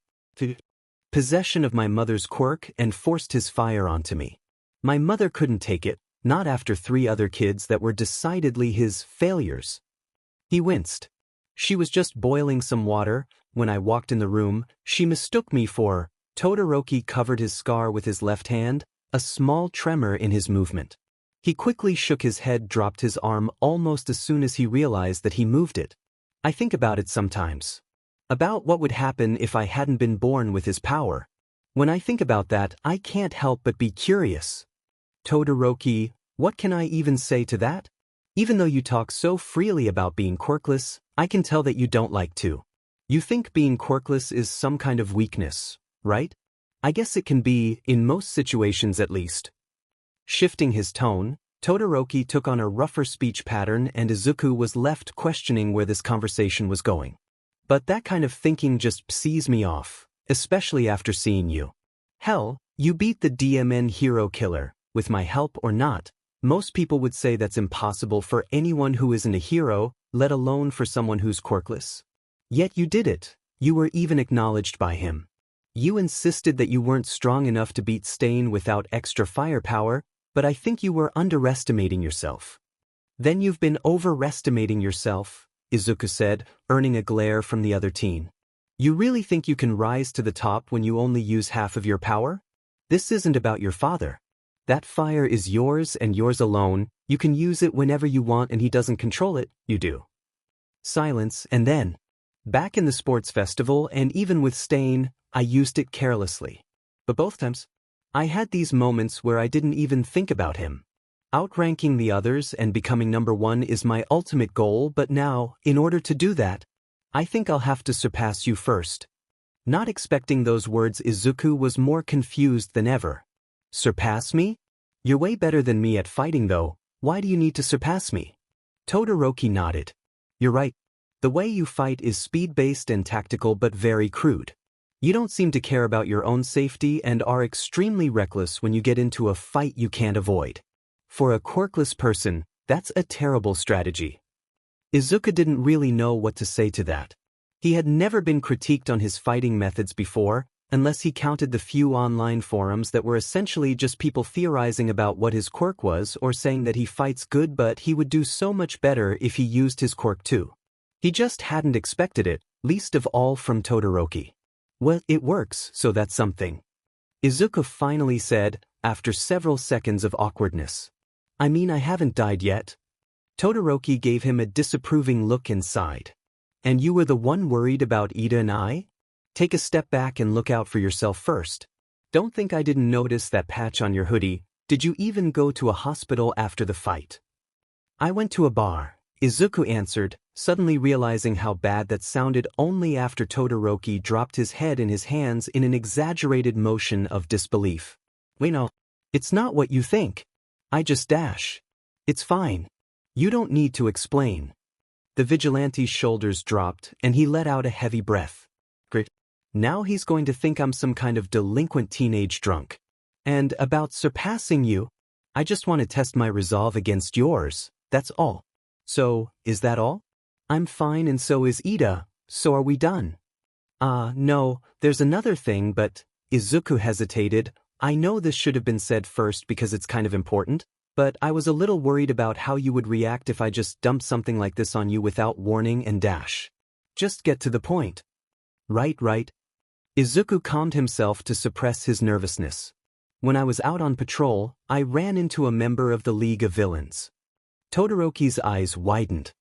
Speaker 1: Possession of my mother's quirk and forced his fire onto me. My mother couldn't take it, not after 3 other kids that were decidedly his failures. He winced. She was just boiling some water. When I walked in the room, she mistook me for... Todoroki covered his scar with his left hand, a small tremor in his movement. He quickly shook his head, dropped his arm almost as soon as he realized that he moved it. I think about it sometimes. About what would happen if I hadn't been born with his power. When I think about that, I can't help but be curious. Todoroki, what can I even say to that? Even though you talk so freely about being quirkless, I can tell that you don't like to. You think being quirkless is some kind of weakness, right? I guess it can be, in most situations at least. Shifting his tone, Todoroki took on a rougher speech pattern and Izuku was left questioning where this conversation was going. But that kind of thinking just pisses me off, especially after seeing you. Hell, you beat the DMN hero killer, with my help or not. Most people would say that's impossible for anyone who isn't a hero, let alone for someone who's quirkless. Yet you did it. You were even acknowledged by him. You insisted that you weren't strong enough to beat Stain without extra firepower, but I think you were underestimating yourself. Then you've been overestimating yourself, Izuku said, earning a glare from the other teen. You really think you can rise to the top when you only use half of your power? This isn't about your father. That fire is yours and yours alone. You can use it whenever you want and he doesn't control it, you do. Silence, and then. Back in the sports festival and even with Stain, I used it carelessly. But both times, I had these moments where I didn't even think about him. Outranking the others and becoming #1 is my ultimate goal, but now, in order to do that, I think I'll have to surpass you first. Not expecting those words, Izuku was more confused than ever. Surpass me? You're way better than me at fighting though, why do you need to surpass me? Todoroki nodded. You're right. The way you fight is speed-based and tactical but very crude. You don't seem to care about your own safety and are extremely reckless when you get into a fight you can't avoid. For a quirkless person, that's a terrible strategy. Izuku didn't really know what to say to that. He had never been critiqued on his fighting methods before, unless he counted the few online forums that were essentially just people theorizing about what his quirk was or saying that he fights good but he would do so much better if he used his quirk too. He just hadn't expected it, least of all from Todoroki. Well, it works, so that's something. Izuku finally said, after several seconds of awkwardness. I mean, I haven't died yet. Todoroki gave him a disapproving look and sighed. And you were the one worried about Iida and I? Take a step back and look out for yourself first. Don't think I didn't notice that patch on your hoodie. Did you even go to a hospital after the fight? I went to a bar, Izuku answered, suddenly realizing how bad that sounded only after Todoroki dropped his head in his hands in an exaggerated motion of disbelief. Wait, no. It's not what you think. I just dash. It's fine. You don't need to explain. The vigilante's shoulders dropped and he let out a heavy breath. Great. Now he's going to think I'm some kind of delinquent teenage drunk. And about surpassing you, I just want to test my resolve against yours, that's all. So, is that all? I'm fine and so is Iida, so are we done? No, there's another thing but, Izuku hesitated. I know this should have been said first because it's kind of important, but I was a little worried about how you would react if I just dumped something like this on you without warning and dash. Just get to the point. Right. Izuku calmed himself to suppress his nervousness. When I was out on patrol, I ran into a member of the League of Villains. Todoroki's eyes widened.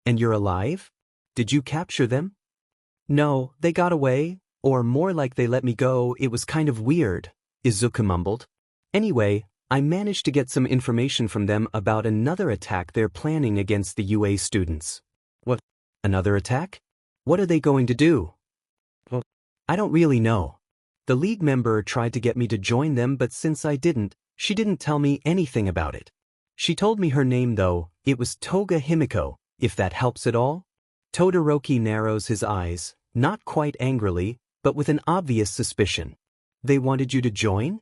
Speaker 1: And you're alive? Did you capture them? No, they got away, or more like they let me go. It was kind of weird, Izuku mumbled. Anyway, I managed to get some information from them about another attack they're planning against the UA students. What? Another attack? What are they going to do? Well, I don't really know. The League member tried to get me to join them, but since I didn't, she didn't tell me anything about it. She told me her name though. It was Toga Himiko, if that helps at all. Todoroki narrows his eyes, not quite angrily, but with an obvious suspicion. They wanted you to join?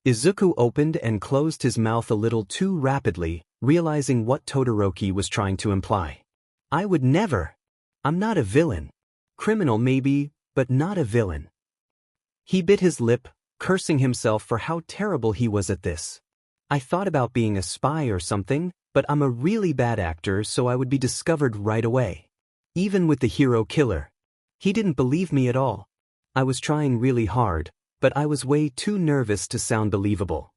Speaker 1: Izuku opened and closed his mouth a little too rapidly, realizing what Todoroki was trying to imply. I would never. I'm not a villain. Criminal maybe, but not a villain. He bit his lip, cursing himself for how terrible he was at this. I thought about being a spy or something, but I'm a really bad actor, so I would be discovered right away. Even with the hero killer. He didn't believe me at all. I was trying really hard, but I was way too nervous to sound believable.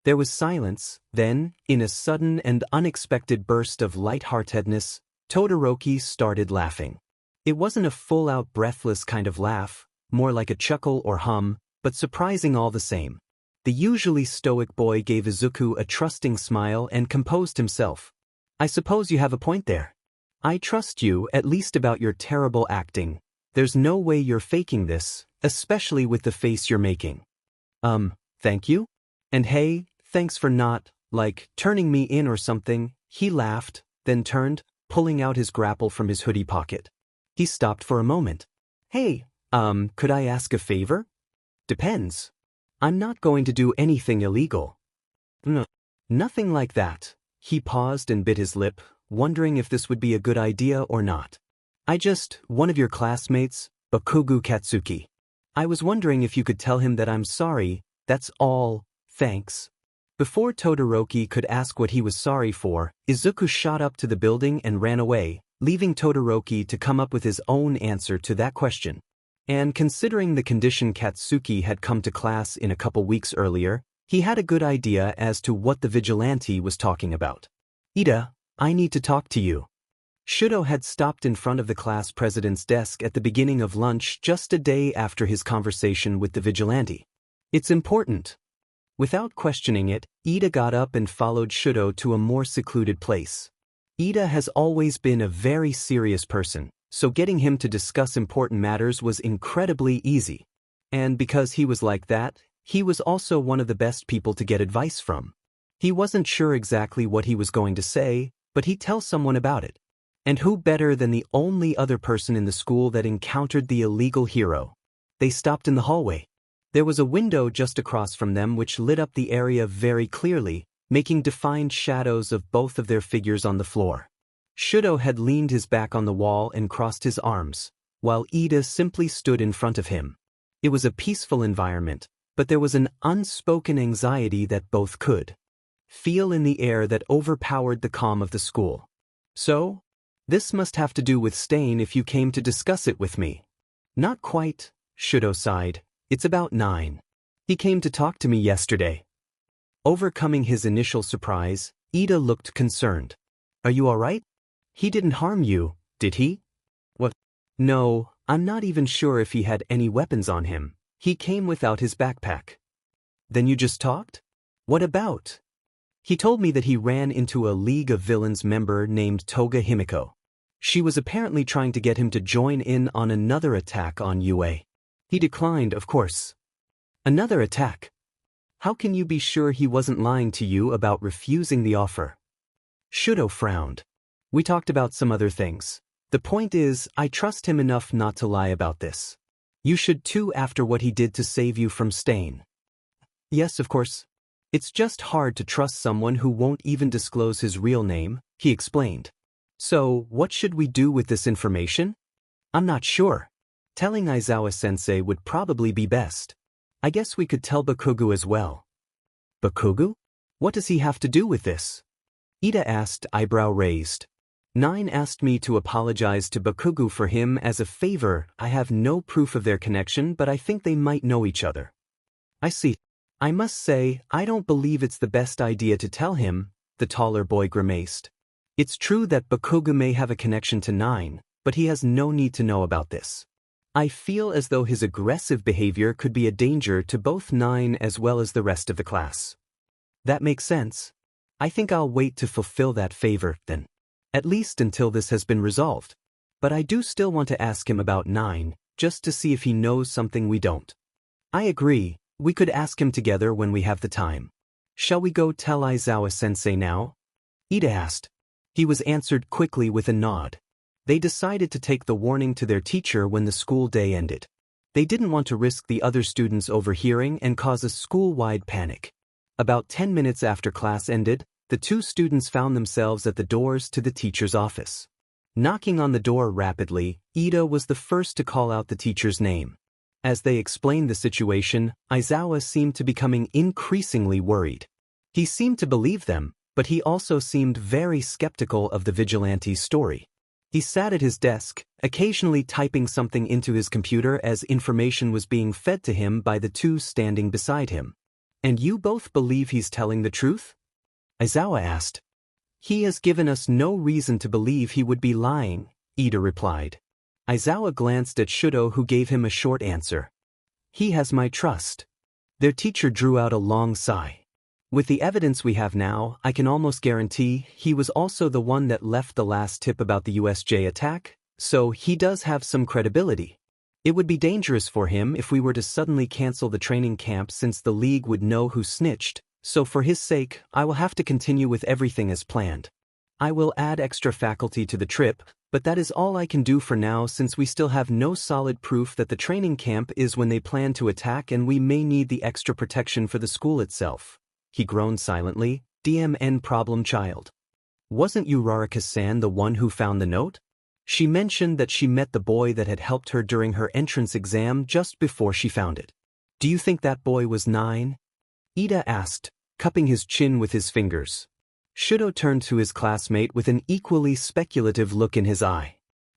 Speaker 1: There was silence, then, in a sudden and unexpected burst of lightheartedness, Todoroki started laughing. It wasn't a full-out breathless kind of laugh, more like a chuckle or hum, but surprising all the same. The usually stoic boy gave Izuku a trusting smile and composed himself. I suppose you have a point there. I trust you, at least about your terrible acting. There's no way you're faking this, especially with the face you're making. Thank you? And hey, thanks for not, turning me in or something. He laughed, then turned, pulling out his grapple from his hoodie pocket. He stopped for a moment. Hey, could I ask a favor? Depends. I'm not going to do anything illegal. No, nothing like that. He paused and bit his lip, wondering if this would be a good idea or not. One of your classmates, Bakugo Katsuki. I was wondering if you could tell him that I'm sorry, that's all, thanks. Before Todoroki could ask what he was sorry for, Izuku shot up to the building and ran away, leaving Todoroki to come up with his own answer to that question. And considering the condition Katsuki had come to class in a couple weeks earlier, he had a good idea as to what the vigilante was talking about. Iida, I need to talk to you. Shudo had stopped in front of the class president's desk at the beginning of lunch just a day after his conversation with the vigilante. It's important. Without questioning it, Iida got up and followed Shudo to a more secluded place. Iida has always been a very serious person, so getting him to discuss important matters was incredibly easy. And because he was like that, he was also one of the best people to get advice from. He wasn't sure exactly what he was going to say, but he'd tell someone about it. And who better than the only other person in the school that encountered the illegal hero? They stopped in the hallway. There was a window just across from them which lit up the area very clearly, making defined shadows of both of their figures on the floor. Shudo had leaned his back on the wall and crossed his arms, while Iida simply stood in front of him. It was a peaceful environment, but there was an unspoken anxiety that both could feel in the air that overpowered the calm of the school. So, this must have to do with Stain if you came to discuss it with me. Not quite, Shudo sighed. It's about 9. He came to talk to me yesterday. Overcoming his initial surprise, Iida looked concerned. Are you all right? He didn't harm you, did he? What? No, I'm not even sure if he had any weapons on him. He came without his backpack. Then you just talked? What about? He told me that he ran into a League of Villains member named Toga Himiko. She was apparently trying to get him to join in on another attack on UA. He declined, of course. Another attack? How can you be sure he wasn't lying to you about refusing the offer? Shudo frowned. We talked about some other things. The point is, I trust him enough not to lie about this. You should too after what he did to save you from Stain. Yes, of course. It's just hard to trust someone who won't even disclose his real name, he explained. So, what should we do with this information? I'm not sure. Telling Aizawa-sensei would probably be best. I guess we could tell Bakugo as well. Bakugo? What does he have to do with this? Iida asked, eyebrow raised. 9 asked me to apologize to Bakugo for him as a favor. I have no proof of their connection, but I think they might know each other. I see. I must say, I don't believe it's the best idea to tell him, the taller boy grimaced. It's true that Bakugo may have a connection to 9, but he has no need to know about this. I feel as though his aggressive behavior could be a danger to both 9 as well as the rest of the class. That makes sense. I think I'll wait to fulfill that favor, then. At least until this has been resolved. But I do still want to ask him about 9, just to see if he knows something we don't. I agree, we could ask him together when we have the time. Shall we go tell Aizawa-sensei now? Iida asked. He was answered quickly with a nod. They decided to take the warning to their teacher when the school day ended. They didn't want to risk the other students overhearing and cause a school-wide panic. About 10 minutes after class ended, the 2 students found themselves at the doors to the teacher's office. Knocking on the door rapidly, Iida was the first to call out the teacher's name. As they explained the situation, Aizawa seemed to becoming increasingly worried. He seemed to believe them, but he also seemed very skeptical of the vigilante's story. He sat at his desk, occasionally typing something into his computer as information was being fed to him by the 2 standing beside him. And you both believe he's telling the truth? Aizawa asked. He has given us no reason to believe he would be lying, Iida replied. Aizawa glanced at Shudo, who gave him a short answer. He has my trust. Their teacher drew out a long sigh. With the evidence we have now, I can almost guarantee he was also the one that left the last tip about the USJ attack, so he does have some credibility. It would be dangerous for him if we were to suddenly cancel the training camp, since the League would know who snitched, so for his sake, I will have to continue with everything as planned. I will add extra faculty to the trip, but that is all I can do for now, since we still have no solid proof that the training camp is when they plan to attack, and we may need the extra protection for the school itself. He groaned silently. DMN problem child. Wasn't Uraraka-san the one who found the note? She mentioned that she met the boy that had helped her during her entrance exam just before she found it. Do you think that boy was 9? Iida asked, cupping his chin with his fingers. Shudo turned to his classmate with an equally speculative look in his eye.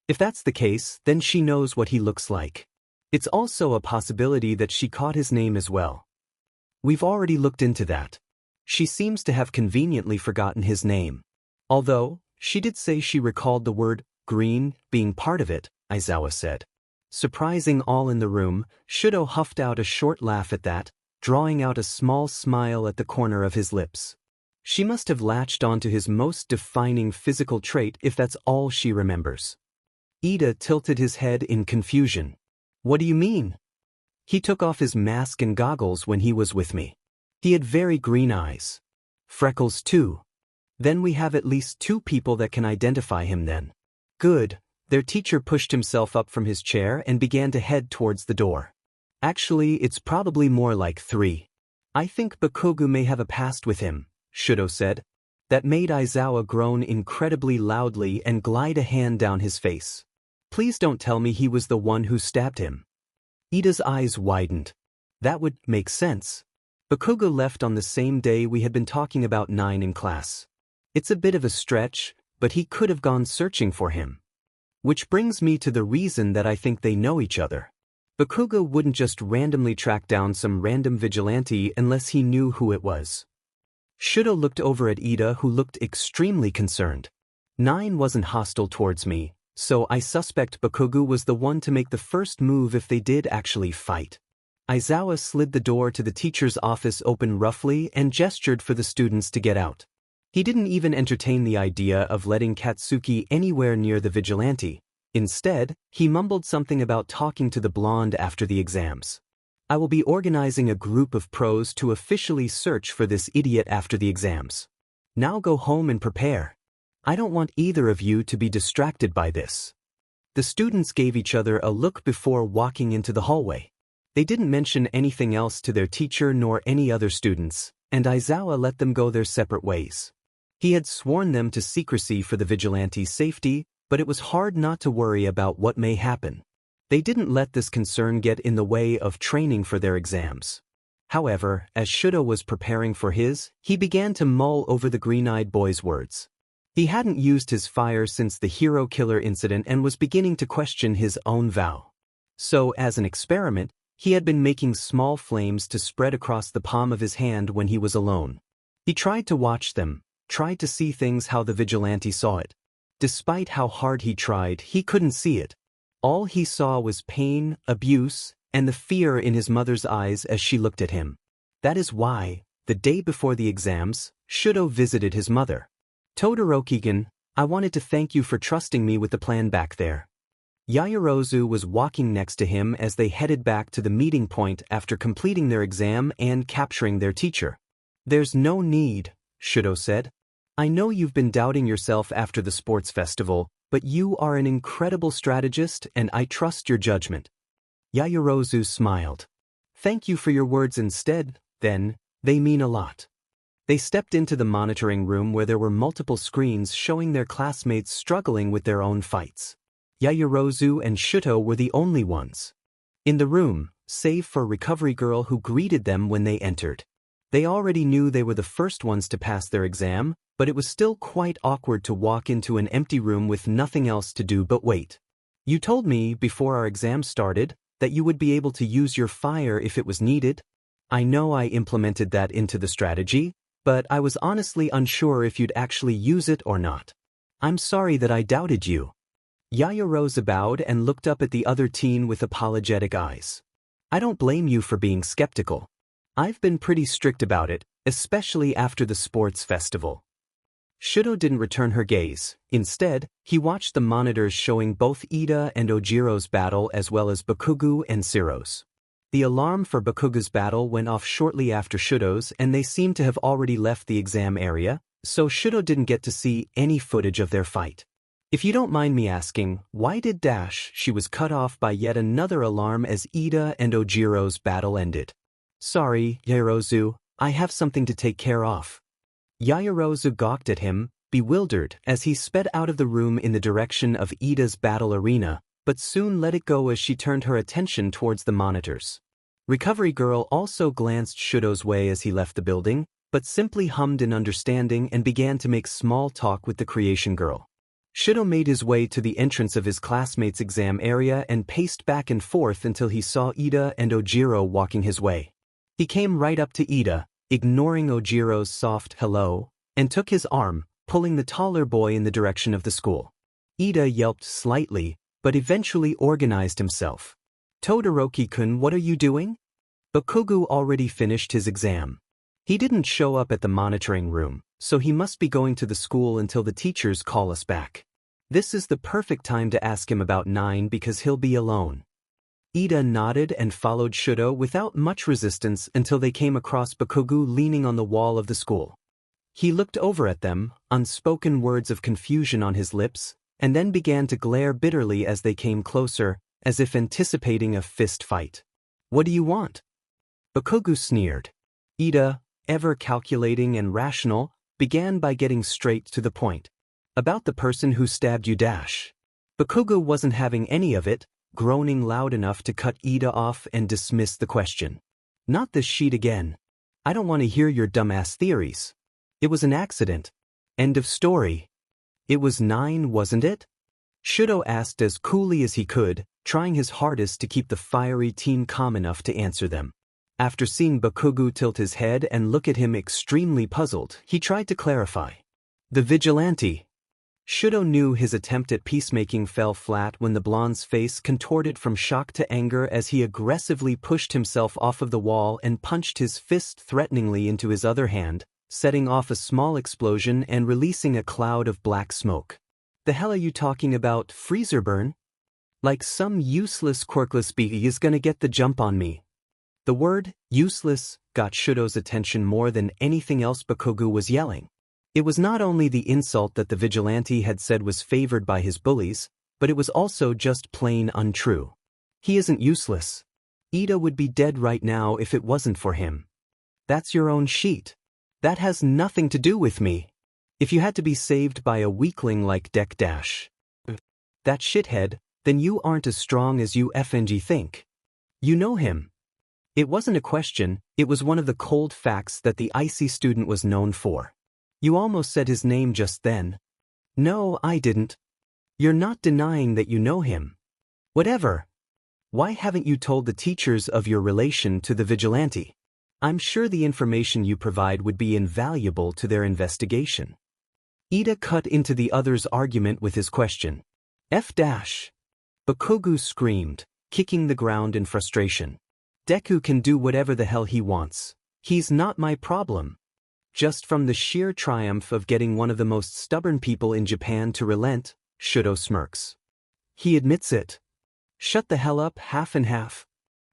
Speaker 1: If that's the case, then she knows what he looks like. It's also a possibility that she caught his name as well. We've already looked into that. She seems to have conveniently forgotten his name. Although, she did say she recalled the word green being part of it, Aizawa said. Surprising all in the room, Shudo huffed out a short laugh at that, drawing out a small smile at the corner of his lips. She must have latched onto his most defining physical trait if that's all she remembers. Iida tilted his head in confusion. What do you mean? He took off his mask and goggles when he was with me. He had very green eyes. Freckles too. Then we have at least 2 people that can identify him then. Good. Their teacher pushed himself up from his chair and began to head towards the door. Actually, it's probably more like 3. I think Bakugo may have a past with him, Shudo said. That made Aizawa groan incredibly loudly and glide a hand down his face. Please don't tell me he was the one who stabbed him. Iida's eyes widened. That would make sense. Bakugo left on the same day we had been talking about 9 in class. It's a bit of a stretch, but he could have gone searching for him. Which brings me to the reason that I think they know each other. Bakugo wouldn't just randomly track down some random vigilante unless he knew who it was. Shudo looked over at Iida, who looked extremely concerned. 9 wasn't hostile towards me, So I suspect Bakugo was the one to make the first move if they did actually fight. Aizawa slid the door to the teacher's office open roughly and gestured for the students to get out. He didn't even entertain the idea of letting Katsuki anywhere near the vigilante. Instead, he mumbled something about talking to the blonde after the exams. I will be organizing a group of pros to officially search for this idiot after the exams. Now go home and prepare. I don't want either of you to be distracted by this. The students gave each other a look before walking into the hallway. They didn't mention anything else to their teacher nor any other students, and Aizawa let them go their separate ways. He had sworn them to secrecy for the vigilante's safety, but it was hard not to worry about what may happen. They didn't let this concern get in the way of training for their exams. However, as Shudo was preparing for his, he began to mull over the green-eyed boy's words. He hadn't used his fire since the hero killer incident and was beginning to question his own vow. So, as an experiment, he had been making small flames to spread across the palm of his hand when he was alone. He tried to watch them, tried to see things how the vigilante saw it. Despite how hard he tried, he couldn't see it. All he saw was pain, abuse, and the fear in his mother's eyes as she looked at him. That is why, the day before the exams, Shudo visited his mother. Todoroki-gun, I wanted to thank you for trusting me with the plan back there. Yaoyorozu was walking next to him as they headed back to the meeting point after completing their exam and capturing their teacher. There's no need, Shudo said. I know you've been doubting yourself after the sports festival, but you are an incredible strategist and I trust your judgment. Yaoyorozu smiled. Thank you for your words instead, then, they mean a lot. They stepped into the monitoring room where there were multiple screens showing their classmates struggling with their own fights. Yaoyorozu and Shudo were the only ones in the room, save for Recovery Girl who greeted them when they entered. They already knew they were the first ones to pass their exam, but it was still quite awkward to walk into an empty room with nothing else to do but wait. You told me, before our exam started, that you would be able to use your fire if it was needed. I know I implemented that into the strategy, but I was honestly unsure if you'd actually use it or not. I'm sorry that I doubted you. Yaoyorozu bowed and looked up at the other teen with apologetic eyes. I don't blame you for being skeptical. I've been pretty strict about it, especially after the sports festival. Shudo didn't return her gaze. Instead, he watched the monitors showing both Iida and Ojiro's battle as well as Bakugo and Shiro's. The alarm for Bakugo's battle went off shortly after Shudo's and they seemed to have already left the exam area, so Shudo didn't get to see any footage of their fight. If you don't mind me asking, why did she was cut off by yet another alarm as Iida and Ojiro's battle ended. Sorry, Yaoyorozu, I have something to take care of. Yaoyorozu gawked at him, bewildered, as he sped out of the room in the direction of Iida's battle arena, but soon let it go as she turned her attention towards the monitors. Recovery Girl also glanced Shudo's way as he left the building, but simply hummed in understanding and began to make small talk with the Creation Girl. Shudo made his way to the entrance of his classmates' exam area and paced back and forth until he saw Iida and Ojiro walking his way. He came right up to Iida, ignoring Ojiro's soft hello, and took his arm, pulling the taller boy in the direction of the school. Iida yelped slightly, but eventually organized himself. Todoroki-kun, what are you doing? Bakugo already finished his exam. He didn't show up at the monitoring room, so he must be going to the school until the teachers call us back. This is the perfect time to ask him about 9 because he'll be alone. Iida nodded and followed Shudo without much resistance until they came across Bakugo leaning on the wall of the school. He looked over at them, unspoken words of confusion on his lips, and then began to glare bitterly as they came closer, as if anticipating a fist fight. What do you want? Bakugo sneered. Iida, ever calculating and rational, began by getting straight to the point. About the person who stabbed you. Bakugo wasn't having any of it, groaning loud enough to cut Iida off and dismiss the question. Not this sheet again. I don't want to hear your dumbass theories. It was an accident. End of story. It was 9, wasn't it? Shudo asked as coolly as he could, trying his hardest to keep the fiery teen calm enough to answer them. After seeing Bakugo tilt his head and look at him extremely puzzled, he tried to clarify. The vigilante. Shudo knew his attempt at peacemaking fell flat when the blonde's face contorted from shock to anger as he aggressively pushed himself off of the wall and punched his fist threateningly into his other hand, setting off a small explosion and releasing a cloud of black smoke. "The hell are you talking about, freezer burn? Like some useless Quirkless Vigilante is gonna get the jump on me." The word, useless, got Shudo's attention more than anything else Bakugo was yelling. It was not only the insult that the vigilante had said was favored by his bullies, but it was also just plain untrue. He isn't useless. Iida would be dead right now if it wasn't for him. That's your own sheet. That has nothing to do with me. If you had to be saved by a weakling like Deku that shithead, then you aren't as strong as you FNG think. You know him. It wasn't a question, it was one of the cold facts that the icy student was known for. You almost said his name just then. No, I didn't. You're not denying that you know him. Whatever. Why haven't you told the teachers of your relation to the vigilante? I'm sure the information you provide would be invaluable to their investigation. Iida cut into the other's argument with his question. Bakugo screamed, kicking the ground in frustration. Deku can do whatever the hell he wants. He's not my problem. Just from the sheer triumph of getting one of the most stubborn people in Japan to relent, Shudo smirks. He admits it. Shut the hell up, half and half.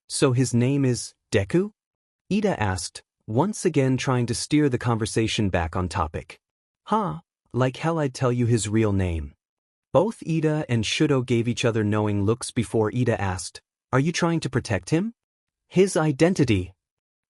Speaker 1: So his name is Deku? Iida asked, once again trying to steer the conversation back on topic. Huh, like hell I'd tell you his real name. Both Iida and Shudo gave each other knowing looks before Iida asked, are you trying to protect him? His identity.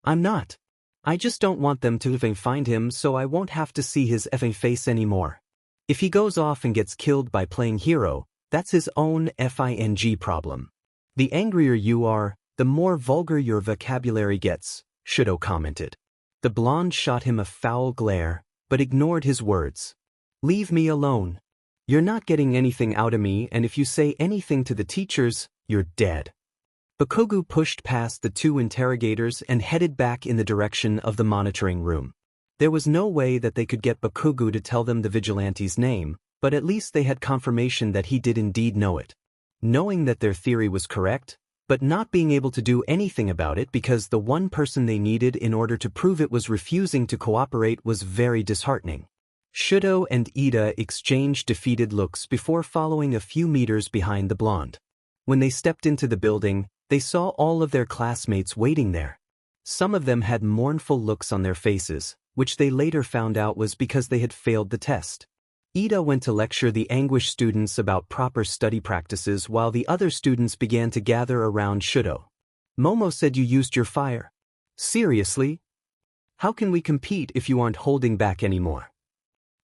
Speaker 1: I'm not. I just don't want them to find him so I won't have to see his effing face anymore. If he goes off and gets killed by playing hero, that's his own FING problem. The angrier you are, the more vulgar your vocabulary gets, Shudo commented. The blonde shot him a foul glare, but ignored his words. Leave me alone. You're not getting anything out of me, and if you say anything to the teachers, you're dead. Bakugo pushed past the two interrogators and headed back in the direction of the monitoring room. There was no way that they could get Bakugo to tell them the vigilante's name, but at least they had confirmation that he did indeed know it. Knowing that their theory was correct, but not being able to do anything about it because the one person they needed in order to prove it was refusing to cooperate was very disheartening. Shudo and Iida exchanged defeated looks before following a few meters behind the blonde. When they stepped into the building, they saw all of their classmates waiting there. Some of them had mournful looks on their faces, which they later found out was because they had failed the test. Iida went to lecture the anguished students about proper study practices while the other students began to gather around Shudo. Momo said you used your fire. Seriously? How can we compete if you aren't holding back anymore?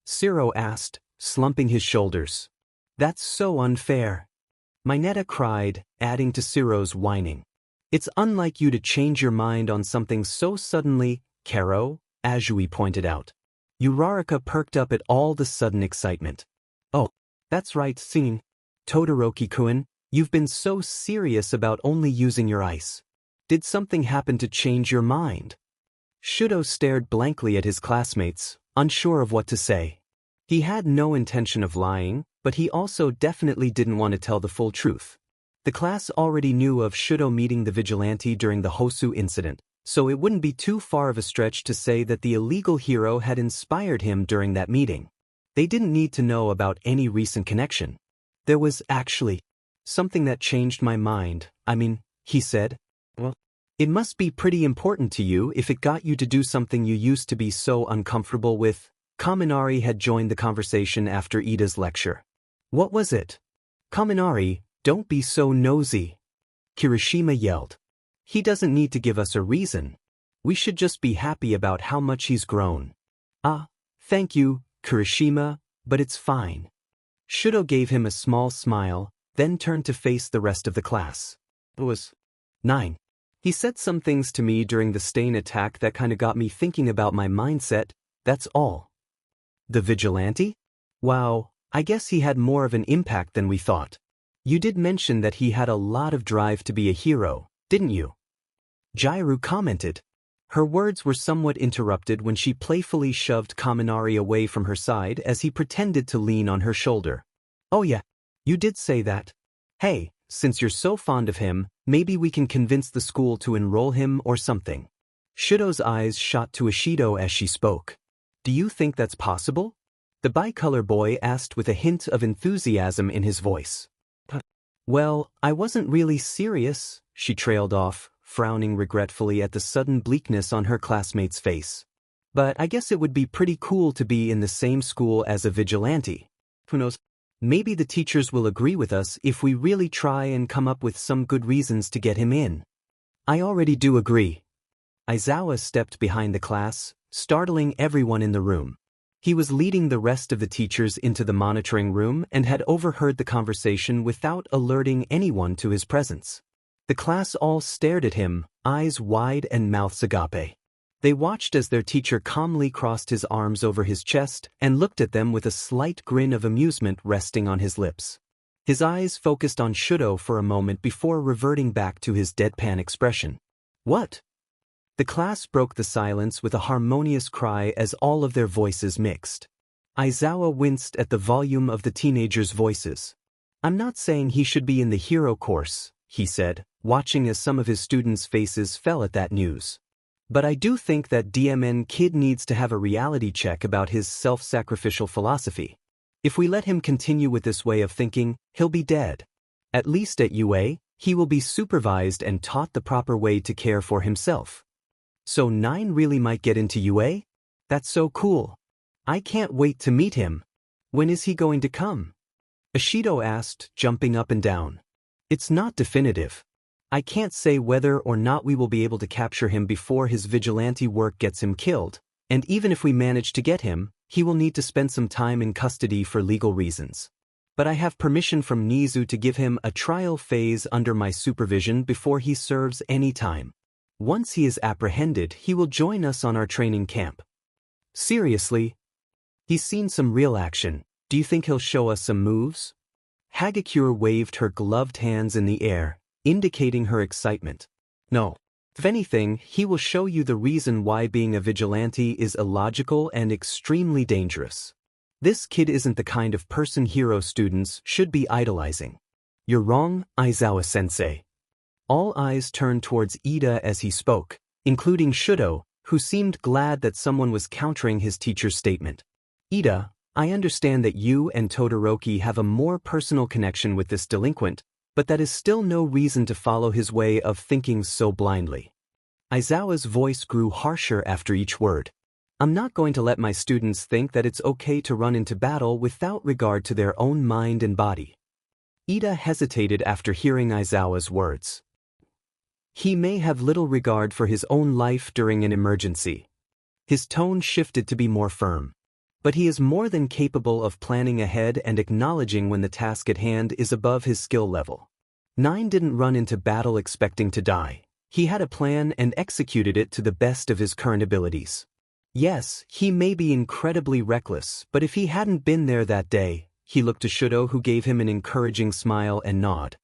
Speaker 1: Siro asked, slumping his shoulders. That's so unfair. Mineta cried, adding to Siro's whining. It's unlike you to change your mind on something so suddenly, Karo, Azui pointed out. Uraraka perked up at all the sudden excitement. Oh, that's right, singing. Todoroki-kun, you've been so serious about only using your ice. Did something happen to change your mind? Shudo stared blankly at his classmates, unsure of what to say. He had no intention of lying, but he also definitely didn't want to tell the full truth. The class already knew of Shudo meeting the vigilante during the Hosu incident, so it wouldn't be too far of a stretch to say that the illegal hero had inspired him during that meeting. They didn't need to know about any recent connection. There was actually something that changed my mind, he said. Well, it must be pretty important to you if it got you to do something you used to be so uncomfortable with. Kaminari had joined the conversation after Iida's lecture. What was it? Kaminari, don't be so nosy. Kirishima yelled. He doesn't need to give us a reason. We should just be happy about how much he's grown. Ah, thank you, Kirishima, but it's fine. Shudo gave him a small smile, then turned to face the rest of the class. It was 9. He said some things to me during the stain attack that kinda got me thinking about my mindset, that's all. The vigilante? Wow, I guess he had more of an impact than we thought. You did mention that he had a lot of drive to be a hero, didn't you? Jairu commented. Her words were somewhat interrupted when she playfully shoved Kaminari away from her side as he pretended to lean on her shoulder. "Oh yeah, you did say that. Hey, since you're so fond of him, maybe we can convince the school to enroll him or something." Shudo's eyes shot to Ishido as she spoke. "Do you think that's possible?" The bicolor boy asked with a hint of enthusiasm in his voice. "Well, I wasn't really serious," she trailed off, frowning regretfully at the sudden bleakness on her classmate's face. "But I guess it would be pretty cool to be in the same school as a vigilante. Who knows? Maybe the teachers will agree with us if we really try and come up with some good reasons to get him in." "I already do agree." Aizawa stepped behind the class, startling everyone in the room. He was leading the rest of the teachers into the monitoring room and had overheard the conversation without alerting anyone to his presence. The class all stared at him, eyes wide and mouths agape. They watched as their teacher calmly crossed his arms over his chest and looked at them with a slight grin of amusement resting on his lips. His eyes focused on Shudo for a moment before reverting back to his deadpan expression. "What?" The class broke the silence with a harmonious cry as all of their voices mixed. Aizawa winced at the volume of the teenagers' voices. "I'm not saying he should be in the hero course," he said, watching as some of his students' faces fell at that news. "But I do think that DMN kid needs to have a reality check about his self-sacrificial philosophy. If we let him continue with this way of thinking, he'll be dead. At least at UA, he will be supervised and taught the proper way to care for himself." "So 9 really might get into UA? That's so cool. I can't wait to meet him. When is he going to come?" Ishido asked, jumping up and down. "It's not definitive. I can't say whether or not we will be able to capture him before his vigilante work gets him killed, and even if we manage to get him, he will need to spend some time in custody for legal reasons. But I have permission from Nizu to give him a trial phase under my supervision before he serves any time. Once he is apprehended, he will join us on our training camp." "Seriously? He's seen some real action. Do you think he'll show us some moves?" Hagakure waved her gloved hands in the air, indicating her excitement. "No. If anything, he will show you the reason why being a vigilante is illogical and extremely dangerous. This kid isn't the kind of person hero students should be idolizing." "You're wrong, Aizawa-sensei." All eyes turned towards Iida as he spoke, including Shudo, who seemed glad that someone was countering his teacher's statement. "Iida, I understand that you and Todoroki have a more personal connection with this delinquent, but that is still no reason to follow his way of thinking so blindly." Aizawa's voice grew harsher after each word. "I'm not going to let my students think that it's okay to run into battle without regard to their own mind and body." Iida hesitated after hearing Aizawa's words. "He may have little regard for his own life during an emergency." His tone shifted to be more firm. "But he is more than capable of planning ahead and acknowledging when the task at hand is above his skill level. 9 didn't run into battle expecting to die. He had a plan and executed it to the best of his current abilities. Yes, he may be incredibly reckless, but if he hadn't been there that day," he looked to Shudo, who gave him an encouraging smile and nod,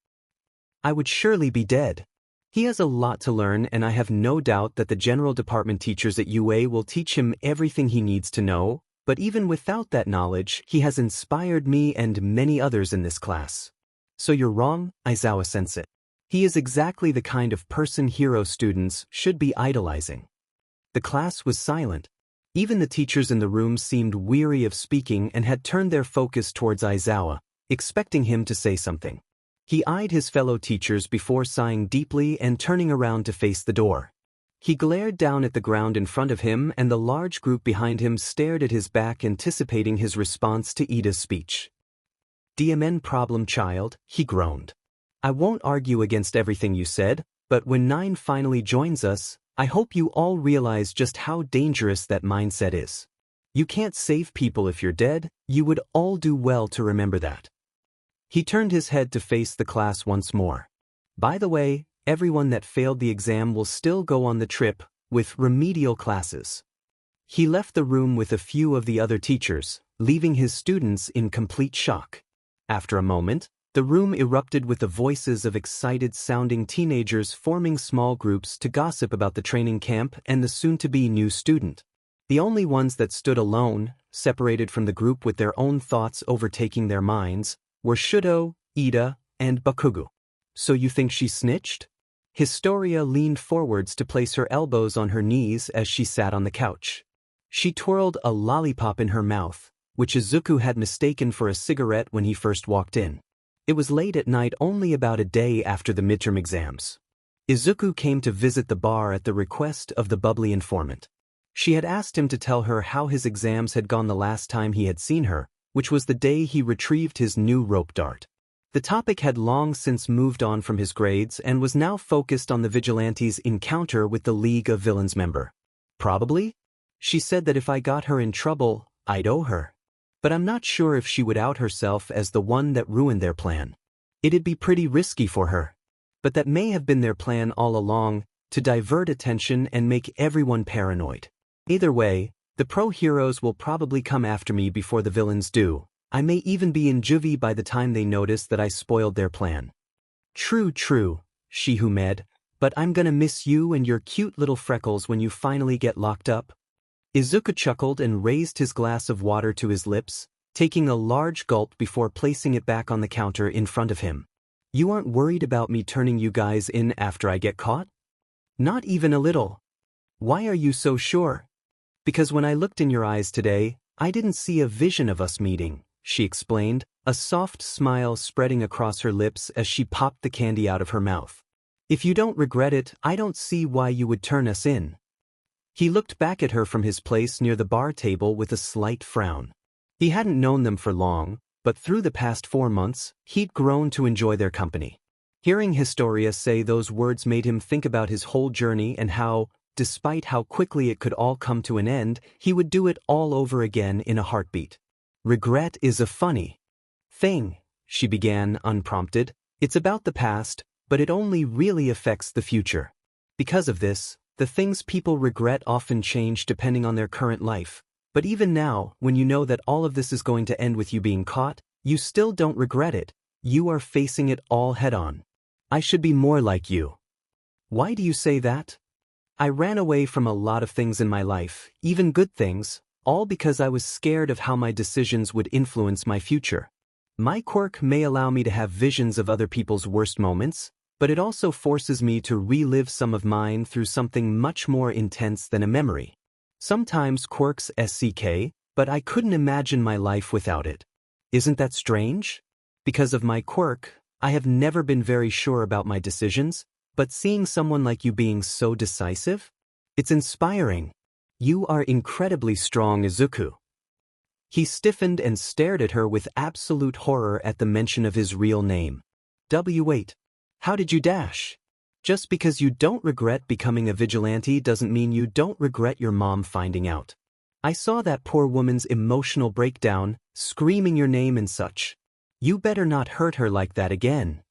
Speaker 1: "I would surely be dead. He has a lot to learn, and I have no doubt that the general department teachers at UA will teach him everything he needs to know, but even without that knowledge, he has inspired me and many others in this class." "So you're wrong, Aizawa-sensei. He is exactly the kind of person hero students should be idolizing." The class was silent. Even the teachers in the room seemed weary of speaking and had turned their focus towards Aizawa, expecting him to say something. He eyed his fellow teachers before sighing deeply and turning around to face the door. He glared down at the ground in front of him, and the large group behind him stared at his back, anticipating his response to Iida's speech. "DMN problem child," he groaned. "I won't argue against everything you said, but when 9 finally joins us, I hope you all realize just how dangerous that mindset is. You can't save people if you're dead. You would all do well to remember that." He turned his head to face the class once more. "By the way, everyone that failed the exam will still go on the trip, with remedial classes." He left the room with a few of the other teachers, leaving his students in complete shock. After a moment, The room erupted with the voices of excited-sounding teenagers forming small groups to gossip about the training camp and the soon-to-be new student. The only ones that stood alone, separated from the group with their own thoughts overtaking their minds, were Shudo, Iida, and Bakugo. So you think she snitched? Historia leaned forwards to place her elbows on her knees as she sat on the couch. She twirled a lollipop in her mouth, which Izuku had mistaken for a cigarette when he first walked in. It was late at night, only about a day after the midterm exams. Izuku came to visit the bar at the request of the bubbly informant. She had asked him to tell her how his exams had gone the last time he had seen her, which was the day he retrieved his new rope dart. The topic had long since moved on from his grades and was now focused on the Vigilante's encounter with the League of Villains member. Probably? She said that if I got her in trouble, I'd owe her. But I'm not sure if she would out herself as the one that ruined their plan. It'd be pretty risky for her. But that may have been their plan all along, to divert attention and make everyone paranoid. Either way, the pro-heroes will probably come after me before the villains do. I may even be in juvie by the time they notice that I spoiled their plan. True, Shihumed, but I'm gonna miss you and your cute little freckles when you finally get locked up. Izuku chuckled and raised his glass of water to his lips, taking a large gulp before placing it back on the counter in front of him. You aren't worried about me turning you guys in after I get caught? Not even a little. Why are you so sure? Because when I looked in your eyes today, I didn't see a vision of us meeting, she explained, a soft smile spreading across her lips as she popped the candy out of her mouth. If you don't regret it, I don't see why you would turn us in. He looked back at her from his place near the bar table with a slight frown. He hadn't known them for long, but through the past 4 months, he'd grown to enjoy their company. Hearing Historia say those words made him think about his whole journey and how, despite how quickly it could all come to an end, he would do it all over again in a heartbeat. Regret is a funny thing, she began unprompted. It's about the past, but it only really affects the future. Because of this, the things people regret often change depending on their current life. But even now, when you know that all of this is going to end with you being caught, you still don't regret it. You are facing it all head-on. I should be more like you. Why do you say that? I ran away from a lot of things in my life, even good things, all because I was scared of how my decisions would influence my future. My quirk may allow me to have visions of other people's worst moments, but it also forces me to relive some of mine through something much more intense than a memory. Sometimes quirks SCK, but I couldn't imagine my life without it. Isn't that strange? Because of my quirk, I have never been very sure about my decisions, but seeing someone like you being so decisive? It's inspiring. You are incredibly strong, Izuku. He stiffened and stared at her with absolute horror at the mention of his real name. Wait. How did you dash? Just because you don't regret becoming a vigilante doesn't mean you don't regret your mom finding out. I saw that poor woman's emotional breakdown, screaming your name and such. You better not hurt her like that again.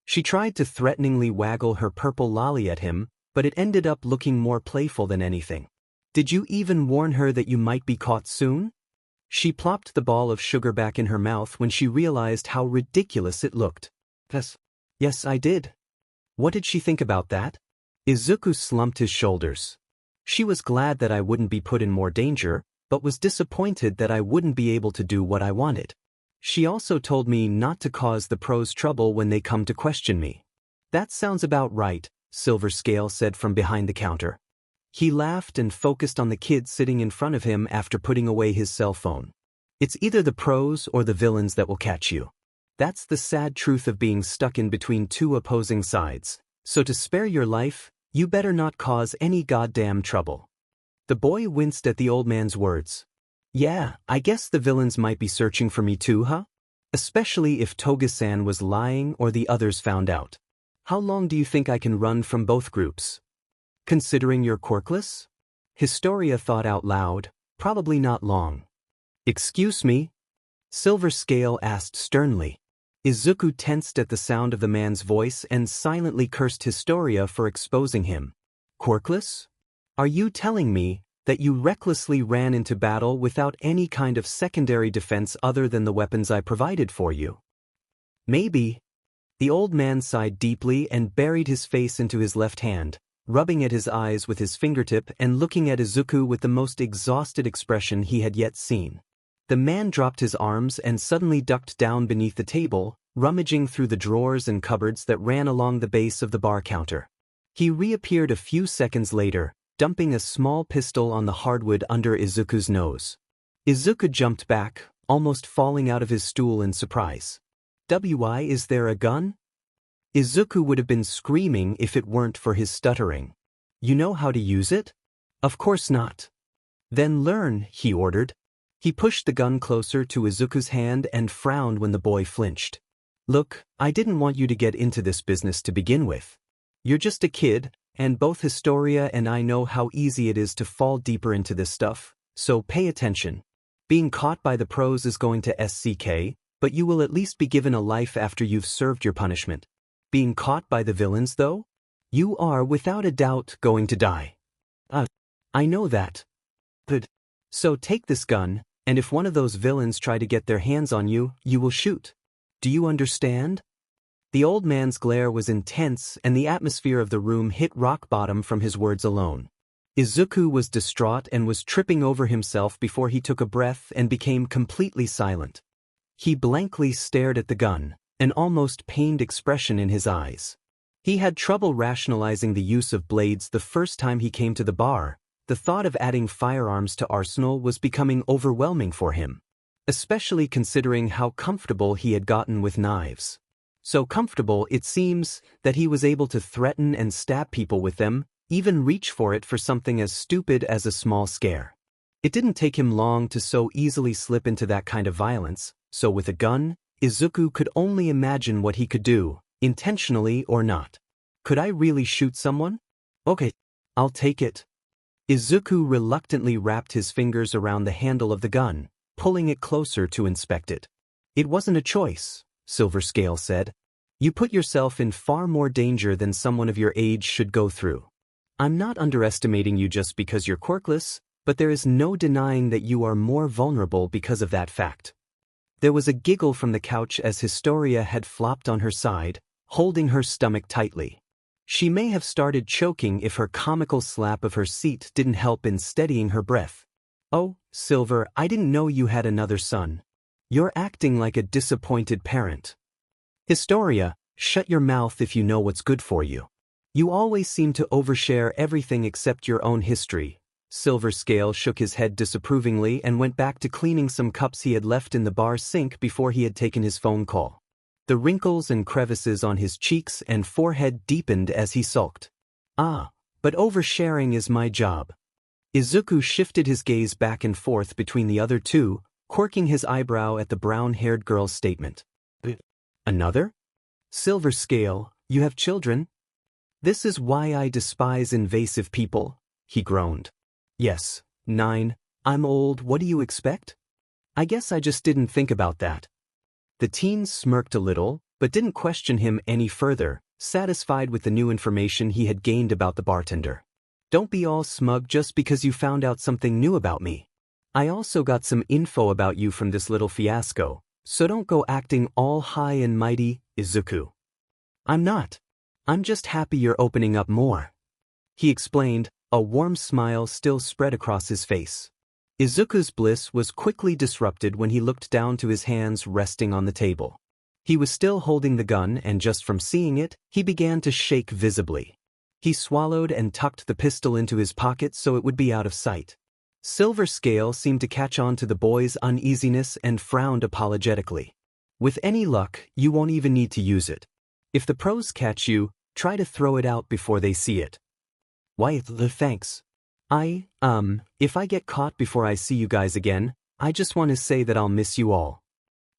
Speaker 1: She tried to threateningly waggle her purple lolly at him, but it ended up looking more playful than anything. Did you even warn her that you might be caught soon? She plopped the ball of sugar back in her mouth when she realized how ridiculous it looked. Yes, I did. What did she think about that? Izuku slumped his shoulders. She was glad that I wouldn't be put in more danger, but was disappointed that I wouldn't be able to do what I wanted. She also told me not to cause the pros trouble when they come to question me. That sounds about right, Silver Scale said from behind the counter. He laughed and focused on the kid sitting in front of him after putting away his cell phone. It's either the pros or the villains that will catch you. That's the sad truth of being stuck in between two opposing sides. So to spare your life, you better not cause any goddamn trouble. The boy winced at the old man's words. Yeah, I guess the villains might be searching for me too, huh? Especially if Toga-san was lying or the others found out. How long do you think I can run from both groups? Considering you're quirkless? Historia thought out loud, probably not long. Excuse me? Silver Scale asked sternly. Izuku tensed at the sound of the man's voice and silently cursed Historia for exposing him. Quirkless? Are you telling me that you recklessly ran into battle without any kind of secondary defense other than the weapons I provided for you? Maybe. The old man sighed deeply and buried his face into his left hand, rubbing at his eyes with his fingertip and looking at Izuku with the most exhausted expression he had yet seen. The man dropped his arms and suddenly ducked down beneath the table, rummaging through the drawers and cupboards that ran along the base of the bar counter. He reappeared a few seconds later, dumping a small pistol on the hardwood under Izuku's nose. Izuku jumped back, almost falling out of his stool in surprise. "Why is there a gun?" Izuku would have been screaming if it weren't for his stuttering. "You know how to use it?" "Of course not." "Then learn," he ordered. He pushed the gun closer to Izuku's hand and frowned when the boy flinched. "Look, I didn't want you to get into this business to begin with. You're just a kid, and both Historia and I know how easy it is to fall deeper into this stuff, so pay attention. Being caught by the pros is going to SCK, but you will at least be given a life after you've served your punishment. Being caught by the villains, though? You are without a doubt going to die." I know that. But so take this gun, and if one of those villains try to get their hands on you, you will shoot. Do you understand?" The old man's glare was intense and the atmosphere of the room hit rock bottom from his words alone. Izuku was distraught and was tripping over himself before he took a breath and became completely silent. He blankly stared at the gun, an almost pained expression in his eyes. He had trouble rationalizing the use of blades the first time he came to the bar. The thought of adding firearms to arsenal was becoming overwhelming for him, especially considering how comfortable he had gotten with knives. So comfortable, it seems, that he was able to threaten and stab people with them, even reach for it for something as stupid as a small scare. It didn't take him long to so easily slip into that kind of violence, so with a gun, Izuku could only imagine what he could do, intentionally or not. "Could I really shoot someone?" "Okay, I'll take it." Izuku reluctantly wrapped his fingers around the handle of the gun, pulling it closer to inspect it. "It wasn't a choice," Silver Scale said. "You put yourself in far more danger than someone of your age should go through. I'm not underestimating you just because you're quirkless, but there is no denying that you are more vulnerable because of that fact." There was a giggle from the couch as Historia had flopped on her side, holding her stomach tightly. She may have started choking if her comical slap of her seat didn't help in steadying her breath. "Oh, Silver, I didn't know you had another son. You're acting like a disappointed parent." "Historia, shut your mouth if you know what's good for you. You always seem to overshare everything except your own history." Silver Scale shook his head disapprovingly and went back to cleaning some cups he had left in the bar sink before he had taken his phone call. The wrinkles and crevices on his cheeks and forehead deepened as he sulked. But oversharing is my job." Izuku shifted his gaze back and forth between the other two, quirking his eyebrow at the brown-haired girl's statement. "Another? Silver Scale, you have children?" "This is why I despise invasive people," he groaned. "Yes, 9. I'm old, what do you expect? I guess I just didn't think about that." The teen smirked a little, but didn't question him any further, satisfied with the new information he had gained about the bartender. "Don't be all smug just because you found out something new about me. I also got some info about you from this little fiasco, so don't go acting all high and mighty, Izuku." "I'm not. I'm just happy you're opening up more," he explained, a warm smile still spread across his face. Izuku's bliss was quickly disrupted when he looked down to his hands resting on the table. He was still holding the gun and just from seeing it, he began to shake visibly. He swallowed and tucked the pistol into his pocket so it would be out of sight. Silver Scale seemed to catch on to the boy's uneasiness and frowned apologetically. "With any luck, you won't even need to use it. If the pros catch you, try to throw it out before they see it." "Why, thanks. If I get caught before I see you guys again, I just want to say that I'll miss you all,"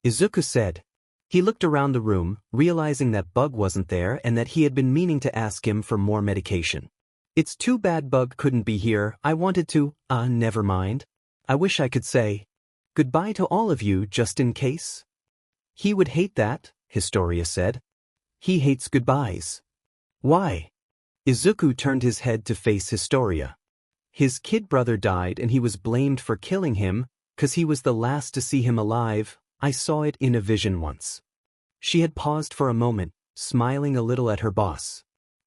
Speaker 1: Izuku said. He looked around the room, realizing that Bug wasn't there and that he had been meaning to ask him for more medication. "It's too bad Bug couldn't be here. I wanted to, never mind. I wish I could say goodbye to all of you just in case." "He would hate that," Historia said. "He hates goodbyes." "Why?" Izuku turned his head to face Historia. His kid brother died and he was blamed for killing him, 'cause he was the last to see him alive. I saw it in a vision once. She had paused for a moment, smiling a little at her boss.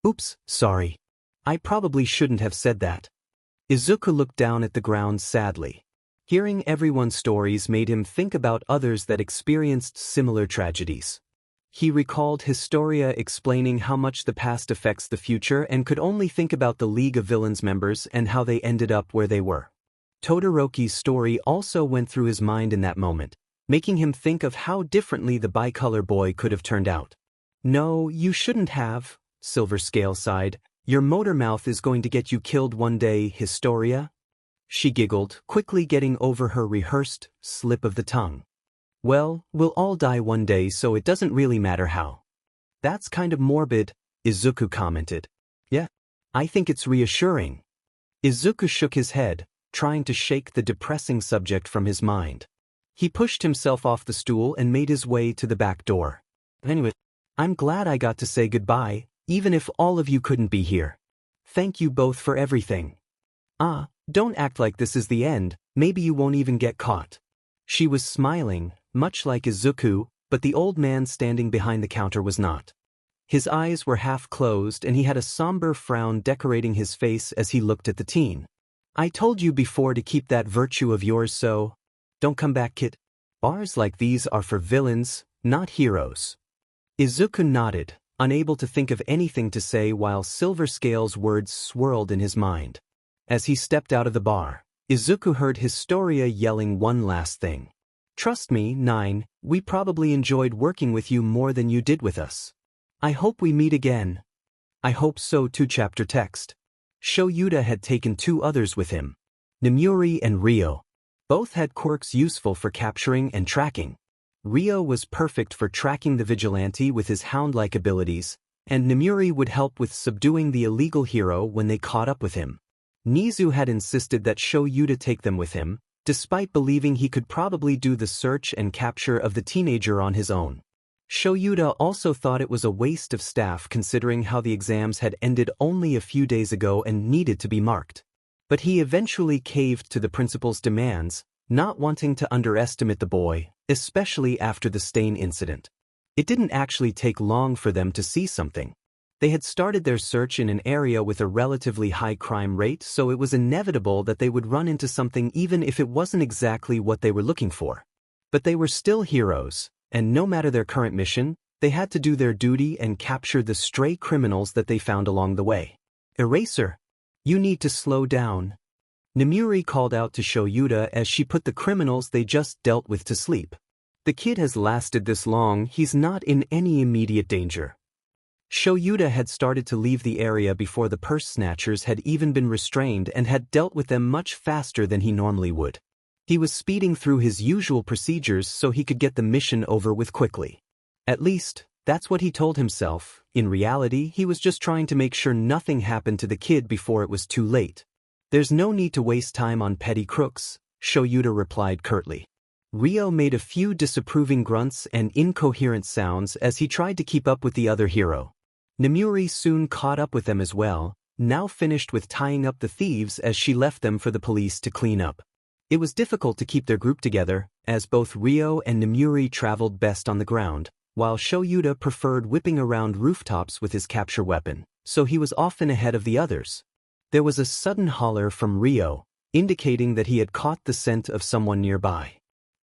Speaker 1: Oops, sorry. I probably shouldn't have said that. Izuku looked down at the ground sadly. Hearing everyone's stories made him think about others that experienced similar tragedies. He recalled Historia explaining how much the past affects the future and could only think about the League of Villains members and how they ended up where they were. Todoroki's story also went through his mind in that moment, making him think of how differently the bicolor boy could have turned out. No, you shouldn't have, Silver Scale sighed. Your motor mouth is going to get you killed one day, Historia. She giggled, quickly getting over her rehearsed slip of the tongue. Well, we'll all die one day, so it doesn't really matter how. That's kind of morbid, Izuku commented. Yeah, I think it's reassuring. Izuku shook his head, trying to shake the depressing subject from his mind. He pushed himself off the stool and made his way to the back door. Anyway, I'm glad I got to say goodbye, even if all of you couldn't be here. Thank you both for everything. Don't act like this is the end, maybe you won't even get caught. She was smiling, much like Izuku, but the old man standing behind the counter was not. His eyes were half closed and he had a somber frown decorating his face as he looked at the teen. I told you before to keep that virtue of yours, so don't come back, kid. Bars like these are for villains, not heroes. Izuku nodded, unable to think of anything to say while Silver Scale's words swirled in his mind. As he stepped out of the bar, Izuku heard Historia yelling one last thing. Trust me, 9, we probably enjoyed working with you more than you did with us. I hope we meet again. I hope so too. Chapter text. Shoyuda had taken 2 others with him. Nemuri and Ryo. Both had quirks useful for capturing and tracking. Ryo was perfect for tracking the vigilante with his hound-like abilities, and Nemuri would help with subduing the illegal hero when they caught up with him. Nizu had insisted that Shoyuda take them with him, despite believing he could probably do the search and capture of the teenager on his own. Shoyuda also thought it was a waste of staff considering how the exams had ended only a few days ago and needed to be marked. But he eventually caved to the principal's demands, not wanting to underestimate the boy, especially after the stain incident. It didn't actually take long for them to see something. They had started their search in an area with a relatively high crime rate, so it was inevitable that they would run into something even if it wasn't exactly what they were looking for. But they were still heroes, and no matter their current mission, they had to do their duty and capture the stray criminals that they found along the way. Eraser, you need to slow down. Nemuri called out to Shoyuda as she put the criminals they just dealt with to sleep. The kid has lasted this long, he's not in any immediate danger. Shoyuda had started to leave the area before the purse snatchers had even been restrained and had dealt with them much faster than he normally would. He was speeding through his usual procedures so he could get the mission over with quickly. At least, that's what he told himself. In reality, he was just trying to make sure nothing happened to the kid before it was too late. There's no need to waste time on petty crooks, Shoyuda replied curtly. Ryo made a few disapproving grunts and incoherent sounds as he tried to keep up with the other hero. Nemuri soon caught up with them as well, now finished with tying up the thieves as she left them for the police to clean up. It was difficult to keep their group together, as both Ryo and Nemuri traveled best on the ground, while Shoyuda preferred whipping around rooftops with his capture weapon, so he was often ahead of the others. There was a sudden holler from Ryo, indicating that he had caught the scent of someone nearby.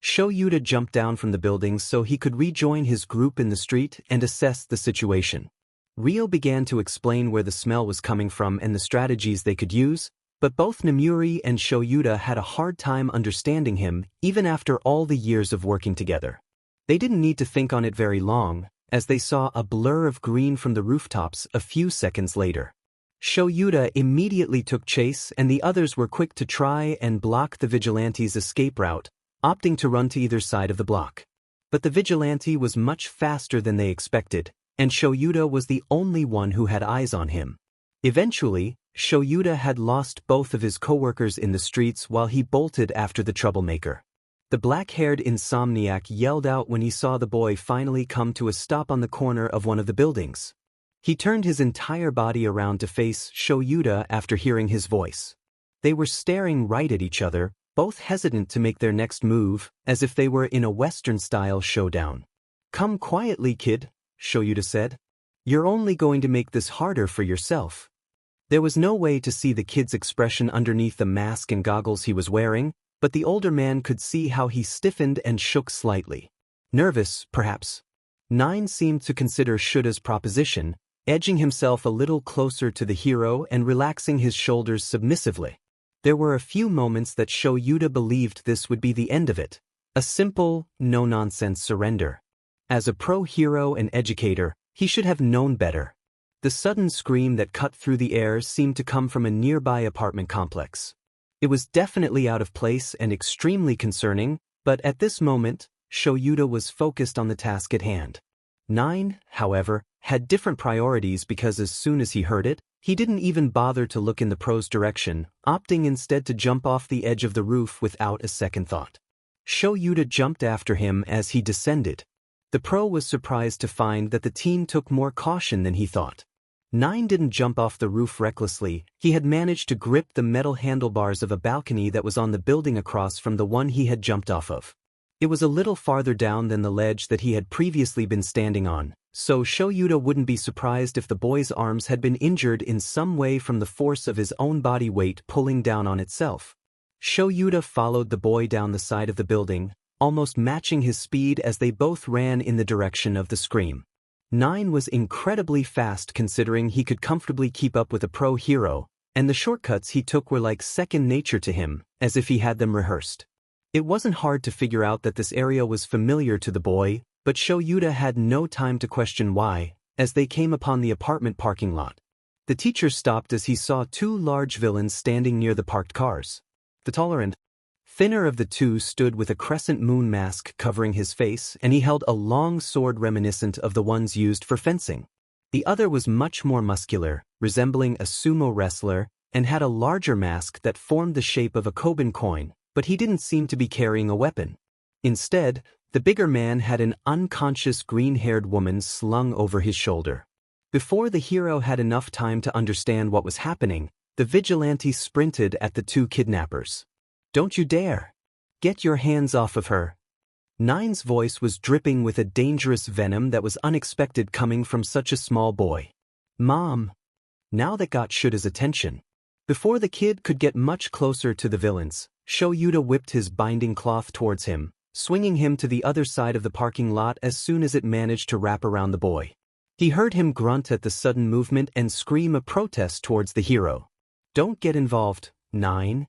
Speaker 1: Shoyuda jumped down from the building so he could rejoin his group in the street and assess the situation. Ryo began to explain where the smell was coming from and the strategies they could use, but both Nemuri and Shoyuda had a hard time understanding him even after all the years of working together. They didn't need to think on it very long, as they saw a blur of green from the rooftops a few seconds later. Shoyuda immediately took chase and the others were quick to try and block the vigilante's escape route, opting to run to either side of the block. But the vigilante was much faster than they expected, and Shoyuda was the only one who had eyes on him. Eventually, Shoyuda had lost both of his co-workers in the streets while he bolted after the troublemaker. The black-haired insomniac yelled out when he saw the boy finally come to a stop on the corner of one of the buildings. He turned his entire body around to face Shoyuda after hearing his voice. They were staring right at each other, both hesitant to make their next move, as if they were in a Western-style showdown. Come quietly, kid, Shoyuta said. You're only going to make this harder for yourself. There was no way to see the kid's expression underneath the mask and goggles he was wearing, but the older man could see how he stiffened and shook slightly. Nervous, perhaps. Nine seemed to consider Shuta's proposition, edging himself a little closer to the hero and relaxing his shoulders submissively. There were a few moments that Shoyuta believed this would be the end of it, a simple, no-nonsense surrender. As a pro-hero and educator, he should have known better. The sudden scream that cut through the air seemed to come from a nearby apartment complex. It was definitely out of place and extremely concerning, but at this moment, Shoyuta was focused on the task at hand. Nine, however, had different priorities because as soon as he heard it, he didn't even bother to look in the pro's direction, opting instead to jump off the edge of the roof without a second thought. Shoyuta jumped after him as he descended. The pro was surprised to find that the teen took more caution than he thought. Nine didn't jump off the roof recklessly, he had managed to grip the metal handlebars of a balcony that was on the building across from the one he had jumped off of. It was a little farther down than the ledge that he had previously been standing on, so Shoyuta wouldn't be surprised if the boy's arms had been injured in some way from the force of his own body weight pulling down on itself. Shoyuta followed the boy down the side of the building, almost matching his speed as they both ran in the direction of the scream. Nine was incredibly fast considering he could comfortably keep up with a pro hero, and the shortcuts he took were like second nature to him, as if he had them rehearsed. It wasn't hard to figure out that this area was familiar to the boy, but Shoyuta had no time to question why, as they came upon the apartment parking lot. The teacher stopped as he saw two large villains standing near the parked cars. The taller and thinner of the two stood with a crescent moon mask covering his face, and he held a long sword reminiscent of the ones used for fencing. The other was much more muscular, resembling a sumo wrestler, and had a larger mask that formed the shape of a Koban coin, but he didn't seem to be carrying a weapon. Instead, the bigger man had an unconscious green-haired woman slung over his shoulder. Before the hero had enough time to understand what was happening, the vigilante sprinted at the two kidnappers. "Don't you dare! Get your hands off of her!" Nine's voice was dripping with a dangerous venom that was unexpected coming from such a small boy. "Mom!" Now that got Shuta's attention. Before the kid could get much closer to the villains, Shoyuta whipped his binding cloth towards him, swinging him to the other side of the parking lot as soon as it managed to wrap around the boy. He heard him grunt at the sudden movement and scream a protest towards the hero. "Don't get involved, Nine,"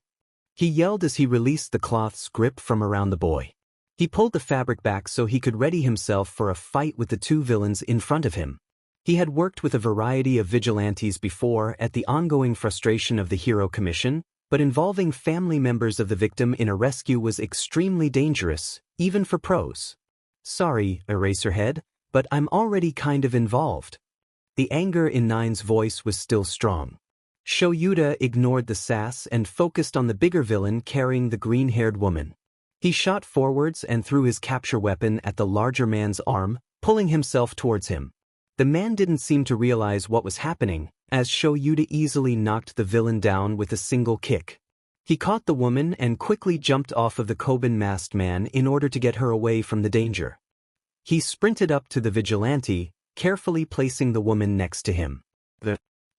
Speaker 1: he yelled as he released the cloth's grip from around the boy. He pulled the fabric back so he could ready himself for a fight with the two villains in front of him. He had worked with a variety of vigilantes before at the ongoing frustration of the Hero Commission, but involving family members of the victim in a rescue was extremely dangerous, even for pros. "Sorry, Eraserhead, but I'm already kind of involved." The anger in Nine's voice was still strong. Shoyuta ignored the sass and focused on the bigger villain carrying the green-haired woman. He shot forwards and threw his capture weapon at the larger man's arm, pulling himself towards him. The man didn't seem to realize what was happening, as Shoyuta easily knocked the villain down with a single kick. He caught the woman and quickly jumped off of the Koban masked man in order to get her away from the danger. He sprinted up to the vigilante, carefully placing the woman next to him.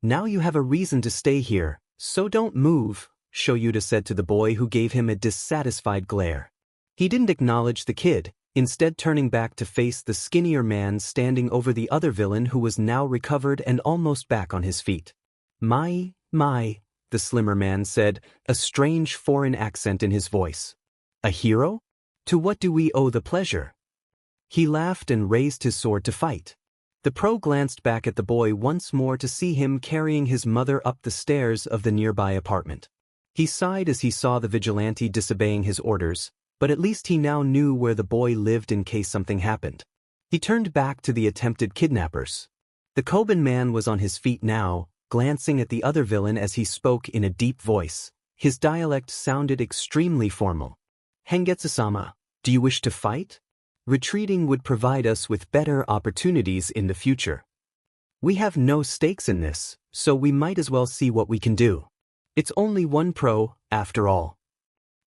Speaker 1: "Now you have a reason to stay here, so don't move," Shoyuta said to the boy, who gave him a dissatisfied glare. He didn't acknowledge the kid, instead turning back to face the skinnier man standing over the other villain who was now recovered and almost back on his feet. My, the slimmer man said, a strange foreign accent in his voice. "A hero? To what do we owe the pleasure?" He laughed and raised his sword to fight. The pro glanced back at the boy once more to see him carrying his mother up the stairs of the nearby apartment. He sighed as he saw the vigilante disobeying his orders, but at least he now knew where the boy lived in case something happened. He turned back to the attempted kidnappers. The Koban man was on his feet now, glancing at the other villain as he spoke in a deep voice. His dialect sounded extremely formal. "Hengetsu-sama, do you wish to fight? Retreating would provide us with better opportunities in the future. We have no stakes in this, so we might as well see what we can do. It's only one pro, after all."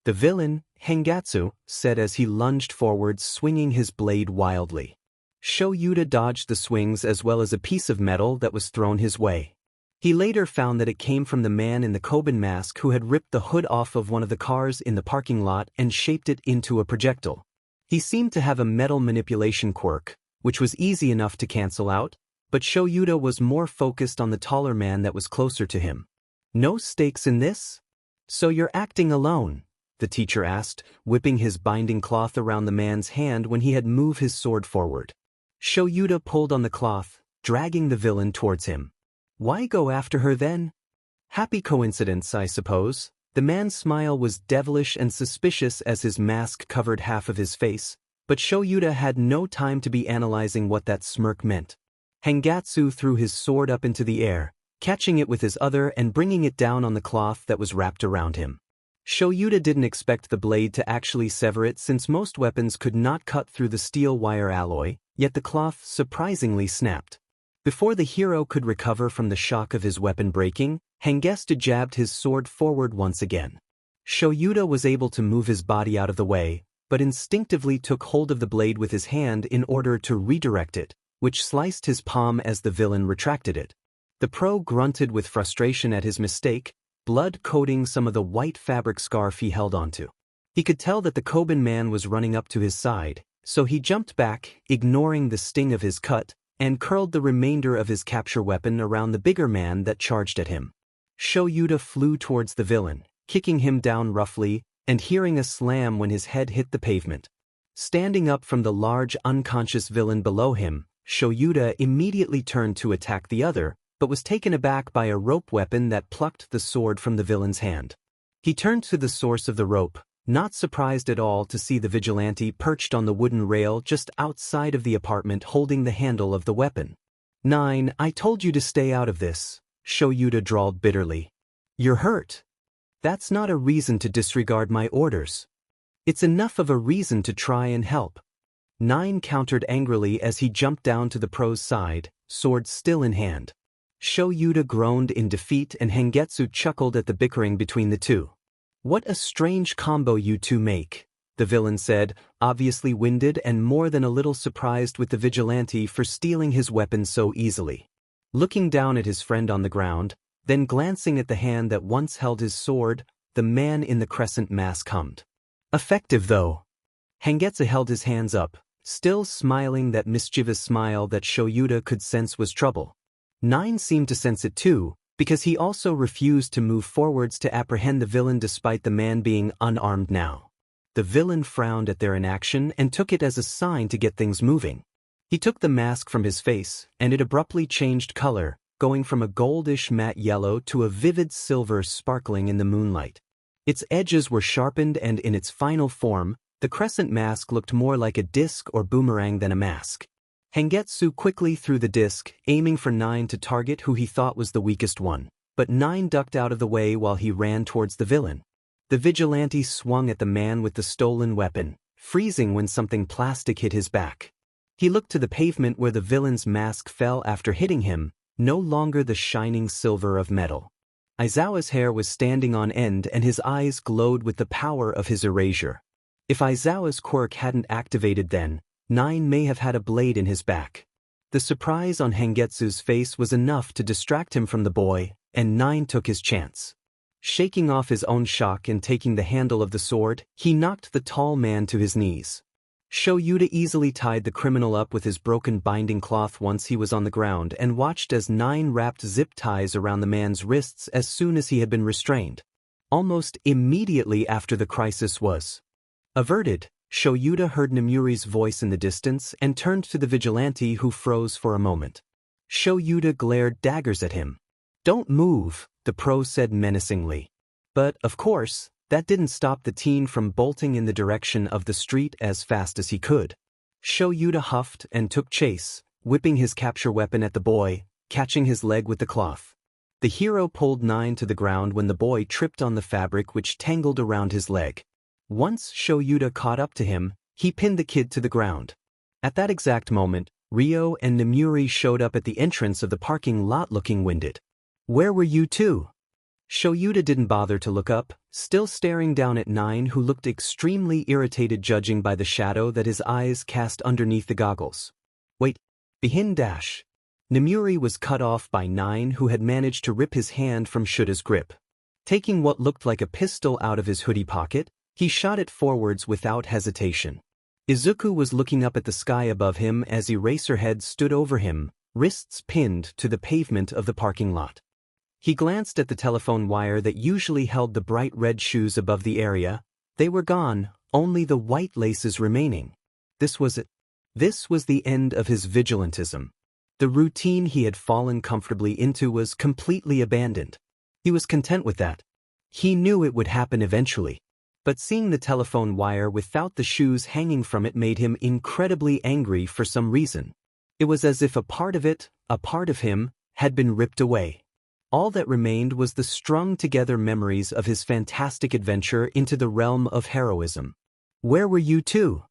Speaker 1: The villain, Hengatsu, said as he lunged forward, swinging his blade wildly. Yuta dodged the swings as well as a piece of metal that was thrown his way. He later found that it came from the man in the Koban mask who had ripped the hood off of one of the cars in the parking lot and shaped it into a projectile. He seemed to have a metal manipulation quirk, which was easy enough to cancel out, but Yuta was more focused on the taller man that was closer to him. "No stakes in this? So you're acting alone?" the teacher asked, whipping his binding cloth around the man's hand when he had moved his sword forward. Yuta pulled on the cloth, dragging the villain towards him. "Why go after her then?" "Happy coincidence, I suppose." The man's smile was devilish and suspicious as his mask covered half of his face, but Yuta had no time to be analyzing what that smirk meant. Hangatsu threw his sword up into the air, catching it with his other and bringing it down on the cloth that was wrapped around him. Yuta didn't expect the blade to actually sever it since most weapons could not cut through the steel wire alloy, yet the cloth surprisingly snapped. Before the hero could recover from the shock of his weapon breaking, Hangetsu jabbed his sword forward once again. Yuta was able to move his body out of the way, but instinctively took hold of the blade with his hand in order to redirect it, which sliced his palm as the villain retracted it. The pro grunted with frustration at his mistake, blood coating some of the white fabric scarf he held onto. He could tell that the Koban man was running up to his side, so he jumped back, ignoring the sting of his cut, and curled the remainder of his capture weapon around the bigger man that charged at him. Yuta flew towards the villain, kicking him down roughly, and hearing a slam when his head hit the pavement. Standing up from the large unconscious villain below him, Yuta immediately turned to attack the other, but was taken aback by a rope weapon that plucked the sword from the villain's hand. He turned to the source of the rope, not surprised at all to see the vigilante perched on the wooden rail just outside of the apartment holding the handle of the weapon. "9, I told you to stay out of this," Yuta drawled bitterly. "You're hurt. That's not a reason to disregard my orders. It's enough of a reason to try and help." 9 countered angrily as he jumped down to the pro's side, sword still in hand. Yuta groaned in defeat and Hangetsu chuckled at the bickering between the two. "What a strange combo you two make," the villain said, obviously winded and more than a little surprised with the vigilante for stealing his weapon so easily. Looking down at his friend on the ground, then glancing at the hand that once held his sword, the man in the crescent mask hummed. "Effective though." Hangetsu held his hands up, still smiling that mischievous smile that Yuta could sense was trouble. 9 seemed to sense it too, because he also refused to move forwards to apprehend the villain despite the man being unarmed now. The villain frowned at their inaction and took it as a sign to get things moving. He took the mask from his face, and it abruptly changed color, going from a goldish matte yellow to a vivid silver sparkling in the moonlight. Its edges were sharpened and in its final form, the crescent mask looked more like a disc or boomerang than a mask. Hangetsu quickly threw the disc, aiming for 9 to target who he thought was the weakest one, but 9 ducked out of the way while he ran towards the villain. The vigilante swung at the man with the stolen weapon, freezing when something plastic hit his back. He looked to the pavement where the villain's mask fell after hitting him, no longer the shining silver of metal. Aizawa's hair was standing on end and his eyes glowed with the power of his erasure. If Aizawa's quirk hadn't activated then, 9 may have had a blade in his back. The surprise on Hangetsu's face was enough to distract him from the boy, and 9 took his chance. Shaking off his own shock and taking the handle of the sword, he knocked the tall man to his knees. Yuta easily tied the criminal up with his broken binding cloth once he was on the ground and watched as 9 wrapped zip ties around the man's wrists as soon as he had been restrained. Almost immediately after the crisis was averted, Yuta heard Nomuri's voice in the distance and turned to the vigilante who froze for a moment. Yuta glared daggers at him. "Don't move," the pro said menacingly. But, of course, that didn't stop the teen from bolting in the direction of the street as fast as he could. Yuta huffed and took chase, whipping his capture weapon at the boy, catching his leg with the cloth. The hero pulled 9 to the ground when the boy tripped on the fabric which tangled around his leg. Once Yuta caught up to him, he pinned the kid to the ground. At that exact moment, Ryo and Nomuri showed up at the entrance of the parking lot looking winded. "Where were you two?" Yuta didn't bother to look up, still staring down at 9 who looked extremely irritated judging by the shadow that his eyes cast underneath the goggles. Wait. Behin dash. Namuri was cut off by Nine, who had managed to rip his hand from Shuta's grip. Taking what looked like a pistol out of his hoodie pocket, he shot it forwards without hesitation. Izuku was looking up at the sky above him as Eraserhead stood over him, wrists pinned to the pavement of the parking lot. He glanced at the telephone wire that usually held the bright red shoes above the area. They were gone, only the white laces remaining. This was it. This was the end of his vigilantism. The routine he had fallen comfortably into was completely abandoned. He was content with that. He knew it would happen eventually. But seeing the telephone wire without the shoes hanging from it made him incredibly angry for some reason. It was as if a part of it, a part of him, had been ripped away. All that remained was the strung-together memories of his fantastic adventure into the realm of heroism. Where were you two?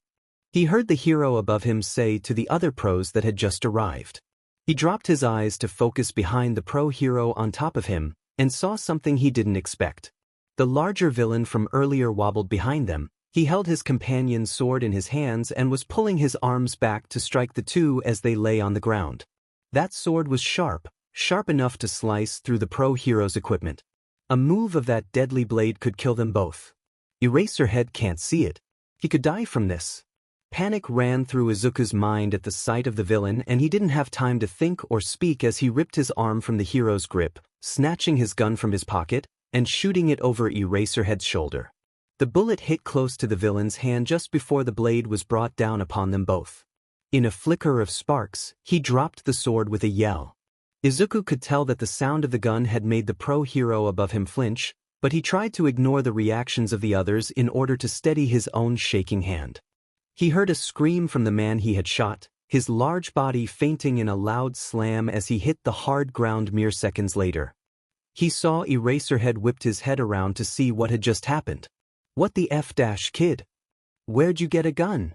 Speaker 1: He heard the hero above him say to the other pros that had just arrived. He dropped his eyes to focus behind the pro hero on top of him, and saw something he didn't expect. The larger villain from earlier wobbled behind them. He held his companion's sword in his hands and was pulling his arms back to strike the two as they lay on the ground. That sword was sharp enough to slice through the pro hero's equipment. A move of that deadly blade could kill them both. Eraserhead can't see it. He could die from this. Panic ran through Izuku's mind at the sight of the villain, and he didn't have time to think or speak as he ripped his arm from the hero's grip, snatching his gun from his pocket and shooting it over Eraserhead's shoulder. The bullet hit close to the villain's hand just before the blade was brought down upon them both. In a flicker of sparks, he dropped the sword with a yell. Izuku could tell that the sound of the gun had made the pro hero above him flinch, but he tried to ignore the reactions of the others in order to steady his own shaking hand. He heard a scream from the man he had shot, his large body fainting in a loud slam as he hit the hard ground mere seconds later. He saw Eraserhead whipped his head around to see what had just happened. What the kid? Where'd you get a gun?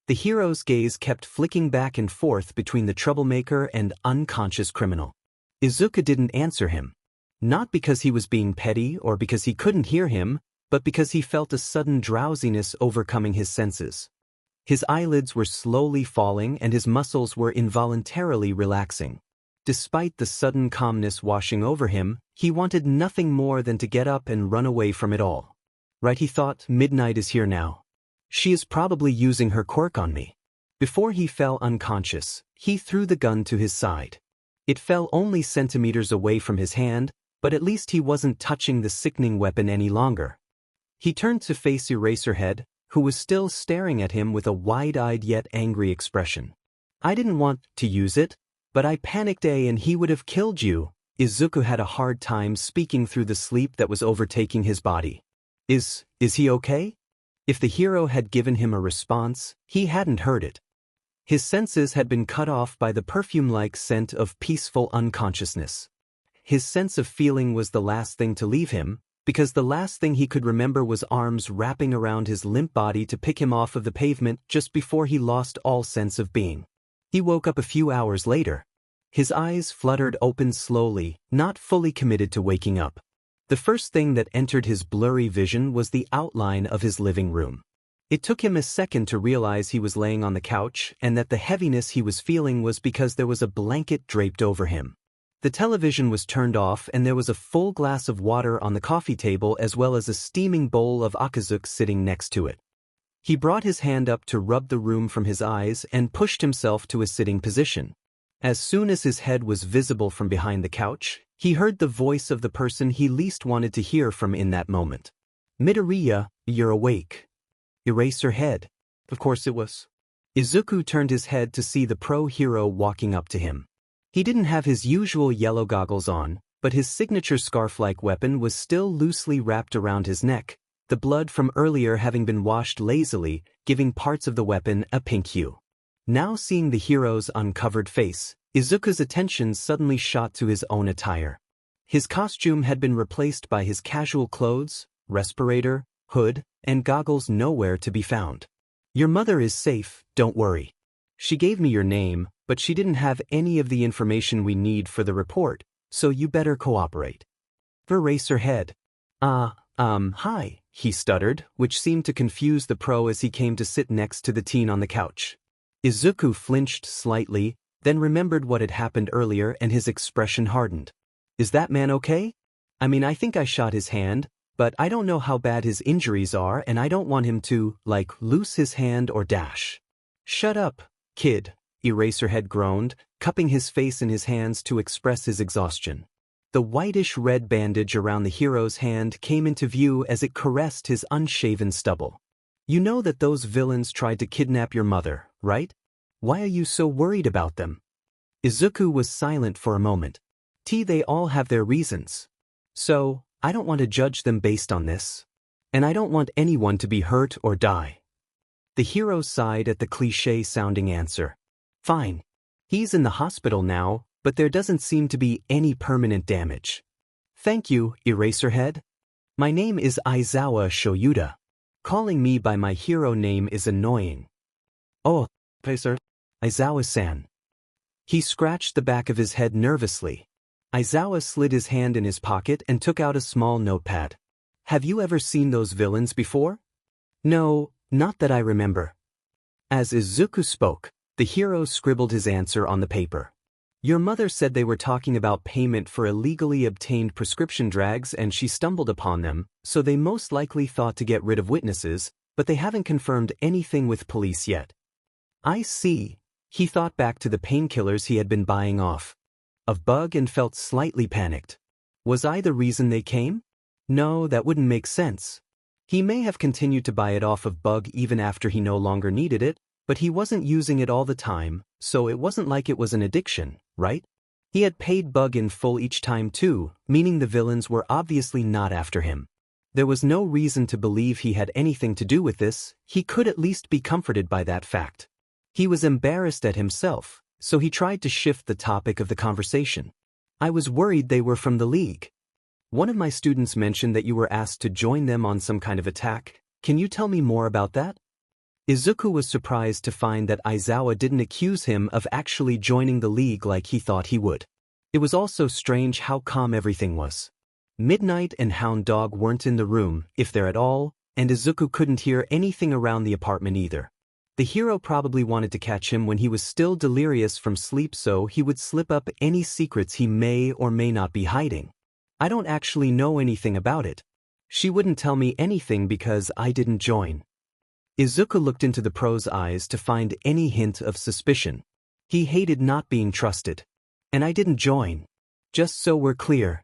Speaker 1: The hero's gaze kept flicking back and forth between the troublemaker and unconscious criminal. Izuku didn't answer him. Not because he was being petty or because he couldn't hear him, but because he felt a sudden drowsiness overcoming his senses. His eyelids were slowly falling and his muscles were involuntarily relaxing. Despite the sudden calmness washing over him, he wanted nothing more than to get up and run away from it all. Right, he thought, midnight is here now. She is probably using her quirk on me. Before he fell unconscious, he threw the gun to his side. It fell only centimeters away from his hand, but at least he wasn't touching the sickening weapon any longer. He turned to face Eraserhead, who was still staring at him with a wide-eyed yet angry expression. I didn't want to use it, but I panicked and he would have killed you. Izuku had a hard time speaking through the sleep that was overtaking his body. Is he okay? If the hero had given him a response, he hadn't heard it. His senses had been cut off by the perfume-like scent of peaceful unconsciousness. His sense of feeling was the last thing to leave him, because the last thing he could remember was arms wrapping around his limp body to pick him off of the pavement just before he lost all sense of being. He woke up a few hours later. His eyes fluttered open slowly, not fully committed to waking up. The first thing that entered his blurry vision was the outline of his living room. It took him a second to realize he was laying on the couch and that the heaviness he was feeling was because there was a blanket draped over him. The television was turned off and there was a full glass of water on the coffee table as well as a steaming bowl of akazuke sitting next to it. He brought his hand up to rub the room from his eyes and pushed himself to a sitting position. As soon as his head was visible from behind the couch, he heard the voice of the person he least wanted to hear from in that moment. Midoriya, you're awake. Eraserhead. Of course it was. Izuku turned his head to see the pro hero walking up to him. He didn't have his usual yellow goggles on, but his signature scarf-like weapon was still loosely wrapped around his neck, the blood from earlier having been washed lazily, giving parts of the weapon a pink hue. Now seeing the hero's uncovered face, Izuku's attention suddenly shot to his own attire. His costume had been replaced by his casual clothes, respirator, hood, and goggles nowhere to be found. Your mother is safe, don't worry. She gave me your name, but she didn't have any of the information we need for the report, so you better cooperate. Eraserhead. Hi, he stuttered, which seemed to confuse the pro as he came to sit next to the teen on the couch. Izuku flinched slightly, then remembered what had happened earlier and his expression hardened. Is that man okay? I mean, I think I shot his hand, but I don't know how bad his injuries are and I don't want him to, like, loose his hand or dash. Shut up, kid, Eraserhead groaned, cupping his face in his hands to express his exhaustion. The whitish-red bandage around the hero's hand came into view as it caressed his unshaven stubble. You know that those villains tried to kidnap your mother, right? Why are you so worried about them? Izuku was silent for a moment. They all have their reasons. So, I don't want to judge them based on this. And I don't want anyone to be hurt or die. The hero sighed at the cliché-sounding answer. Fine. He's in the hospital now, but there doesn't seem to be any permanent damage. Thank you, Eraserhead. My name is Aizawa Shoyuda. Calling me by my hero name is annoying. Oh, sir. Aizawa-san. He scratched the back of his head nervously. Aizawa slid his hand in his pocket and took out a small notepad. Have you ever seen those villains before? No, not that I remember. As Izuku spoke, the hero scribbled his answer on the paper. Your mother said they were talking about payment for illegally obtained prescription drugs and she stumbled upon them, so they most likely thought to get rid of witnesses, but they haven't confirmed anything with police yet. I see. He thought back to the painkillers he had been buying off of Bug and felt slightly panicked. Was I the reason they came? No, that wouldn't make sense. He may have continued to buy it off of Bug even after he no longer needed it, but he wasn't using it all the time, so it wasn't like it was an addiction, right? He had paid Bug in full each time too, meaning the villains were obviously not after him. There was no reason to believe he had anything to do with this. He could at least be comforted by that fact. He was embarrassed at himself, so he tried to shift the topic of the conversation. I was worried they were from the League. One of my students mentioned that you were asked to join them on some kind of attack. Can you tell me more about that? Izuku was surprised to find that Aizawa didn't accuse him of actually joining the League like he thought he would. It was also strange how calm everything was. Midnight and Hound Dog weren't in the room, if they're at all, and Izuku couldn't hear anything around the apartment either. The hero probably wanted to catch him when he was still delirious from sleep so he would slip up any secrets he may or may not be hiding. I don't actually know anything about it. She wouldn't tell me anything because I didn't join. Izuku looked into the pro's eyes to find any hint of suspicion. He hated not being trusted. And I didn't join. Just so we're clear.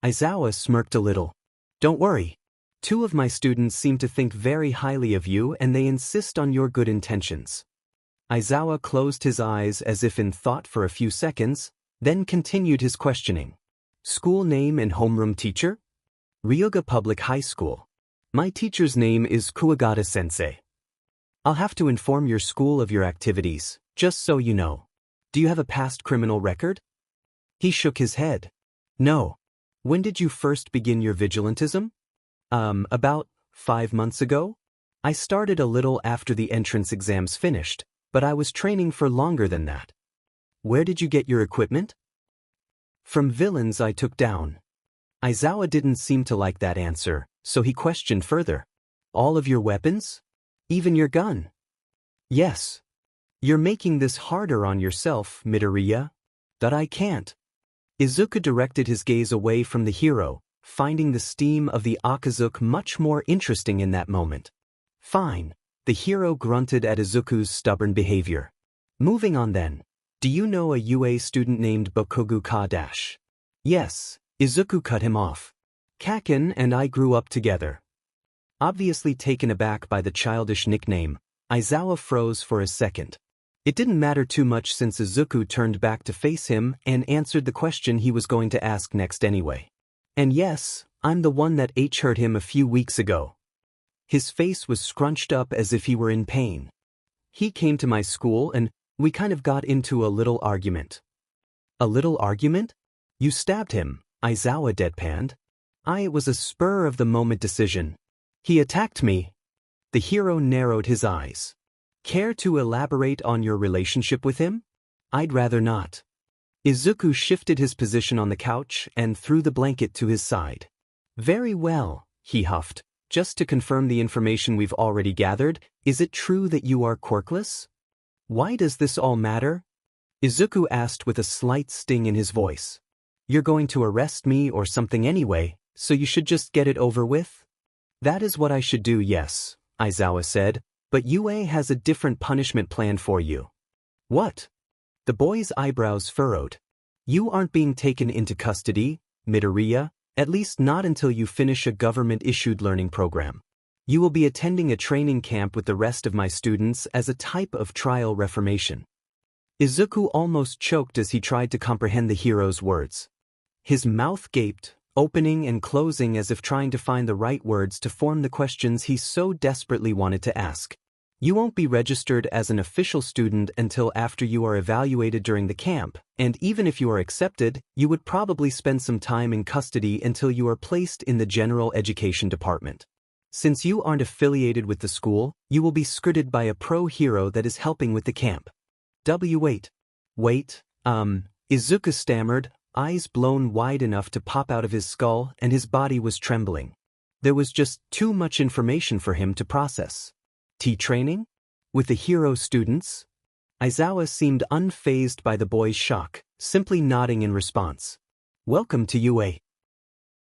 Speaker 1: Aizawa smirked a little. Don't worry. 2 of my students seem to think very highly of you and they insist on your good intentions. Aizawa closed his eyes as if in thought for a few seconds, then continued his questioning. School name and homeroom teacher? Ryuga Public High School. My teacher's name is Kuwagata-sensei. I'll have to inform your school of your activities, just so you know. Do you have a past criminal record? He shook his head. No. When did you first begin your vigilantism? About 5 months ago? I started a little after the entrance exams finished, but I was training for longer than that. Where did you get your equipment? From villains I took down. Aizawa didn't seem to like that answer, so he questioned further. All of your weapons? Even your gun? Yes. You're making this harder on yourself, Midoriya. That I can't. Izuku directed his gaze away from the hero, finding the steam of the Akazuki much more interesting in that moment. Fine. The hero grunted at Izuku's stubborn behavior. Moving on then. Do you know a UA student named Bakugo Ka-? Yes. Izuku cut him off. Kaken and I grew up together. Obviously taken aback by the childish nickname, Aizawa froze for a second. It didn't matter too much since Izuku turned back to face him and answered the question he was going to ask next anyway. And yes, I'm the one that hurt him a few weeks ago. His face was scrunched up as if he were in pain. He came to my school and we kind of got into a little argument. A little argument? You stabbed him, Aizawa deadpanned. It was a spur-of-the-moment decision. He attacked me. The hero narrowed his eyes. Care to elaborate on your relationship with him? I'd rather not. Izuku shifted his position on the couch and threw the blanket to his side. Very well, he huffed. Just to confirm the information we've already gathered, is it true that you are quirkless? Why does this all matter? Izuku asked with a slight sting in his voice. You're going to arrest me or something anyway, so you should just get it over with? That is what I should do, yes, Aizawa said, but UA has a different punishment plan for you. What? The boy's eyebrows furrowed. You aren't being taken into custody, Midoriya, at least not until you finish a government-issued learning program. You will be attending a training camp with the rest of my students as a type of trial reformation. Izuku almost choked as he tried to comprehend the hero's words. His mouth gaped, opening and closing as if trying to find the right words to form the questions he so desperately wanted to ask. You won't be registered as an official student until after you are evaluated during the camp, and even if you are accepted, you would probably spend some time in custody until you are placed in the general education department. Since you aren't affiliated with the school, you will be screened by a pro-hero that is helping with the camp. Wait, Izuku stammered, eyes blown wide enough to pop out of his skull, and his body was trembling. There was just too much information for him to process. Training? With the hero students? Aizawa seemed unfazed by the boy's shock, simply nodding in response. Welcome to UA.